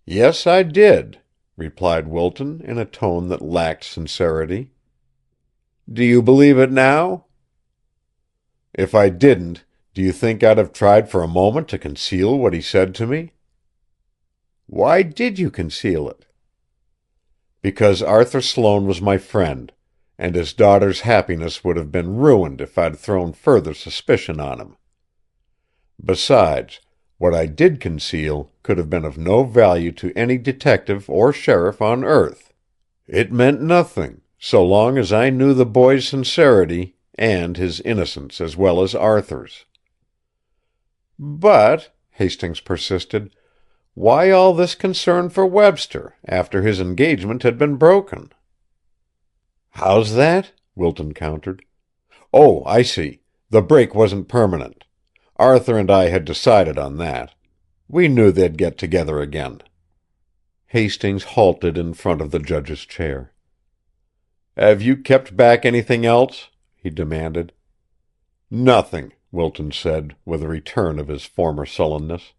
"Yes, I did," replied Wilton in a tone that lacked sincerity. "Do you believe it now?" "If I didn't, do you think I'd have tried for a moment to conceal what he said to me?" "Why did you conceal it?" "Because Arthur Sloane was my friend, and his daughter's happiness would have been ruined if I'd thrown further suspicion on him. Besides, what I did conceal could have been of no value to any detective or sheriff on earth. It meant nothing, so long as I knew the boy's sincerity, and his innocence as well as Arthur's." "But," Hastings persisted, "why all this concern for Webster, after his engagement had been broken?" "How's that?" Wilton countered. "Oh, I see. The break wasn't permanent. Arthur and I had decided on that. We knew they'd get together again." Hastings halted in front of the judge's chair. "Have you kept back anything else?" he demanded. "Nothing," Wilton said, with a return of his former sullenness.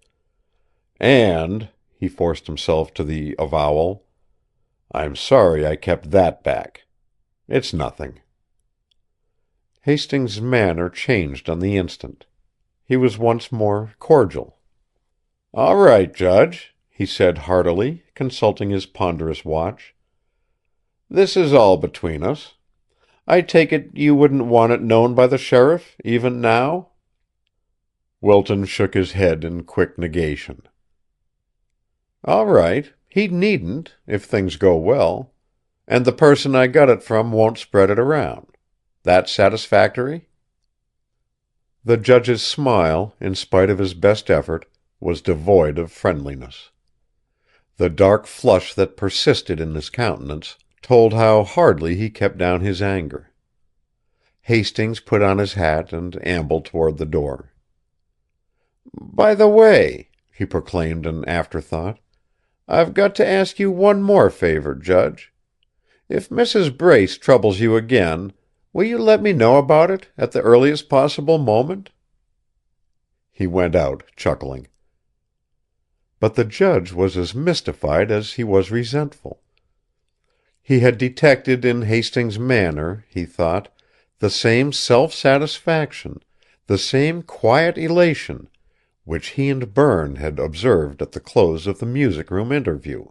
"And," he forced himself to the avowal, "I'm sorry I kept that back. It's nothing." Hastings' manner changed on the instant. He was once more cordial. "All right, Judge," he said heartily, consulting his ponderous watch. "This is all between us. I take it you wouldn't want it known by the sheriff, even now?" Wilton shook his head in quick negation. "All right. He needn't, if things go well. And the person I got it from won't spread it around. That satisfactory?" The judge's smile, in spite of his best effort, was devoid of friendliness. The dark flush that persisted in his countenance told how hardly he kept down his anger. Hastings put on his hat and ambled toward the door. "By the way," he proclaimed an afterthought, "I've got to ask you one more favor, Judge. If Mrs. Brace troubles you again, will you let me know about it at the earliest possible moment?" He went out, chuckling. But the judge was as mystified as he was resentful. He had detected in Hastings' manner, he thought, the same self-satisfaction, the same quiet elation, which he and Berne had observed at the close of the music-room interview.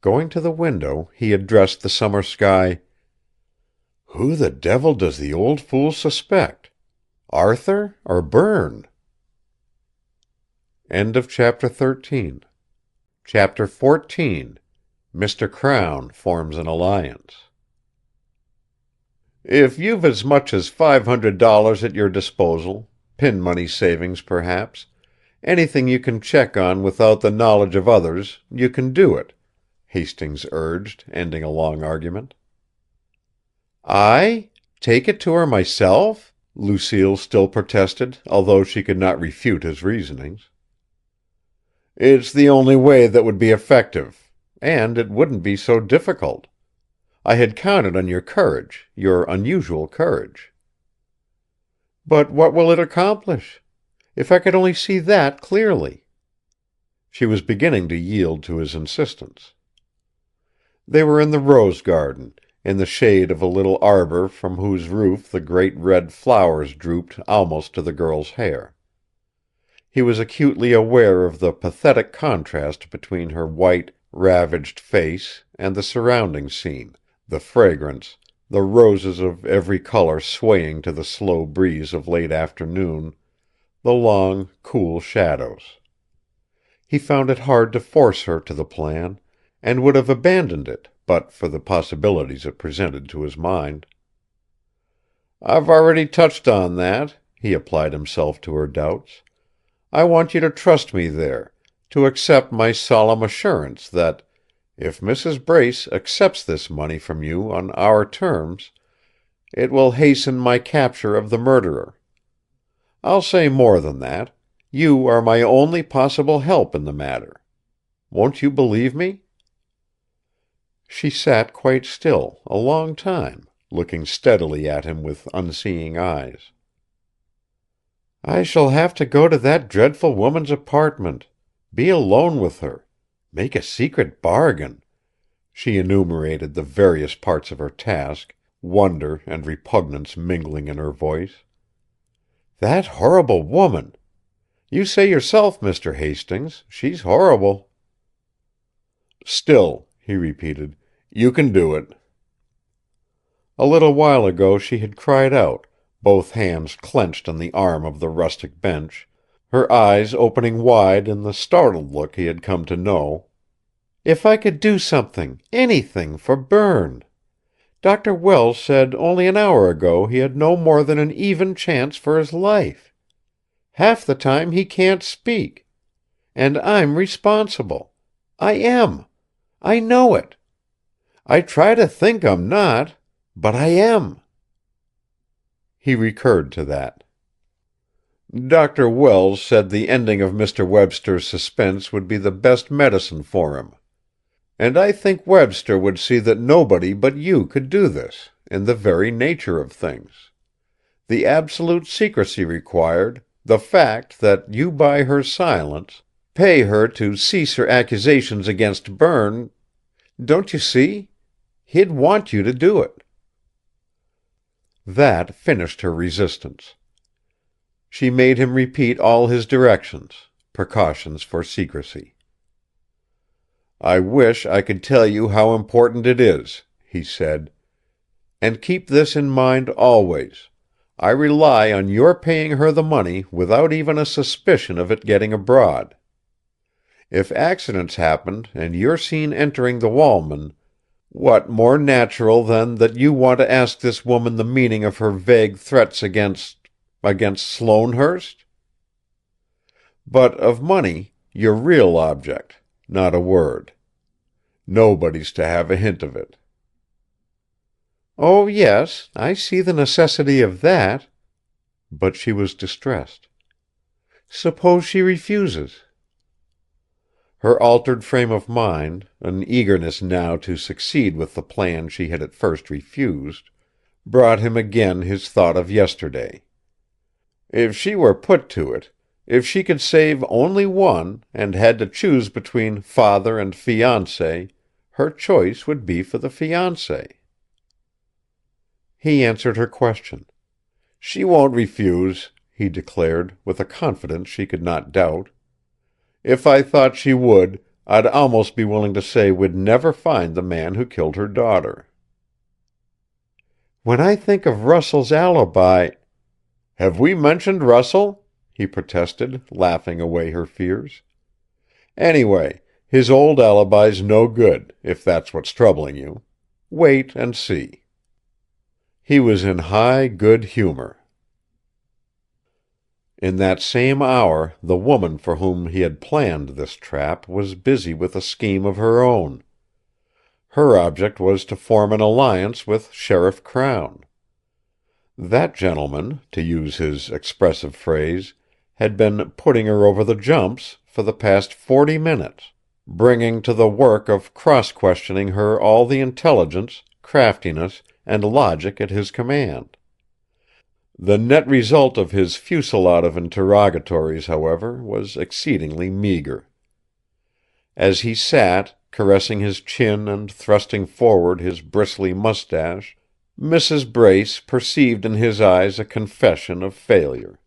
Going to the window, he addressed the summer sky: "Who the devil does the old fool suspect? Arthur or Berne?" End of Chapter 13. Chapter 14. Mr. Crown Forms an Alliance. If you've as much as $500 at your disposal, pin money savings perhaps, anything you can check on without the knowledge of others, you can do it, Hastings urged, ending a long argument. "I? Take it to her myself?" Lucille still protested, although she could not refute his reasonings. "It's the only way that would be effective. And it wouldn't be so difficult. I had counted on your courage, your unusual courage." "But what will it accomplish? If I could only see that clearly." She was beginning to yield to his insistence. They were in the rose garden, in the shade of a little arbor from whose roof the great red flowers drooped almost to the girl's hair. He was acutely aware of the pathetic contrast between her white, ravaged face and the surrounding scene, the fragrance, the roses of every color swaying to the slow breeze of late afternoon, the long, cool shadows. He found it hard to force her to the plan, and would have abandoned it but for the possibilities it presented to his mind. "I've already touched on that," he applied himself to her doubts. "I want you to trust me there, to accept my solemn assurance that, if Mrs. Brace accepts this money from you on our terms, it will hasten my capture of the murderer. I'll say more than that. You are my only possible help in the matter. Won't you believe me?" She sat quite still, a long time, looking steadily at him with unseeing eyes. "I shall have to go to that dreadful woman's apartment, be alone with her, make a secret bargain." She enumerated the various parts of her task, wonder and repugnance mingling in her voice. "That horrible woman! You say yourself, Mr. Hastings, she's horrible." "Still," he repeated, "you can do it." A little while ago she had cried out, both hands clenched on the arm of the rustic bench, her eyes opening wide in the startled look he had come to know. "If I could do something, anything, for Berne! Dr. Wells said only an hour ago he had no more than an even chance for his life. Half the time he can't speak. And I'm responsible. I am. I know it. I try to think I'm not, but I am." He recurred to that. "Dr. Wells said the ending of Mr. Webster's suspense would be the best medicine for him. And I think Webster would see that nobody but you could do this, in the very nature of things. The absolute secrecy required, the fact that you buy her silence, pay her to cease her accusations against Berne, don't you see? He'd want you to do it." That finished her resistance. She made him repeat all his directions, precautions for secrecy. "I wish I could tell you how important it is," he said. And keep this in mind always. I rely on your paying her the money without even a suspicion of it getting abroad. If accidents happened and you're seen entering the Walman, what more natural than that you want to ask this woman the meaning of her vague threats against Sloanehurst? But of money, your real object, not a word. Nobody's to have a hint of it." "Oh, yes, I see the necessity of that." But she was distressed. "Suppose she refuses?" Her altered frame of mind, an eagerness now to succeed with the plan she had at first refused, brought him again his thought of yesterday. If she were put to it, if she could save only one, and had to choose between father and fiancé, her choice would be for the fiancé. He answered her question. "She won't refuse," he declared, with a confidence she could not doubt. "If I thought she would, I'd almost be willing to say we'd never find the man who killed her daughter." "When I think of Russell's alibi—" "Have we mentioned Russell?" he protested, laughing away her fears. "Anyway, his old alibi's no good, if that's what's troubling you. Wait and see." He was in high good humor. In that same hour the woman for whom he had planned this trap was busy with a scheme of her own. Her object was to form an alliance with Sheriff Crown. That gentleman, to use his expressive phrase, had been "putting her over the jumps" for the past 40 minutes, bringing to the work of cross-questioning her all the intelligence, craftiness, and logic at his command. The net result of his fusillade of interrogatories, however, was exceedingly meager. As he sat, caressing his chin and thrusting forward his bristly mustache, Mrs. Brace perceived in his eyes a confession of failure.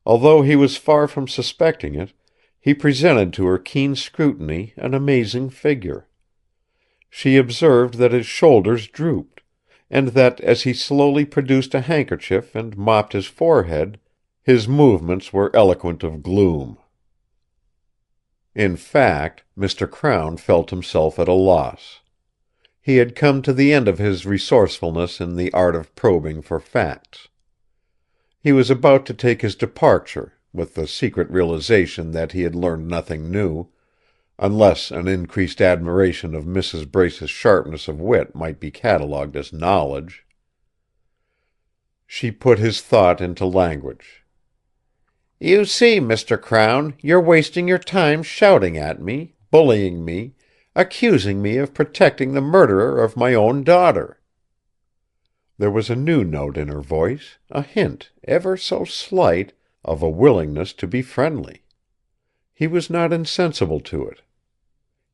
Although he was far from suspecting it, he presented to her keen scrutiny an amazing figure. She observed that his shoulders drooped, and that, as he slowly produced a handkerchief and mopped his forehead, his movements were eloquent of gloom. In fact, Mr. Crown felt himself at a loss. He had come to the end of his resourcefulness in the art of probing for facts. He was about to take his departure, with the secret realization that he had learned nothing new, unless an increased admiration of Mrs. Brace's sharpness of wit might be catalogued as knowledge. She put his thought into language. "You see, Mr. Crown, you're wasting your time shouting at me, bullying me, accusing me of protecting the murderer of my own daughter." There was a new note in her voice, a hint, ever so slight, of a willingness to be friendly. He was not insensible to it.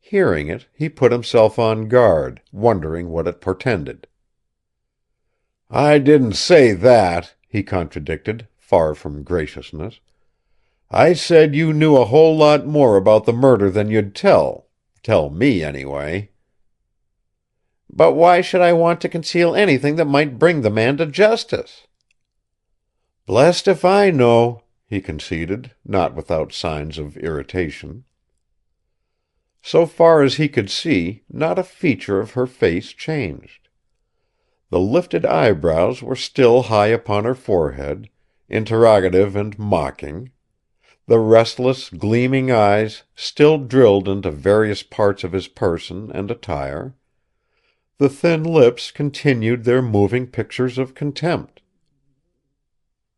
Hearing it, he put himself on guard, wondering what it portended. "I didn't say that," he contradicted, far from graciousness. "I said you knew a whole lot more about the murder than you'd tell me, anyway." "But why should I want to conceal anything that might bring the man to justice?" "Blest if I know," he conceded, not without signs of irritation. So far as he could see, not a feature of her face changed. The lifted eyebrows were still high upon her forehead, interrogative and mocking; the restless, gleaming eyes still drilled into various parts of his person and attire; the thin lips continued their moving pictures of contempt.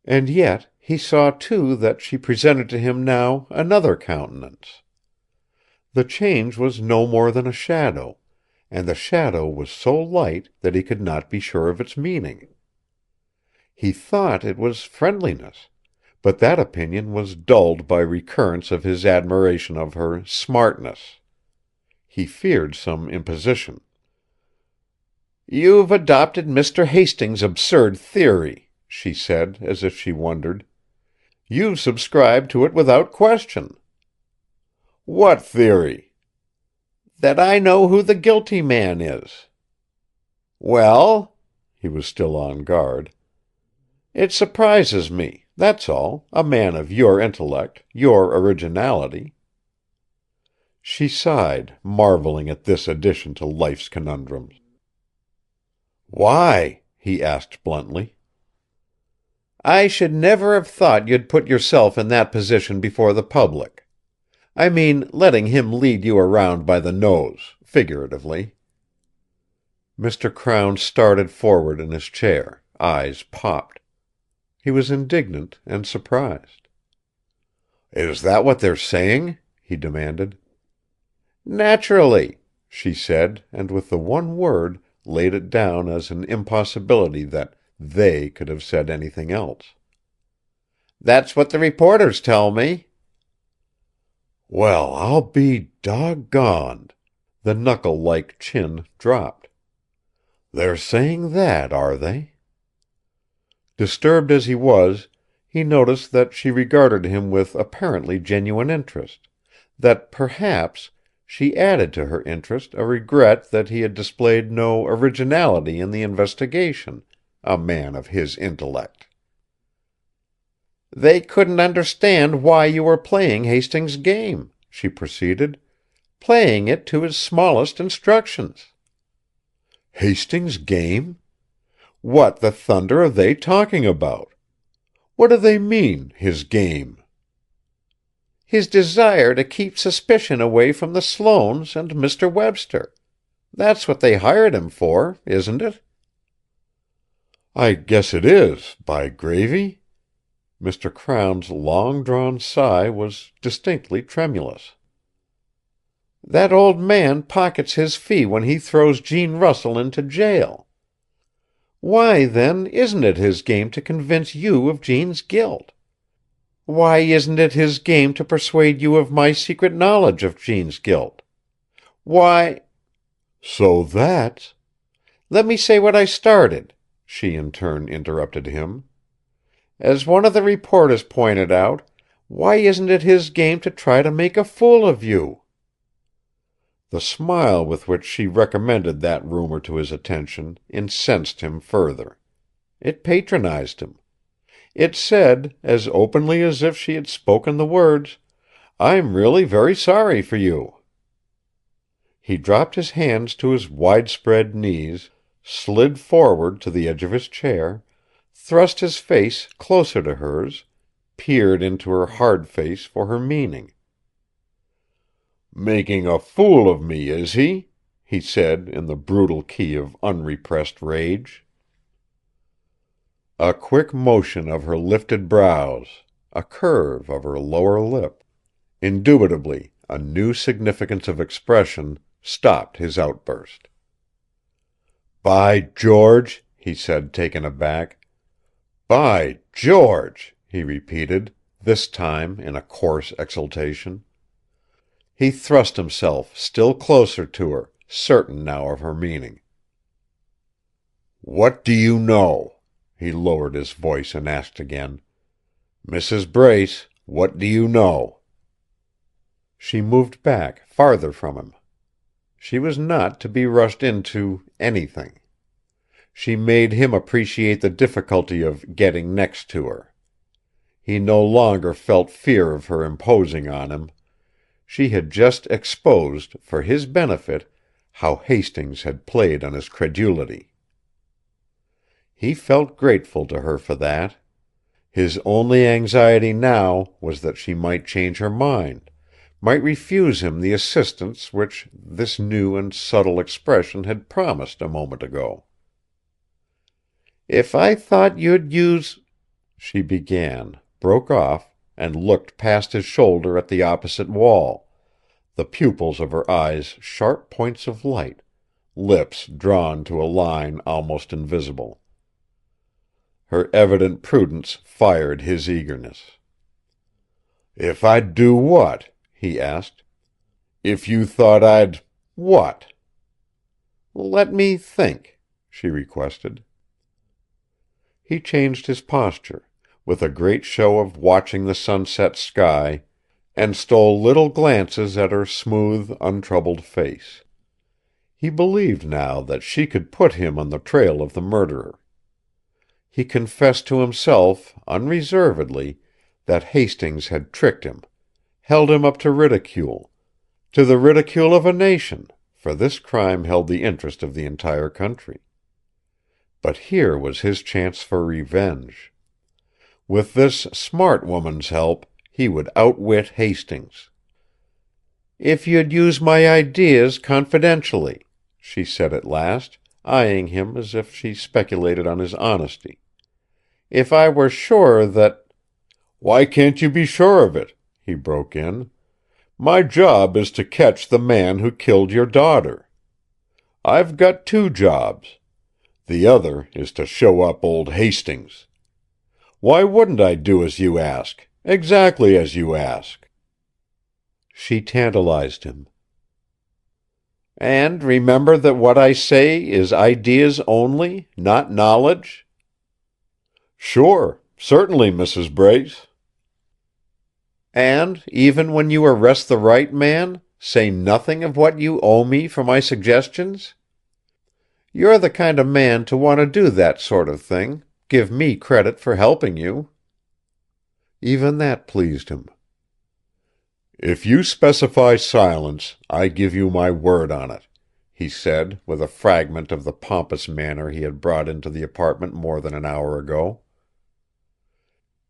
And yet he saw too that she presented to him now another countenance. The change was no more than a shadow, and the shadow was so light that he could not be sure of its meaning. He thought it was friendliness, but that opinion was dulled by recurrence of his admiration of her "smartness." He feared some imposition. "You've adopted Mr. Hastings' absurd theory," she said, as if she wondered. "You subscribe to it without question." "What theory?" "That I know who the guilty man is." "Well?" He was still on guard. "It surprises me, that's all, a man of your intellect, your originality." She sighed, marveling at this addition to life's conundrums. "Why?" he asked bluntly. "I should never have thought you'd put yourself in that position before the public. I mean, letting him lead you around by the nose, figuratively." Mr. Crown started forward in his chair, eyes popped. He was indignant and surprised. "Is that what they're saying?" he demanded. "Naturally," she said, and with the one word laid it down as an impossibility that they could have said anything else. "That's what the reporters tell me." "Well, I'll be doggoned." The knuckle-like chin dropped. "They're saying that, are they?" Disturbed as he was, he noticed that she regarded him with apparently genuine interest, that perhaps she added to her interest a regret that he had displayed no originality in the investigation, a man of his intellect. "They couldn't understand why you were playing Hastings' game," she proceeded, "playing it to his smallest instructions." "Hastings' game? What the thunder are they talking about? What do they mean, his game?" "His desire to keep suspicion away from the Sloanes and Mr. Webster. That's what they hired him for, isn't it?" "I guess it is, by gravy!" Mr. Crown's long-drawn sigh was distinctly tremulous. "That old man pockets his fee when he throws Gene Russell into jail. Why, then, isn't it his game to convince you of Gene's guilt? Why isn't it his game to persuade you of my secret knowledge of Gene's guilt? Why—" "So that's—" "Let me say what I started," she in turn interrupted him. "As one of the reporters pointed out, why isn't it his game to try to make a fool of you?" The smile with which she recommended that rumor to his attention incensed him further. It patronized him. It said, as openly as if she had spoken the words, "I'm really very sorry for you." He dropped his hands to his widespread knees, slid forward to the edge of his chair, thrust his face closer to hers, peered into her hard face for her meaning. "Making a fool of me, is he?" he said in the brutal key of unrepressed rage. A quick motion of her lifted brows, a curve of her lower lip, indubitably a new significance of expression, stopped his outburst. "By George!" he said, taken aback. "By George!" he repeated, this time in a coarse exultation. He thrust himself still closer to her, certain now of her meaning. "What do you know?" he lowered his voice and asked again. "Mrs. Brace, what do you know?" She moved back, farther from him. She was not to be rushed into anything. She made him appreciate the difficulty of getting next to her. He no longer felt fear of her imposing on him. She had just exposed, for his benefit, how Hastings had played on his credulity. He felt grateful to her for that. His only anxiety now was that she might change her mind, might refuse him the assistance which this new and subtle expression had promised a moment ago. "If I thought you'd use—" she began, broke off, and looked past his shoulder at the opposite wall, the pupils of her eyes sharp points of light, lips drawn to a line almost invisible. Her evident prudence fired his eagerness. "If I'd do what?" he asked. "If you thought I'd what?" "Let me think," she requested. He changed his posture, with a great show of watching the sunset sky, and stole little glances at her smooth, untroubled face. He believed now that she could put him on the trail of the murderer. He confessed to himself, unreservedly, that Hastings had tricked him, held him up to ridicule, to the ridicule of a nation, for this crime held the interest of the entire country. But here was his chance for revenge. With this smart woman's help, he would outwit Hastings. "If you'd use my ideas confidentially," she said at last, eyeing him as if she speculated on his honesty. "If I were sure that—" "Why can't you be sure of it?" he broke in. "My job is to catch the man who killed your daughter. I've got two jobs. The other is to show up old Hastings. Why wouldn't I do as you ask, exactly as you ask?" She tantalized him. "And remember that what I say is ideas only, not knowledge?" "Sure, certainly, Mrs. Brace." "And, even when you arrest the right man, say nothing of what you owe me for my suggestions? You're the kind of man to want to do that sort of thing, give me credit for helping you." Even that pleased him. "If you specify silence, I give you my word on it," he said, with a fragment of the pompous manner he had brought into the apartment more than an hour ago.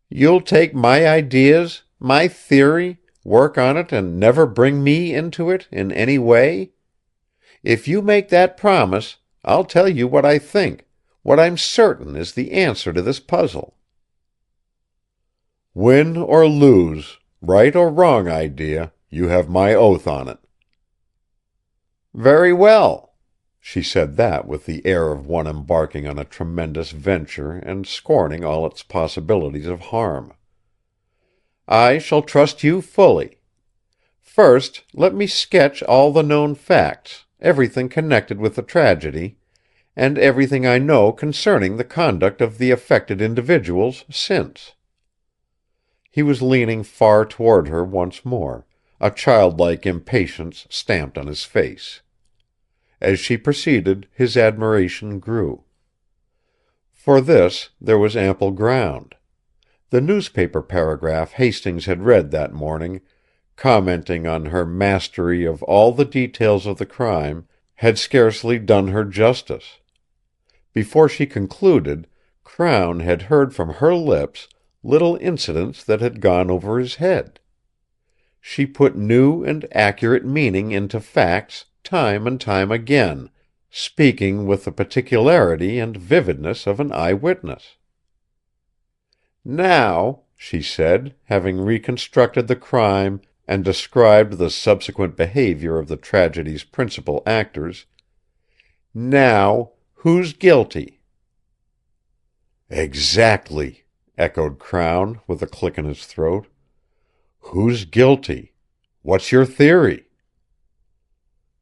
"You'll take my ideas, my theory, work on it and never bring me into it in any way? If you make that promise, I'll tell you what I think, what I'm certain is the answer to this puzzle." "Win or lose, right or wrong idea, you have my oath on it." "Very well." She said that with the air of one embarking on a tremendous venture and scorning all its possibilities of harm. "I shall trust you fully. First, let me sketch all the known facts, everything connected with the tragedy, and everything I know concerning the conduct of the affected individuals since." He was leaning far toward her once more, a childlike impatience stamped on his face. As she proceeded, his admiration grew. For this there was ample ground. The newspaper paragraph Hastings had read that morning, commenting on her mastery of all the details of the crime, had scarcely done her justice. Before she concluded, Crown had heard from her lips little incidents that had gone over his head. She put new and accurate meaning into facts time and time again, speaking with the particularity and vividness of an eyewitness. "Now," she said, having reconstructed the crime and described the subsequent behavior of the tragedy's principal actors, "now, who's guilty?" "Exactly," echoed Crown, with a click in his throat. "Who's guilty? What's your theory?"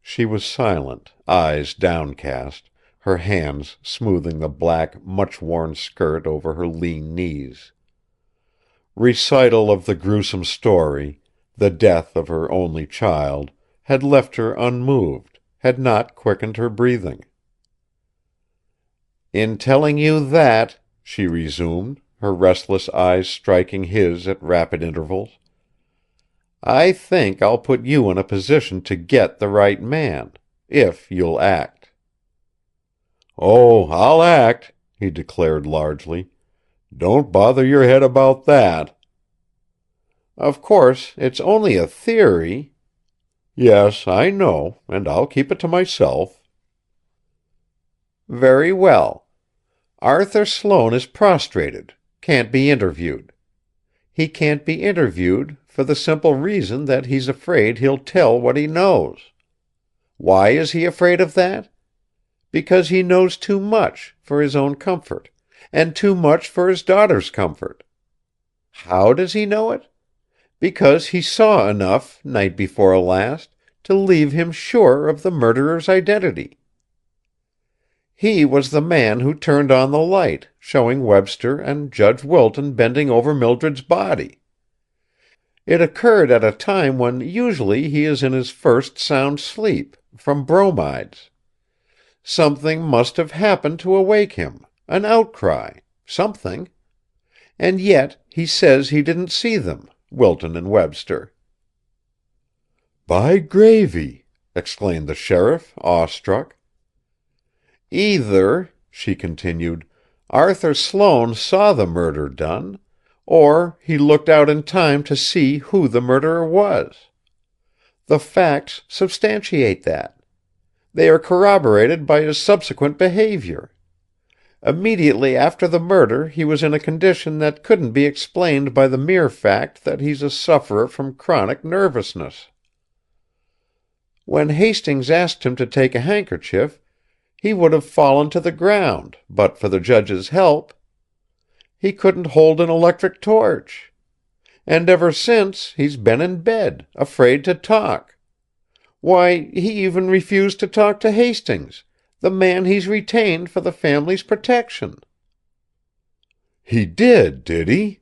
She was silent, eyes downcast, her hands smoothing the black, much-worn skirt over her lean knees. Recital of the gruesome story, the death of her only child, had left her unmoved, had not quickened her breathing. "In telling you that," she resumed, her restless eyes striking his at rapid intervals, "I think I'll put you in a position to get the right man, if you'll act." "Oh, I'll act," he declared largely. "Don't bother your head about that." "Of course, it's only a theory—" "Yes, I know, and I'll keep it to myself." "Very well. Arthur Sloane is prostrated, can't be interviewed. He can't be interviewed for the simple reason that he's afraid he'll tell what he knows. Why is he afraid of that? Because he knows too much, for his own comfort, and too much for his daughter's comfort. How does he know it? Because he saw enough, night before last, to leave him sure of the murderer's identity. He was the man who turned on the light, showing Webster and Judge Wilton bending over Mildred's body. It occurred at a time when usually he is in his first sound sleep, from bromides. Something must have happened to awake him, an outcry, something. And yet he says he didn't see them, Wilton and Webster." "By gravy!" exclaimed the sheriff, awestruck. "Either," she continued, "Arthur Sloane saw the murder done, or he looked out in time to see who the murderer was. The facts substantiate that. They are corroborated by his subsequent behavior. Immediately after the murder he was in a condition that couldn't be explained by the mere fact that he's a sufferer from chronic nervousness. When Hastings asked him to take a handkerchief, he would have fallen to the ground, but for the judge's help. He couldn't hold an electric torch. And ever since he's been in bed, afraid to talk. Why, he even refused to talk to Hastings, the man he's retained for the family's protection." "He did he?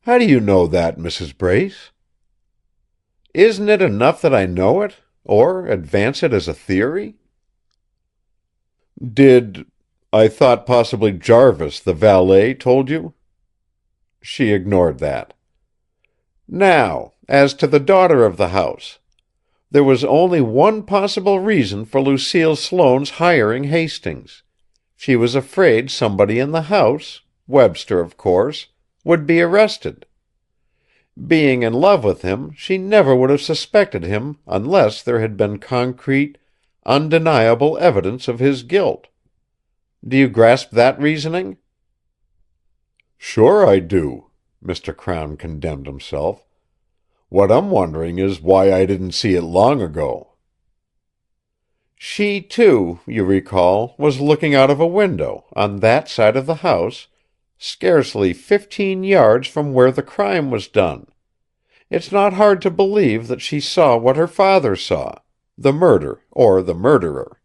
How do you know that, Mrs. Brace?" "Isn't it enough that I know it, or advance it as a theory?" "I thought possibly Jarvis, the valet, told you?" She ignored that. "Now, as to the daughter of the house. There was only one possible reason for Lucille Sloane's hiring Hastings. She was afraid somebody in the house, Webster, of course, would be arrested. Being in love with him, she never would have suspected him unless there had been concrete, undeniable evidence of his guilt. Do you grasp that reasoning?" "Sure I do," Mr. Crown condemned himself. "What I'm wondering is why I didn't see it long ago." "She, too, you recall, was looking out of a window, on that side of the house, scarcely 15 yards from where the crime was done. It's not hard to believe that she saw what her father saw, the murder or the murderer.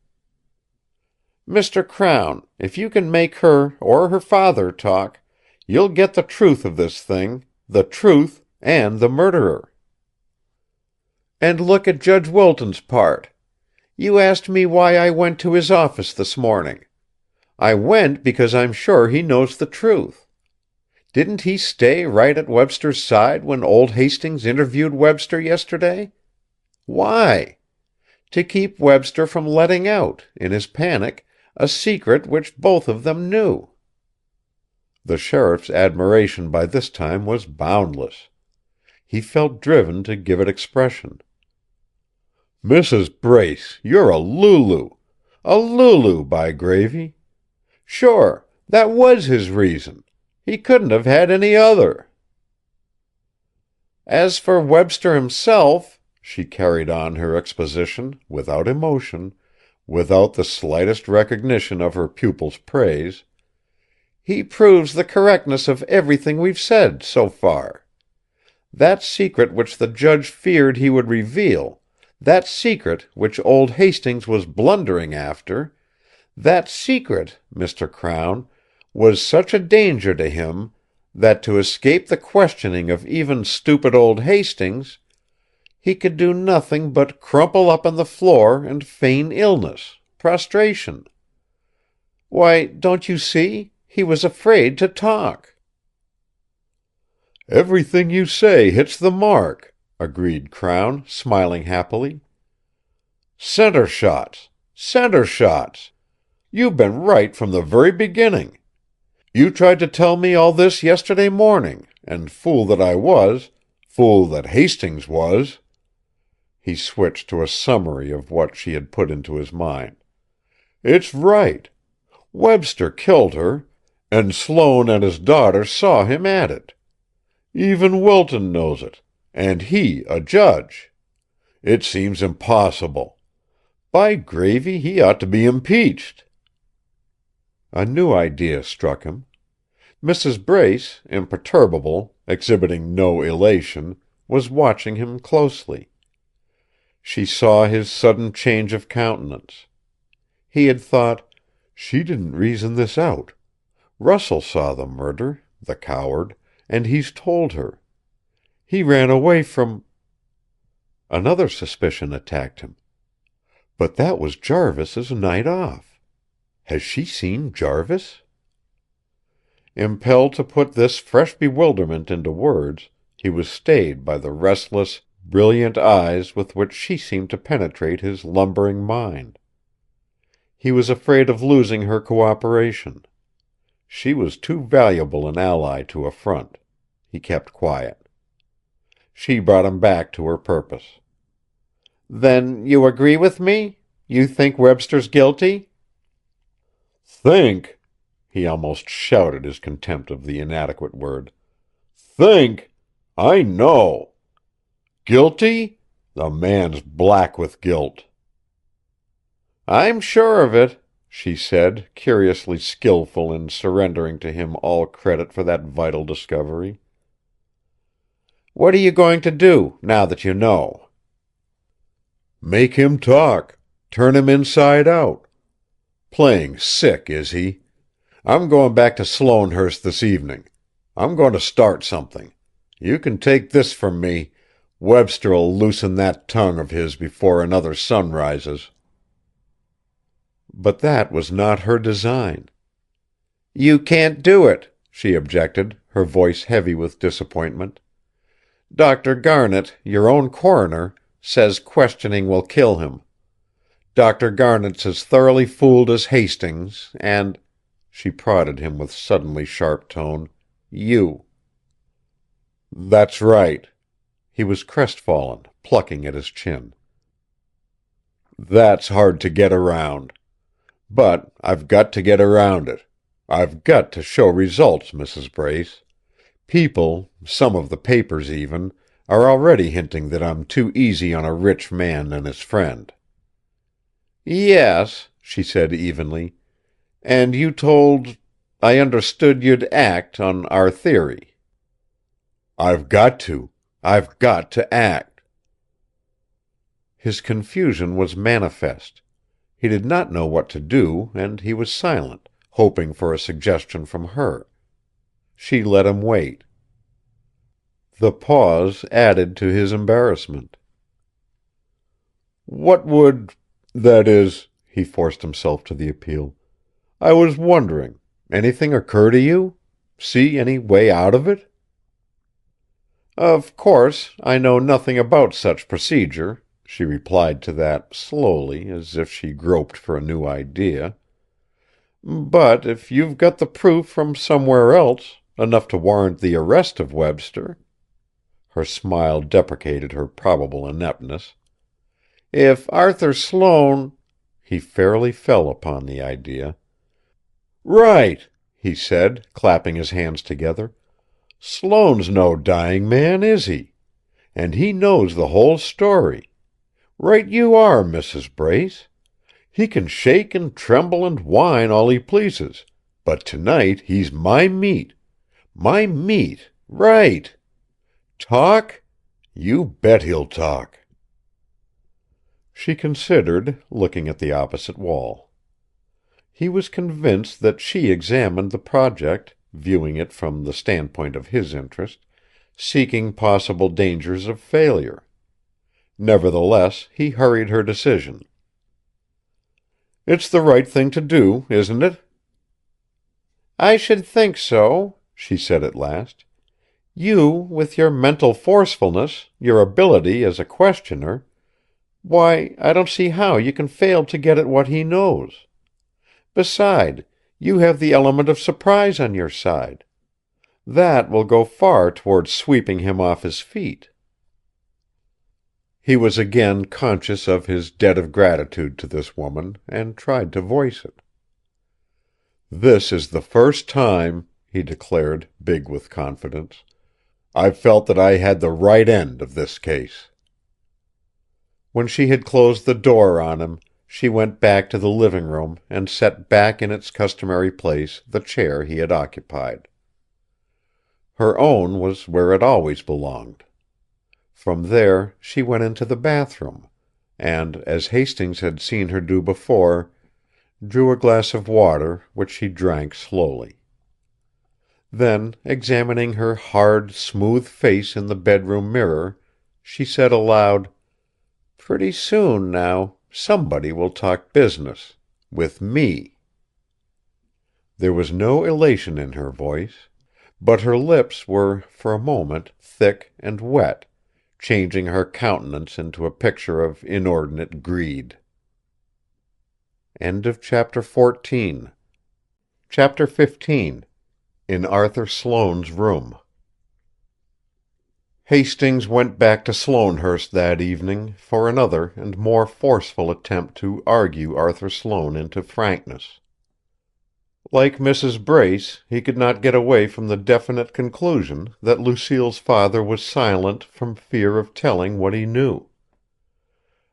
Mr. Crown, if you can make her or her father talk, you'll get the truth of this thing, the truth and the murderer. And look at Judge Wilton's part. You asked me why I went to his office this morning. I went because I'm sure he knows the truth. Didn't he stay right at Webster's side when old Hastings interviewed Webster yesterday? Why? To keep Webster from letting out, in his panic, a secret which both of them knew." The sheriff's admiration by this time was boundless. He felt driven to give it expression. "Mrs. Brace, you're a Lulu! A Lulu, by gravy! Sure, that was his reason. He couldn't have had any other." "As for Webster himself," she carried on her exposition, without emotion, without the slightest recognition of her pupil's praise, "he proves the correctness of everything we've said, so far. That secret which the judge feared he would reveal, that secret which old Hastings was blundering after, that secret, Mr. Crown, was such a danger to him that, to escape the questioning of even stupid old Hastings, he could do nothing but crumple up on the floor and feign illness, prostration. Why, don't you see? He was afraid to talk." "Everything you say hits the mark," agreed Crown, smiling happily. "Center shots! Center shots! You've been right from the very beginning. You tried to tell me all this yesterday morning, and fool that I was, fool that Hastings was." He switched to a summary of what she had put into his mind. "It's right. Webster killed her, and Sloane and his daughter saw him at it. Even Wilton knows it, and he a judge. It seems impossible. By gravy, he ought to be impeached." A new idea struck him. Mrs. Brace, imperturbable, exhibiting no elation, was watching him closely. She saw his sudden change of countenance. He had thought, "She didn't reason this out. Russell saw the murder, the coward, and he's told her. He ran away from—" Another suspicion attacked him. But that was Jarvis's night off. Has she seen Jarvis? Impelled to put this fresh bewilderment into words, he was stayed by the restless, brilliant eyes with which she seemed to penetrate his lumbering mind. He was afraid of losing her cooperation. She was too valuable an ally to affront. He kept quiet. She brought him back to her purpose. "Then you agree with me? You think Webster's guilty?" "Think?" He almost shouted his contempt of the inadequate word. "Think? I know. Guilty? The man's black with guilt." "I'm sure of it," she said, curiously skillful in surrendering to him all credit for that vital discovery. "What are you going to do, now that you know?" "Make him talk. Turn him inside out. Playing sick, is he? I'm going back to Sloanehurst this evening. I'm going to start something. You can take this from me. Webster'll loosen that tongue of his before another sun rises." But that was not her design. "You can't do it," she objected, her voice heavy with disappointment. "Dr. Garnet, your own coroner, says questioning will kill him. Dr. Garnet's as thoroughly fooled as Hastings, and," she prodded him with suddenly sharp tone, "you." "That's right." He was crestfallen, plucking at his chin. "That's hard to get around. But I've got to get around it. I've got to show results, Mrs. Brace. People, some of the papers even, are already hinting that I'm too easy on a rich man and his friend." "Yes," she said evenly. "And you I understood you'd act on our theory." "I've got to. I've got to act." His confusion was manifest. He did not know what to do, and he was silent, hoping for a suggestion from her. She let him wait. The pause added to his embarrassment. "What would that is," he forced himself to the appeal. "I was wondering. Anything occur to you? See any way out of it?" "Of course, I know nothing about such procedure," she replied to that slowly, as if she groped for a new idea. "But if you've got the proof from somewhere else, enough to warrant the arrest of Webster," her smile deprecated her probable ineptness, "if Arthur Sloane—" He fairly fell upon the idea. "Right!" he said, clapping his hands together. "Sloane's no dying man, is he? And he knows the whole story. Right you are, Mrs. Brace. He can shake and tremble and whine all he pleases, but tonight he's my meat. My meat, right! Talk? You bet he'll talk." She considered, looking at the opposite wall. He was convinced that she examined the project, viewing it from the standpoint of his interest, seeking possible dangers of failure. Nevertheless, he hurried her decision. "It's the right thing to do, isn't it?" "I should think so," she said at last. "You, with your mental forcefulness, your ability as a questioner, why, I don't see how you can fail to get at what he knows. Beside, you have the element of surprise on your side. That will go far toward sweeping him off his feet." He was again conscious of his debt of gratitude to this woman, and tried to voice it. "This is the first time," he declared, big with confidence, "I've felt that I had the right end of this case." When she had closed the door on him, she went back to the living room and set back in its customary place the chair he had occupied. Her own was where it always belonged. From there she went into the bathroom, and, as Hastings had seen her do before, drew a glass of water which she drank slowly. Then, examining her hard, smooth face in the bedroom mirror, she said aloud: "Pretty soon, now, somebody will talk business with me." There was no elation in her voice, but her lips were, for a moment, thick and wet, changing her countenance into a picture of inordinate greed. Chapter 15. In Arthur Sloane's Room. Hastings went back to Sloanehurst that evening for another and more forceful attempt to argue Arthur Sloane into frankness. Like Mrs. Brace, he could not get away from the definite conclusion that Lucille's father was silent from fear of telling what he knew.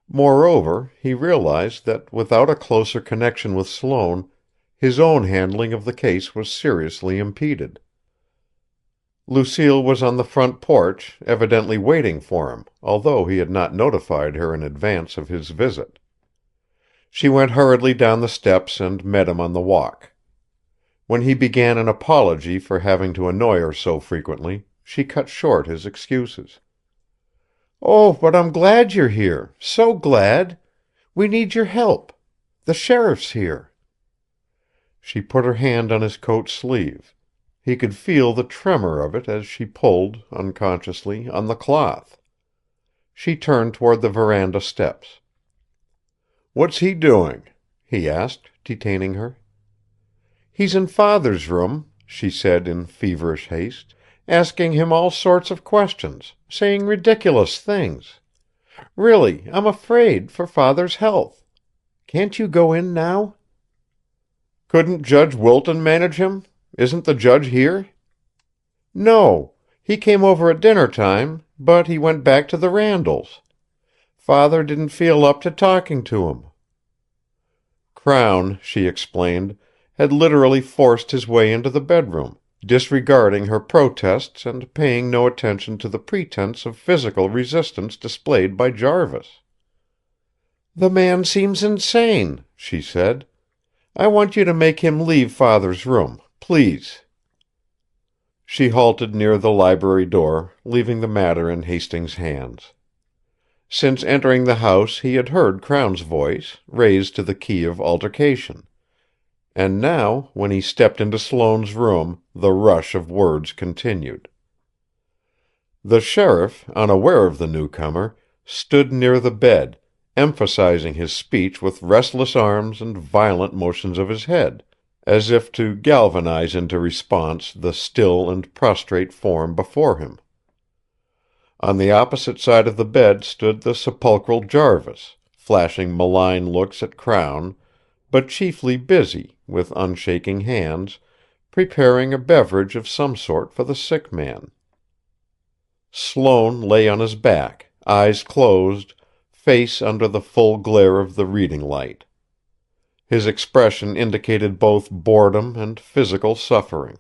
Moreover, he realized that without a closer connection with Sloane, his own handling of the case was seriously impeded. Lucille was on the front porch, evidently waiting for him, although he had not notified her in advance of his visit. She went hurriedly down the steps and met him on the walk. When he began an apology for having to annoy her so frequently, she cut short his excuses. "Oh, but I'm glad you're here, so glad. We need your help. The sheriff's here." She put her hand on his coat sleeve. He could feel the tremor of it as she pulled, unconsciously, on the cloth. She turned toward the veranda steps. "What's he doing?" he asked, detaining her. "He's in Father's room," she said in feverish haste, "asking him all sorts of questions, saying ridiculous things. Really, I'm afraid for Father's health. Can't you go in now?" "Couldn't Judge Wilton manage him? Isn't the judge here?" "No. He came over at dinner time, but he went back to the Randalls. Father didn't feel up to talking to him." Crown, she explained, had literally forced his way into the bedroom, disregarding her protests and paying no attention to the pretense of physical resistance displayed by Jarvis. "The man seems insane," she said. "I want you to make him leave Father's room, please." She halted near the library door, leaving the matter in Hastings' hands. Since entering the house he had heard Crown's voice, raised to the key of altercation. And now, when he stepped into Sloane's room, the rush of words continued. The sheriff, unaware of the newcomer, stood near the bed, emphasizing his speech with restless arms and violent motions of his head, as if to galvanize into response the still and prostrate form before him. On the opposite side of the bed stood the sepulchral Jarvis, flashing malign looks at Crown, but chiefly busy, with unshaking hands, preparing a beverage of some sort for the sick man. Sloane lay on his back, eyes closed, face under the full glare of the reading light. His expression indicated both boredom and physical suffering.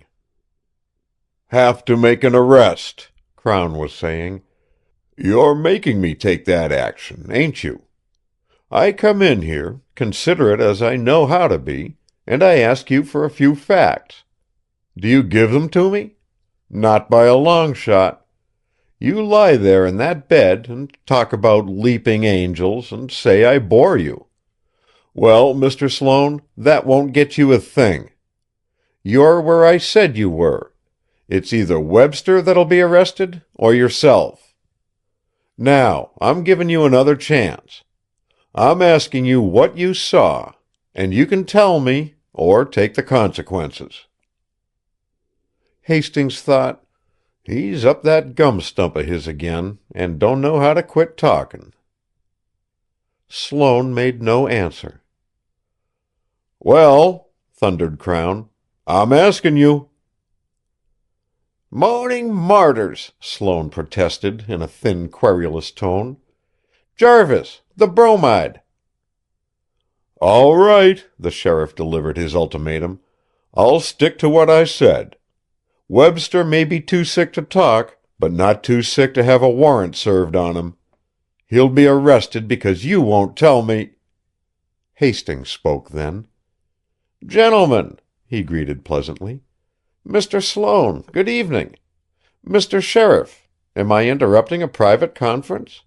"Have to make an arrest," Crown was saying. "You're making me take that action, ain't you? I come in here, considerate as I know how to be, and I ask you for a few facts. Do you give them to me? Not by a long shot. You lie there in that bed and talk about leaping angels and say I bore you. Well, Mr. Sloane, that won't get you a thing. You're where I said you were. It's either Webster that'll be arrested or yourself. Now, I'm giving you another chance. I'm asking you what you saw, and you can tell me, or take the consequences." Hastings thought, "He's up that gum stump of his again, and don't know how to quit talking." Sloane made no answer. "Well," thundered Crown, "I'm asking you." "Moaning martyrs!" Sloane protested in a thin, querulous tone. "Jarvis, the bromide!" "All right," the sheriff delivered his ultimatum. "I'll stick to what I said. Webster may be too sick to talk, but not too sick to have a warrant served on him. He'll be arrested because you won't tell me—" Hastings spoke then. "Gentlemen," he greeted pleasantly. "Mr. Sloane, good evening. Mr. Sheriff, am I interrupting a private conference?"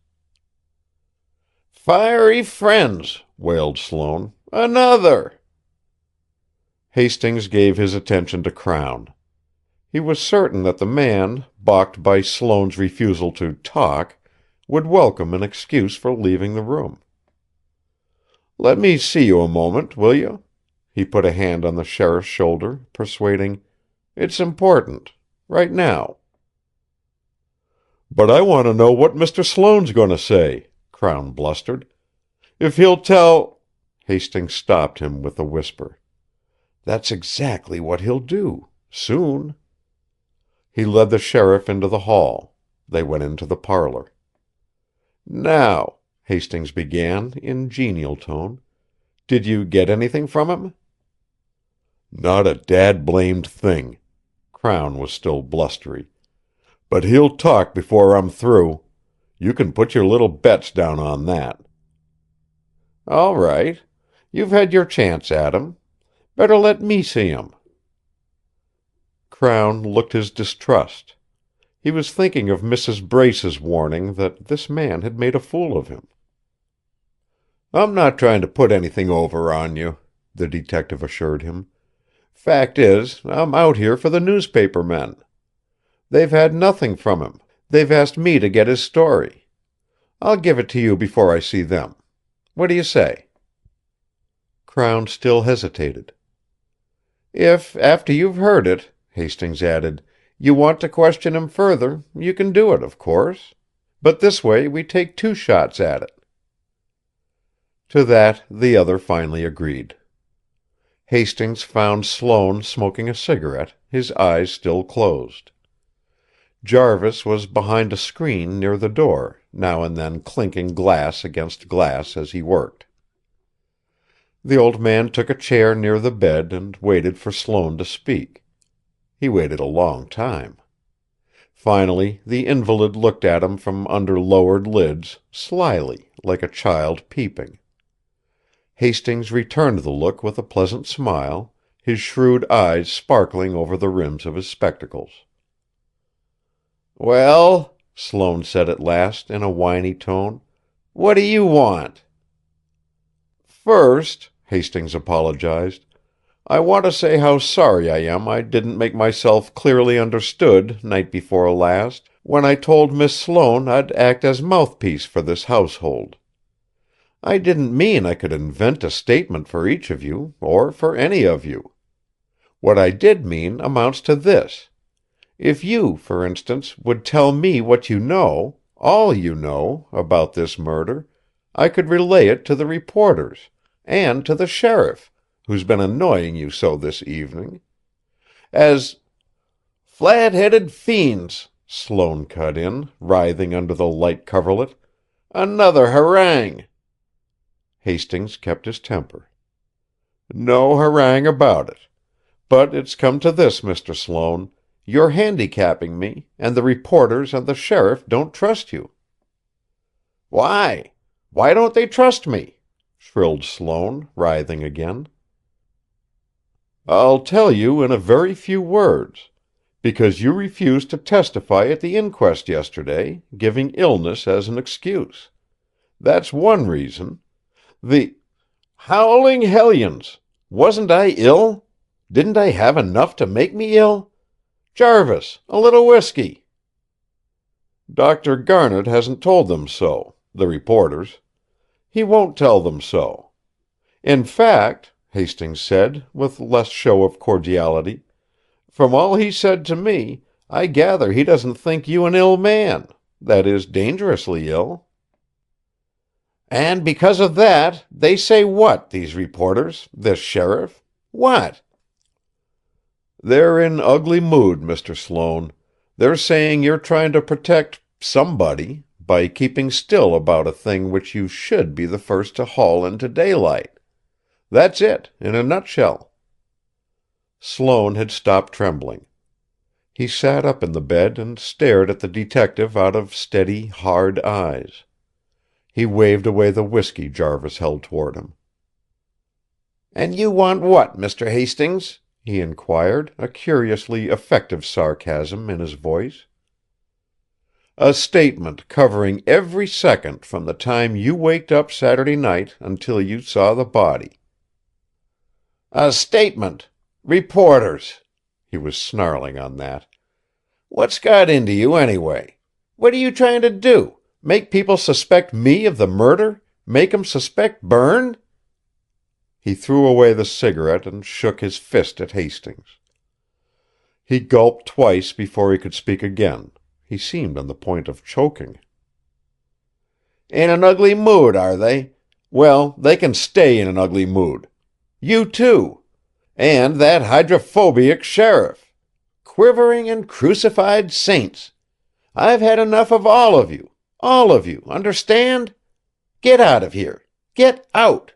"Fiery friends!" wailed Sloane. "Another!" Hastings gave his attention to Crown. He was certain that the man, balked by Sloane's refusal to talk, would welcome an excuse for leaving the room. "Let me see you a moment, will you?" He put a hand on the sheriff's shoulder, persuading, "It's important. Right now." "But I want to know what Mr. Sloane's going to say," Crown blustered. "If he'll tell—" Hastings stopped him with a whisper. "That's exactly what he'll do. Soon." He led the sheriff into the hall. They went into the parlor. "Now," Hastings began, in genial tone, "did you get anything from him?" "Not a dad-blamed thing." Crown was still blustery. "But he'll talk before I'm through. You can put your little bets down on that." "All right. You've had your chance at him. Better let me see him." Crown looked his distrust. He was thinking of Mrs. Brace's warning that this man had made a fool of him. "I'm not trying to put anything over on you," the detective assured him. "Fact is, I'm out here for the newspaper men. They've had nothing from him. They've asked me to get his story. I'll give it to you before I see them. What do you say?" Crown still hesitated. "If, after you've heard it," Hastings added, "you want to question him further, you can do it, of course. But this way we take two shots at it." To that the other finally agreed. Hastings found Sloane smoking a cigarette, his eyes still closed. Jarvis was behind a screen near the door, now and then clinking glass against glass as he worked. The old man took a chair near the bed and waited for Sloane to speak. He waited a long time. Finally the invalid looked at him from under lowered lids, slyly, like a child peeping. Hastings returned the look with a pleasant smile, his shrewd eyes sparkling over the rims of his spectacles. "Well," Sloane said at last, in a whiny tone, "what do you want?" "First," Hastings apologized, "I want to say how sorry I am I didn't make myself clearly understood, night before last, when I told Miss Sloane I'd act as mouthpiece for this household. I didn't mean I could invent a statement for each of you, or for any of you. What I did mean amounts to this. If you, for instance, would tell me what you know, all you know, about this murder, I could relay it to the reporters, and to the sheriff, who's been annoying you so this evening. As—" "Flat-headed fiends!" Sloane cut in, writhing under the light coverlet. "Another harangue!" Hastings kept his temper. "No harangue about it. But it's come to this, Mr. Sloane. You're handicapping me, and the reporters and the sheriff don't trust you." "Why? Why don't they trust me?" shrilled Sloane, writhing again. "I'll tell you in a very few words. Because you refused to testify at the inquest yesterday, giving illness as an excuse. That's one reason. The—" "Howling hellions! Wasn't I ill? Didn't I have enough to make me ill? Jarvis, a little whiskey." "Dr. Garnet hasn't told them so, the reporters. He won't tell them so. In fact," Hastings said, with less show of cordiality, "from all he said to me, I gather he doesn't think you an ill man, that is, dangerously ill." "And because of that, they say what, these reporters, this sheriff? What?" "They're in ugly mood, Mr. Sloane. They're saying you're trying to protect somebody by keeping still about a thing which you should be the first to haul into daylight. That's it, in a nutshell." Sloane had stopped trembling. He sat up in the bed and stared at the detective out of steady, hard eyes. He waved away the whiskey Jarvis held toward him. "And you want what, Mr. Hastings?" he inquired, a curiously effective sarcasm in his voice. "A statement covering every second from the time you waked up Saturday night until you saw the body." "A statement! Reporters! He was snarling on that. What's got into you, anyway? What are you trying to do? Make people suspect me of the murder? Make 'em suspect Berne? He threw away the cigarette and shook his fist at Hastings. He gulped twice before he could speak again. He seemed on the point of choking. In an ugly mood, are they? Well, they can stay in an ugly mood. You too. And that hydrophobic sheriff. Quivering and crucified saints. I've had enough of all of you. All of you, understand? Get out of here. Get out.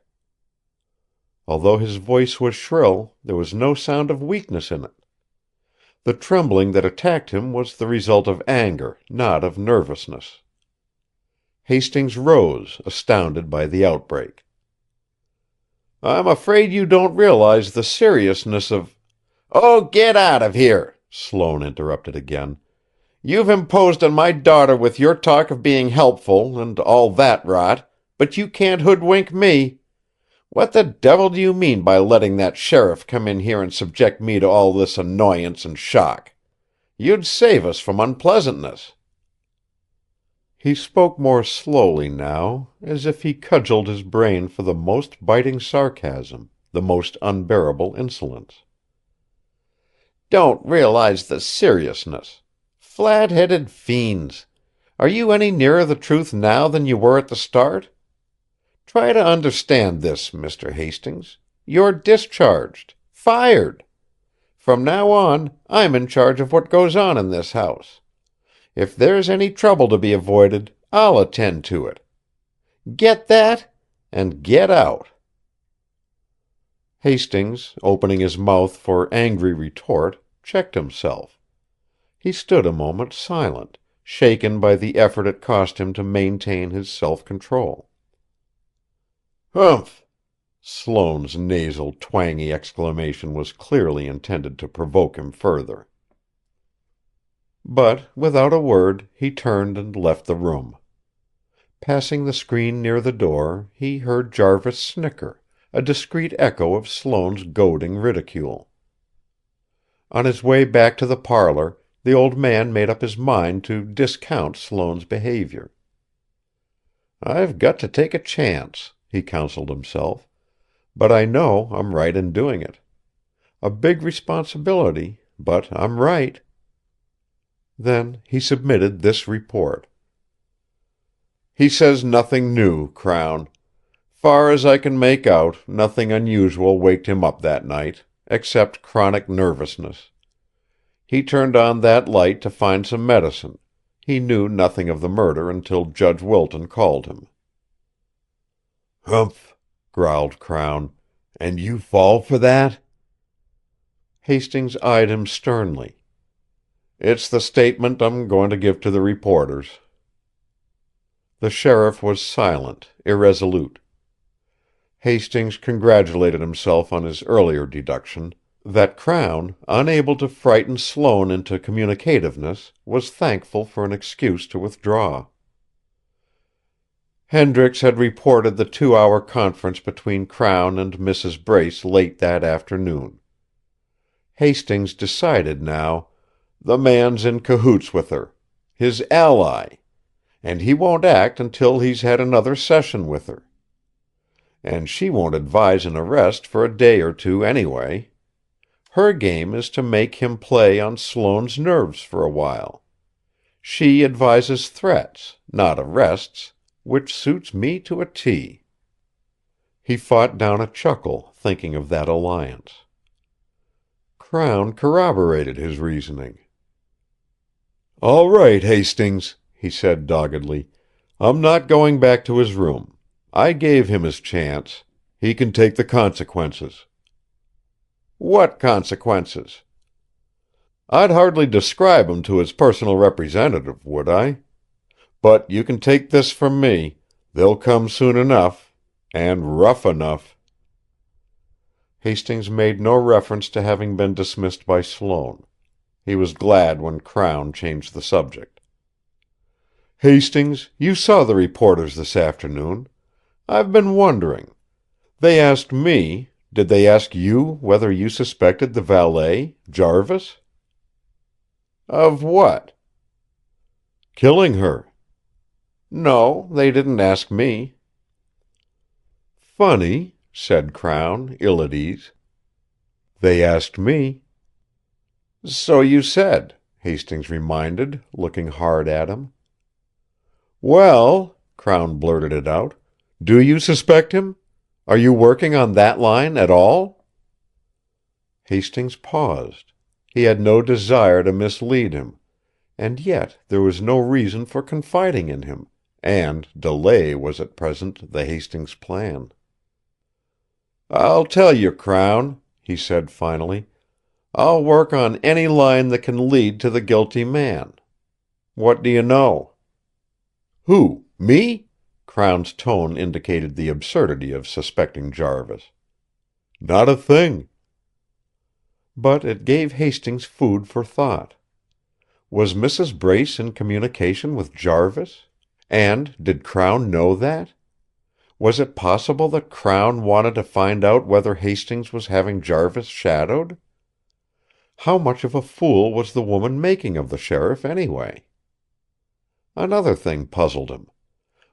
Although his voice was shrill, there was no sound of weakness in it. The trembling that attacked him was the result of anger, not of nervousness. Hastings rose, astounded by the outbreak. I'm afraid you don't realize the seriousness of— Oh, get out of here! Sloane interrupted again. You've imposed on my daughter with your talk of being helpful and all that rot, but you can't hoodwink me. What the devil do you mean by letting that sheriff come in here and subject me to all this annoyance and shock? You'd save us from unpleasantness. He spoke more slowly now, as if he cudgeled his brain for the most biting sarcasm, the most unbearable insolence. Don't realize the seriousness. Flat-headed fiends. Are you any nearer the truth now than you were at the start? Try to understand this, Mr. Hastings. You're discharged. Fired. From now on, I'm in charge of what goes on in this house. If there's any trouble to be avoided, I'll attend to it. Get that? And get out. Hastings, opening his mouth for angry retort, checked himself. He stood a moment silent, shaken by the effort it cost him to maintain his self-control. Humph! Sloane's nasal, twangy exclamation was clearly intended to provoke him further. But, without a word, he turned and left the room. Passing the screen near the door, he heard Jarvis snicker, a discreet echo of Sloane's goading ridicule. On his way back to the parlor, the old man made up his mind to discount Sloane's behavior. I've got to take a chance, he counseled himself, but I know I'm right in doing it. A big responsibility, but I'm right. Then he submitted this report. He says nothing new, Crown. Far as I can make out, nothing unusual waked him up that night, except chronic nervousness. He turned on that light to find some medicine. He knew nothing of the murder until Judge Wilton called him. Humph, growled Crown. And you fall for that? Hastings eyed him sternly. It's the statement I'm going to give to the reporters. The sheriff was silent, irresolute. Hastings congratulated himself on his earlier deduction, that Crown, unable to frighten Sloane into communicativeness, was thankful for an excuse to withdraw. Hendricks had reported the 2-hour conference between Crown and Mrs. Brace late that afternoon. Hastings decided now, the man's in cahoots with her, his ally, and he won't act until he's had another session with her. And she won't advise an arrest for a day or two anyway. Her game is to make him play on Sloane's nerves for a while. She advises threats, not arrests, which suits me to a T. He fought down a chuckle, thinking of that alliance. Crown corroborated his reasoning. All right, Hastings, he said doggedly. I'm not going back to his room. I gave him his chance. He can take the consequences. What consequences? I'd hardly describe 'em to his personal representative, would I? But you can take this from me. They'll come soon enough. And rough enough. Hastings made no reference to having been dismissed by Sloane. He was glad when Crown changed the subject. Hastings, you saw the reporters this afternoon. I've been wondering. They asked me, Did they ask you whether you suspected the valet, Jarvis?" "Of what?" "Killing her." "No, they didn't ask me." "Funny," said Crown, ill at ease. "They asked me." "So you said," Hastings reminded, looking hard at him. "Well," Crown blurted it out, "do you suspect him? Are you working on that line at all?" Hastings paused. He had no desire to mislead him, and yet there was no reason for confiding in him, and delay was at present the Hastings plan. "I'll tell you, Crown," he said finally. "I'll work on any line that can lead to the guilty man. What do you know?" "Who? Me?" Crown's tone indicated the absurdity of suspecting Jarvis. "Not a thing." But it gave Hastings food for thought. Was Mrs. Brace in communication with Jarvis? And did Crown know that? Was it possible that Crown wanted to find out whether Hastings was having Jarvis shadowed? How much of a fool was the woman making of the sheriff, anyway? Another thing puzzled him.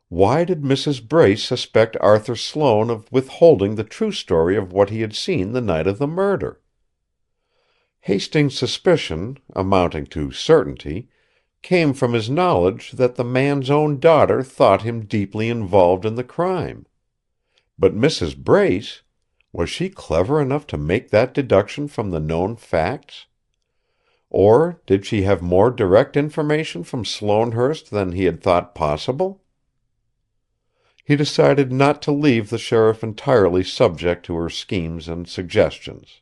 Why did Mrs. Brace suspect Arthur Sloane of withholding the true story of what he had seen the night of the murder? Hastings' suspicion, amounting to certainty, came from his knowledge that the man's own daughter thought him deeply involved in the crime. But Mrs. Brace, was she clever enough to make that deduction from the known facts? Or did she have more direct information from Sloanehurst than he had thought possible? He decided not to leave the sheriff entirely subject to her schemes and suggestions.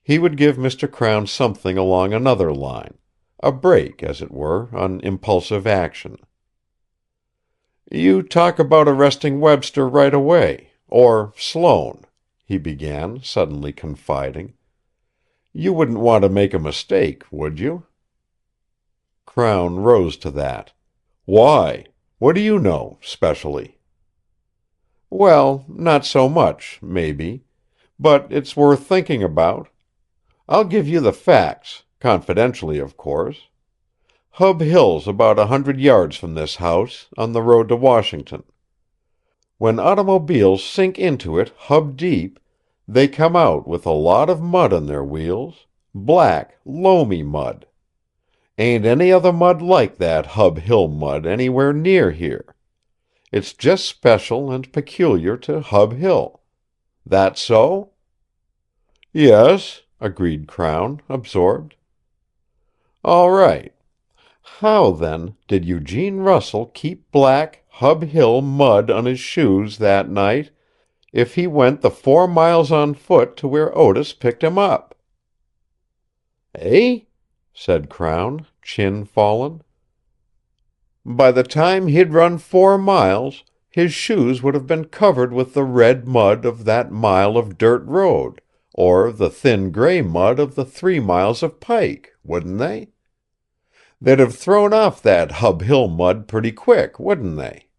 He would give Mr. Crown something along another line, a break, as it were, on impulsive action. "You talk about arresting Webster right away, or Sloane," he began, suddenly confiding. "You wouldn't want to make a mistake, would you?" Crown rose to that. "Why? What do you know, specially?" "Well, not so much, maybe. But it's worth thinking about. I'll give you the facts, confidentially, of course. Hub Hill's about 100 yards from this house, on the road to Washington. When automobiles sink into it, hub deep, they come out with a lot of mud on their wheels, black, loamy mud. Ain't any other mud like that Hub Hill mud anywhere near here. It's just special and peculiar to Hub Hill. That so?" "Yes," agreed Crown, absorbed. "All right. How, then, did Eugene Russell keep black, Hub Hill mud on his shoes that night if he went the 4 miles on foot to where Otis picked him up?" "Eh?" said Crown, chin fallen. "By the time he'd run 4 miles, his shoes would have been covered with the red mud of that mile of dirt road, or the thin gray mud of the 3 miles of pike, wouldn't they? They'd have thrown off that Hub Hill mud pretty quick, wouldn't they?"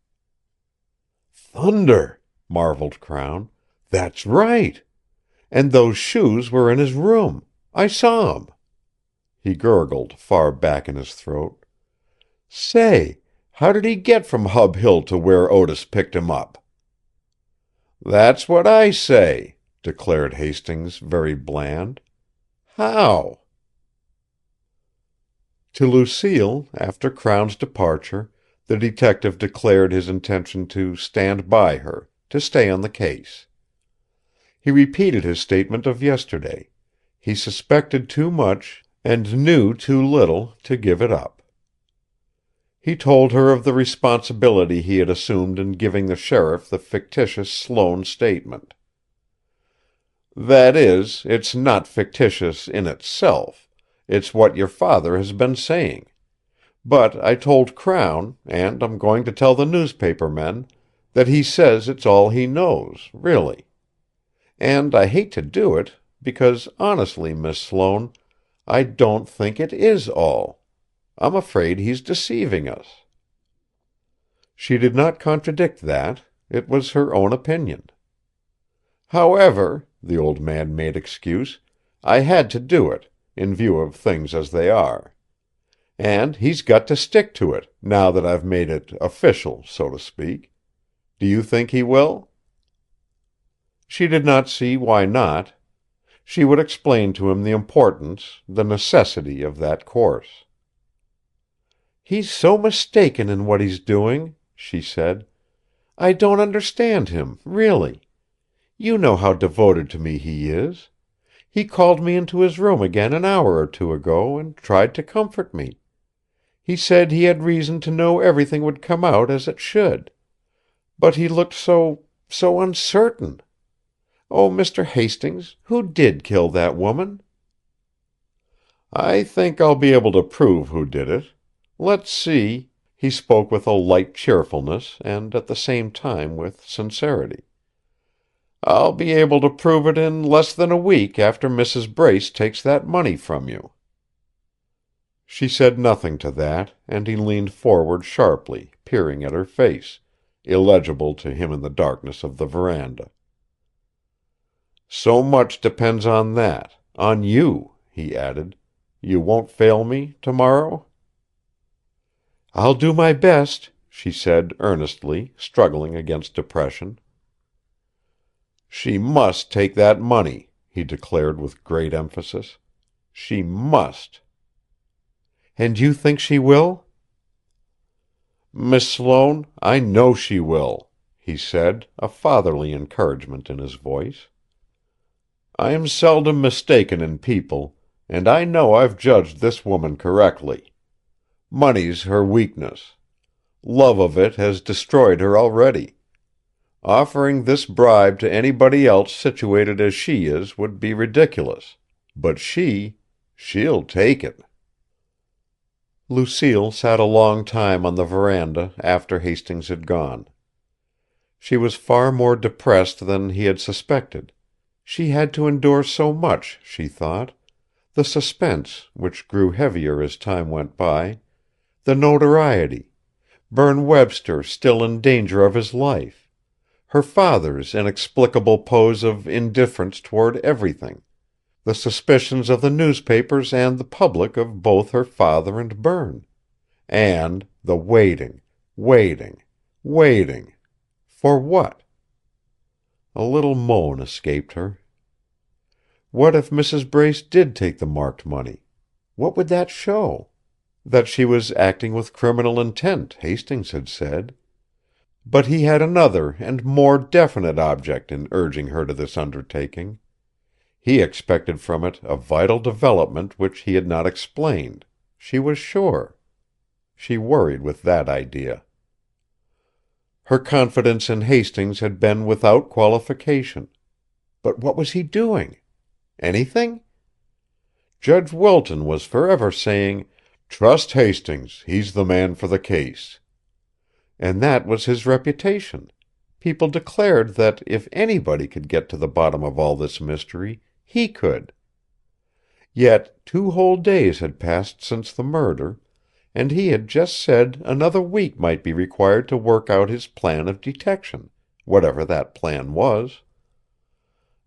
"Thunder!" marveled Crown. "That's right. And those shoes were in his room. I saw 'em." He gurgled far back in his throat. "Say, how did he get from Hub Hill to where Otis picked him up?" "That's what I say," declared Hastings, very bland. "How?" To Lucille, after Crown's departure, the detective declared his intention to stand by her, to stay on the case. He repeated his statement of yesterday. He suspected too much and knew too little to give it up. He told her of the responsibility he had assumed in giving the sheriff the fictitious Sloane statement. "That is, it's not fictitious in itself. It's what your father has been saying. But I told Crown, and I'm going to tell the newspaper men, that he says it's all he knows, really. And I hate to do it, because honestly, Miss Sloane, I don't think it is all. I'm afraid he's deceiving us." She did not contradict that. It was her own opinion. "However," the old man made excuse. "I had to do it, in view of things as they are. And he's got to stick to it, now that I've made it official, so to speak. Do you think he will?" She did not see why not. She would explain to him the importance, the necessity of that course. "He's so mistaken in what he's doing," she said. "I don't understand him, really. You know how devoted to me he is. He called me into his room again an hour or two ago and tried to comfort me. He said he had reason to know everything would come out as it should. But he looked so uncertain. Oh, Mr. Hastings, who did kill that woman?" "I think I'll be able to prove who did it. Let's see." He spoke with a light cheerfulness and at the same time with sincerity. "I'll be able to prove it in less than a week after Mrs. Brace takes that money from you." She said nothing to that, and he leaned forward sharply, peering at her face, illegible to him in the darkness of the veranda. "So much depends on that, on you," he added. "You won't fail me tomorrow?" "I'll do my best," she said earnestly, struggling against depression. "She must take that money," he declared with great emphasis. "She must." "And you think she will?" "Miss Sloane, I know she will," he said, a fatherly encouragement in his voice. "I am seldom mistaken in people, and I know I've judged this woman correctly. Money's her weakness. Love of it has destroyed her already. Offering this bribe to anybody else situated as she is would be ridiculous. But she'll take it." Lucille sat a long time on the veranda after Hastings had gone. She was far more depressed than he had suspected. She had to endure so much, she thought. The suspense, which grew heavier as time went by, the notoriety, Berne Webster still in danger of his life, her father's inexplicable pose of indifference toward everything, the suspicions of the newspapers and the public of both her father and Berne, and the waiting, waiting, waiting. For what? A little moan escaped her. What if Mrs. Brace did take the marked money? What would that show? That she was acting with criminal intent, Hastings had said. But he had another and more definite object in urging her to this undertaking. He expected from it a vital development which he had not explained, she was sure. She worried with that idea. Her confidence in Hastings had been without qualification. But what was he doing? Anything? Judge Wilton was forever saying, "Trust Hastings, he's the man for the case." And that was his reputation. People declared that if anybody could get to the bottom of all this mystery, he could. Yet 2 whole days had passed since the murder, and he had just said another week might be required to work out his plan of detection, whatever that plan was.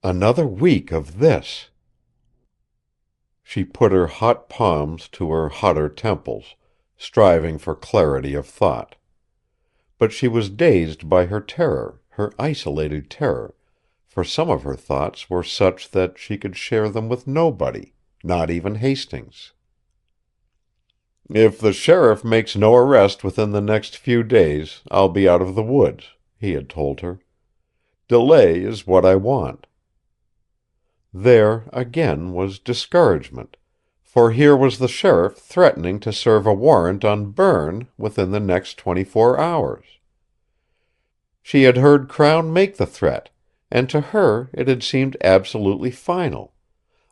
Another week of this. She put her hot palms to her hotter temples, striving for clarity of thought. But she was dazed by her terror, her isolated terror, for some of her thoughts were such that she could share them with nobody, not even Hastings. "If the sheriff makes no arrest within the next few days, I'll be out of the woods," he had told her. "Delay is what I want." There, again, was discouragement, for here was the sheriff threatening to serve a warrant on Berne within the next 24 hours. She had heard Crown make the threat, and to her it had seemed absolutely final.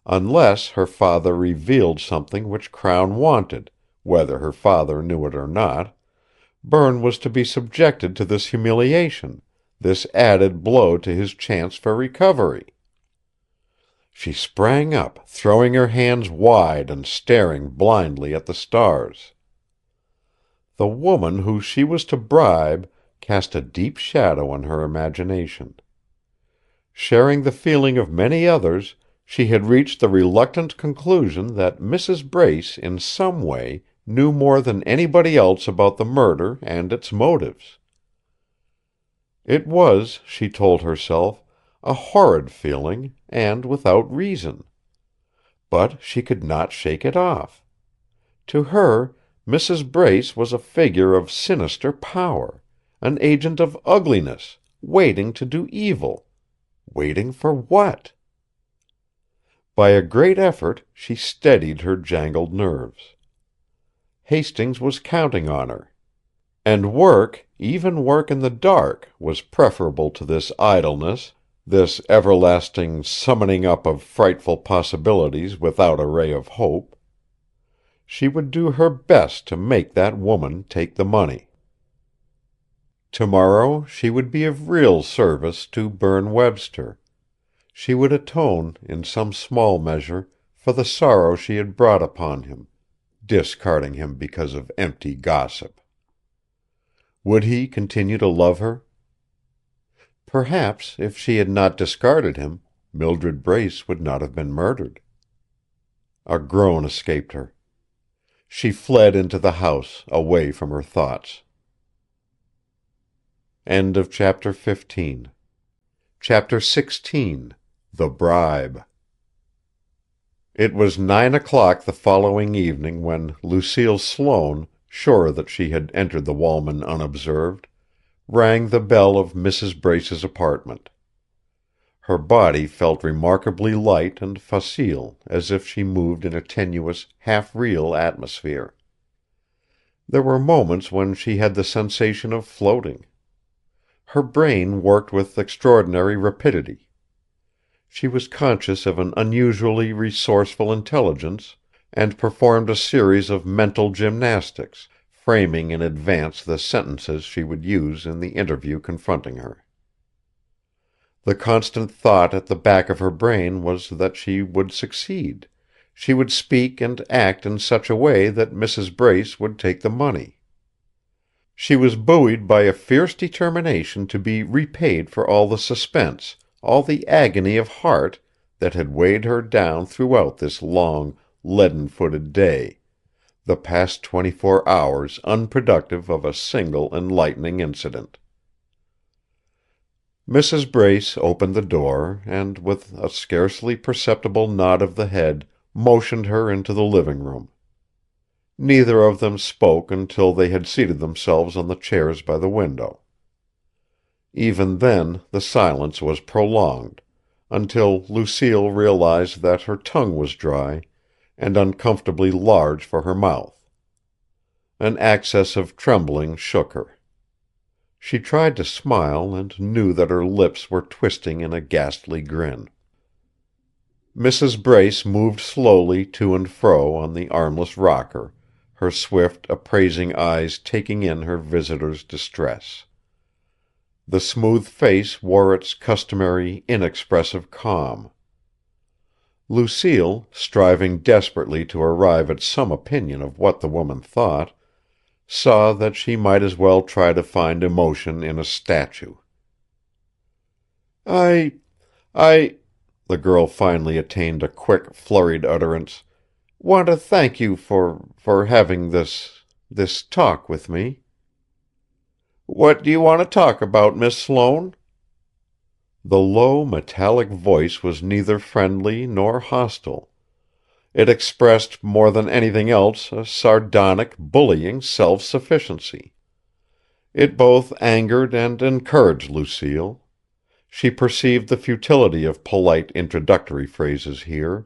Unless her father revealed something which Crown wanted, whether her father knew it or not, Berne was to be subjected to this humiliation, this added blow to his chance for recovery. She sprang up, throwing her hands wide and staring blindly at the stars. The woman who she was to bribe cast a deep shadow on her imagination. Sharing the feeling of many others, she had reached the reluctant conclusion that Mrs. Brace in some way knew more than anybody else about the murder and its motives. It was, she told herself, a horrid feeling, and without reason. But she could not shake it off. To her, Mrs. Brace was a figure of sinister power, an agent of ugliness, waiting to do evil. Waiting for what? By a great effort she steadied her jangled nerves. Hastings was counting on her. And work, even work in the dark, was preferable to this idleness, this everlasting summoning up of frightful possibilities without a ray of hope. She would do her best to make that woman take the money. Tomorrow she would be of real service to Berne Webster. She would atone, in some small measure, for the sorrow she had brought upon him, discarding him because of empty gossip. Would he continue to love her? Perhaps, if she had not discarded him, Mildred Brace would not have been murdered. A groan escaped her. She fled into the house, away from her thoughts. End of chapter 15. Chapter 16. The Bribe. It was 9 o'clock the following evening when Lucille Sloane, sure that she had entered the Walman unobserved, rang the bell of Mrs. Brace's apartment. Her body felt remarkably light and facile, as if she moved in a tenuous, half-real atmosphere. There were moments when she had the sensation of floating. Her brain worked with extraordinary rapidity. She was conscious of an unusually resourceful intelligence, and performed a series of mental gymnastics, framing in advance the sentences she would use in the interview confronting her. The constant thought at the back of her brain was that she would succeed. She would speak and act in such a way that Mrs. Brace would take the money. She was buoyed by a fierce determination to be repaid for all the suspense, all the agony of heart, that had weighed her down throughout this long, leaden-footed day, the past 24 hours unproductive of a single enlightening incident. Mrs. Brace opened the door, and, with a scarcely perceptible nod of the head, motioned her into the living room. Neither of them spoke until they had seated themselves on the chairs by the window. Even then the silence was prolonged, until Lucille realized that her tongue was dry, and uncomfortably large for her mouth. An access of trembling shook her. She tried to smile, and knew that her lips were twisting in a ghastly grin. Mrs. Brace moved slowly to and fro on the armless rocker, her swift, appraising eyes taking in her visitor's distress. The smooth face wore its customary, inexpressive calm. Lucille, striving desperately to arrive at some opinion of what the woman thought, saw that she might as well try to find emotion in a statue. I, the girl finally attained a quick, flurried utterance, want to thank you for having this talk with me. What do you want to talk about, Miss Sloane? The low, metallic voice was neither friendly nor hostile. It expressed, more than anything else, a sardonic, bullying self-sufficiency. It both angered and encouraged Lucille. She perceived the futility of polite introductory phrases here.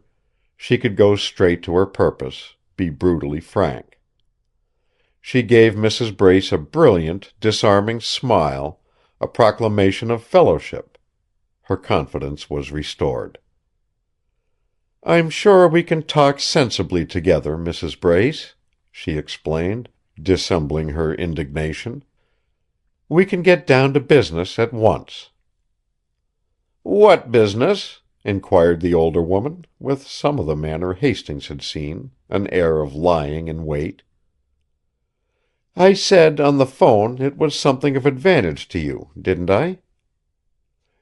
She could go straight to her purpose, be brutally frank. She gave Mrs. Brace a brilliant, disarming smile, a proclamation of fellowship. Her confidence was restored. "I'm sure we can talk sensibly together, Mrs. Brace," she explained, dissembling her indignation. "We can get down to business at once." "What business?" inquired the older woman, with some of the manner Hastings had seen, an air of lying in wait. "I said on the phone it was something of advantage to you, didn't I?"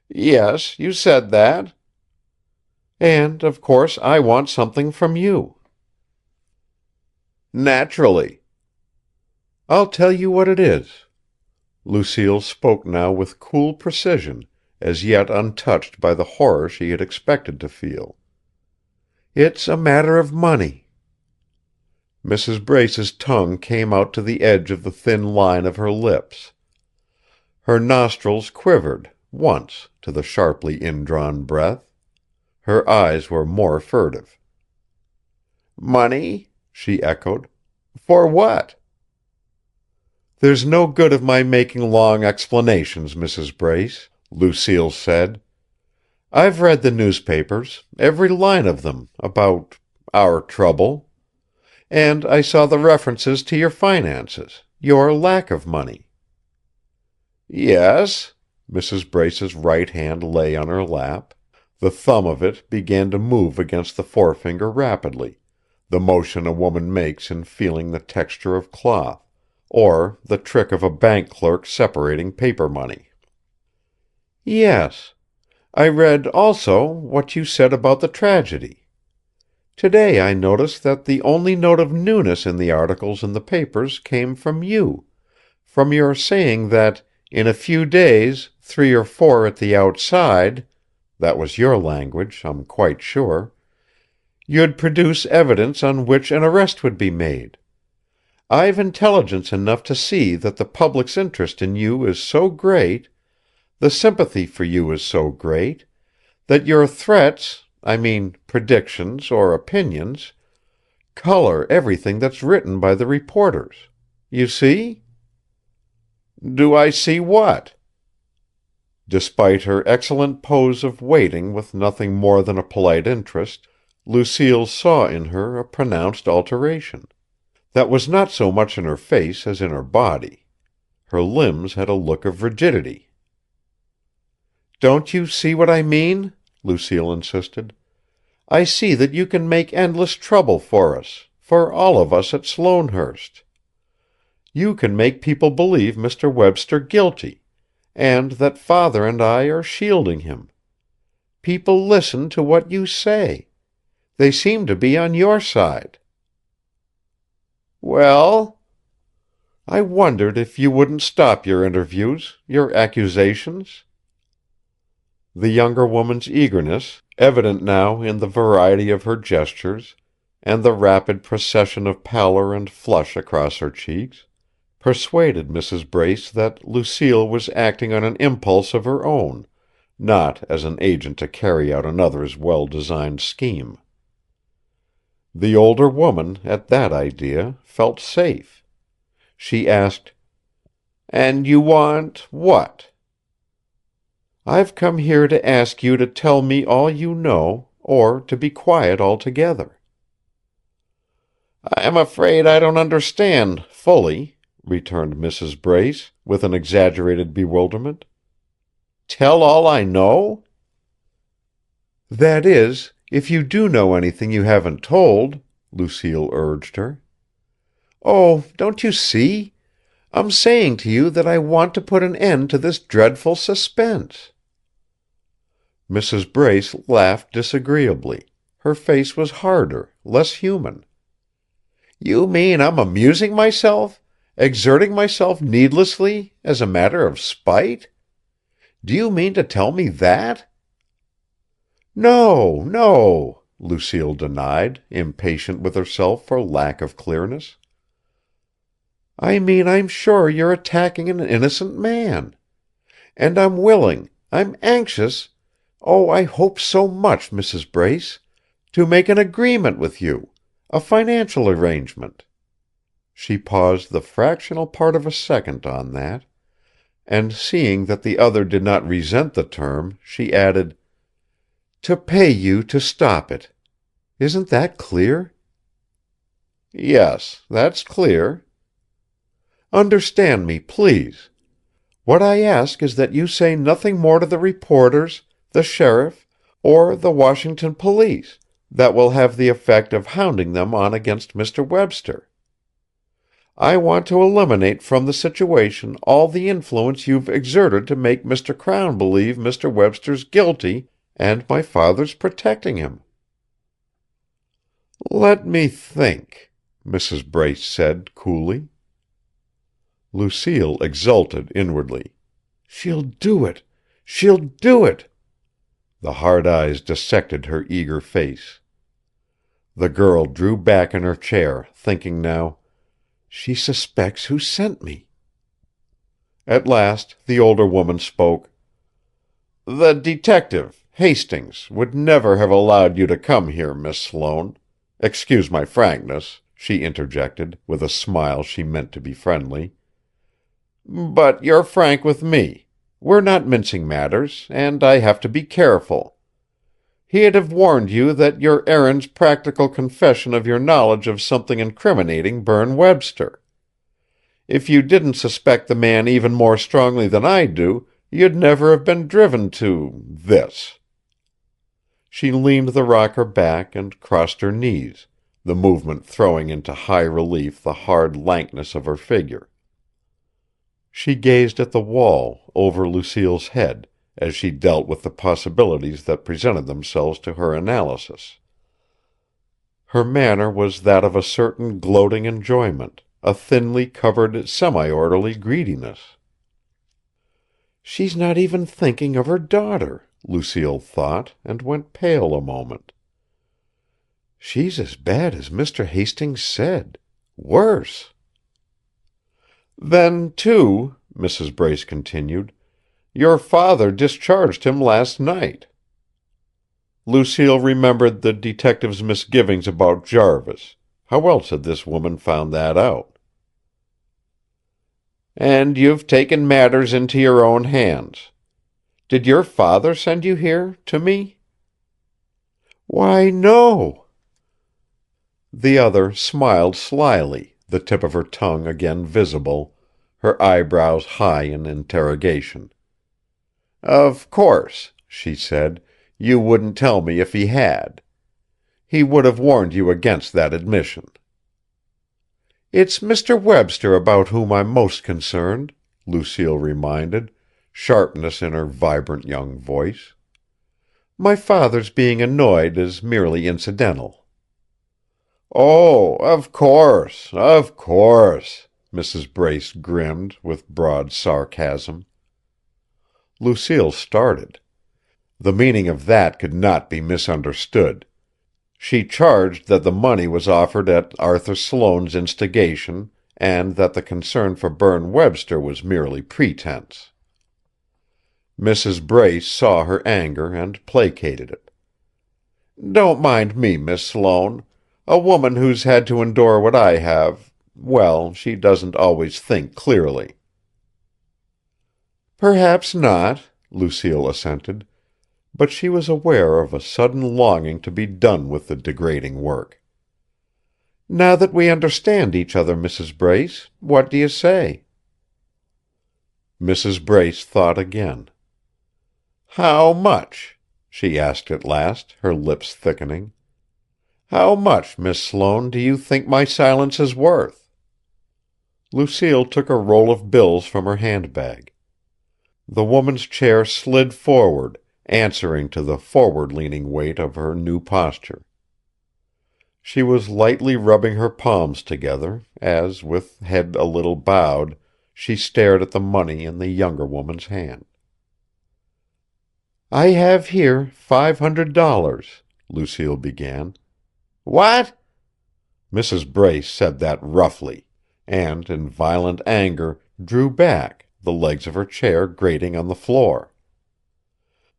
Yes, you said that. And, of course, I want something from you. Naturally. I'll tell you what it is." Lucille spoke now with cool precision, as yet untouched by the horror she had expected to feel. "It's a matter of money." Mrs. Brace's tongue came out to the edge of the thin line of her lips. Her nostrils quivered, once, to the sharply indrawn breath. Her eyes were more furtive. Money? She echoed. For what? "There's no good of my making long explanations, Mrs. Brace," Lucille said. "I've read the newspapers, every line of them, about our trouble. And I saw the references to your finances, your lack of money." "Yes." Mrs. Brace's right hand lay on her lap. The thumb of it began to move against the forefinger rapidly, the motion a woman makes in feeling the texture of cloth, or the trick of a bank clerk separating paper money. "Yes. I read, also, what you said about the tragedy. Today I noticed that the only note of newness in the articles in the papers came from you, from your saying that, in a few days, 3 or 4 at the outside, that was your language, I'm quite sure, you'd produce evidence on which an arrest would be made. I've intelligence enough to see that the public's interest in you is so great, the sympathy for you is so great, that your threats, I mean predictions or opinions, color everything that's written by the reporters. You see?" "Do I see what?" Despite her excellent pose of waiting with nothing more than a polite interest, Lucille saw in her a pronounced alteration. That was not so much in her face as in her body. Her limbs had a look of rigidity. "Don't you see what I mean?" Lucille insisted. "I see that you can make endless trouble for us, for all of us at Sloanehurst. You can make people believe Mr. Webster guilty, and that Father and I are shielding him. People listen to what you say. They seem to be on your side." "Well?" "I wondered if you wouldn't stop your interviews, your accusations." The younger woman's eagerness, evident now in the variety of her gestures, and the rapid procession of pallor and flush across her cheeks, persuaded Mrs. Brace that Lucille was acting on an impulse of her own, not as an agent to carry out another's well-designed scheme. The older woman, at that idea, felt safe. She asked: "And you want what?" "I've come here to ask you to tell me all you know, or to be quiet altogether." "I'm afraid I don't understand fully," returned Mrs. Brace, with an exaggerated bewilderment. "Tell all I know?" "That is, if you do know anything you haven't told," Lucille urged her. "Oh, don't you see? I'm saying to you that I want to put an end to this dreadful suspense." Mrs. Brace laughed disagreeably. Her face was harder, less human. "You mean I'm amusing myself? Exerting myself needlessly, as a matter of spite? Do you mean to tell me that?" "No, no," Lucille denied, impatient with herself for lack of clearness. "I mean I'm sure you're attacking an innocent man. And I'm willing, I'm anxious, oh, I hope so much, Mrs. Brace, to make an agreement with you, a financial arrangement." She paused the fractional part of a second on that, and seeing that the other did not resent the term, she added: "To pay you to stop it. Isn't that clear?" "Yes, that's clear." "Understand me, please. What I ask is that you say nothing more to the reporters, the sheriff, or the Washington police, that will have the effect of hounding them on against Mr. Webster. I want to eliminate from the situation all the influence you've exerted to make Mr. Crown believe Mr. Webster's guilty and my father's protecting him." "Let me think," Mrs. Brace said, coolly. Lucille exulted inwardly. "She'll do it! She'll do it!" The hard eyes dissected her eager face. The girl drew back in her chair, thinking now, "She suspects who sent me." At last the older woman spoke. "The detective, Hastings, would never have allowed you to come here, Miss Sloane. Excuse my frankness," she interjected, with a smile she meant to be friendly. "But you're frank with me. We're not mincing matters, and I have to be careful. He'd have warned you that your errand's practical confession of your knowledge of something incriminating Berne Webster. If you didn't suspect the man even more strongly than I do, you'd never have been driven to this." She leaned the rocker back and crossed her knees, the movement throwing into high relief the hard lankness of her figure. She gazed at the wall, over Lucille's head, as she dealt with the possibilities that presented themselves to her analysis. Her manner was that of a certain gloating enjoyment, a thinly covered, semi-orderly greediness. "She's not even thinking of her daughter," Lucille thought, and went pale a moment. "She's as bad as Mr. Hastings said. Worse." "Then, too," Mrs. Brace continued, "your father discharged him last night." Lucille remembered the detective's misgivings about Jarvis. How else had this woman found that out? "And you've taken matters into your own hands. Did your father send you here, to me?" "Why, no." The other smiled slyly, the tip of her tongue again visible, her eyebrows high in interrogation. "Of course," she said, "you wouldn't tell me if he had. He would have warned you against that admission." "It's Mr. Webster about whom I'm most concerned," Lucille reminded, sharpness in her vibrant young voice. "My father's being annoyed is merely incidental." "Oh, of course, of course," Mrs. Brace grinned, with broad sarcasm. Lucille started. The meaning of that could not be misunderstood. She charged that the money was offered at Arthur Sloane's instigation, and that the concern for Berne Webster was merely pretense. Mrs. Brace saw her anger and placated it. "Don't mind me, Miss Sloane. A woman who's had to endure what I have, well, she doesn't always think clearly." "Perhaps not," Lucille assented, but she was aware of a sudden longing to be done with the degrading work. "Now that we understand each other, Mrs. Brace, what do you say?" Mrs. Brace thought again. "How much?" she asked at last, her lips thickening. "How much, Miss Sloane, do you think my silence is worth?" Lucille took a roll of bills from her handbag. The woman's chair slid forward, answering to the forward-leaning weight of her new posture. She was lightly rubbing her palms together, as, with head a little bowed, she stared at the money in the younger woman's hand. "I have here $500, Lucille began. "What?" Mrs. Brace said that roughly, and, in violent anger, drew back, the legs of her chair grating on the floor.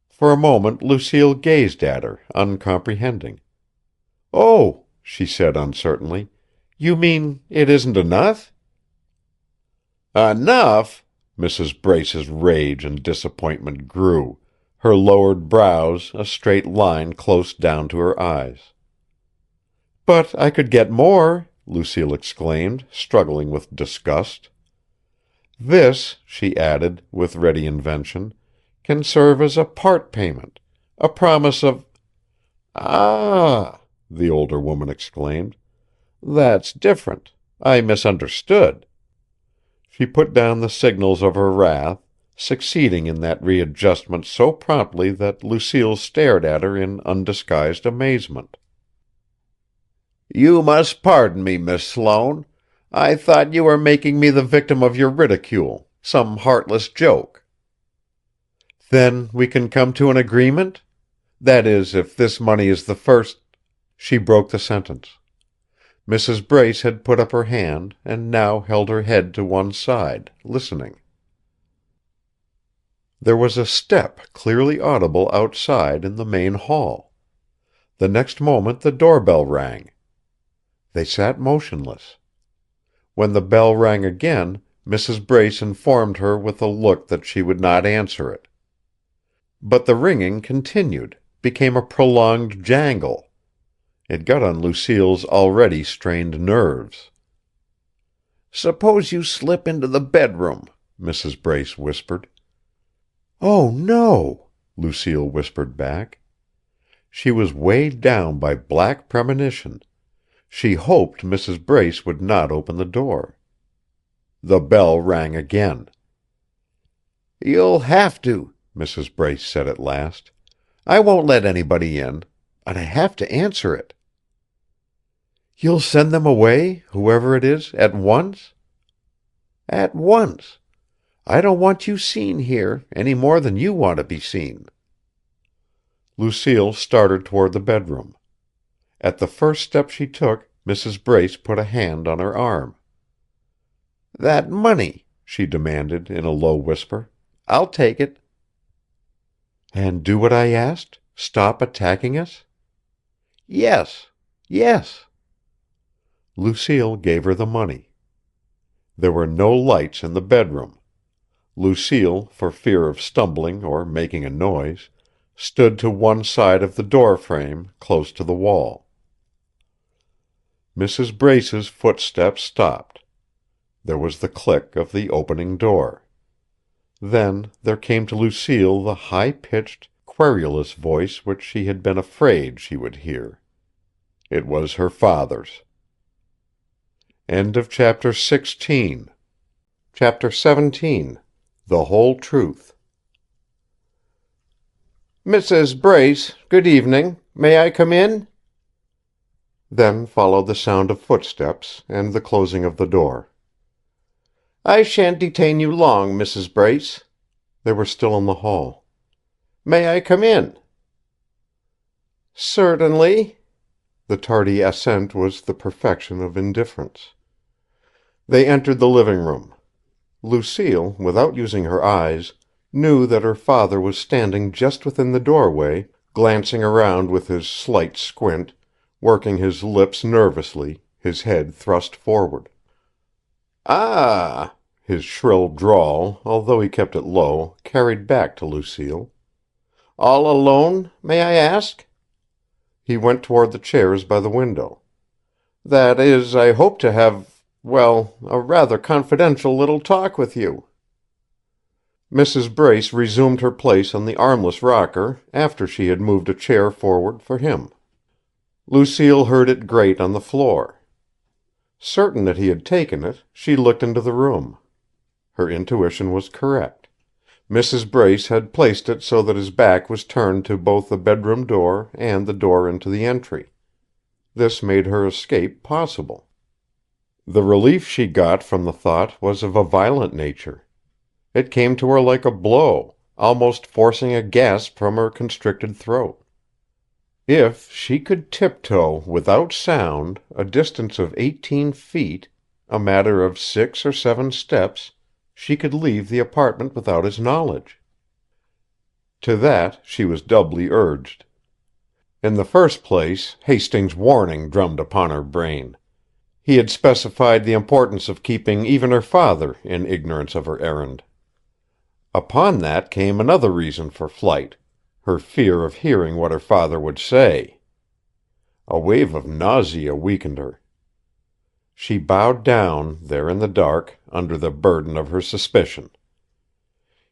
For a moment Lucille gazed at her, uncomprehending. "Oh," she said uncertainly, "you mean it isn't enough?" "Enough?" Mrs. Brace's rage and disappointment grew, her lowered brows a straight line close down to her eyes. "But I could get more," Lucille exclaimed, struggling with disgust. "This," she added, with ready invention, "can serve as a part payment, a promise of—" "Ah!" the older woman exclaimed. "That's different. I misunderstood." She put down the signals of her wrath, succeeding in that readjustment so promptly that Lucille stared at her in undisguised amazement. "You must pardon me, Miss Sloane. I thought you were making me the victim of your ridicule, some heartless joke." "Then we can come to an agreement? That is, if this money is the first—" She broke the sentence. Mrs. Brace had put up her hand, and now held her head to one side, listening. There was a step clearly audible outside in the main hall. The next moment the doorbell rang. They sat motionless. When the bell rang again, Mrs. Brace informed her with a look that she would not answer it. But the ringing continued, became a prolonged jangle. It got on Lucille's already strained nerves. "Suppose you slip into the bedroom," Mrs. Brace whispered. "Oh, no," Lucille whispered back. She was weighed down by black premonition. She hoped Mrs. Brace would not open the door. The bell rang again. "You'll have to," Mrs. Brace said at last. "I won't let anybody in. And I have to answer it." "You'll send them away, whoever it is, at once?" "At once. I don't want you seen here, any more than you want to be seen." Lucille started toward the bedroom. At the first step she took, Mrs. Brace put a hand on her arm. "That money," she demanded, in a low whisper. "I'll take it." "And do what I asked? Stop attacking us?" "Yes. Yes." Lucille gave her the money. There were no lights in the bedroom. Lucille, for fear of stumbling or making a noise, stood to one side of the door frame, close to the wall. Mrs. Brace's footsteps stopped. There was the click of the opening door. Then there came to Lucille the high-pitched, querulous voice which she had been afraid she would hear. It was her father's. End of chapter 16. Chapter 17. The Whole Truth. "Mrs. Brace, good evening. May I come in?" Then followed the sound of footsteps and the closing of the door. "I shan't detain you long, Mrs. Brace." They were still in the hall. "May I come in?" "Certainly." The tardy assent was the perfection of indifference. They entered the living room. Lucille, without using her eyes, knew that her father was standing just within the doorway, glancing around with his slight squint, working his lips nervously, his head thrust forward. "Ah!" His shrill drawl, although he kept it low, carried back to Lucille. "All alone, may I ask?" He went toward the chairs by the window. "That is, I hope to have, well, a rather confidential little talk with you." Mrs. Brace resumed her place on the armless rocker after she had moved a chair forward for him. Lucille heard it grate on the floor. Certain that he had taken it, she looked into the room. Her intuition was correct. Mrs. Brace had placed it so that his back was turned to both the bedroom door and the door into the entry. This made her escape possible. The relief she got from the thought was of a violent nature. It came to her like a blow, almost forcing a gasp from her constricted throat. If she could tiptoe, without sound, a distance of 18 feet, a matter of 6 or 7 steps, she could leave the apartment without his knowledge. To that she was doubly urged. In the first place, Hastings' warning drummed upon her brain. He had specified the importance of keeping even her father in ignorance of her errand. Upon that came another reason for flight, her fear of hearing what her father would say. A wave of nausea weakened her. She bowed down, there in the dark, under the burden of her suspicion.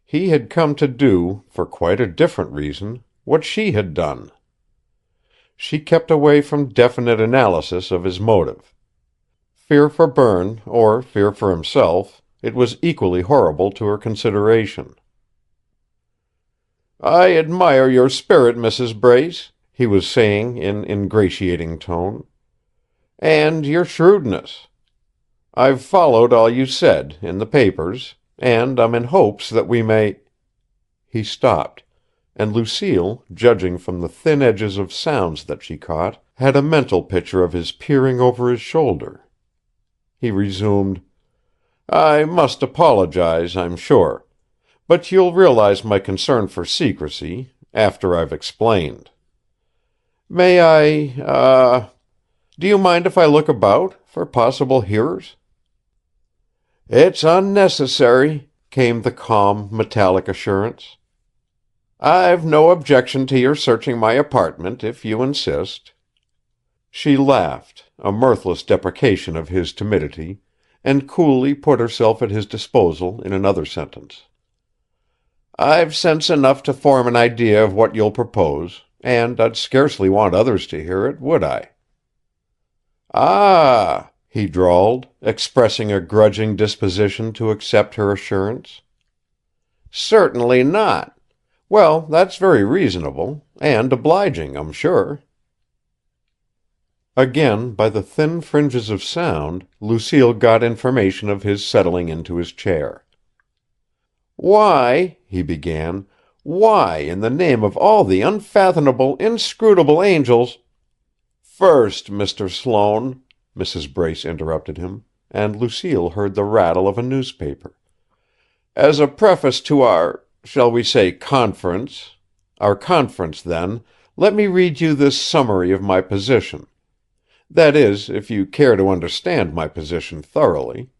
He had come to do, for quite a different reason, what she had done. She kept away from definite analysis of his motive. Fear for Berne, or fear for himself, it was equally horrible to her consideration. "I admire your spirit, Mrs. Brace," he was saying in ingratiating tone, "and your shrewdness. I've followed all you said, in the papers, and I'm in hopes that we may—" He stopped, and Lucille, judging from the thin edges of sounds that she caught, had a mental picture of his peering over his shoulder. He resumed: "I must apologize, I'm sure. But you'll realize my concern for secrecy, after I've explained. May do you mind if I look about, for possible hearers?" "It's unnecessary," came the calm, metallic assurance. "I've no objection to your searching my apartment, if you insist." She laughed, a mirthless deprecation of his timidity, and coolly put herself at his disposal in another sentence. "I've sense enough to form an idea of what you'll propose, and I'd scarcely want others to hear it, would I?" "Ah!" he drawled, expressing a grudging disposition to accept her assurance. "Certainly not. Well, that's very reasonable, and obliging, I'm sure." Again, by the thin fringes of sound, Lucille got information of his settling into his chair. "Why," he began, "why, in the name of all the unfathomable, inscrutable angels—" "First, Mr. Sloane," Mrs. Brace interrupted him, and Lucille heard the rattle of a newspaper. "As a preface to our—shall we say conference—our conference, then, let me read you this summary of my position. That is, if you care to understand my position thoroughly."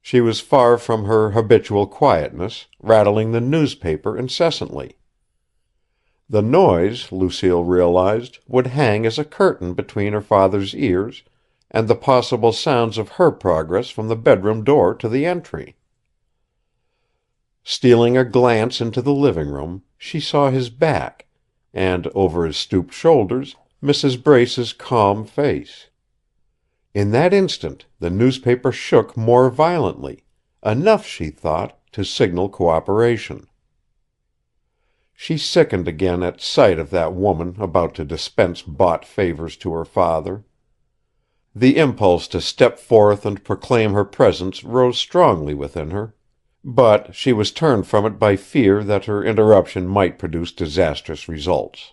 She was far from her habitual quietness, rattling the newspaper incessantly. The noise, Lucille realized, would hang as a curtain between her father's ears and the possible sounds of her progress from the bedroom door to the entry. Stealing a glance into the living room, she saw his back, and, over his stooped shoulders, Mrs. Brace's calm face. In that instant the newspaper shook more violently, enough, she thought, to signal cooperation. She sickened again at sight of that woman about to dispense bought favors to her father. The impulse to step forth and proclaim her presence rose strongly within her, but she was turned from it by fear that her interruption might produce disastrous results.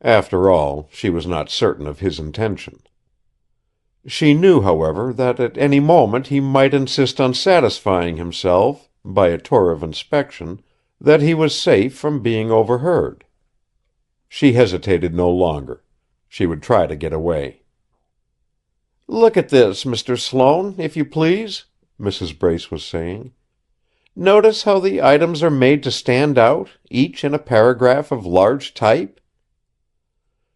After all, she was not certain of his intention. She knew, however, that at any moment he might insist on satisfying himself, by a tour of inspection, that he was safe from being overheard. She hesitated no longer. She would try to get away. "Look at this, Mr. Sloane, if you please," Mrs. Brace was saying. "Notice how the items are made to stand out, each in a paragraph of large type?"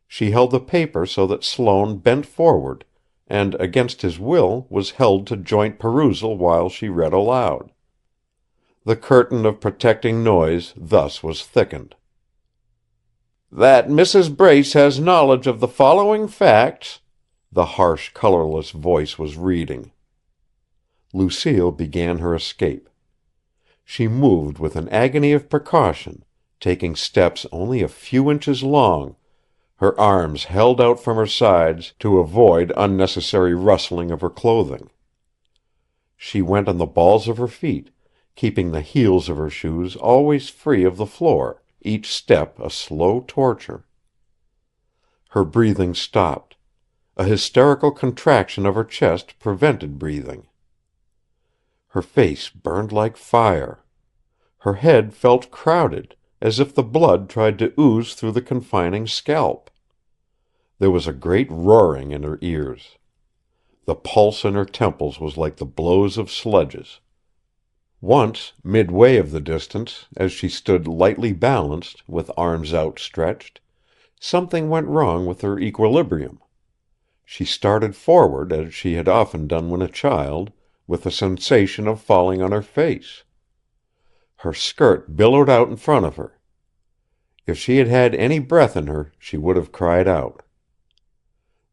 She held the paper so that Sloane bent forward, and, against his will, was held to joint perusal while she read aloud. The curtain of protecting noise thus was thickened. "That Mrs. Brace has knowledge of the following facts," the harsh, colorless voice was reading. Lucille began her escape. She moved with an agony of precaution, taking steps only a few inches long, her arms held out from her sides to avoid unnecessary rustling of her clothing. She went on the balls of her feet, keeping the heels of her shoes always free of the floor, each step a slow torture. Her breathing stopped. A hysterical contraction of her chest prevented breathing. Her face burned like fire. Her head felt crowded, as if the blood tried to ooze through the confining scalp. There was a great roaring in her ears. The pulse in her temples was like the blows of sledges. Once, midway of the distance, as she stood lightly balanced, with arms outstretched, something went wrong with her equilibrium. She started forward as she had often done when a child, with a sensation of falling on her face. Her skirt billowed out in front of her. If she had had any breath in her, she would have cried out.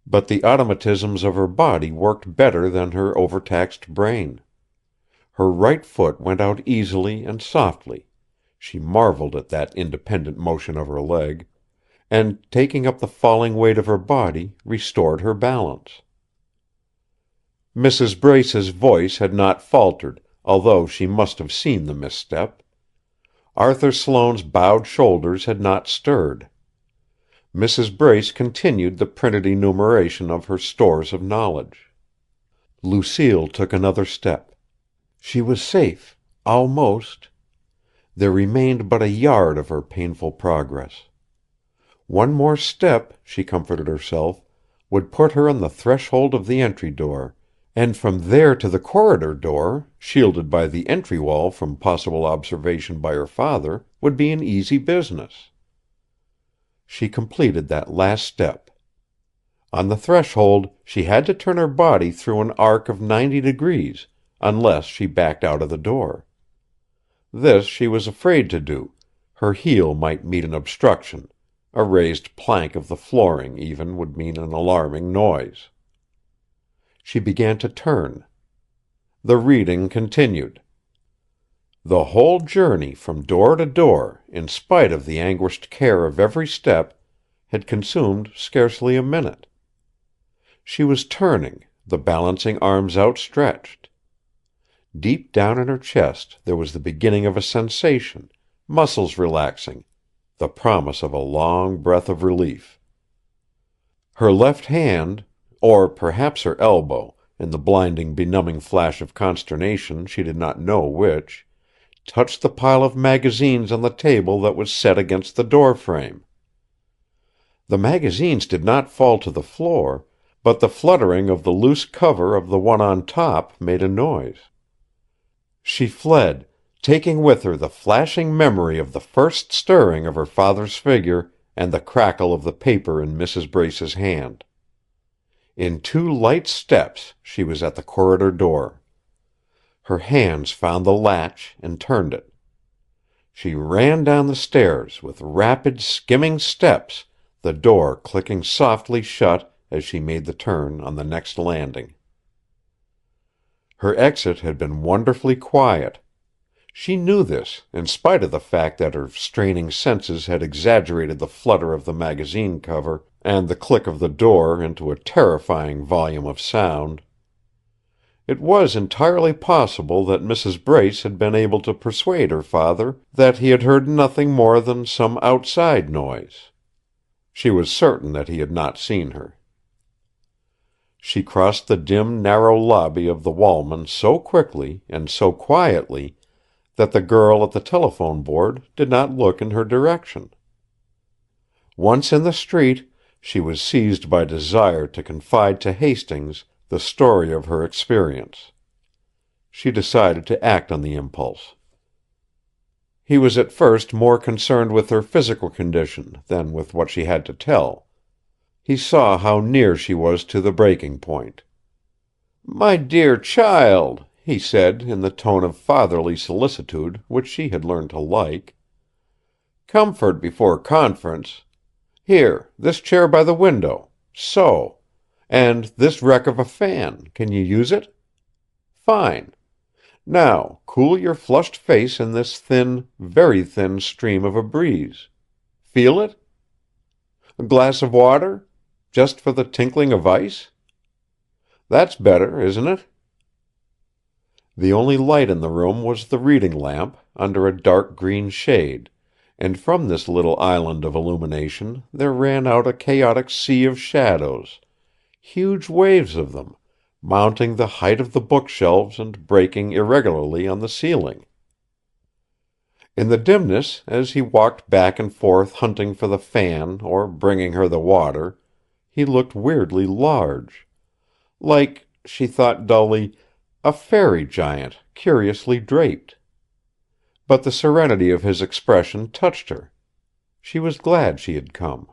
But the automatisms of her body worked better than her overtaxed brain. Her right foot went out easily and softly, she marveled at that independent motion of her leg, and, taking up the falling weight of her body, restored her balance. Mrs. Brace's voice had not faltered, although she must have seen the misstep. Arthur Sloane's bowed shoulders had not stirred. Mrs. Brace continued the printed enumeration of her stores of knowledge. Lucille took another step. She was safe, almost. There remained but a yard of her painful progress. One more step, she comforted herself, would put her on the threshold of the entry door, and from there to the corridor door, shielded by the entry wall from possible observation by her father, would be an easy business. She completed that last step. On the threshold she had to turn her body through an arc of 90 degrees, unless she backed out of the door. This she was afraid to do. Her heel might meet an obstruction. A raised plank of the flooring, even, would mean an alarming noise. She began to turn. The reading continued. The whole journey from door to door, in spite of the anguished care of every step, had consumed scarcely a minute. She was turning, the balancing arms outstretched. Deep down in her chest there was the beginning of a sensation, muscles relaxing, the promise of a long breath of relief. Her left hand, or perhaps her elbow, in the blinding, benumbing flash of consternation she did not know which, touched the pile of magazines on the table that was set against the door frame. The magazines did not fall to the floor, but the fluttering of the loose cover of the one on top made a noise. She fled, taking with her the flashing memory of the first stirring of her father's figure and the crackle of the paper in Mrs. Brace's hand. In 2 light steps she was at the corridor door. Her hands found the latch and turned it. She ran down the stairs with rapid, skimming steps, the door clicking softly shut as she made the turn on the next landing. Her exit had been wonderfully quiet. She knew this, in spite of the fact that her straining senses had exaggerated the flutter of the magazine cover and the click of the door into a terrifying volume of sound. It was entirely possible that Mrs. Brace had been able to persuade her father that he had heard nothing more than some outside noise. She was certain that he had not seen her. She crossed the dim, narrow lobby of the Walman so quickly and so quietly that the girl at the telephone board did not look in her direction. Once in the street, she was seized by desire to confide to Hastings the story of her experience. She decided to act on the impulse. He was at first more concerned with her physical condition than with what she had to tell. He saw how near she was to the breaking point. "My dear child," he said, in the tone of fatherly solicitude which she had learned to like. "Comfort before conference. Here, this chair by the window. So. And this wreck of a fan. Can you use it? Fine. Now, cool your flushed face in this thin, very thin stream of a breeze. Feel it? A glass of water? Just for the tinkling of ice? That's better, isn't it?" The only light in the room was the reading lamp, under a dark green shade, and from this little island of illumination there ran out a chaotic sea of shadows, huge waves of them, mounting the height of the bookshelves and breaking irregularly on the ceiling. In the dimness, as he walked back and forth hunting for the fan or bringing her the water, he looked weirdly large. Like, she thought dully, a fairy giant curiously draped. But the serenity of his expression touched her. She was glad she had come.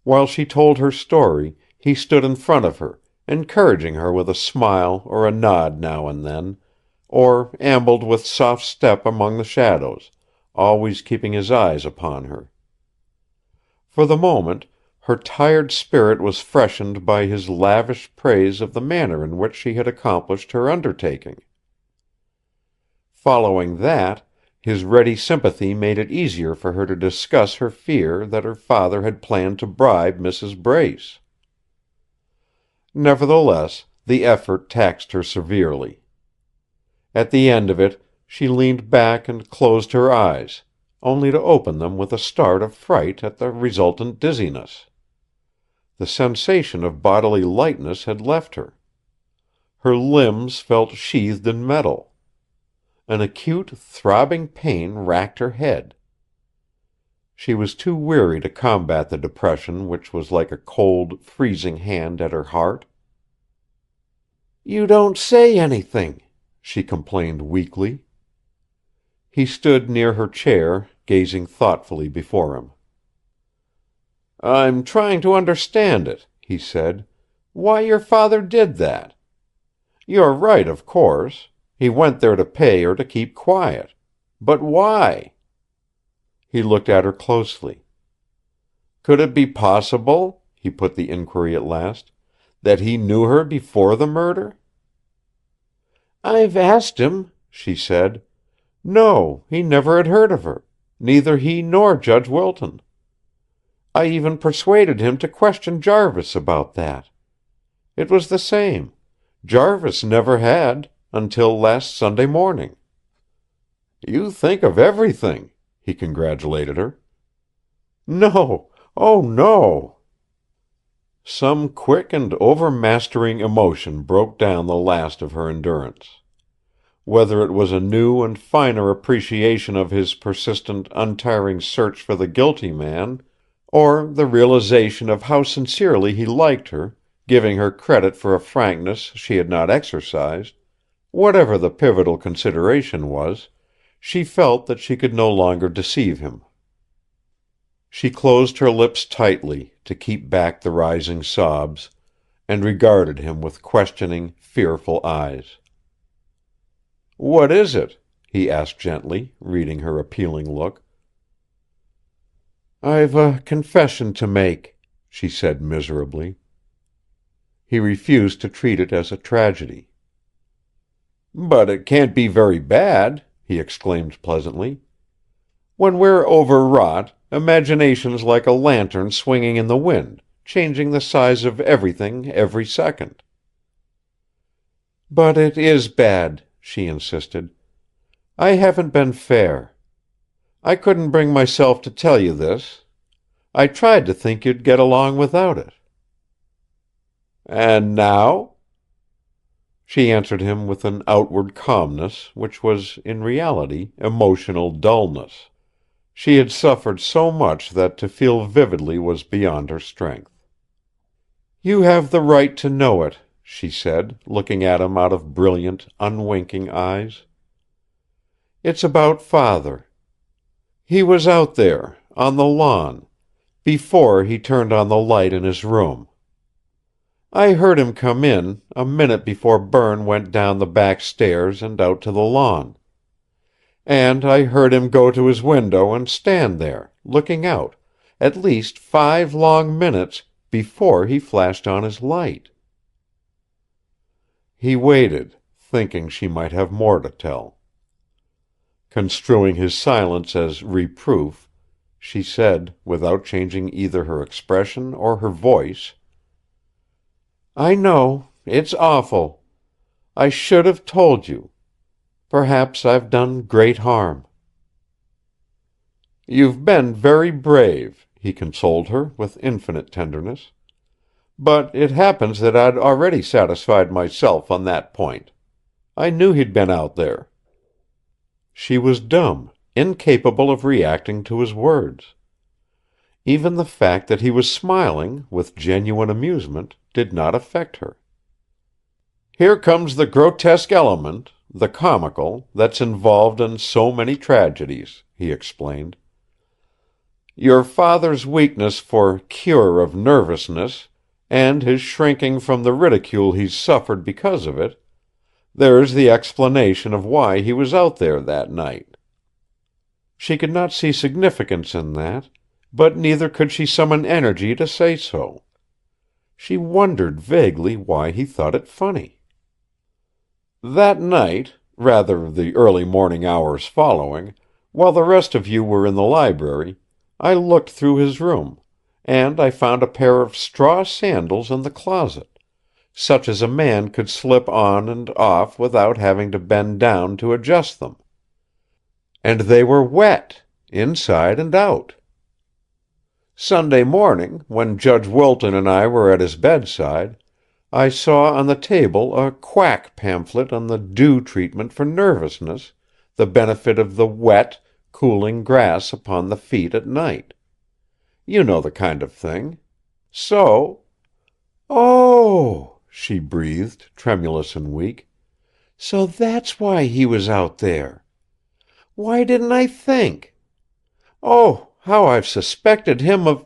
While she told her story, he stood in front of her, encouraging her with a smile or a nod now and then, or ambled with soft step among the shadows, always keeping his eyes upon her. For the moment, Her tired spirit was freshened by his lavish praise of the manner in which she had accomplished her undertaking. Following that, his ready sympathy made it easier for her to discuss her fear that her father had planned to bribe Mrs. Brace. Nevertheless, the effort taxed her severely. At the end of it, she leaned back and closed her eyes, only to open them with a start of fright at the resultant dizziness. The sensation of bodily lightness had left her. Her limbs felt sheathed in metal. An acute, throbbing pain racked her head. She was too weary to combat the depression which was like a cold, freezing hand at her heart. "You don't say anything," she complained weakly. He stood near her chair, gazing thoughtfully before him. "I'm trying to understand it," he said. "Why your father did that. You're right, of course. He went there to pay her to keep quiet. But why?" He looked at her closely. "Could it be possible," he put the inquiry at last, "that he knew her before the murder?" "I've asked him," she said. "No, he never had heard of her. Neither he nor Judge Wilton. I even persuaded him to question Jarvis about that. It was the same. Jarvis never had, until last Sunday morning." "You think of everything," he congratulated her. "No. Oh, no." Some quick and overmastering emotion broke down the last of her endurance. Whether it was a new and finer appreciation of his persistent, untiring search for the guilty man, or the realization of how sincerely he liked her, giving her credit for a frankness she had not exercised, whatever the pivotal consideration was, she felt that she could no longer deceive him. She closed her lips tightly, to keep back the rising sobs, and regarded him with questioning, fearful eyes. "What is it?" he asked gently, reading her appealing look. "I've a confession to make," she said miserably. He refused to treat it as a tragedy. "But it can't be very bad," he exclaimed pleasantly. "When we're overwrought, imagination's like a lantern swinging in the wind, changing the size of everything every second." "But it is bad," she insisted. "I haven't been fair. I couldn't bring myself to tell you this. I tried to think you'd get along without it." "And now?" She answered him with an outward calmness which was, in reality, emotional dullness. She had suffered so much that to feel vividly was beyond her strength. "You have the right to know it," she said, looking at him out of brilliant, unwinking eyes. "It's about Father. He was out there, on the lawn, before he turned on the light in his room. I heard him come in, a minute before Berne went down the back stairs and out to the lawn. And I heard him go to his window and stand there, looking out, at least 5 long minutes before he flashed on his light." He waited, thinking she might have more to tell. Construing his silence as reproof, she said, without changing either her expression or her voice: "I know. It's awful. I should have told you. Perhaps I've done great harm." "You've been very brave," he consoled her with infinite tenderness. "But it happens that I'd already satisfied myself on that point. I knew he'd been out there." She was dumb, incapable of reacting to his words. Even the fact that he was smiling, with genuine amusement, did not affect her. "Here comes the grotesque element, the comical, that's involved in so many tragedies," he explained. "Your father's weakness for cure of nervousness, and his shrinking from the ridicule he's suffered because of it, there's the explanation of why he was out there that night." She could not see significance in that, but neither could she summon energy to say so. She wondered vaguely why he thought it funny. That night, rather the early morning hours following, while the rest of you were in the library, I looked through his room, and I found a pair of straw sandals in the closet, such as a man could slip on and off without having to bend down to adjust them. And they were wet, inside and out. Sunday morning, when Judge Wilton and I were at his bedside, I saw on the table a quack pamphlet on the dew treatment for nervousness, the benefit of the wet, cooling grass upon the feet at night. You know the kind of thing. So—" "Oh," she breathed, tremulous and weak. "So that's why he was out there. Why didn't I think? Oh, how I've suspected him of—"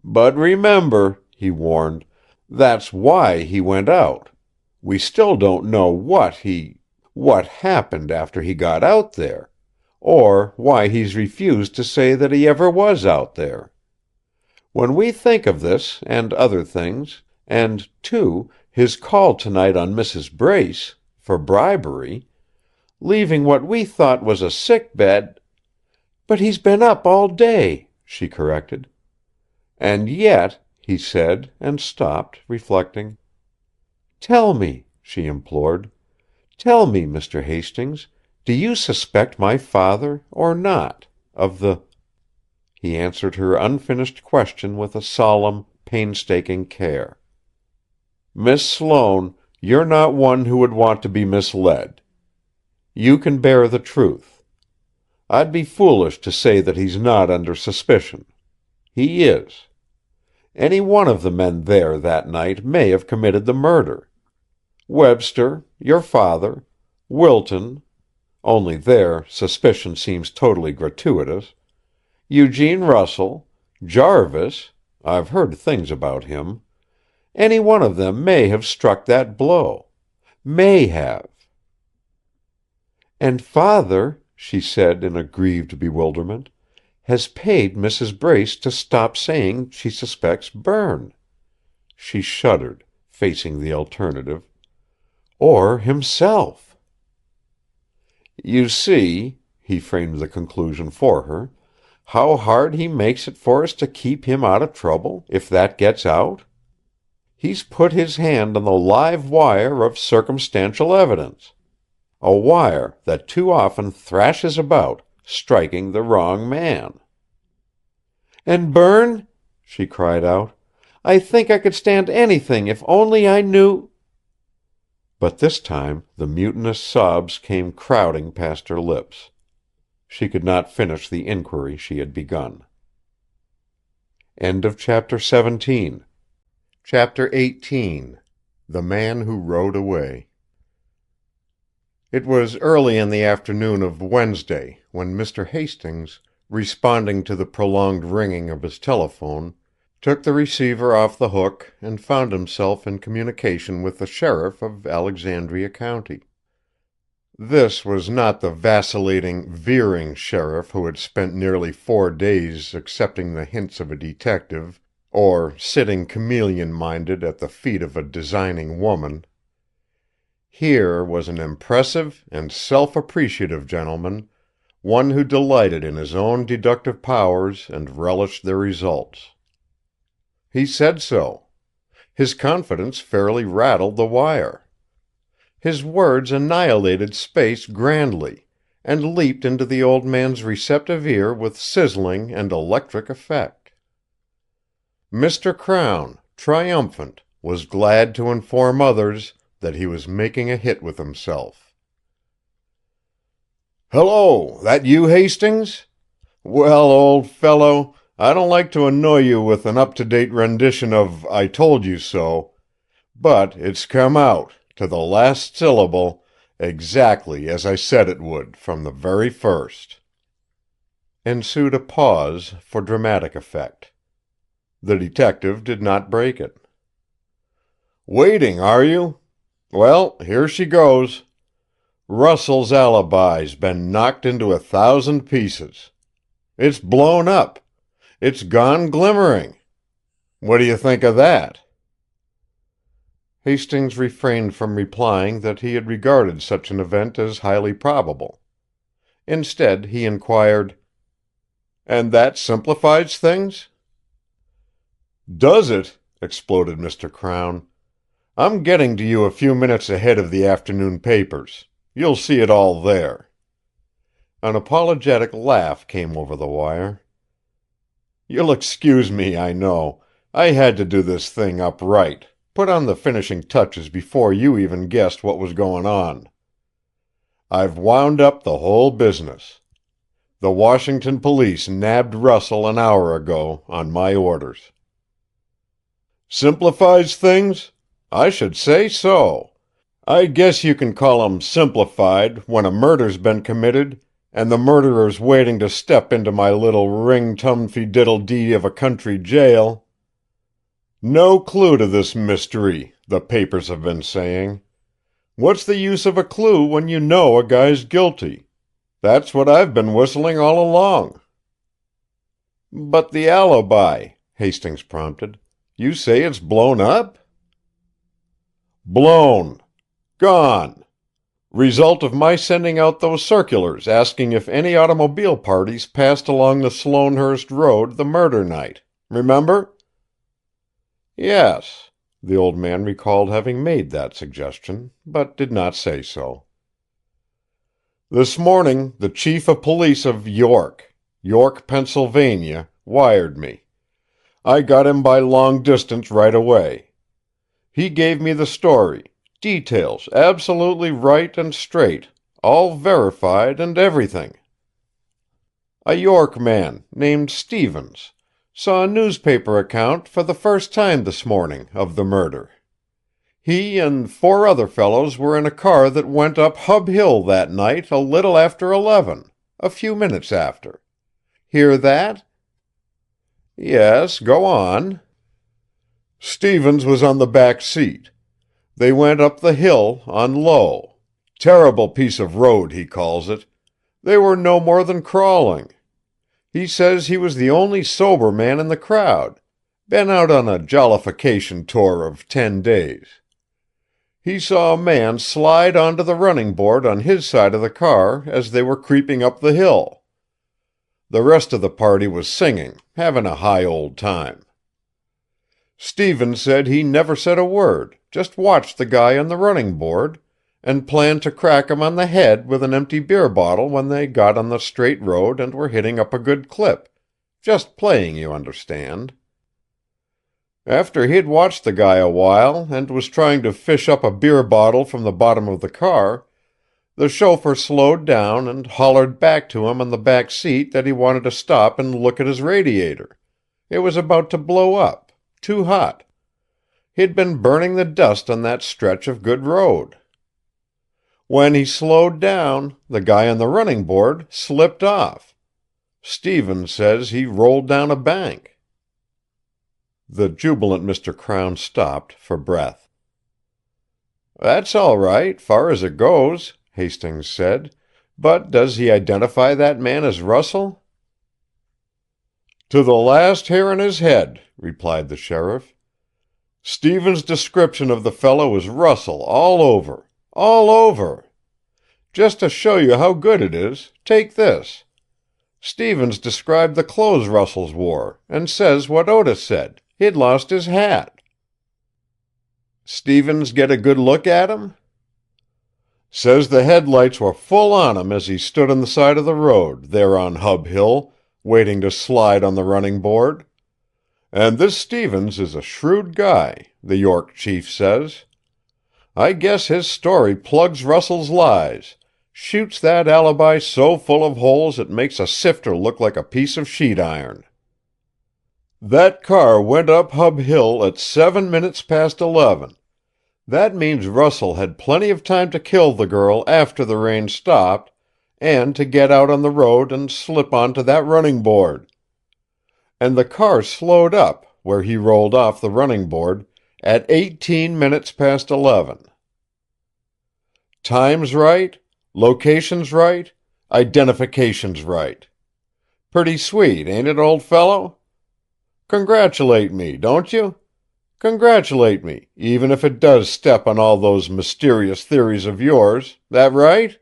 "But remember," he warned, "that's why he went out. We still don't know what happened after he got out there, or why he's refused to say that he ever was out there. When we think of this, and other things, and, too, his call tonight on Mrs. Brace, for bribery, leaving what we thought was a sick bed—" "But he's been up all day," she corrected. "And yet—" he said, and stopped, reflecting. "Tell me," she implored. "Tell me, Mr. Hastings, do you suspect my father, or not, of the—" He answered her unfinished question with a solemn, painstaking care. "Miss Sloane, you're not one who would want to be misled. You can bear the truth. I'd be foolish to say that he's not under suspicion. He is. Any one of the men there that night may have committed the murder. Webster, your father, Wilton, only there suspicion seems totally gratuitous, Eugene Russell, Jarvis, I've heard things about him. Any one of them may have struck that blow. May have." "And father," she said in a grieved bewilderment, "has paid Mrs. Brace to stop saying she suspects Berne." She shuddered, facing the alternative. "Or himself." "You see," he framed the conclusion for her, "how hard he makes it for us to keep him out of trouble, if that gets out? He's put his hand on the live wire of circumstantial evidence, a wire that too often thrashes about, striking the wrong man." "And Berne?" she cried out. "I think I could stand anything if only I knew—" But this time the mutinous sobs came crowding past her lips. She could not finish the inquiry she had begun. Chapter 18. The Man Who Rode Away. It was early in the afternoon of Wednesday when Mr. Hastings, responding to the prolonged ringing of his telephone, took the receiver off the hook and found himself in communication with the sheriff of Alexandria County. This was not the vacillating, veering sheriff who had spent nearly 4 days accepting the hints of a detective, or sitting chameleon-minded at the feet of a designing woman. Here was an impressive and self-appreciative gentleman, one who delighted in his own deductive powers and relished their results. He said so. His confidence fairly rattled the wire. His words annihilated space grandly, and leaped into the old man's receptive ear with sizzling and electric effect. Mr. Crown, triumphant, was glad to inform others that he was making a hit with himself. "Hello, that you, Hastings? Well, old fellow, I don't like to annoy you with an up-to-date rendition of 'I told you so,' but it's come out, to the last syllable, exactly as I said it would, from the very first." Ensued a pause for dramatic effect. The detective did not break it. "Waiting, are you? Well, here she goes. Russell's alibi's been knocked into 1,000 pieces. It's blown up. It's gone glimmering. What do you think of that?" Hastings refrained from replying that he had regarded such an event as highly probable. Instead, he inquired, "And that simplifies things?" "Does it?" exploded Mr. Crown. "I'm getting to you a few minutes ahead of the afternoon papers. You'll see it all there." An apologetic laugh came over the wire. "You'll excuse me, I know. I had to do this thing up right, put on the finishing touches before you even guessed what was going on. I've wound up the whole business. The Washington police nabbed Russell an hour ago, on my orders." "Simplifies things? I should say so. I guess you can call 'em simplified when a murder's been committed and the murderer's waiting to step into my little ring-tum-fee-diddle-dee of a country jail. No clue to this mystery, the papers have been saying. What's the use of a clue when you know a guy's guilty? That's what I've been whistling all along." "But the alibi," Hastings prompted. "You say it's blown up?" "Blown. Gone. Result of my sending out those circulars asking if any automobile parties passed along the Sloanehurst Road the murder night. Remember?" Yes. The old man recalled having made that suggestion, but did not say so. "This morning the chief of police of York, Pennsylvania, wired me. I got him by long distance right away. He gave me the story, details absolutely right and straight, all verified and everything. A York man named Stevens saw a newspaper account for the first time this morning of the murder. He and 4 other fellows were in a car that went up Hub Hill that night a little after 11, a few minutes after. Hear that?" "Yes, go on." "Stevens was on the back seat. They went up the hill on low. Terrible piece of road, he calls it. They were no more than crawling. He says he was the only sober man in the crowd. Been out on a jollification tour of 10 days. He saw a man slide onto the running board on his side of the car as they were creeping up the hill. The rest of the party was singing, having a high old time. Stevens said he never said a word, just watched the guy on the running board, and planned to crack him on the head with an empty beer bottle when they got on the straight road and were hitting up a good clip. Just playing, you understand. After he'd watched the guy a while and was trying to fish up a beer bottle from the bottom of the car, the chauffeur slowed down and hollered back to him on the back seat that he wanted to stop and look at his radiator. It was about to blow up. Too hot. He'd been burning the dust on that stretch of good road. When he slowed down, the guy on the running board slipped off. Stevens says he rolled down a bank." The jubilant Mr. Crown stopped for breath. "That's all right, far as it goes," Hastings said. "But does he identify that man as Russell?" "To the last hair on his head," replied the sheriff. "Stevens' description of the fellow is Russell all over. All over. Just to show you how good it is, take this. Stevens described the clothes Russell wore, and says what Otis said. He'd lost his hat." "Stevens get a good look at him?" "Says the headlights were full on him as he stood on the side of the road, there on Hub Hill, waiting to slide on the running board. And this Stevens is a shrewd guy, the York chief says. I guess his story plugs Russell's lies, shoots that alibi so full of holes it makes a sifter look like a piece of sheet iron. That car went up Hub Hill at 7 minutes past 11. That means Russell had plenty of time to kill the girl after the rain stopped, and to get out on the road and slip onto that running board. And the car slowed up, where he rolled off the running board, at 18 minutes past 11. Time's right, location's right, identification's right. Pretty sweet, ain't it, old fellow? Congratulate me, don't you? Congratulate me, even if it does step on all those mysterious theories of yours. That right?"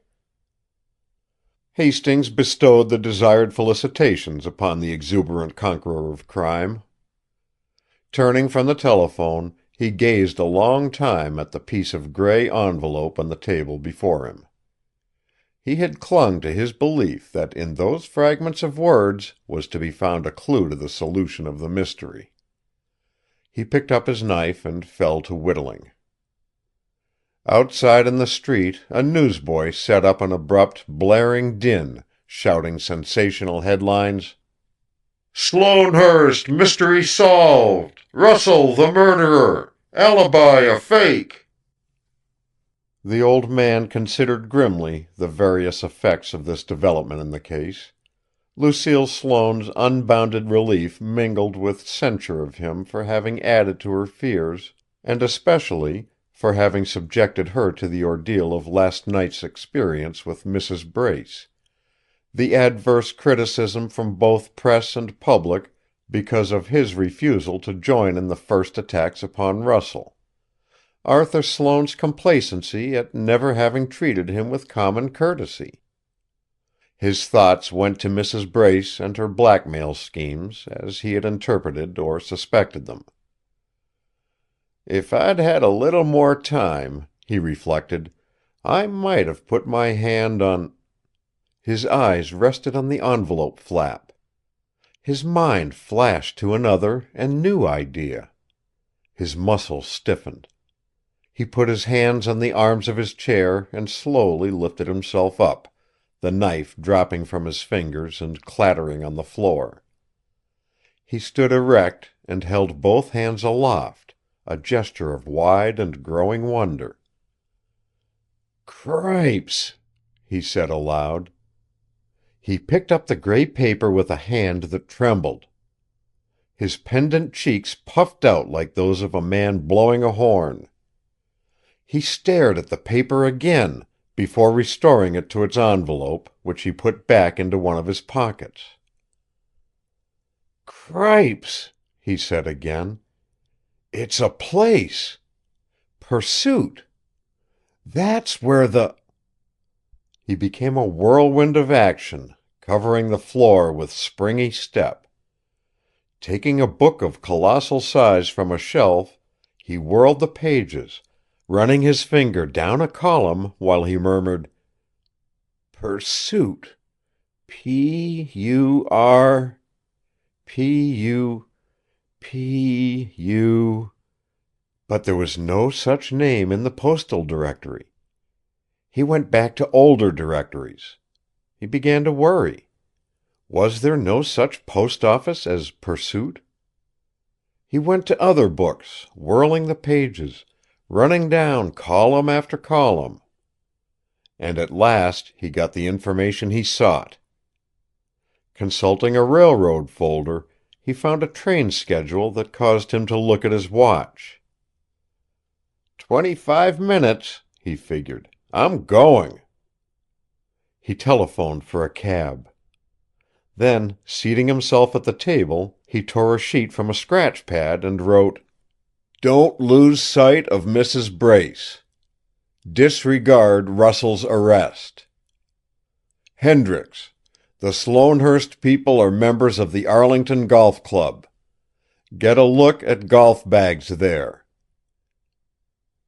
Hastings bestowed the desired felicitations upon the exuberant conqueror of crime. Turning from the telephone, he gazed a long time at the piece of gray envelope on the table before him. He had clung to his belief that in those fragments of words was to be found a clue to the solution of the mystery. He picked up his knife and fell to whittling. Outside in the street a newsboy set up an abrupt, blaring din, shouting sensational headlines: "Sloanehurst mystery solved! Russell the murderer! Alibi a fake!" The old man considered grimly the various effects of this development in the case. Lucille Sloane's unbounded relief mingled with censure of him for having added to her fears, and especially for having subjected her to the ordeal of last night's experience with Mrs. Brace, the adverse criticism from both press and public because of his refusal to join in the first attacks upon Russell, Arthur Sloane's complacency at never having treated him with common courtesy. His thoughts went to Mrs. Brace and her blackmail schemes, as he had interpreted or suspected them. "If I'd had a little more time," he reflected, "I might have put my hand on—" His eyes rested on the envelope flap. His mind flashed to another and new idea. His muscles stiffened. He put his hands on the arms of his chair and slowly lifted himself up, the knife dropping from his fingers and clattering on the floor. He stood erect and held both hands aloft, a gesture of wide and growing wonder. "Cripes!" he said aloud. He picked up the gray paper with a hand that trembled. His pendant cheeks puffed out like those of a man blowing a horn. He stared at the paper again, before restoring it to its envelope, which he put back into one of his pockets. "Cripes!" he said again. "It's a place! Pursuit! That's where the—" He became a whirlwind of action, covering the floor with springy step. Taking a book of colossal size from a shelf, he whirled the pages, running his finger down a column while he murmured: "Pursuit. P-U-R. P-U. But there was no such name in the postal directory. He went back to older directories. He began to worry. Was there no such post office as Pursuit? He went to other books, whirling the pages, running down column after column. And at last he got the information he sought. Consulting a railroad folder, he found a train schedule that caused him to look at his watch. 25 minutes, he figured. I'm going. He telephoned for a cab. Then, seating himself at the table, he tore a sheet from a scratch pad and wrote: "Don't lose sight of Mrs. Brace. Disregard Russell's arrest. Hendricks, the Sloanehurst people are members of the Arlington Golf Club. Get a look at golf bags there.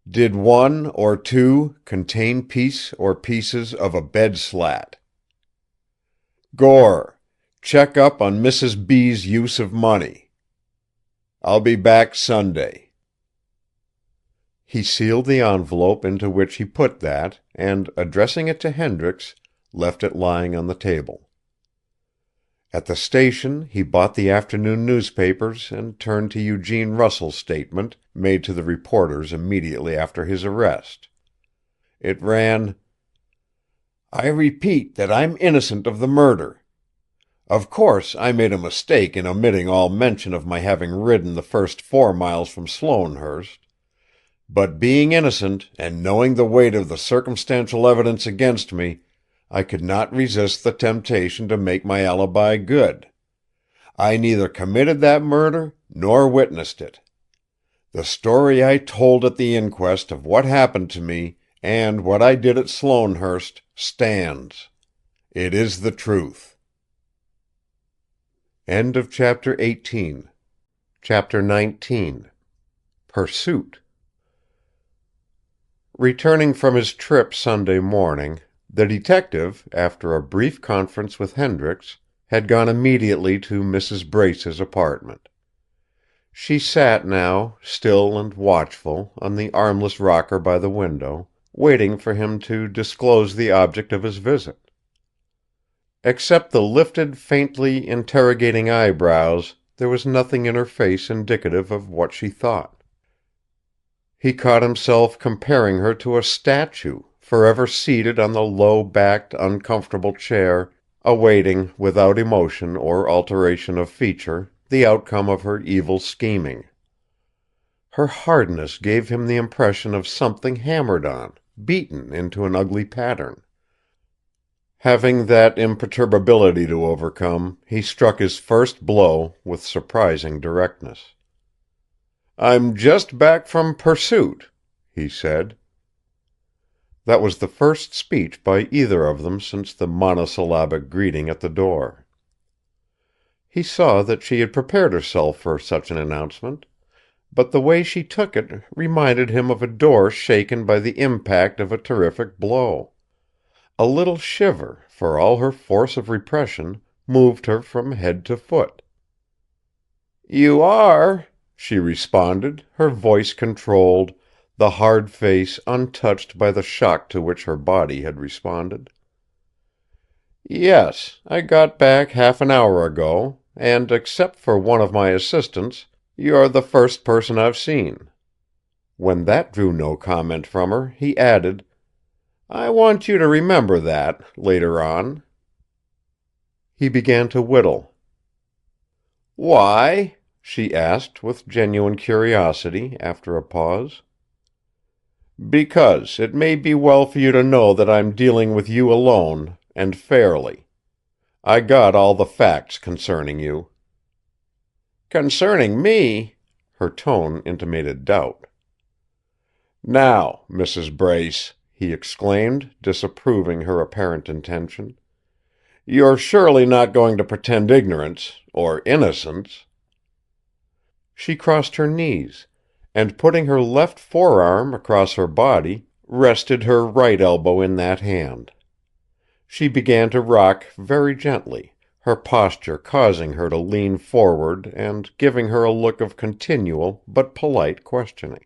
Did one or two contain piece or pieces of a bed slat? Gore, check up on Mrs. B's use of money. I'll be back Sunday." He sealed the envelope into which he put that, and, addressing it to Hendricks, left it lying on the table. At the station he bought the afternoon newspapers and turned to Eugene Russell's statement, made to the reporters immediately after his arrest. It ran: "I repeat that I'm innocent of the murder. Of course I made a mistake in omitting all mention of my having ridden the first 4 miles from Sloanehurst. But being innocent, and knowing the weight of the circumstantial evidence against me, I could not resist the temptation to make my alibi good. I neither committed that murder nor witnessed it. The story I told at the inquest of what happened to me and what I did at Sloanehurst stands. It is the truth. End of chapter 18. Chapter 19. Pursuit. Returning from his trip Sunday morning, the detective, after a brief conference with Hendricks, had gone immediately to Mrs. Brace's apartment. She sat now, still and watchful, on the armless rocker by the window, waiting for him to disclose the object of his visit. Except the lifted, faintly interrogating eyebrows, there was nothing in her face indicative of what she thought. He caught himself comparing her to a statue, forever seated on the low-backed, uncomfortable chair, awaiting, without emotion or alteration of feature, the outcome of her evil scheming. Her hardness gave him the impression of something hammered on, beaten into an ugly pattern. Having that imperturbability to overcome, he struck his first blow with surprising directness. "I'm just back from Pursuit," he said. That was the first speech by either of them since the monosyllabic greeting at the door. He saw that she had prepared herself for such an announcement, but the way she took it reminded him of a door shaken by the impact of a terrific blow. A little shiver, for all her force of repression, moved her from head to foot. "You are," she responded, her voice controlled, the hard face untouched by the shock to which her body had responded. "Yes, I got back half an hour ago, and except for one of my assistants, you're the first person I've seen." When that drew no comment from her, he added, "I want you to remember that, later on." He began to whittle. "Why?" she asked, with genuine curiosity, after a pause. "Because it may be well for you to know that I'm dealing with you alone, and fairly. I got all the facts concerning you." "Concerning me?" Her tone intimated doubt. "Now, Mrs. Brace," he exclaimed, disapproving her apparent intention, "you're surely not going to pretend ignorance or innocence?" She crossed her knees, and putting her left forearm across her body, rested her right elbow in that hand. She began to rock very gently, her posture causing her to lean forward and giving her a look of continual but polite questioning.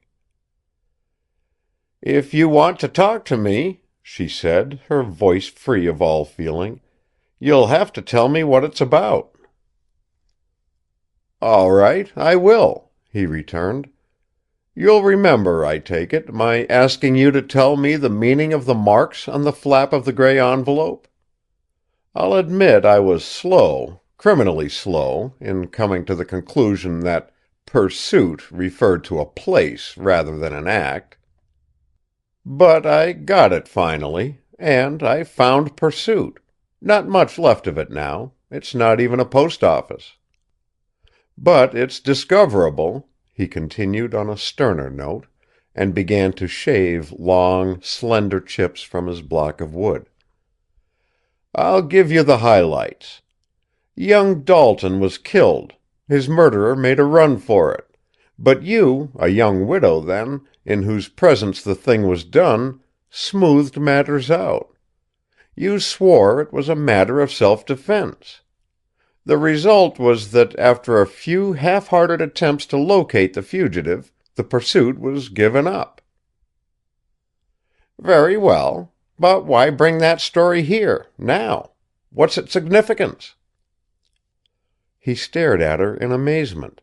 "If you want to talk to me," she said, her voice free of all feeling, "you'll have to tell me what it's about." "All right, I will," he returned. "You'll remember, I take it, my asking you to tell me the meaning of the marks on the flap of the gray envelope? I'll admit I was slow, criminally slow, in coming to the conclusion that Pursuit referred to a place rather than an act. But I got it finally, and I found Pursuit. Not much left of it now. It's not even a post office. But it's discoverable," he continued on a sterner note, and began to shave long, slender chips from his block of wood. "I'll give you the highlights. Young Dalton was killed. His murderer made a run for it. But you, a young widow then, in whose presence the thing was done, smoothed matters out. You swore it was a matter of self-defense. The result was that after a few half-hearted attempts to locate the fugitive, the pursuit was given up." "Very well. But why bring that story here, now? What's its significance?" He stared at her in amazement.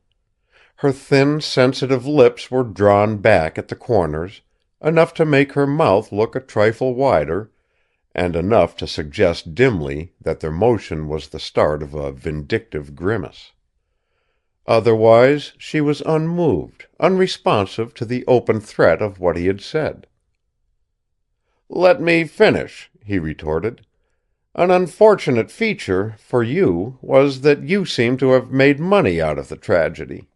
Her thin, sensitive lips were drawn back at the corners, enough to make her mouth look a trifle wider, and enough to suggest dimly that their motion was the start of a vindictive grimace. Otherwise she was unmoved, unresponsive to the open threat of what he had said. "Let me finish," he retorted. An unfortunate feature, for you, was that you seem to have made money out of the tragedy.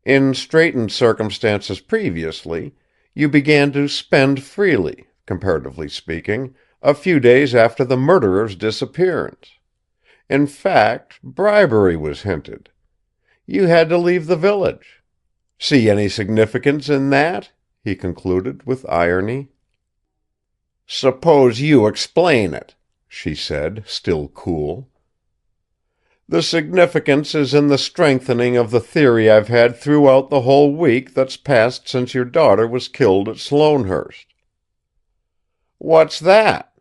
In straitened circumstances previously, you began to spend freely, comparatively speaking, a few days after the murderer's disappearance. In fact, bribery was hinted. You had to leave the village. See any significance in that?" he concluded with irony. "Suppose you explain it," she said, still cool. "The significance is in the strengthening of the theory I've had throughout the whole week that's passed since your daughter was killed at Sloanehurst." "What's that?"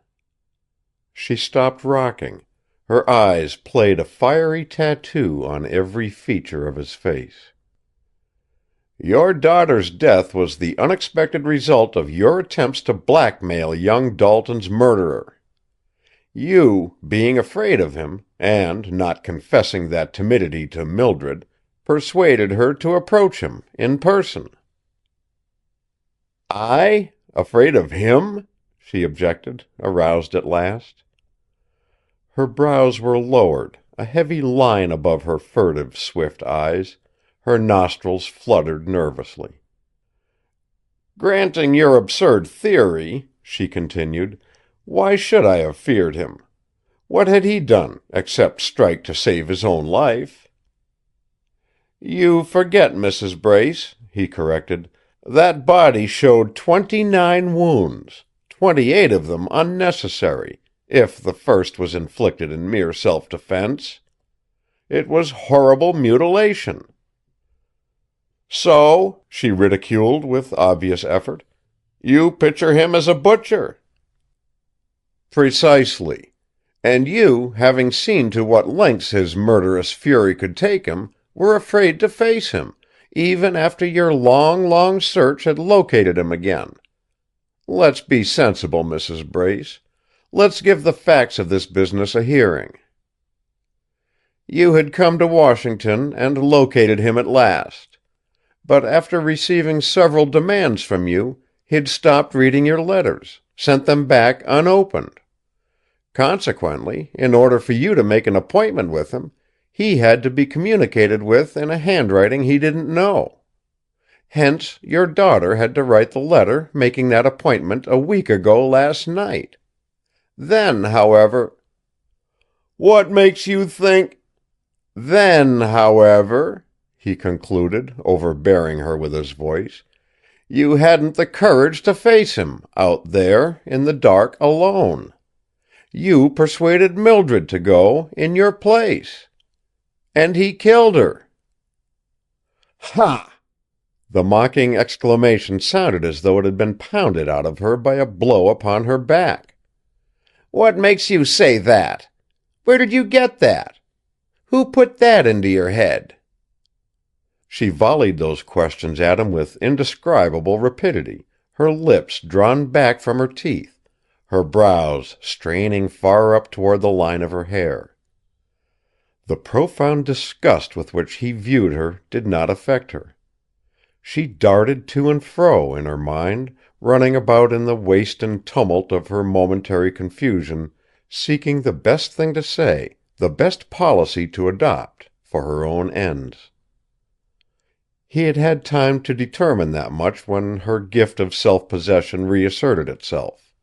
She stopped rocking. Her eyes played a fiery tattoo on every feature of his face. "Your daughter's death was the unexpected result of your attempts to blackmail young Dalton's murderer. You, being afraid of him, and not confessing that timidity to Mildred, persuaded her to approach him in person." "I? Afraid of him?" she objected, aroused at last. Her brows were lowered, a heavy line above her furtive, swift eyes. Her nostrils fluttered nervously. "Granting your absurd theory," she continued, "why should I have feared him? What had he done, except strike to save his own life?" "You forget, Mrs. Brace," he corrected, "that body showed 29 wounds, 28 of them unnecessary, if the first was inflicted in mere self-defense. It was horrible mutilation." "So," she ridiculed with obvious effort, "you picture him as a butcher." "Precisely. And you, having seen to what lengths his murderous fury could take him, were afraid to face him, even after your long, long search had located him again. Let's be sensible, Mrs. Brace. Let's give the facts of this business a hearing. You had come to Washington and located him at last. But after receiving several demands from you, he'd stopped reading your letters, sent them back unopened. Consequently, in order for you to make an appointment with him, he had to be communicated with in a handwriting he didn't know. Hence, your daughter had to write the letter making that appointment a week ago last night. Then, however—" "What makes you think—" "Then, however," he concluded, overbearing her with his voice, "you hadn't the courage to face him, out there, in the dark, alone. You persuaded Mildred to go, in your place. And he killed her." "Ha!" The mocking exclamation sounded as though it had been pounded out of her by a blow upon her back. "What makes you say that? Where did you get that? Who put that into your head?" She volleyed those questions at him with indescribable rapidity, her lips drawn back from her teeth, her brows straining far up toward the line of her hair. The profound disgust with which he viewed her did not affect her. She darted to and fro in her mind, running about in the waste and tumult of her momentary confusion, seeking the best thing to say, the best policy to adopt, for her own ends. He had had time to determine that much when her gift of self-possession reasserted itself.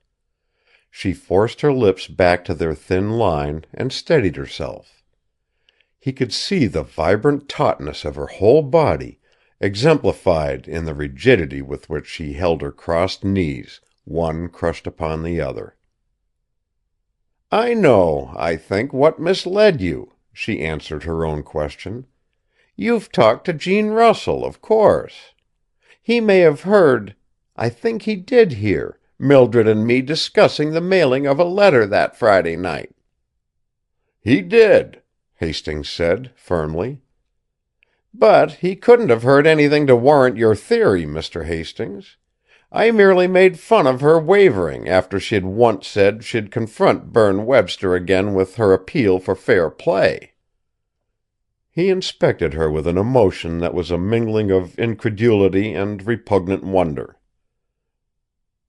She forced her lips back to their thin line and steadied herself. He could see the vibrant tautness of her whole body, exemplified in the rigidity with which she held her crossed knees, one crushed upon the other. "I know, I think, what misled you," she answered her own question. "You've talked to Gene Russell, of course. He may have heard—I think he did hear—Mildred and me discussing the mailing of a letter that Friday night." "He did," Hastings said, firmly. "But he couldn't have heard anything to warrant your theory, Mr. Hastings. I merely made fun of her wavering after she'd once said she'd confront Berne Webster again with her appeal for fair play." He inspected her with an emotion that was a mingling of incredulity and repugnant wonder.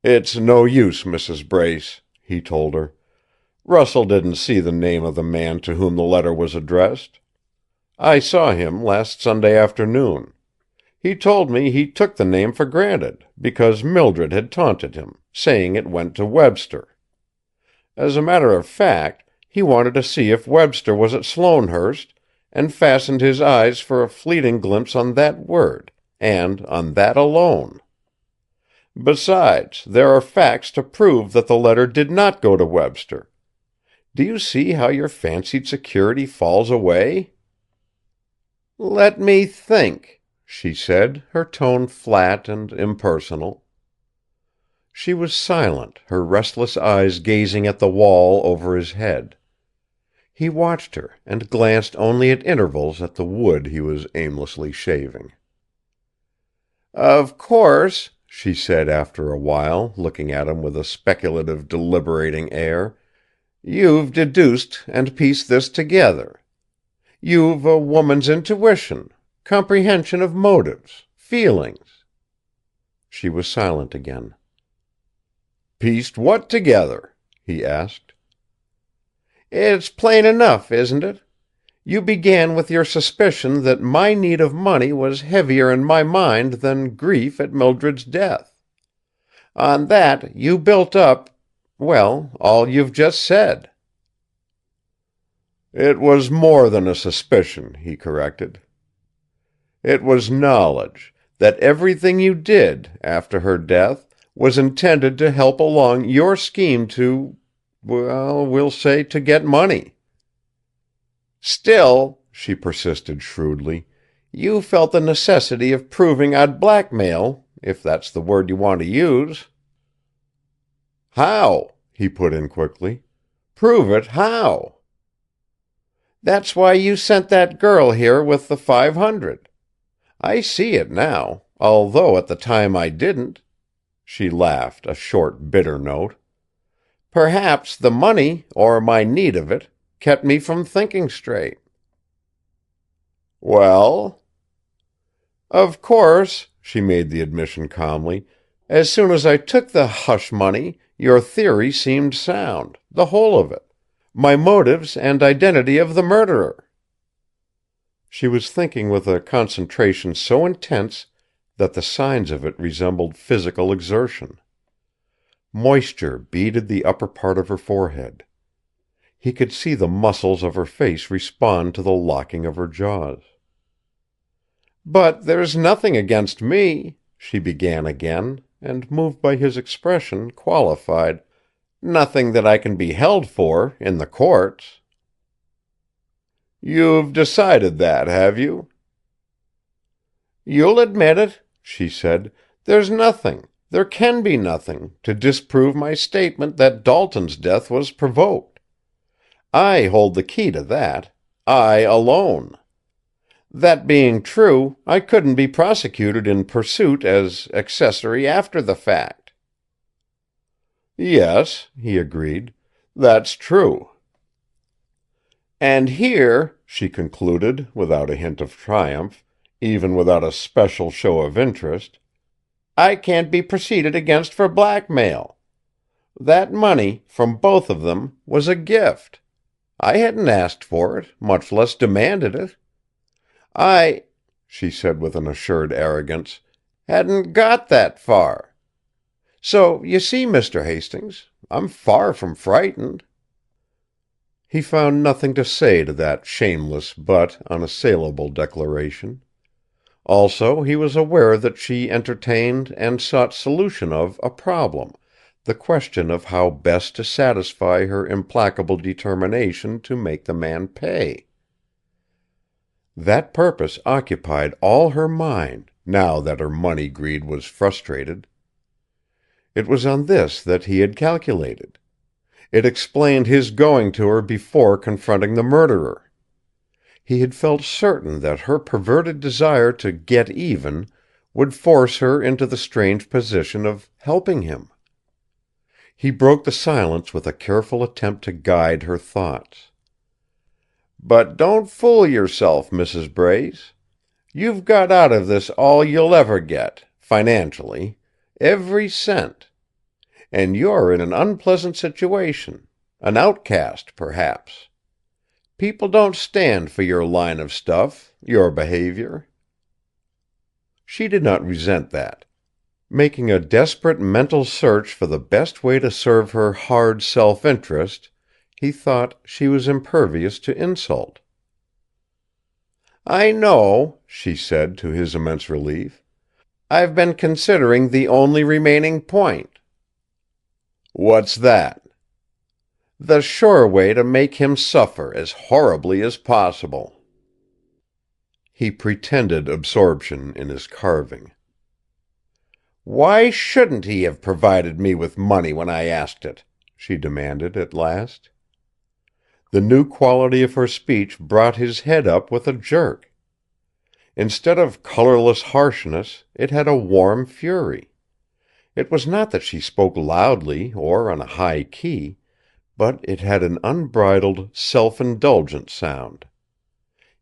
"It's no use, Mrs. Brace," he told her. Russell didn't see the name of the man to whom the letter was addressed. I saw him last Sunday afternoon. He told me he took the name for granted, because Mildred had taunted him, saying it went to Webster. As a matter of fact, he wanted to see if Webster was at Sloanehurst, and fastened his eyes for a fleeting glimpse on that word, and on that alone. Besides, there are facts to prove that the letter did not go to Webster. Do you see how your fancied security falls away?" "Let me think," she said, her tone flat and impersonal. She was silent, her restless eyes gazing at the wall over his head. He watched her, and glanced only at intervals at the wood he was aimlessly shaving. "Of course," she said after a while, looking at him with a speculative, deliberating air, "you've deduced and pieced this together. You've a woman's intuition, comprehension of motives, feelings." She was silent again. "Pieced what together?" he asked. "It's plain enough, isn't it? You began with your suspicion that my need of money was heavier in my mind than grief at Mildred's death. On that you built up, well, all you've just said." "It was more than a suspicion," he corrected. "It was knowledge, that everything you did, after her death, was intended to help along your scheme to, well, we'll say to get money." "Still," she persisted shrewdly, "you felt the necessity of proving I'd blackmail, if that's the word you want to use." "How?" he put in quickly. "Prove it how?" "That's why you sent that girl here with the 500. I see it now, although at the time I didn't." She laughed, a short, bitter note. "Perhaps the money, or my need of it, kept me from thinking straight." "Well?" "Of course," she made the admission calmly, "as soon as I took the hush money, your theory seemed sound, the whole of it. My motives and identity of the murderer." She was thinking with a concentration so intense that the signs of it resembled physical exertion. Moisture beaded the upper part of her forehead. He could see the muscles of her face respond to the locking of her jaws. "But there's nothing against me," she began again, and, moved by his expression, qualified, "nothing that I can be held for in the courts." "You've decided that, have you?" "You'll admit it," she said. "There's nothing, there can be nothing, to disprove my statement that Dalton's death was provoked. I hold the key to that. I alone. That being true, I couldn't be prosecuted in pursuit as accessory after the fact." "Yes," he agreed, "that's true." "And here," she concluded, without a hint of triumph, even without a special show of interest, "I can't be proceeded against for blackmail. That money, from both of them, was a gift. I hadn't asked for it, much less demanded it. I," she said with an assured arrogance, "hadn't got that far. So you see, Mr. Hastings, I'm far from frightened." He found nothing to say to that shameless but unassailable declaration. Also, he was aware that she entertained and sought solution of a problem, the question of how best to satisfy her implacable determination to make the man pay. That purpose occupied all her mind, now that her money greed was frustrated. It was on this that he had calculated. It explained his going to her before confronting the murderer. He had felt certain that her perverted desire to "get even" would force her into the strange position of helping him. He broke the silence with a careful attempt to guide her thoughts. "But don't fool yourself, Mrs. Brace. You've got out of this all you'll ever get, financially. Every cent. And you're in an unpleasant situation. An outcast, perhaps. People don't stand for your line of stuff, your behavior." She did not resent that. Making a desperate mental search for the best way to serve her hard self-interest, he thought she was impervious to insult. "I know," she said to his immense relief. "I've been considering the only remaining point." "What's that?" "The sure way to make him suffer as horribly as possible." He pretended absorption in his carving. "Why shouldn't he have provided me with money when I asked it?" she demanded at last. The new quality of her speech brought his head up with a jerk. Instead of colorless harshness, it had a warm fury. It was not that she spoke loudly or on a high key, but it had an unbridled, self-indulgent sound.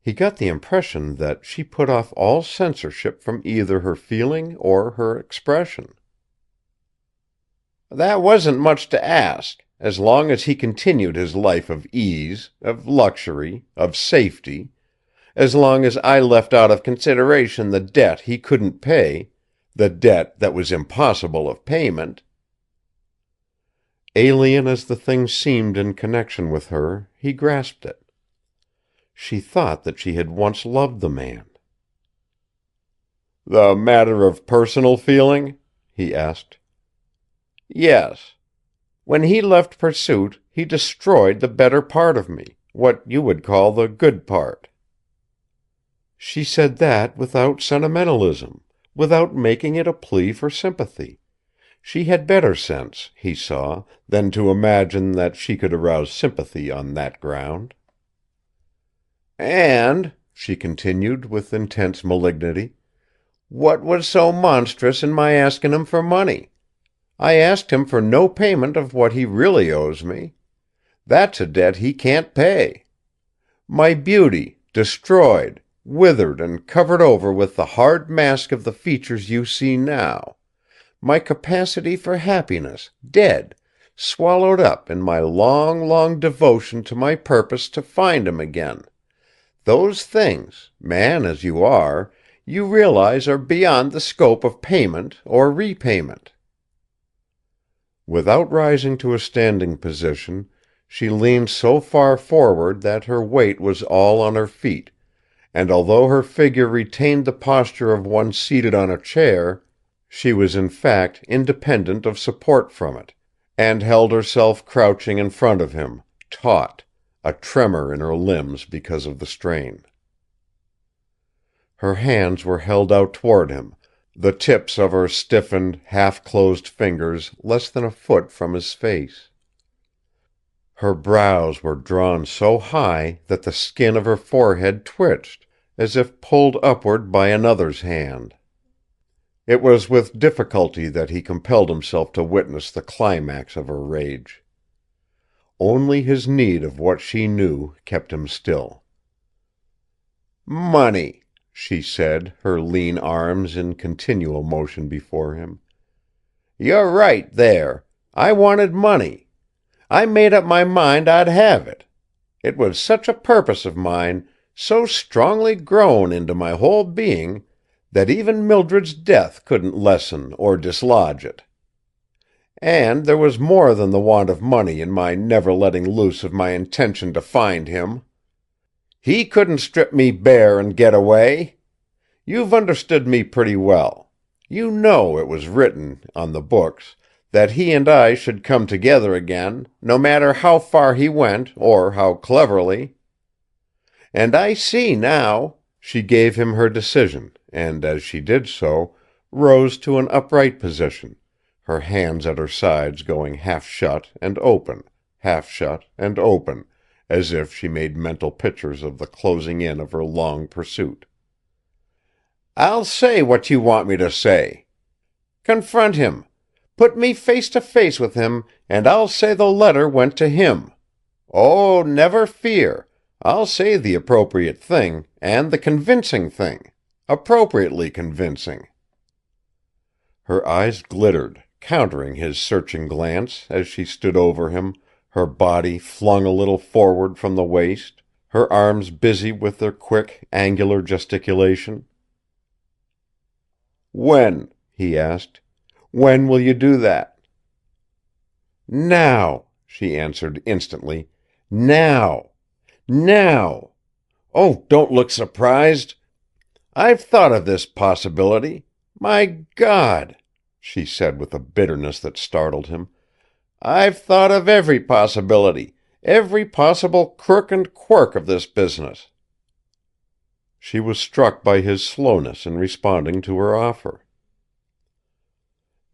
He got the impression that she put off all censorship from either her feeling or her expression. "That wasn't much to ask, as long as he continued his life of ease, of luxury, of safety, as long as I left out of consideration the debt he couldn't pay, the debt that was impossible of payment." Alien as the thing seemed in connection with her, he grasped it. She thought that she had once loved the man. "The matter of personal feeling?" he asked. "Yes. When he left Pursuit, he destroyed the better part of me, what you would call the good part." She said that without sentimentalism, without making it a plea for sympathy. She had better sense, he saw, than to imagine that she could arouse sympathy on that ground. "And," she continued with intense malignity, "what was so monstrous in my asking him for money? I asked him for no payment of what he really owes me. That's a debt he can't pay. My beauty, destroyed, withered and covered over with the hard mask of the features you see now. My capacity for happiness, dead, swallowed up in my long, long devotion to my purpose to find him again. Those things, man as you are, you realize are beyond the scope of payment or repayment." Without rising to a standing position, she leaned so far forward that her weight was all on her feet, and although her figure retained the posture of one seated on a chair, she was in fact independent of support from it, and held herself crouching in front of him, taut, a tremor in her limbs because of the strain. Her hands were held out toward him, the tips of her stiffened, half-closed fingers less than a foot from his face. Her brows were drawn so high that the skin of her forehead twitched, as if pulled upward by another's hand. It was with difficulty that he compelled himself to witness the climax of her rage. Only his need of what she knew kept him still. "Money," she said, her lean arms in continual motion before him. "You're right there. I wanted money. I made up my mind I'd have it. It was such a purpose of mine, so strongly grown into my whole being, that even Mildred's death couldn't lessen or dislodge it. And there was more than the want of money in my never letting loose of my intention to find him. He couldn't strip me bare and get away. You've understood me pretty well. You know it was written on the books that he and I should come together again, no matter how far he went or how cleverly. And I see now," she gave him her decision, and as she did so, rose to an upright position, her hands at her sides going half shut and open, as if she made mental pictures of the closing in of her long pursuit. "I'll say what you want me to say. Confront him. Put me face to face with him, and I'll say the letter went to him. Oh, never fear. I'll say the appropriate thing, and the convincing thing. Appropriately convincing." Her eyes glittered, countering his searching glance as she stood over him, her body flung a little forward from the waist, her arms busy with their quick, angular gesticulation. "When?" he asked. "When will you do that?" "Now," she answered instantly. "Now. Now. Oh, don't look surprised. I've thought of this possibility. My God," she said with a bitterness that startled him, "I've thought of every possibility, every possible crook and quirk of this business." She was struck by his slowness in responding to her offer.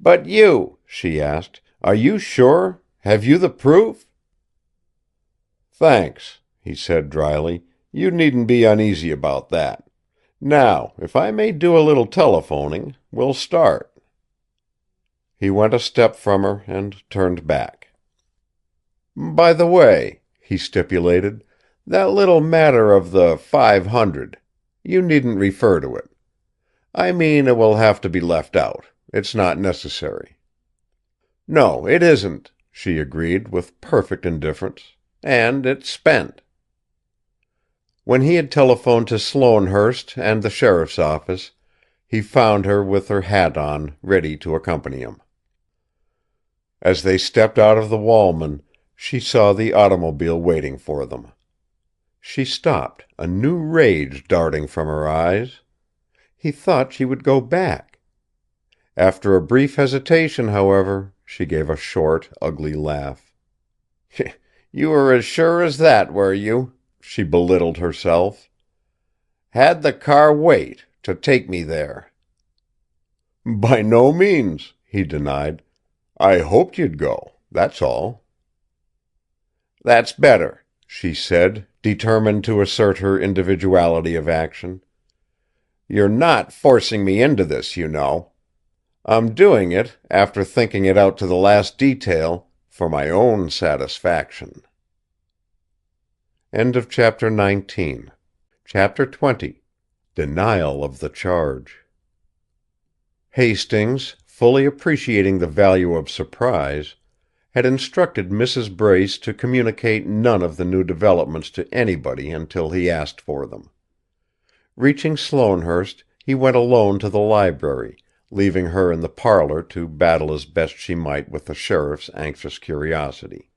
"But you," she asked, "are you sure? Have you the proof?" "Thanks," he said dryly. "You needn't be uneasy about that. Now, if I may do a little telephoning, we'll start." He went a step from her and turned back. "By the way," he stipulated, "that little matter of the 500. You needn't refer to it. I mean, it will have to be left out. It's not necessary." "No, it isn't," she agreed with perfect indifference. "And it's spent." When he had telephoned to Sloanehurst and the sheriff's office, he found her with her hat on, ready to accompany him. As they stepped out of the Walman, she saw the automobile waiting for them. She stopped, a new rage darting from her eyes. He thought she would go back. After a brief hesitation, however, she gave a short, ugly laugh. "You were as sure as that, were you?" she belittled herself. "Had the car wait, to take me there." "By no means," he denied. "I hoped you'd go, that's all." "That's better," she said, determined to assert her individuality of action. "You're not forcing me into this, you know. I'm doing it, after thinking it out to the last detail, for my own satisfaction." End of chapter 19. Chapter 20. Denial of the charge. Hastings, fully appreciating the value of surprise, had instructed Mrs. Brace to communicate none of the new developments to anybody until he asked for them. Reaching Sloanehurst, he went alone to the library, leaving her in the parlor to battle as best she might with the sheriff's anxious curiosity.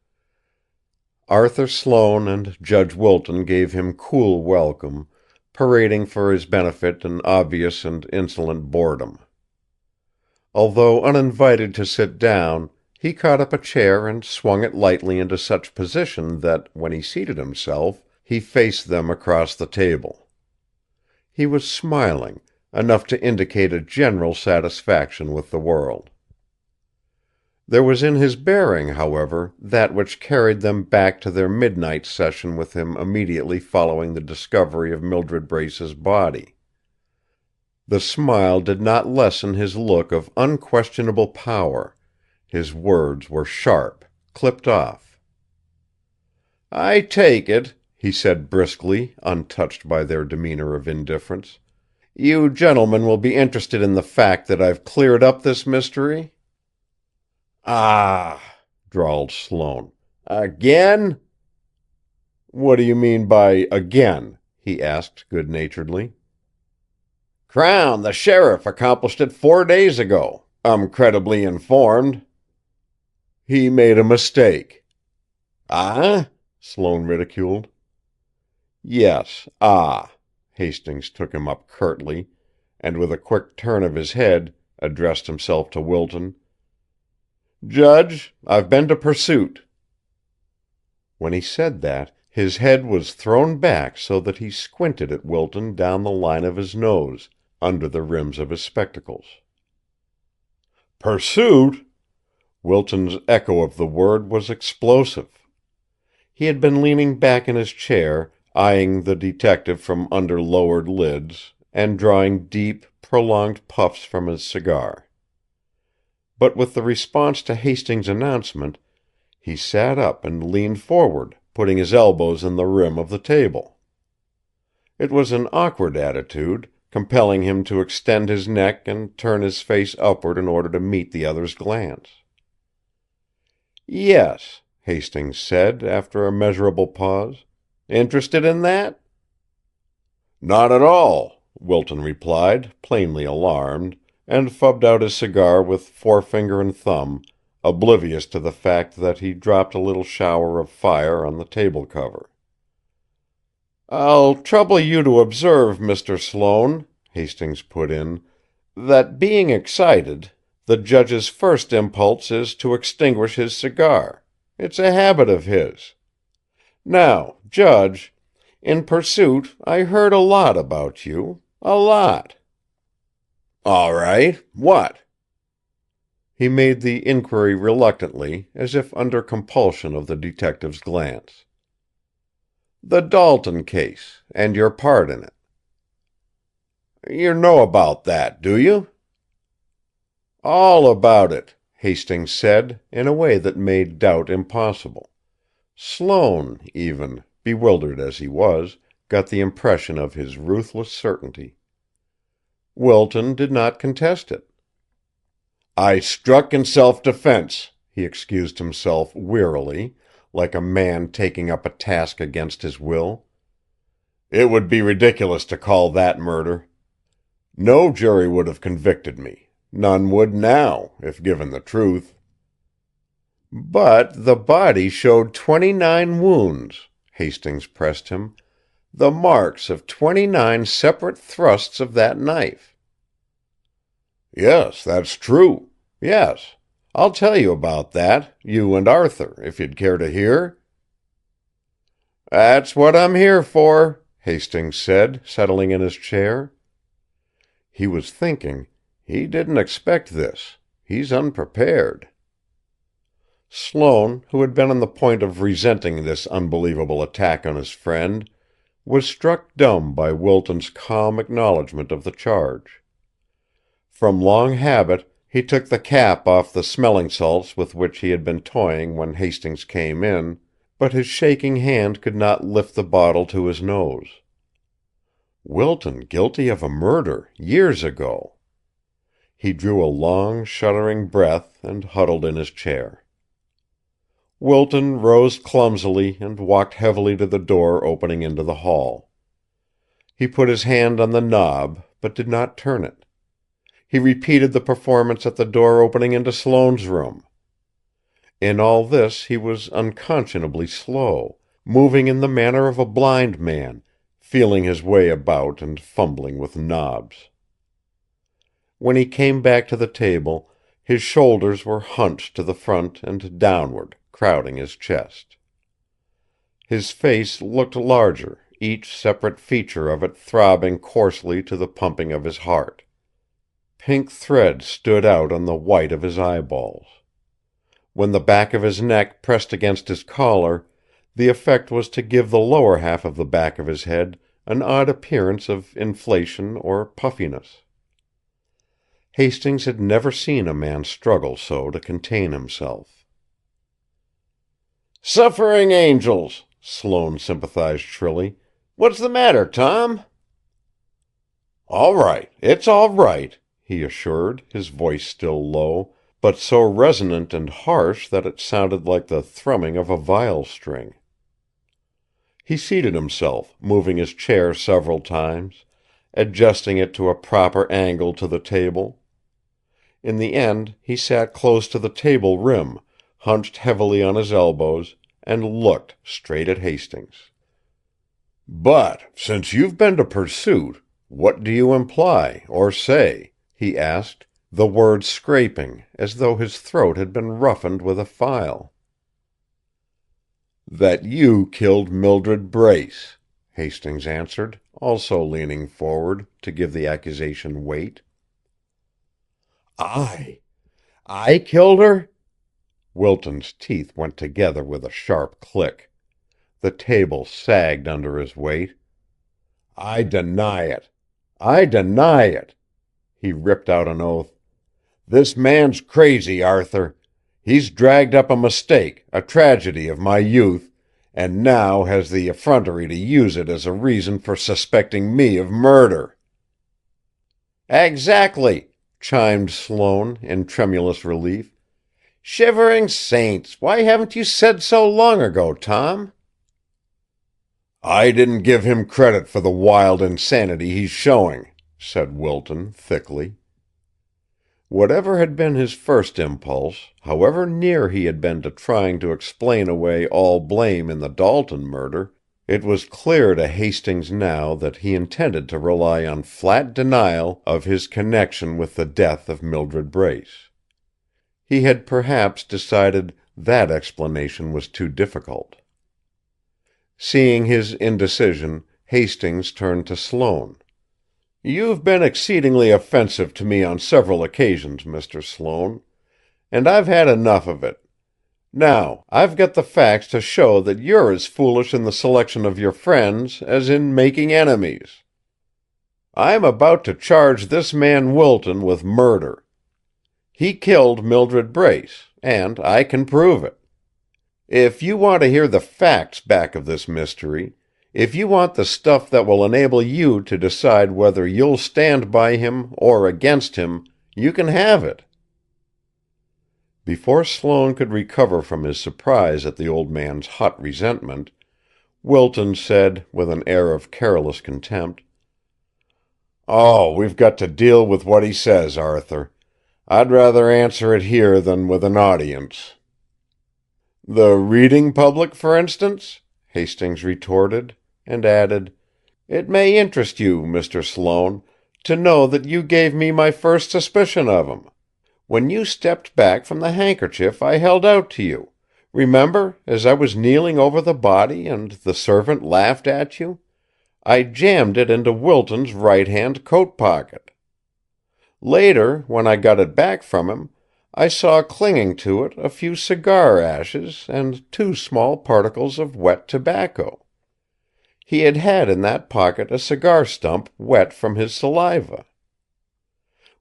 Arthur Sloane and Judge Wilton gave him cool welcome, parading for his benefit an obvious and insolent boredom. Although uninvited to sit down, he caught up a chair and swung it lightly into such position that, when he seated himself, he faced them across the table. He was smiling, enough to indicate a general satisfaction with the world. There was in his bearing, however, that which carried them back to their midnight session with him immediately following the discovery of Mildred Brace's body. The smile did not lessen his look of unquestionable power. His words were sharp, clipped off. "I take it," he said briskly, untouched by their demeanor of indifference, "you gentlemen will be interested in the fact that I've cleared up this mystery?" "Ah!" drawled Sloane. "Again?" "What do you mean by 'again'?" he asked good-naturedly. "Crown, the sheriff accomplished it 4 days ago. I'm credibly informed." "He made a mistake." "Ah?" Sloane ridiculed. "Yes, ah!" Hastings took him up curtly, and with a quick turn of his head, addressed himself to Wilton. "Judge, I've been to Pursuit." When he said that, his head was thrown back so that he squinted at Wilton down the line of his nose, under the rims of his spectacles. "Pursuit?" Wilton's echo of the word was explosive. He had been leaning back in his chair, eyeing the detective from under lowered lids, and drawing deep, prolonged puffs from his cigar. But with the response to Hastings' announcement, he sat up and leaned forward, putting his elbows in the rim of the table. It was an awkward attitude, compelling him to extend his neck and turn his face upward in order to meet the other's glance. "Yes," Hastings said after a measurable pause. "Interested in that?" "Not at all," Wilton replied, plainly alarmed, and fubbed out his cigar with forefinger and thumb, oblivious to the fact that he dropped a little shower of fire on the table cover. "I'll trouble you to observe, Mr. Sloane," Hastings put in, "that being excited, the judge's first impulse is to extinguish his cigar. It's a habit of his. Now, Judge, in Pursuit I heard a lot about you. A lot." "All right. What?" He made the inquiry reluctantly, as if under compulsion of the detective's glance. "The Dalton case, and your part in it." "You know about that, do you?" "All about it," Hastings said, in a way that made doubt impossible. Sloane, even, bewildered as he was, got the impression of his ruthless certainty. Wilton did not contest it. "I struck in self-defense," he excused himself wearily, like a man taking up a task against his will. "It would be ridiculous to call that murder. No jury would have convicted me. None would now, if given the truth." "But the body showed 29 wounds," Hastings pressed him. "The marks of 29 separate thrusts of that knife." "Yes, that's true. Yes. I'll tell you about that, you and Arthur, if you'd care to hear." "That's what I'm here for," Hastings said, settling in his chair. He was thinking, "He didn't expect this. He's unprepared." Sloane, who had been on the point of resenting this unbelievable attack on his friend, was struck dumb by Wilton's calm acknowledgment of the charge. From long habit, he took the cap off the smelling salts with which he had been toying when Hastings came in, but his shaking hand could not lift the bottle to his nose. Wilton guilty of a murder, years ago! He drew a long, shuddering breath and huddled in his chair. Wilton rose clumsily and walked heavily to the door opening into the hall. He put his hand on the knob, but did not turn it. He repeated the performance at the door opening into Sloane's room. In all this he was unconscionably slow, moving in the manner of a blind man, feeling his way about and fumbling with knobs. When he came back to the table, his shoulders were hunched to the front and downward, crowding his chest. His face looked larger, each separate feature of it throbbing coarsely to the pumping of his heart. Pink threads stood out on the white of his eyeballs. When the back of his neck pressed against his collar, the effect was to give the lower half of the back of his head an odd appearance of inflation or puffiness. Hastings had never seen a man struggle so to contain himself. "Suffering angels!" Sloane sympathized shrilly. "What's the matter, Tom?" "All right. It's all right," he assured, his voice still low, but so resonant and harsh that it sounded like the thrumming of a viol string. He seated himself, moving his chair several times, adjusting it to a proper angle to the table. In the end he sat close to the table rim, hunched heavily on his elbows, and looked straight at Hastings. "But, since you've been to Pursuit, what do you imply, or say?" he asked, the words scraping, as though his throat had been roughened with a file. "That you killed Mildred Brace," Hastings answered, also leaning forward to give the accusation weight. "I killed her?" Wilton's teeth went together with a sharp click. The table sagged under his weight. "I deny it! I deny it!" He ripped out an oath. "This man's crazy, Arthur. He's dragged up a mistake, a tragedy of my youth, and now has the effrontery to use it as a reason for suspecting me of murder." "Exactly," chimed Sloane, in tremulous relief. Shivering saints, why haven't you said so long ago, Tom? I didn't give him credit for the wild insanity he's showing, said Wilton thickly. Whatever had been his first impulse, however near he had been to trying to explain away all blame in the Dalton murder, it was clear to Hastings now that he intended to rely on flat denial of his connection with the death of Mildred Brace. He had perhaps decided that explanation was too difficult. Seeing his indecision, Hastings turned to Sloane. "You've been exceedingly offensive to me on several occasions, Mr. Sloane, and I've had enough of it. Now, I've got the facts to show that you're as foolish in the selection of your friends as in making enemies. I'm about to charge this man Wilton with murder. He killed Mildred Brace, and I can prove it. If you want to hear the facts back of this mystery, if you want the stuff that will enable you to decide whether you'll stand by him or against him, you can have it." Before Sloane could recover from his surprise at the old man's hot resentment, Wilton said, with an air of careless contempt, "Oh, we've got to deal with what he says, Arthur. I'd rather answer it here than with an audience." "The reading public, for instance?" Hastings retorted, and added, "It may interest you, Mr. Sloane, to know that you gave me my first suspicion of him. When you stepped back from the handkerchief I held out to you, remember, as I was kneeling over the body and the servant laughed at you, I jammed it into Wilton's right-hand coat pocket. Later, when I got it back from him, I saw clinging to it a few cigar ashes and 2 small particles of wet tobacco. He had had in that pocket a cigar stump wet from his saliva.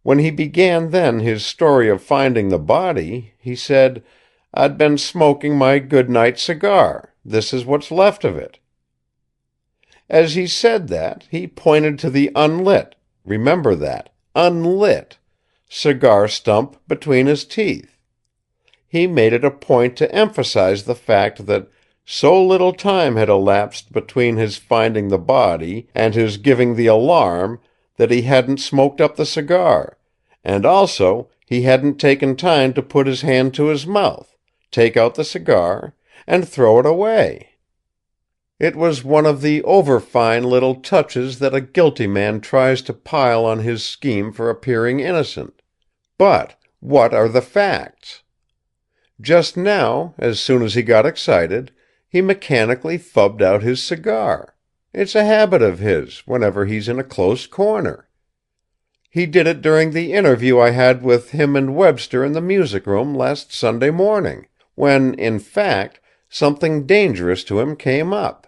When he began then his story of finding the body, he said, 'I'd been smoking my good-night cigar. This is what's left of it.' As he said that, he pointed to the unlit, remember that, unlit, cigar stump between his teeth. He made it a point to emphasize the fact that so little time had elapsed between his finding the body and his giving the alarm that he hadn't smoked up the cigar, and also he hadn't taken time to put his hand to his mouth, take out the cigar, and throw it away. It was one of the over-fine little touches that a guilty man tries to pile on his scheme for appearing innocent. But what are the facts? Just now, as soon as he got excited, he mechanically fubbed out his cigar. It's a habit of his, whenever he's in a close corner. He did it during the interview I had with him and Webster in the music room last Sunday morning, when, in fact, something dangerous to him came up.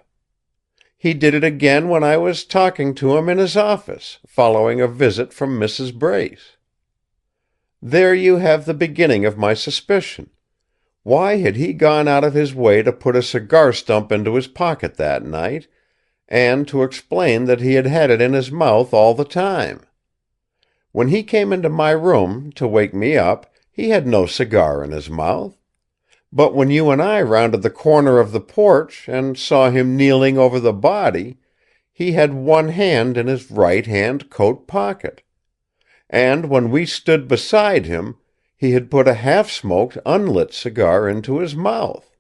He did it again when I was talking to him in his office, following a visit from Mrs. Brace. There you have the beginning of my suspicion. Why had he gone out of his way to put a cigar stump into his pocket that night, and to explain that he had had it in his mouth all the time? When he came into my room to wake me up, he had no cigar in his mouth. But when you and I rounded the corner of the porch and saw him kneeling over the body, he had one hand in his right-hand coat pocket. And when we stood beside him, he had put a half-smoked, unlit cigar into his mouth.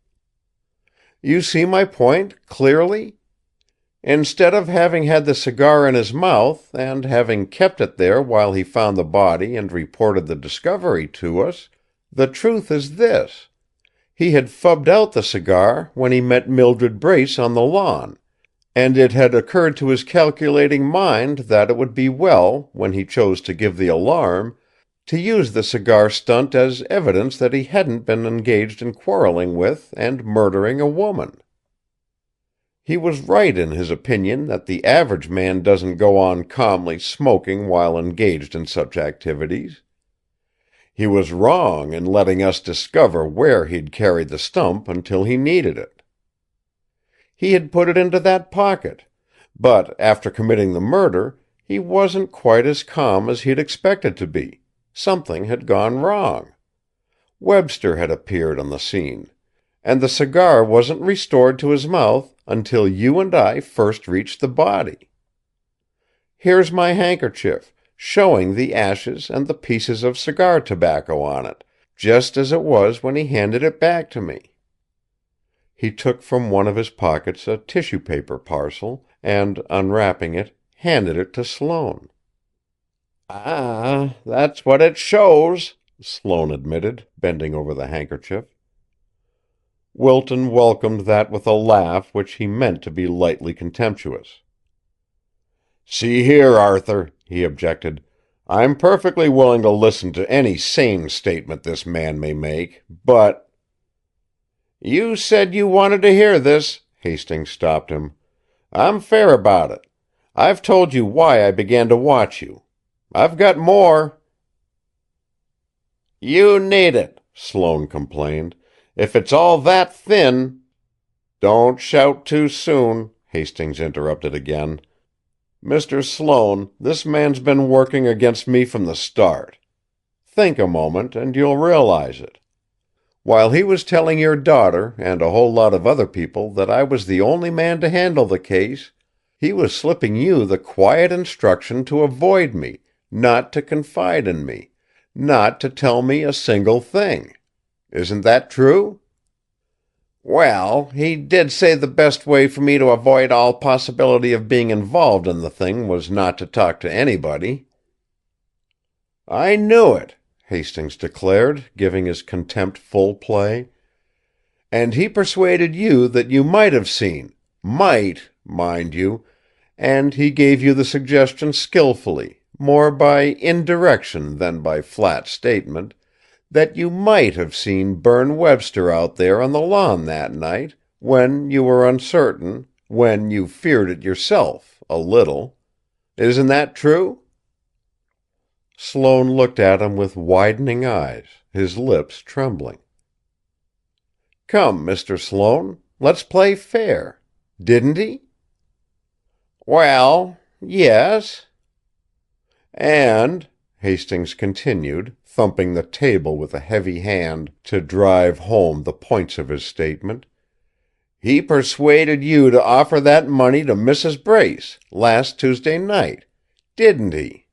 You see my point clearly? Instead of having had the cigar in his mouth, and having kept it there while he found the body and reported the discovery to us, the truth is this. He had fubbed out the cigar when he met Mildred Brace on the lawn, and it had occurred to his calculating mind that it would be well, when he chose to give the alarm, to use the cigar stunt as evidence that he hadn't been engaged in quarreling with and murdering a woman. He was right in his opinion that the average man doesn't go on calmly smoking while engaged in such activities. He was wrong in letting us discover where he'd carried the stump until he needed it. He had put it into that pocket, but after committing the murder, he wasn't quite as calm as he'd expected to be. Something had gone wrong. Webster had appeared on the scene, and the cigar wasn't restored to his mouth until you and I first reached the body. Here's my handkerchief, showing the ashes and the pieces of cigar tobacco on it, just as it was when he handed it back to me." He took from one of his pockets a tissue paper parcel, and, unwrapping it, handed it to Sloane. "Ah, that's what it shows," Sloane admitted, bending over the handkerchief. Wilton welcomed that with a laugh which he meant to be lightly contemptuous. "See here, Arthur," he objected, "I'm perfectly willing to listen to any sane statement this man may make, but—" "You said you wanted to hear this," Hastings stopped him. "I'm fair about it. I've told you why I began to watch you. I've got more." "You need it," Sloane complained. "If it's all that thin—" "Don't shout too soon," Hastings interrupted again. "Mr. Sloane, this man's been working against me from the start. Think a moment, and you'll realize it. While he was telling your daughter and a whole lot of other people that I was the only man to handle the case, he was slipping you the quiet instruction to avoid me, not to confide in me, not to tell me a single thing. Isn't that true?" "Well, he did say the best way for me to avoid all possibility of being involved in the thing was not to talk to anybody." "I knew it," Hastings declared, giving his contempt full play. "And he persuaded you that you might have seen, might, mind you, and he gave you the suggestion skillfully, more by indirection than by flat statement, that you might have seen Berne Webster out there on the lawn that night, when you were uncertain, when you feared it yourself, a little. Isn't that true?" Sloane looked at him with widening eyes, his lips trembling. "Come, Mr. Sloane, let's play fair. Didn't he?" "Well, yes." "And," Hastings continued, thumping the table with a heavy hand to drive home the points of his statement, "he persuaded you to offer that money to Mrs. Brace, last Tuesday night. Didn't he?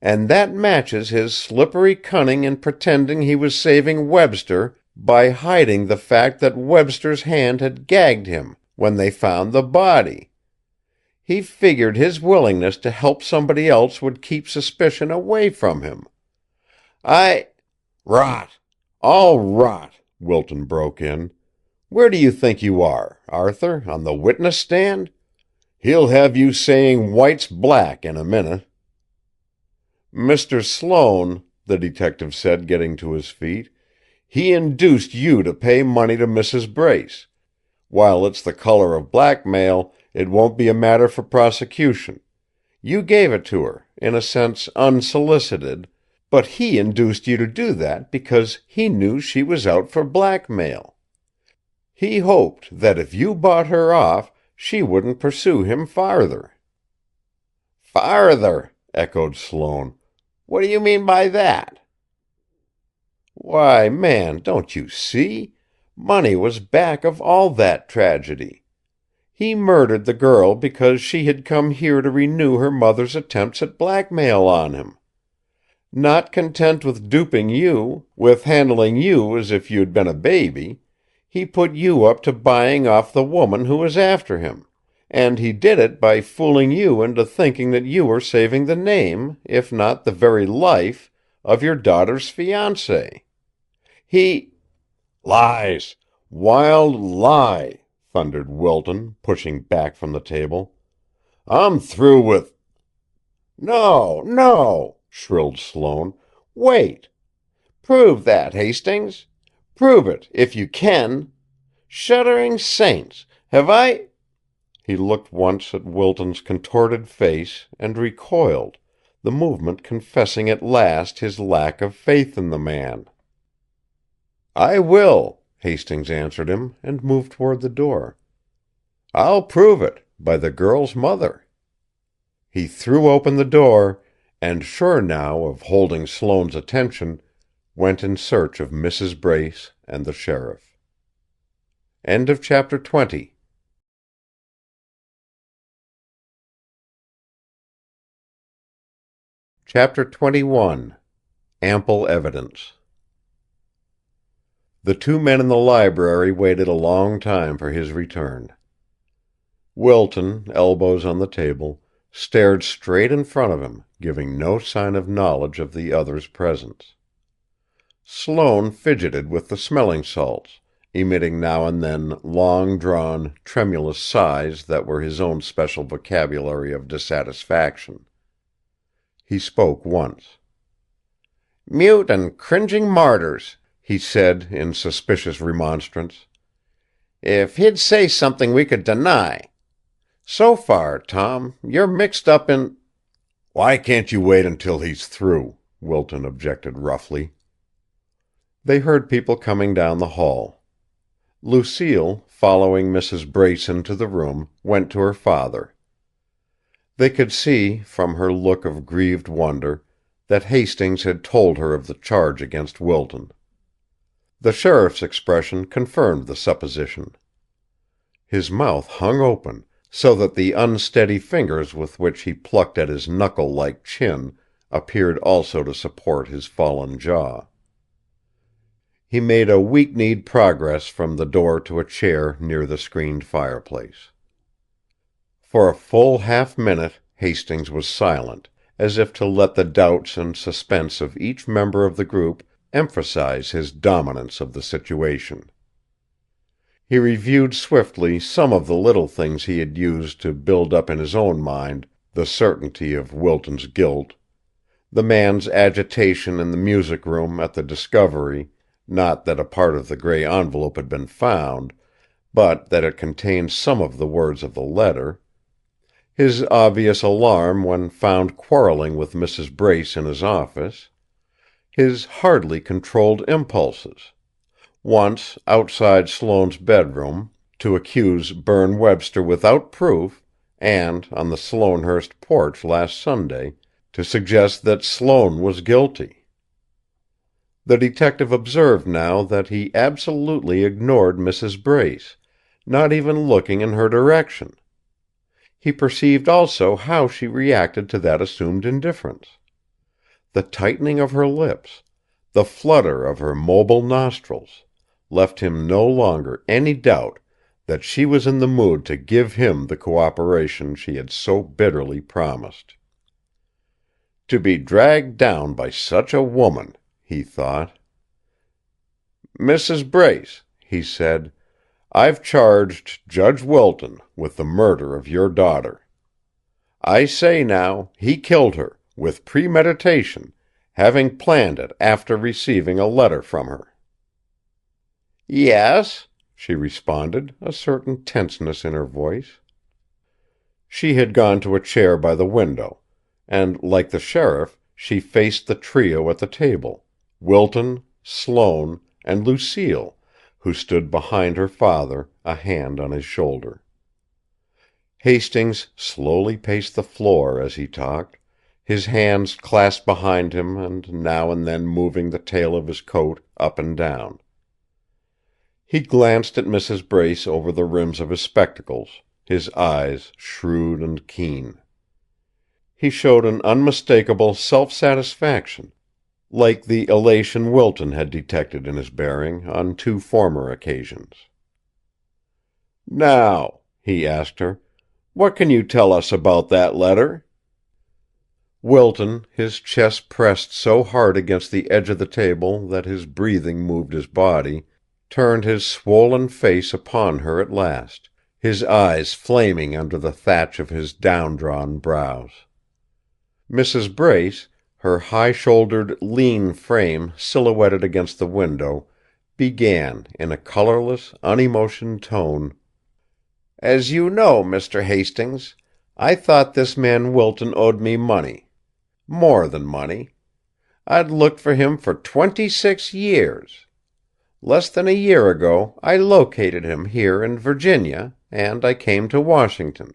And that matches his slippery cunning in pretending he was saving Webster by hiding the fact that Webster's hand had gagged him when they found the body. He figured his willingness to help somebody else would keep suspicion away from him. "Rot! All rot!" Wilton broke in. "Where do you think you are, Arthur, on the witness stand? He'll have you saying white's black in a minute." "Mr. Sloane," the detective said, getting to his feet, "he induced you to pay money to Mrs. Brace. While it's the color of blackmail, it won't be a matter for prosecution. You gave it to her, in a sense unsolicited, but he induced you to do that because he knew she was out for blackmail. He hoped that if you bought her off, she wouldn't pursue him farther." "Farther!" echoed Sloane. "What do you mean by that?" "Why, man, don't you see? Money was back of all that tragedy. He murdered the girl because she had come here to renew her mother's attempts at blackmail on him. Not content with duping you, with handling you as if you'd been a baby, he put you up to buying off the woman who was after him. And he did it by fooling you into thinking that you were saving the name, if not the very life, of your daughter's fiancé. He—" "Lies! Wild lie!" thundered Wilton, pushing back from the table. "I'm through with—" "No, no!" shrilled Sloane. "Wait! Prove that, Hastings! Prove it, if you can! Shuddering saints! Have I—" He looked once at Wilton's contorted face and recoiled, the movement confessing at last his lack of faith in the man. "I will," Hastings answered him, and moved toward the door. "I'll prove it, by the girl's mother." He threw open the door, and, sure now of holding Sloane's attention, went in search of Mrs. Brace and the sheriff. End of chapter 20. Chapter 21. Ample Evidence. The two men in the library waited a long time for his return. Wilton, elbows on the table, stared straight in front of him, giving no sign of knowledge of the other's presence. Sloane fidgeted with the smelling salts, emitting now and then long-drawn, tremulous sighs that were his own special vocabulary of dissatisfaction. He spoke once. "Mute and cringing martyrs," he said in suspicious remonstrance. "If he'd say something we could deny. So far, Tom, you're mixed up in—" "Why can't you wait until he's through?" Wilton objected roughly. They heard people coming down the hall. Lucille, following Mrs. Brace into the room, went to her father. They could see, from her look of grieved wonder, that Hastings had told her of the charge against Wilton. The sheriff's expression confirmed the supposition. His mouth hung open, so that the unsteady fingers with which he plucked at his knuckle-like chin appeared also to support his fallen jaw. He made a weak-kneed progress from the door to a chair near the screened fireplace. For a full half-minute Hastings was silent, as if to let the doubts and suspense of each member of the group emphasize his dominance of the situation. He reviewed swiftly some of the little things he had used to build up in his own mind the certainty of Wilton's guilt: the man's agitation in the music room at the discovery, not that a part of the grey envelope had been found, but that it contained some of the words of the letter; his obvious alarm when found quarreling with Mrs. Brace in his office; his hardly controlled impulses: once, outside Sloane's bedroom, to accuse Berne Webster without proof, and, on the Sloanehurst porch last Sunday, to suggest that Sloane was guilty. The detective observed now that he absolutely ignored Mrs. Brace, not even looking in her direction. He perceived also how she reacted to that assumed indifference. The tightening of her lips, the flutter of her mobile nostrils, left him no longer any doubt that she was in the mood to give him the cooperation she had so bitterly promised. To be dragged down by such a woman, he thought. "Mrs. Brace," he said, "I've charged Judge Wilton with the murder of your daughter. I say now, he killed her, with premeditation, having planned it after receiving a letter from her." "Yes," she responded, a certain tenseness in her voice. She had gone to a chair by the window, and, like the sheriff, she faced the trio at the table: Wilton, Sloane, and Lucille, who stood behind her father, a hand on his shoulder. Hastings slowly paced the floor as he talked, his hands clasped behind him and now and then moving the tail of his coat up and down. He glanced at Mrs. Brace over the rims of his spectacles, his eyes shrewd and keen. He showed an unmistakable self-satisfaction, like the elation Wilton had detected in his bearing on two former occasions. "Now," he asked her, "what can you tell us about that letter?" Wilton, his chest pressed so hard against the edge of the table that his breathing moved his body, turned his swollen face upon her at last, his eyes flaming under the thatch of his down-drawn brows. Mrs. Brace, her high-shouldered, lean frame silhouetted against the window, began in a colorless, unemotioned tone: "As you know, Mr. Hastings, I thought this man Wilton owed me money. More than money. I'd looked for him for 26 years. Less than a year ago I located him here in Virginia, and I came to Washington.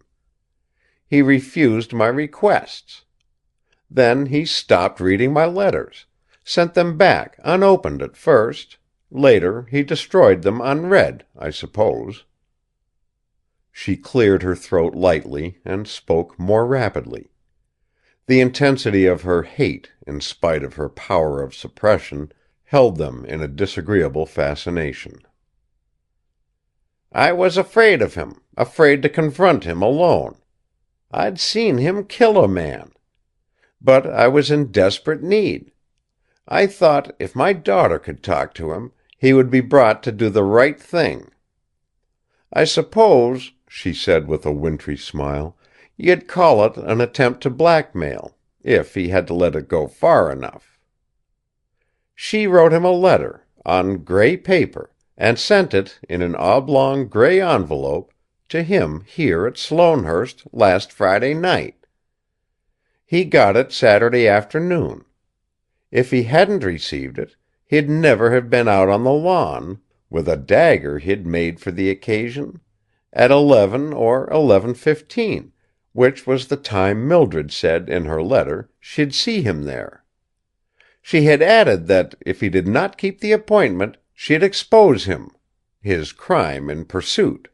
He refused my requests. Then he stopped reading my letters, Sent them back, unopened at first. Later he destroyed them unread, I suppose." She cleared her throat lightly and spoke more rapidly. The intensity of her hate, in spite of her power of suppression, held them in a disagreeable fascination. "I was afraid of him, afraid to confront him alone. I'd seen him kill a man. But I was in desperate need. I thought if my daughter could talk to him, he would be brought to do the right thing. I suppose," she said with a wintry smile, "you'd call it an attempt to blackmail, if he had to let it go far enough. She wrote him a letter, on gray paper, and sent it, in an oblong gray envelope, to him here at Sloanehurst last Friday night. He got it Saturday afternoon. If he hadn't received it, he'd never have been out on the lawn, with a dagger he'd made for the occasion, at 11 or 11:15, which was the time Mildred said in her letter she'd see him there. She had added that, if he did not keep the appointment, she'd expose him, his crime in pursuit."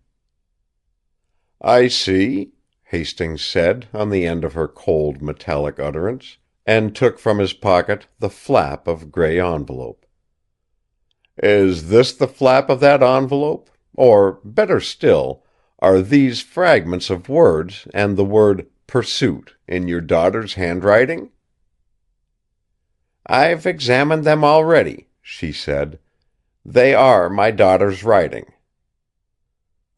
"I see," Hastings said, on the end of her cold, metallic utterance, and took from his pocket the flap of gray envelope. "Is this the flap of that envelope? Or, better still, are these fragments of words and the word 'pursuit' in your daughter's handwriting?" "I've examined them already," she said. "They are my daughter's writing."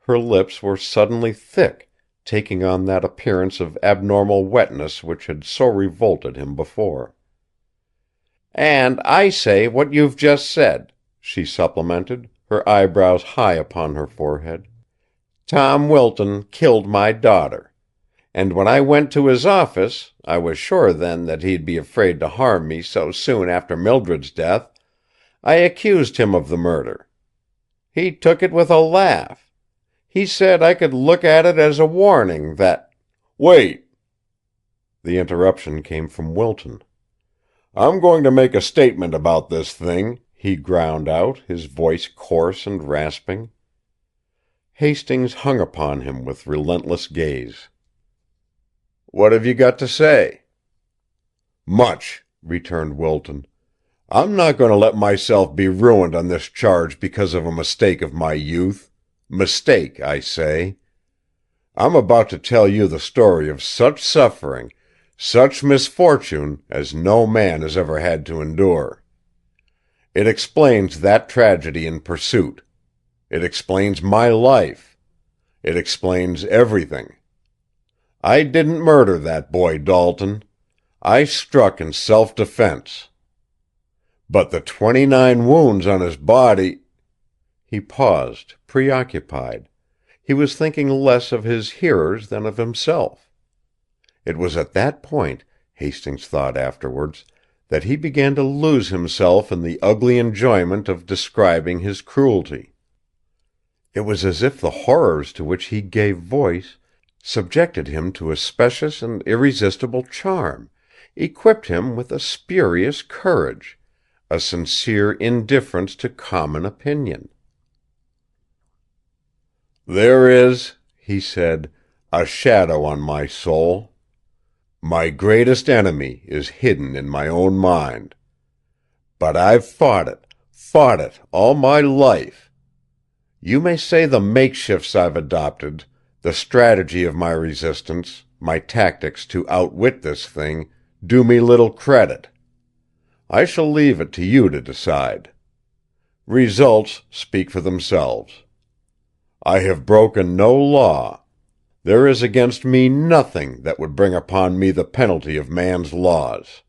Her lips were suddenly thick, taking on that appearance of abnormal wetness which had so revolted him before. "And I say what you've just said," she supplemented, her eyebrows high upon her forehead. "Tom Wilton killed my daughter. And when I went to his office, I was sure then that he'd be afraid to harm me so soon after Mildred's death, I accused him of the murder. He took it with a laugh. He said I could look at it as a warning that—" "Wait!" The interruption came from Wilton. "I'm going to make a statement about this thing," he ground out, his voice coarse and rasping. Hastings hung upon him with relentless gaze. "What have you got to say?" "Much," returned Wilton. "I'm not going to let myself be ruined on this charge because of a mistake of my youth. Mistake, I say. I'm about to tell you the story of such suffering, such misfortune, as no man has ever had to endure. It explains that tragedy in Pursuit. It explains my life. It explains everything. I didn't murder that boy Dalton. I struck in self-defense. But the 29 wounds on his body—" He paused, preoccupied. He was thinking less of his hearers than of himself. It was at that point, Hastings thought afterwards, that he began to lose himself in the ugly enjoyment of describing his cruelty. It was as if the horrors to which he gave voice subjected him to a specious and irresistible charm, equipped him with a spurious courage, a sincere indifference to common opinion. "There is," he said, "a shadow on my soul. My greatest enemy is hidden in my own mind. But I've fought it all my life. You may say the makeshifts I've adopted, the strategy of my resistance, my tactics to outwit this thing, do me little credit. I shall leave it to you to decide. Results speak for themselves. I have broken no law. There is against me nothing that would bring upon me the penalty of man's laws."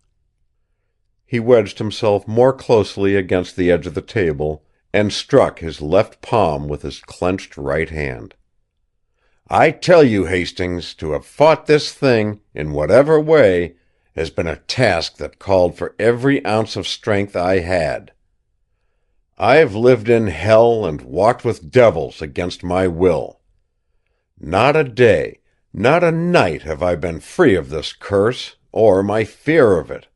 He wedged himself more closely against the edge of the table and struck his left palm with his clenched right hand. "I tell you, Hastings, to have fought this thing, in whatever way, has been a task that called for every ounce of strength I had. I've lived in hell and walked with devils against my will. Not a day, not a night have I been free of this curse, or my fear of it.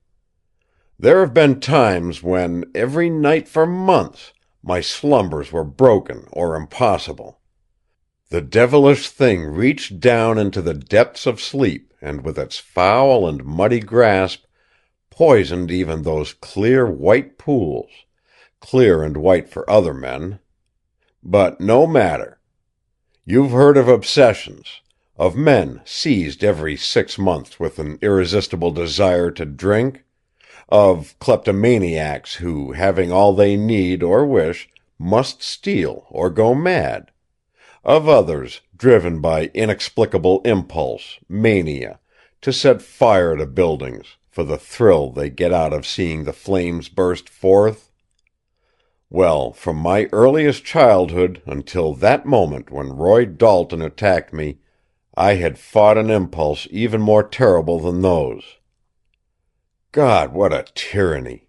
There have been times when, every night for months, my slumbers were broken or impossible. The devilish thing reached down into the depths of sleep and with its foul and muddy grasp poisoned even those clear white pools, clear and white for other men. But no matter. You've heard of obsessions, of men seized every 6 months with an irresistible desire to drink, of kleptomaniacs who, having all they need or wish, must steal or go mad, of others driven by inexplicable impulse, mania, to set fire to buildings for the thrill they get out of seeing the flames burst forth. Well, from my earliest childhood until that moment when Roy Dalton attacked me, I had fought an impulse even more terrible than those. God, what a tyranny!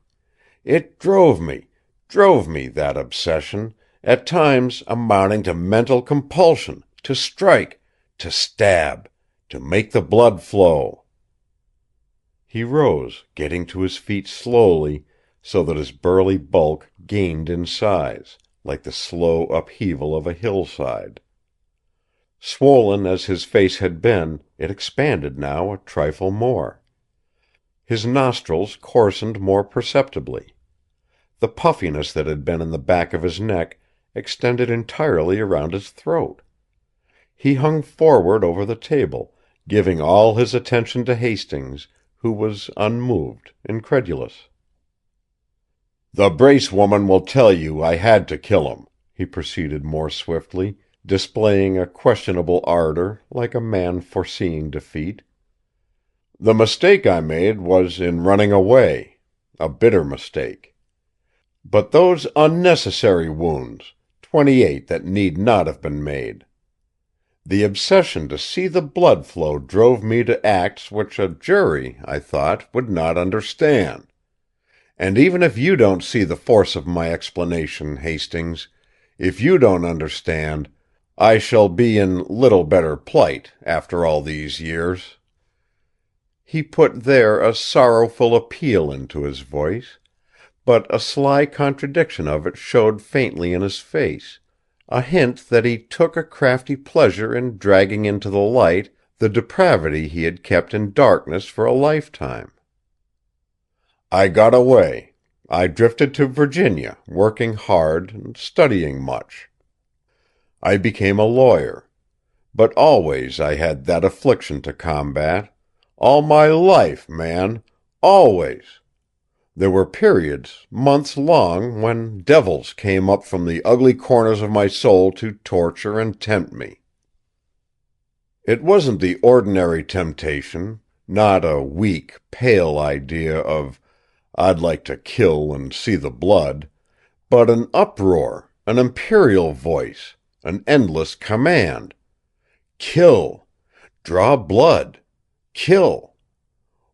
It drove me, that obsession, at times amounting to mental compulsion, to strike, to stab, to make the blood flow. He rose, getting to his feet slowly, so that his burly bulk gained in size, like the slow upheaval of a hillside. Swollen as his face had been, it expanded now a trifle more. His nostrils coarsened more perceptibly. The puffiness that had been in the back of his neck extended entirely around his throat. He hung forward over the table, giving all his attention to Hastings, who was unmoved, incredulous. "The Brace woman will tell you I had to kill him," he proceeded more swiftly, displaying a questionable ardor, like a man foreseeing defeat. "The mistake I made was in running away. A bitter mistake. But those unnecessary wounds, 28 that need not have been made. The obsession to see the blood flow drove me to acts which a jury, I thought, would not understand. And even if you don't see the force of my explanation, Hastings, if you don't understand, I shall be in little better plight, after all these years." He put there a sorrowful appeal into his voice, but a sly contradiction of it showed faintly in his face, a hint that he took a crafty pleasure in dragging into the light the depravity he had kept in darkness for a lifetime. "I got away. I drifted to Virginia, working hard and studying much. I became a lawyer. But always I had that affliction to combat. All my life, man. Always. There were periods, months long, when devils came up from the ugly corners of my soul to torture and tempt me. It wasn't the ordinary temptation, not a weak, pale idea of "I'd like to kill and see the blood," but an uproar, an imperial voice, an endless command. Kill! Draw blood! Kill!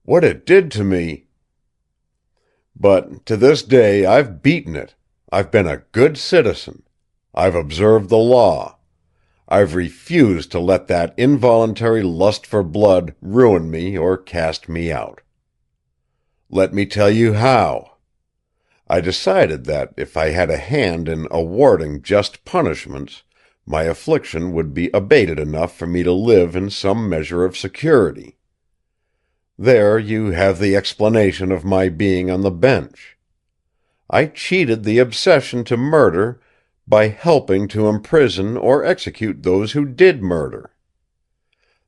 What it did to me! But to this day I've beaten it. I've been a good citizen. I've observed the law. I've refused to let that involuntary lust for blood ruin me or cast me out. Let me tell you how. I decided that if I had a hand in awarding just punishments, my affliction would be abated enough for me to live in some measure of security. There you have the explanation of my being on the bench. I cheated the obsession to murder by helping to imprison or execute those who did murder.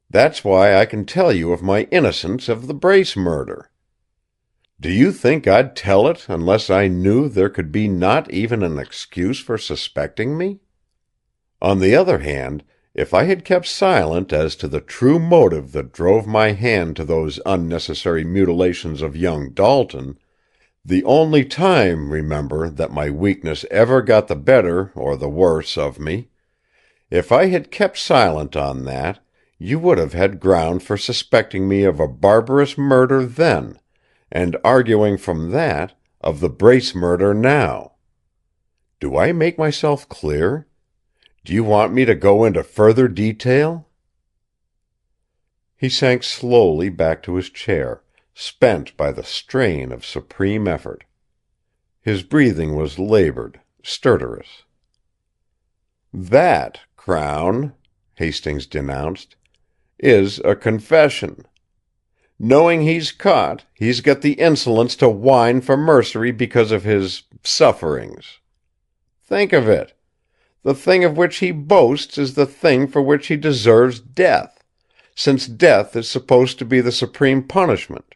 That's why I can tell you of my innocence of the Brace murder. Do you think I'd tell it unless I knew there could be not even an excuse for suspecting me? On the other hand, if I had kept silent as to the true motive that drove my hand to those unnecessary mutilations of young Dalton, the only time, remember, that my weakness ever got the better or the worse of me, if I had kept silent on that, you would have had ground for suspecting me of a barbarous murder then, and arguing from that, of the Brace murder now. Do I make myself clear? Do you want me to go into further detail?" He sank slowly back to his chair, spent by the strain of supreme effort. His breathing was labored, stertorous. "That, Crown," Hastings denounced, "is a confession. Knowing he's caught, he's got the insolence to whine for mercy because of his sufferings. Think of it! The thing of which he boasts is the thing for which he deserves death, since death is supposed to be the supreme punishment.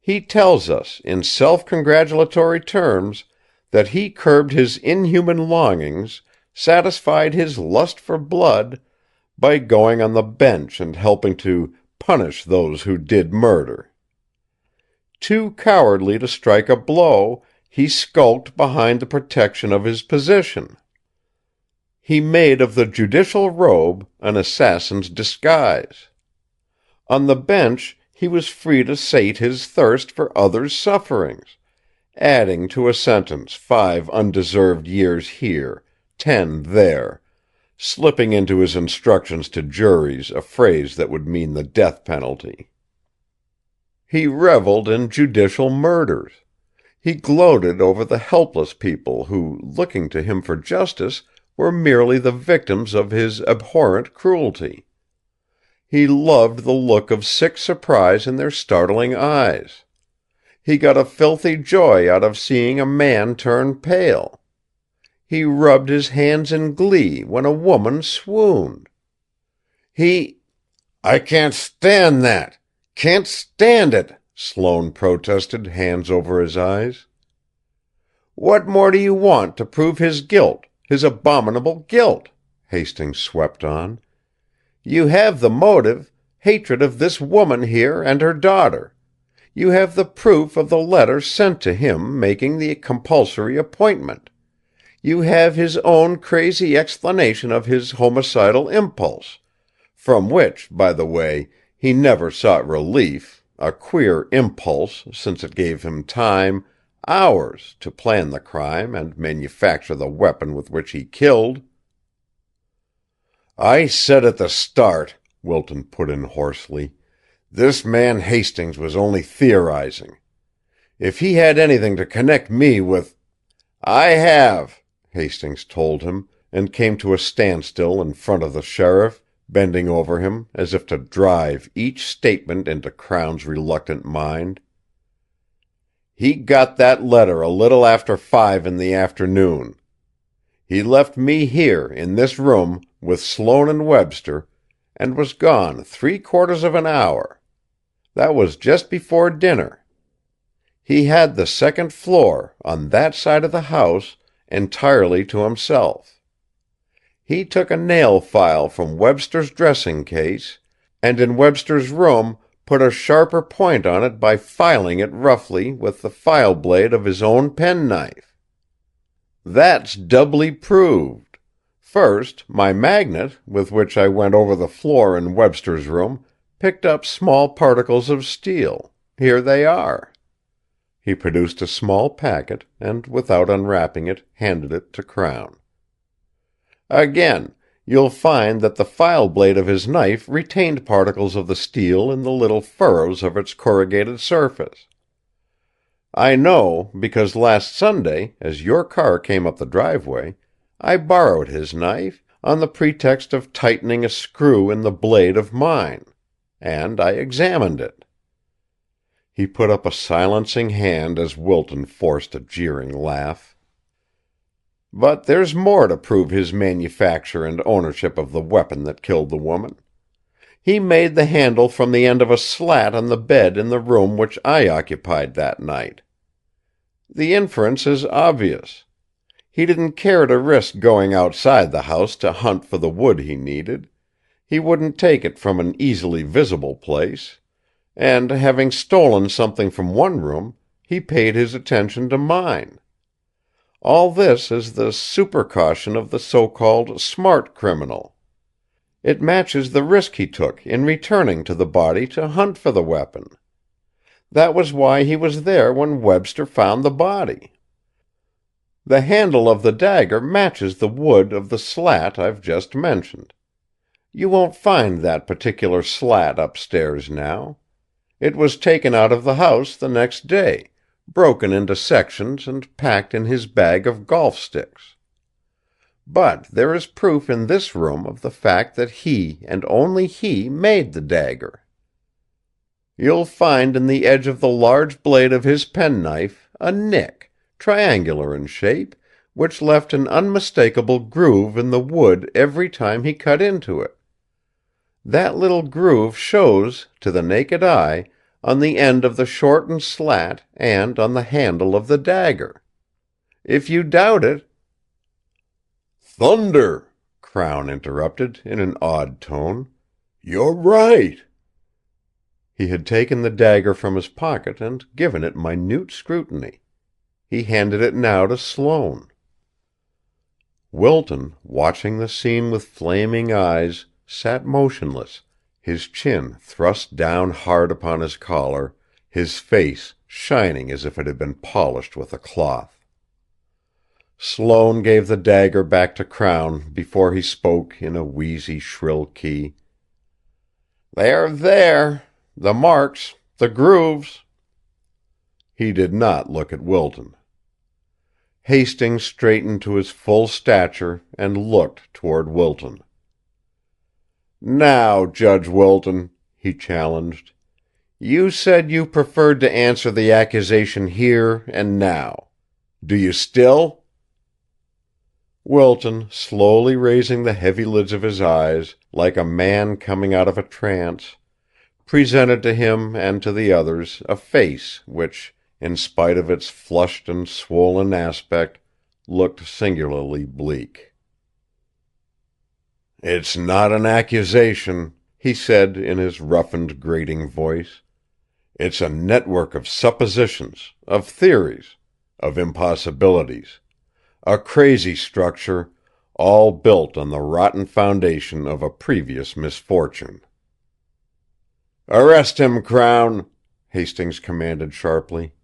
He tells us, in self-congratulatory terms, that he curbed his inhuman longings, satisfied his lust for blood, by going on the bench and helping to punish those who did murder. Too cowardly to strike a blow, he skulked behind the protection of his position. He made of the judicial robe an assassin's disguise. On the bench he was free to sate his thirst for others' sufferings, adding to a sentence 5 undeserved years here, 10 there, slipping into his instructions to juries a phrase that would mean the death penalty. He reveled in judicial murders. He gloated over the helpless people who, looking to him for justice, were merely the victims of his abhorrent cruelty. He loved the look of sick surprise in their startling eyes. He got a filthy joy out of seeing a man turn pale. He rubbed his hands in glee when a woman swooned. "I can't stand that! Can't stand it!" Sloane protested, hands over his eyes. "What more do you want to prove his guilt, his abominable guilt?" Hastings swept on. "You have the motive, hatred of this woman here and her daughter. You have the proof of the letter sent to him making the compulsory appointment. You have his own crazy explanation of his homicidal impulse, from which, by the way, he never sought relief, a queer impulse, since it gave him time, hours, to plan the crime and manufacture the weapon with which he killed." "I said at the start," Wilton put in hoarsely, "this man Hastings was only theorizing. If he had anything to connect me with—" "I have," Hastings told him, and came to a standstill in front of the sheriff, bending over him as if to drive each statement into Crown's reluctant mind. "He got that letter a little after 5 in the afternoon. He left me here, in this room, with Sloane and Webster, and was gone 3/4 of an hour. That was just before dinner. He had the second floor, on that side of the house, entirely to himself. He took a nail file from Webster's dressing case, and in Webster's room put a sharper point on it by filing it roughly with the file blade of his own penknife. That's doubly proved. First, my magnet, with which I went over the floor in Webster's room, picked up small particles of steel. Here they are." He produced a small packet, and without unwrapping it, handed it to Crown. "Again, you'll find that the file blade of his knife retained particles of the steel in the little furrows of its corrugated surface. I know, because last Sunday, as your car came up the driveway, I borrowed his knife, on the pretext of tightening a screw in the blade of mine. And I examined it." He put up a silencing hand as Wilton forced a jeering laugh. "But there's more to prove his manufacture and ownership of the weapon that killed the woman. He made the handle from the end of a slat on the bed in the room which I occupied that night. The inference is obvious. He didn't care to risk going outside the house to hunt for the wood he needed. He wouldn't take it from an easily visible place. And, having stolen something from one room, he paid his attention to mine. All this is the supercaution of the so-called smart criminal. It matches the risk he took in returning to the body to hunt for the weapon. That was why he was there when Webster found the body. The handle of the dagger matches the wood of the slat I've just mentioned. You won't find that particular slat upstairs now. It was taken out of the house the next day, broken into sections and packed in his bag of golf sticks. But there is proof in this room of the fact that he and only he made the dagger. You'll find in the edge of the large blade of his penknife a nick, triangular in shape, which left an unmistakable groove in the wood every time he cut into it. That little groove shows, to the naked eye, on the end of the shortened slat and on the handle of the dagger. If you doubt it—" "Thunder!" Crown interrupted, in an awed tone. "You're right!" He had taken the dagger from his pocket and given it minute scrutiny. He handed it now to Sloane. Wilton, watching the scene with flaming eyes, sat motionless, his chin thrust down hard upon his collar, his face shining as if it had been polished with a cloth. Sloane gave the dagger back to Crown before he spoke in a wheezy, shrill key. "They're there. The marks, the grooves." He did not look at Wilton. Hastings straightened to his full stature and looked toward Wilton. "Now, Judge Wilton," he challenged, "you said you preferred to answer the accusation here and now. Do you still?" Wilton, slowly raising the heavy lids of his eyes, like a man coming out of a trance, presented to him and to the others a face which, in spite of its flushed and swollen aspect, looked singularly bleak. "It's not an accusation," he said in his roughened, grating voice. "It's a network of suppositions, of theories, of impossibilities, a crazy structure, all built on the rotten foundation of a previous misfortune." "Arrest him, Crown!" Hastings commanded sharply.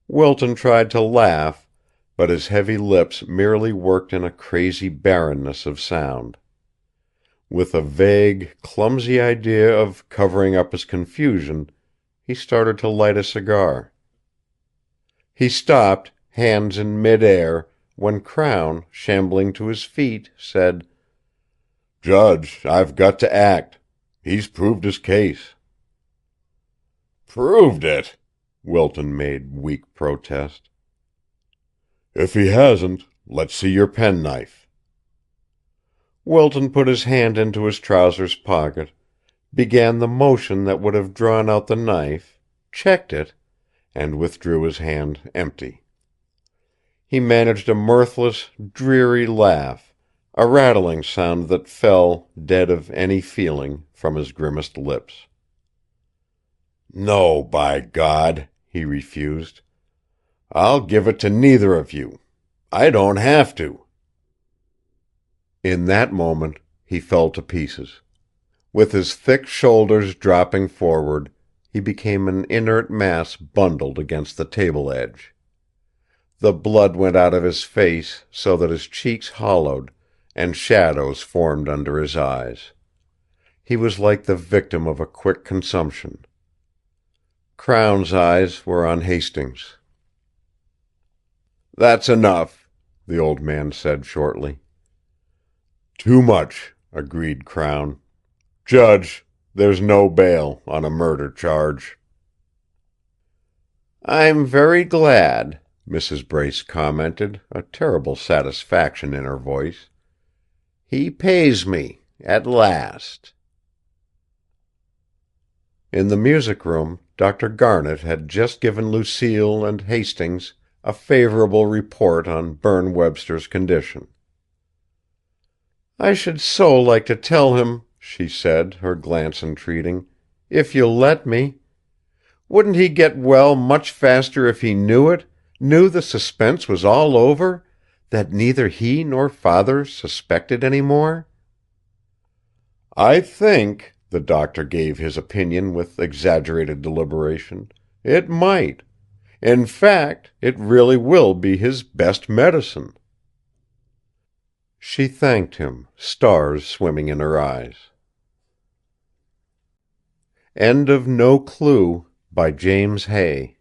Wilton tried to laugh, but his heavy lips merely worked in a crazy barrenness of sound. With a vague, clumsy idea of covering up his confusion, he started to light a cigar. He stopped, hands in mid-air, when Crown, shambling to his feet, said: "Judge, I've got to act. He's proved his case." "Proved it?" Wilton made weak protest. "If he hasn't, let's see your penknife." Wilton put his hand into his trousers pocket, began the motion that would have drawn out the knife, checked it, and withdrew his hand empty. He managed a mirthless, dreary laugh, a rattling sound that fell, dead of any feeling, from his grimaced lips. "No, by God!" he refused. "I'll give it to neither of you. I don't have to." In that moment he fell to pieces. With his thick shoulders dropping forward, he became an inert mass bundled against the table edge. The blood went out of his face so that his cheeks hollowed, and shadows formed under his eyes. He was like the victim of a quick consumption. Crown's eyes were on Hastings. "That's enough," the old man said shortly. "Too much," agreed Crown. "Judge, there's no bail on a murder charge." "I'm very glad," Mrs. Brace commented, a terrible satisfaction in her voice. "He pays me, at last." In the music room, Dr. Garnet had just given Lucille and Hastings a favorable report on Berne Webster's condition. "I should so like to tell him," she said, her glance entreating, "if you'll let me. Wouldn't he get well much faster if he knew it, knew the suspense was all over, that neither he nor father suspected any more?" "I think," the doctor gave his opinion with exaggerated deliberation, "it might. In fact, it really will be his best medicine." She thanked him, stars swimming in her eyes. End of No Clue by James Hay.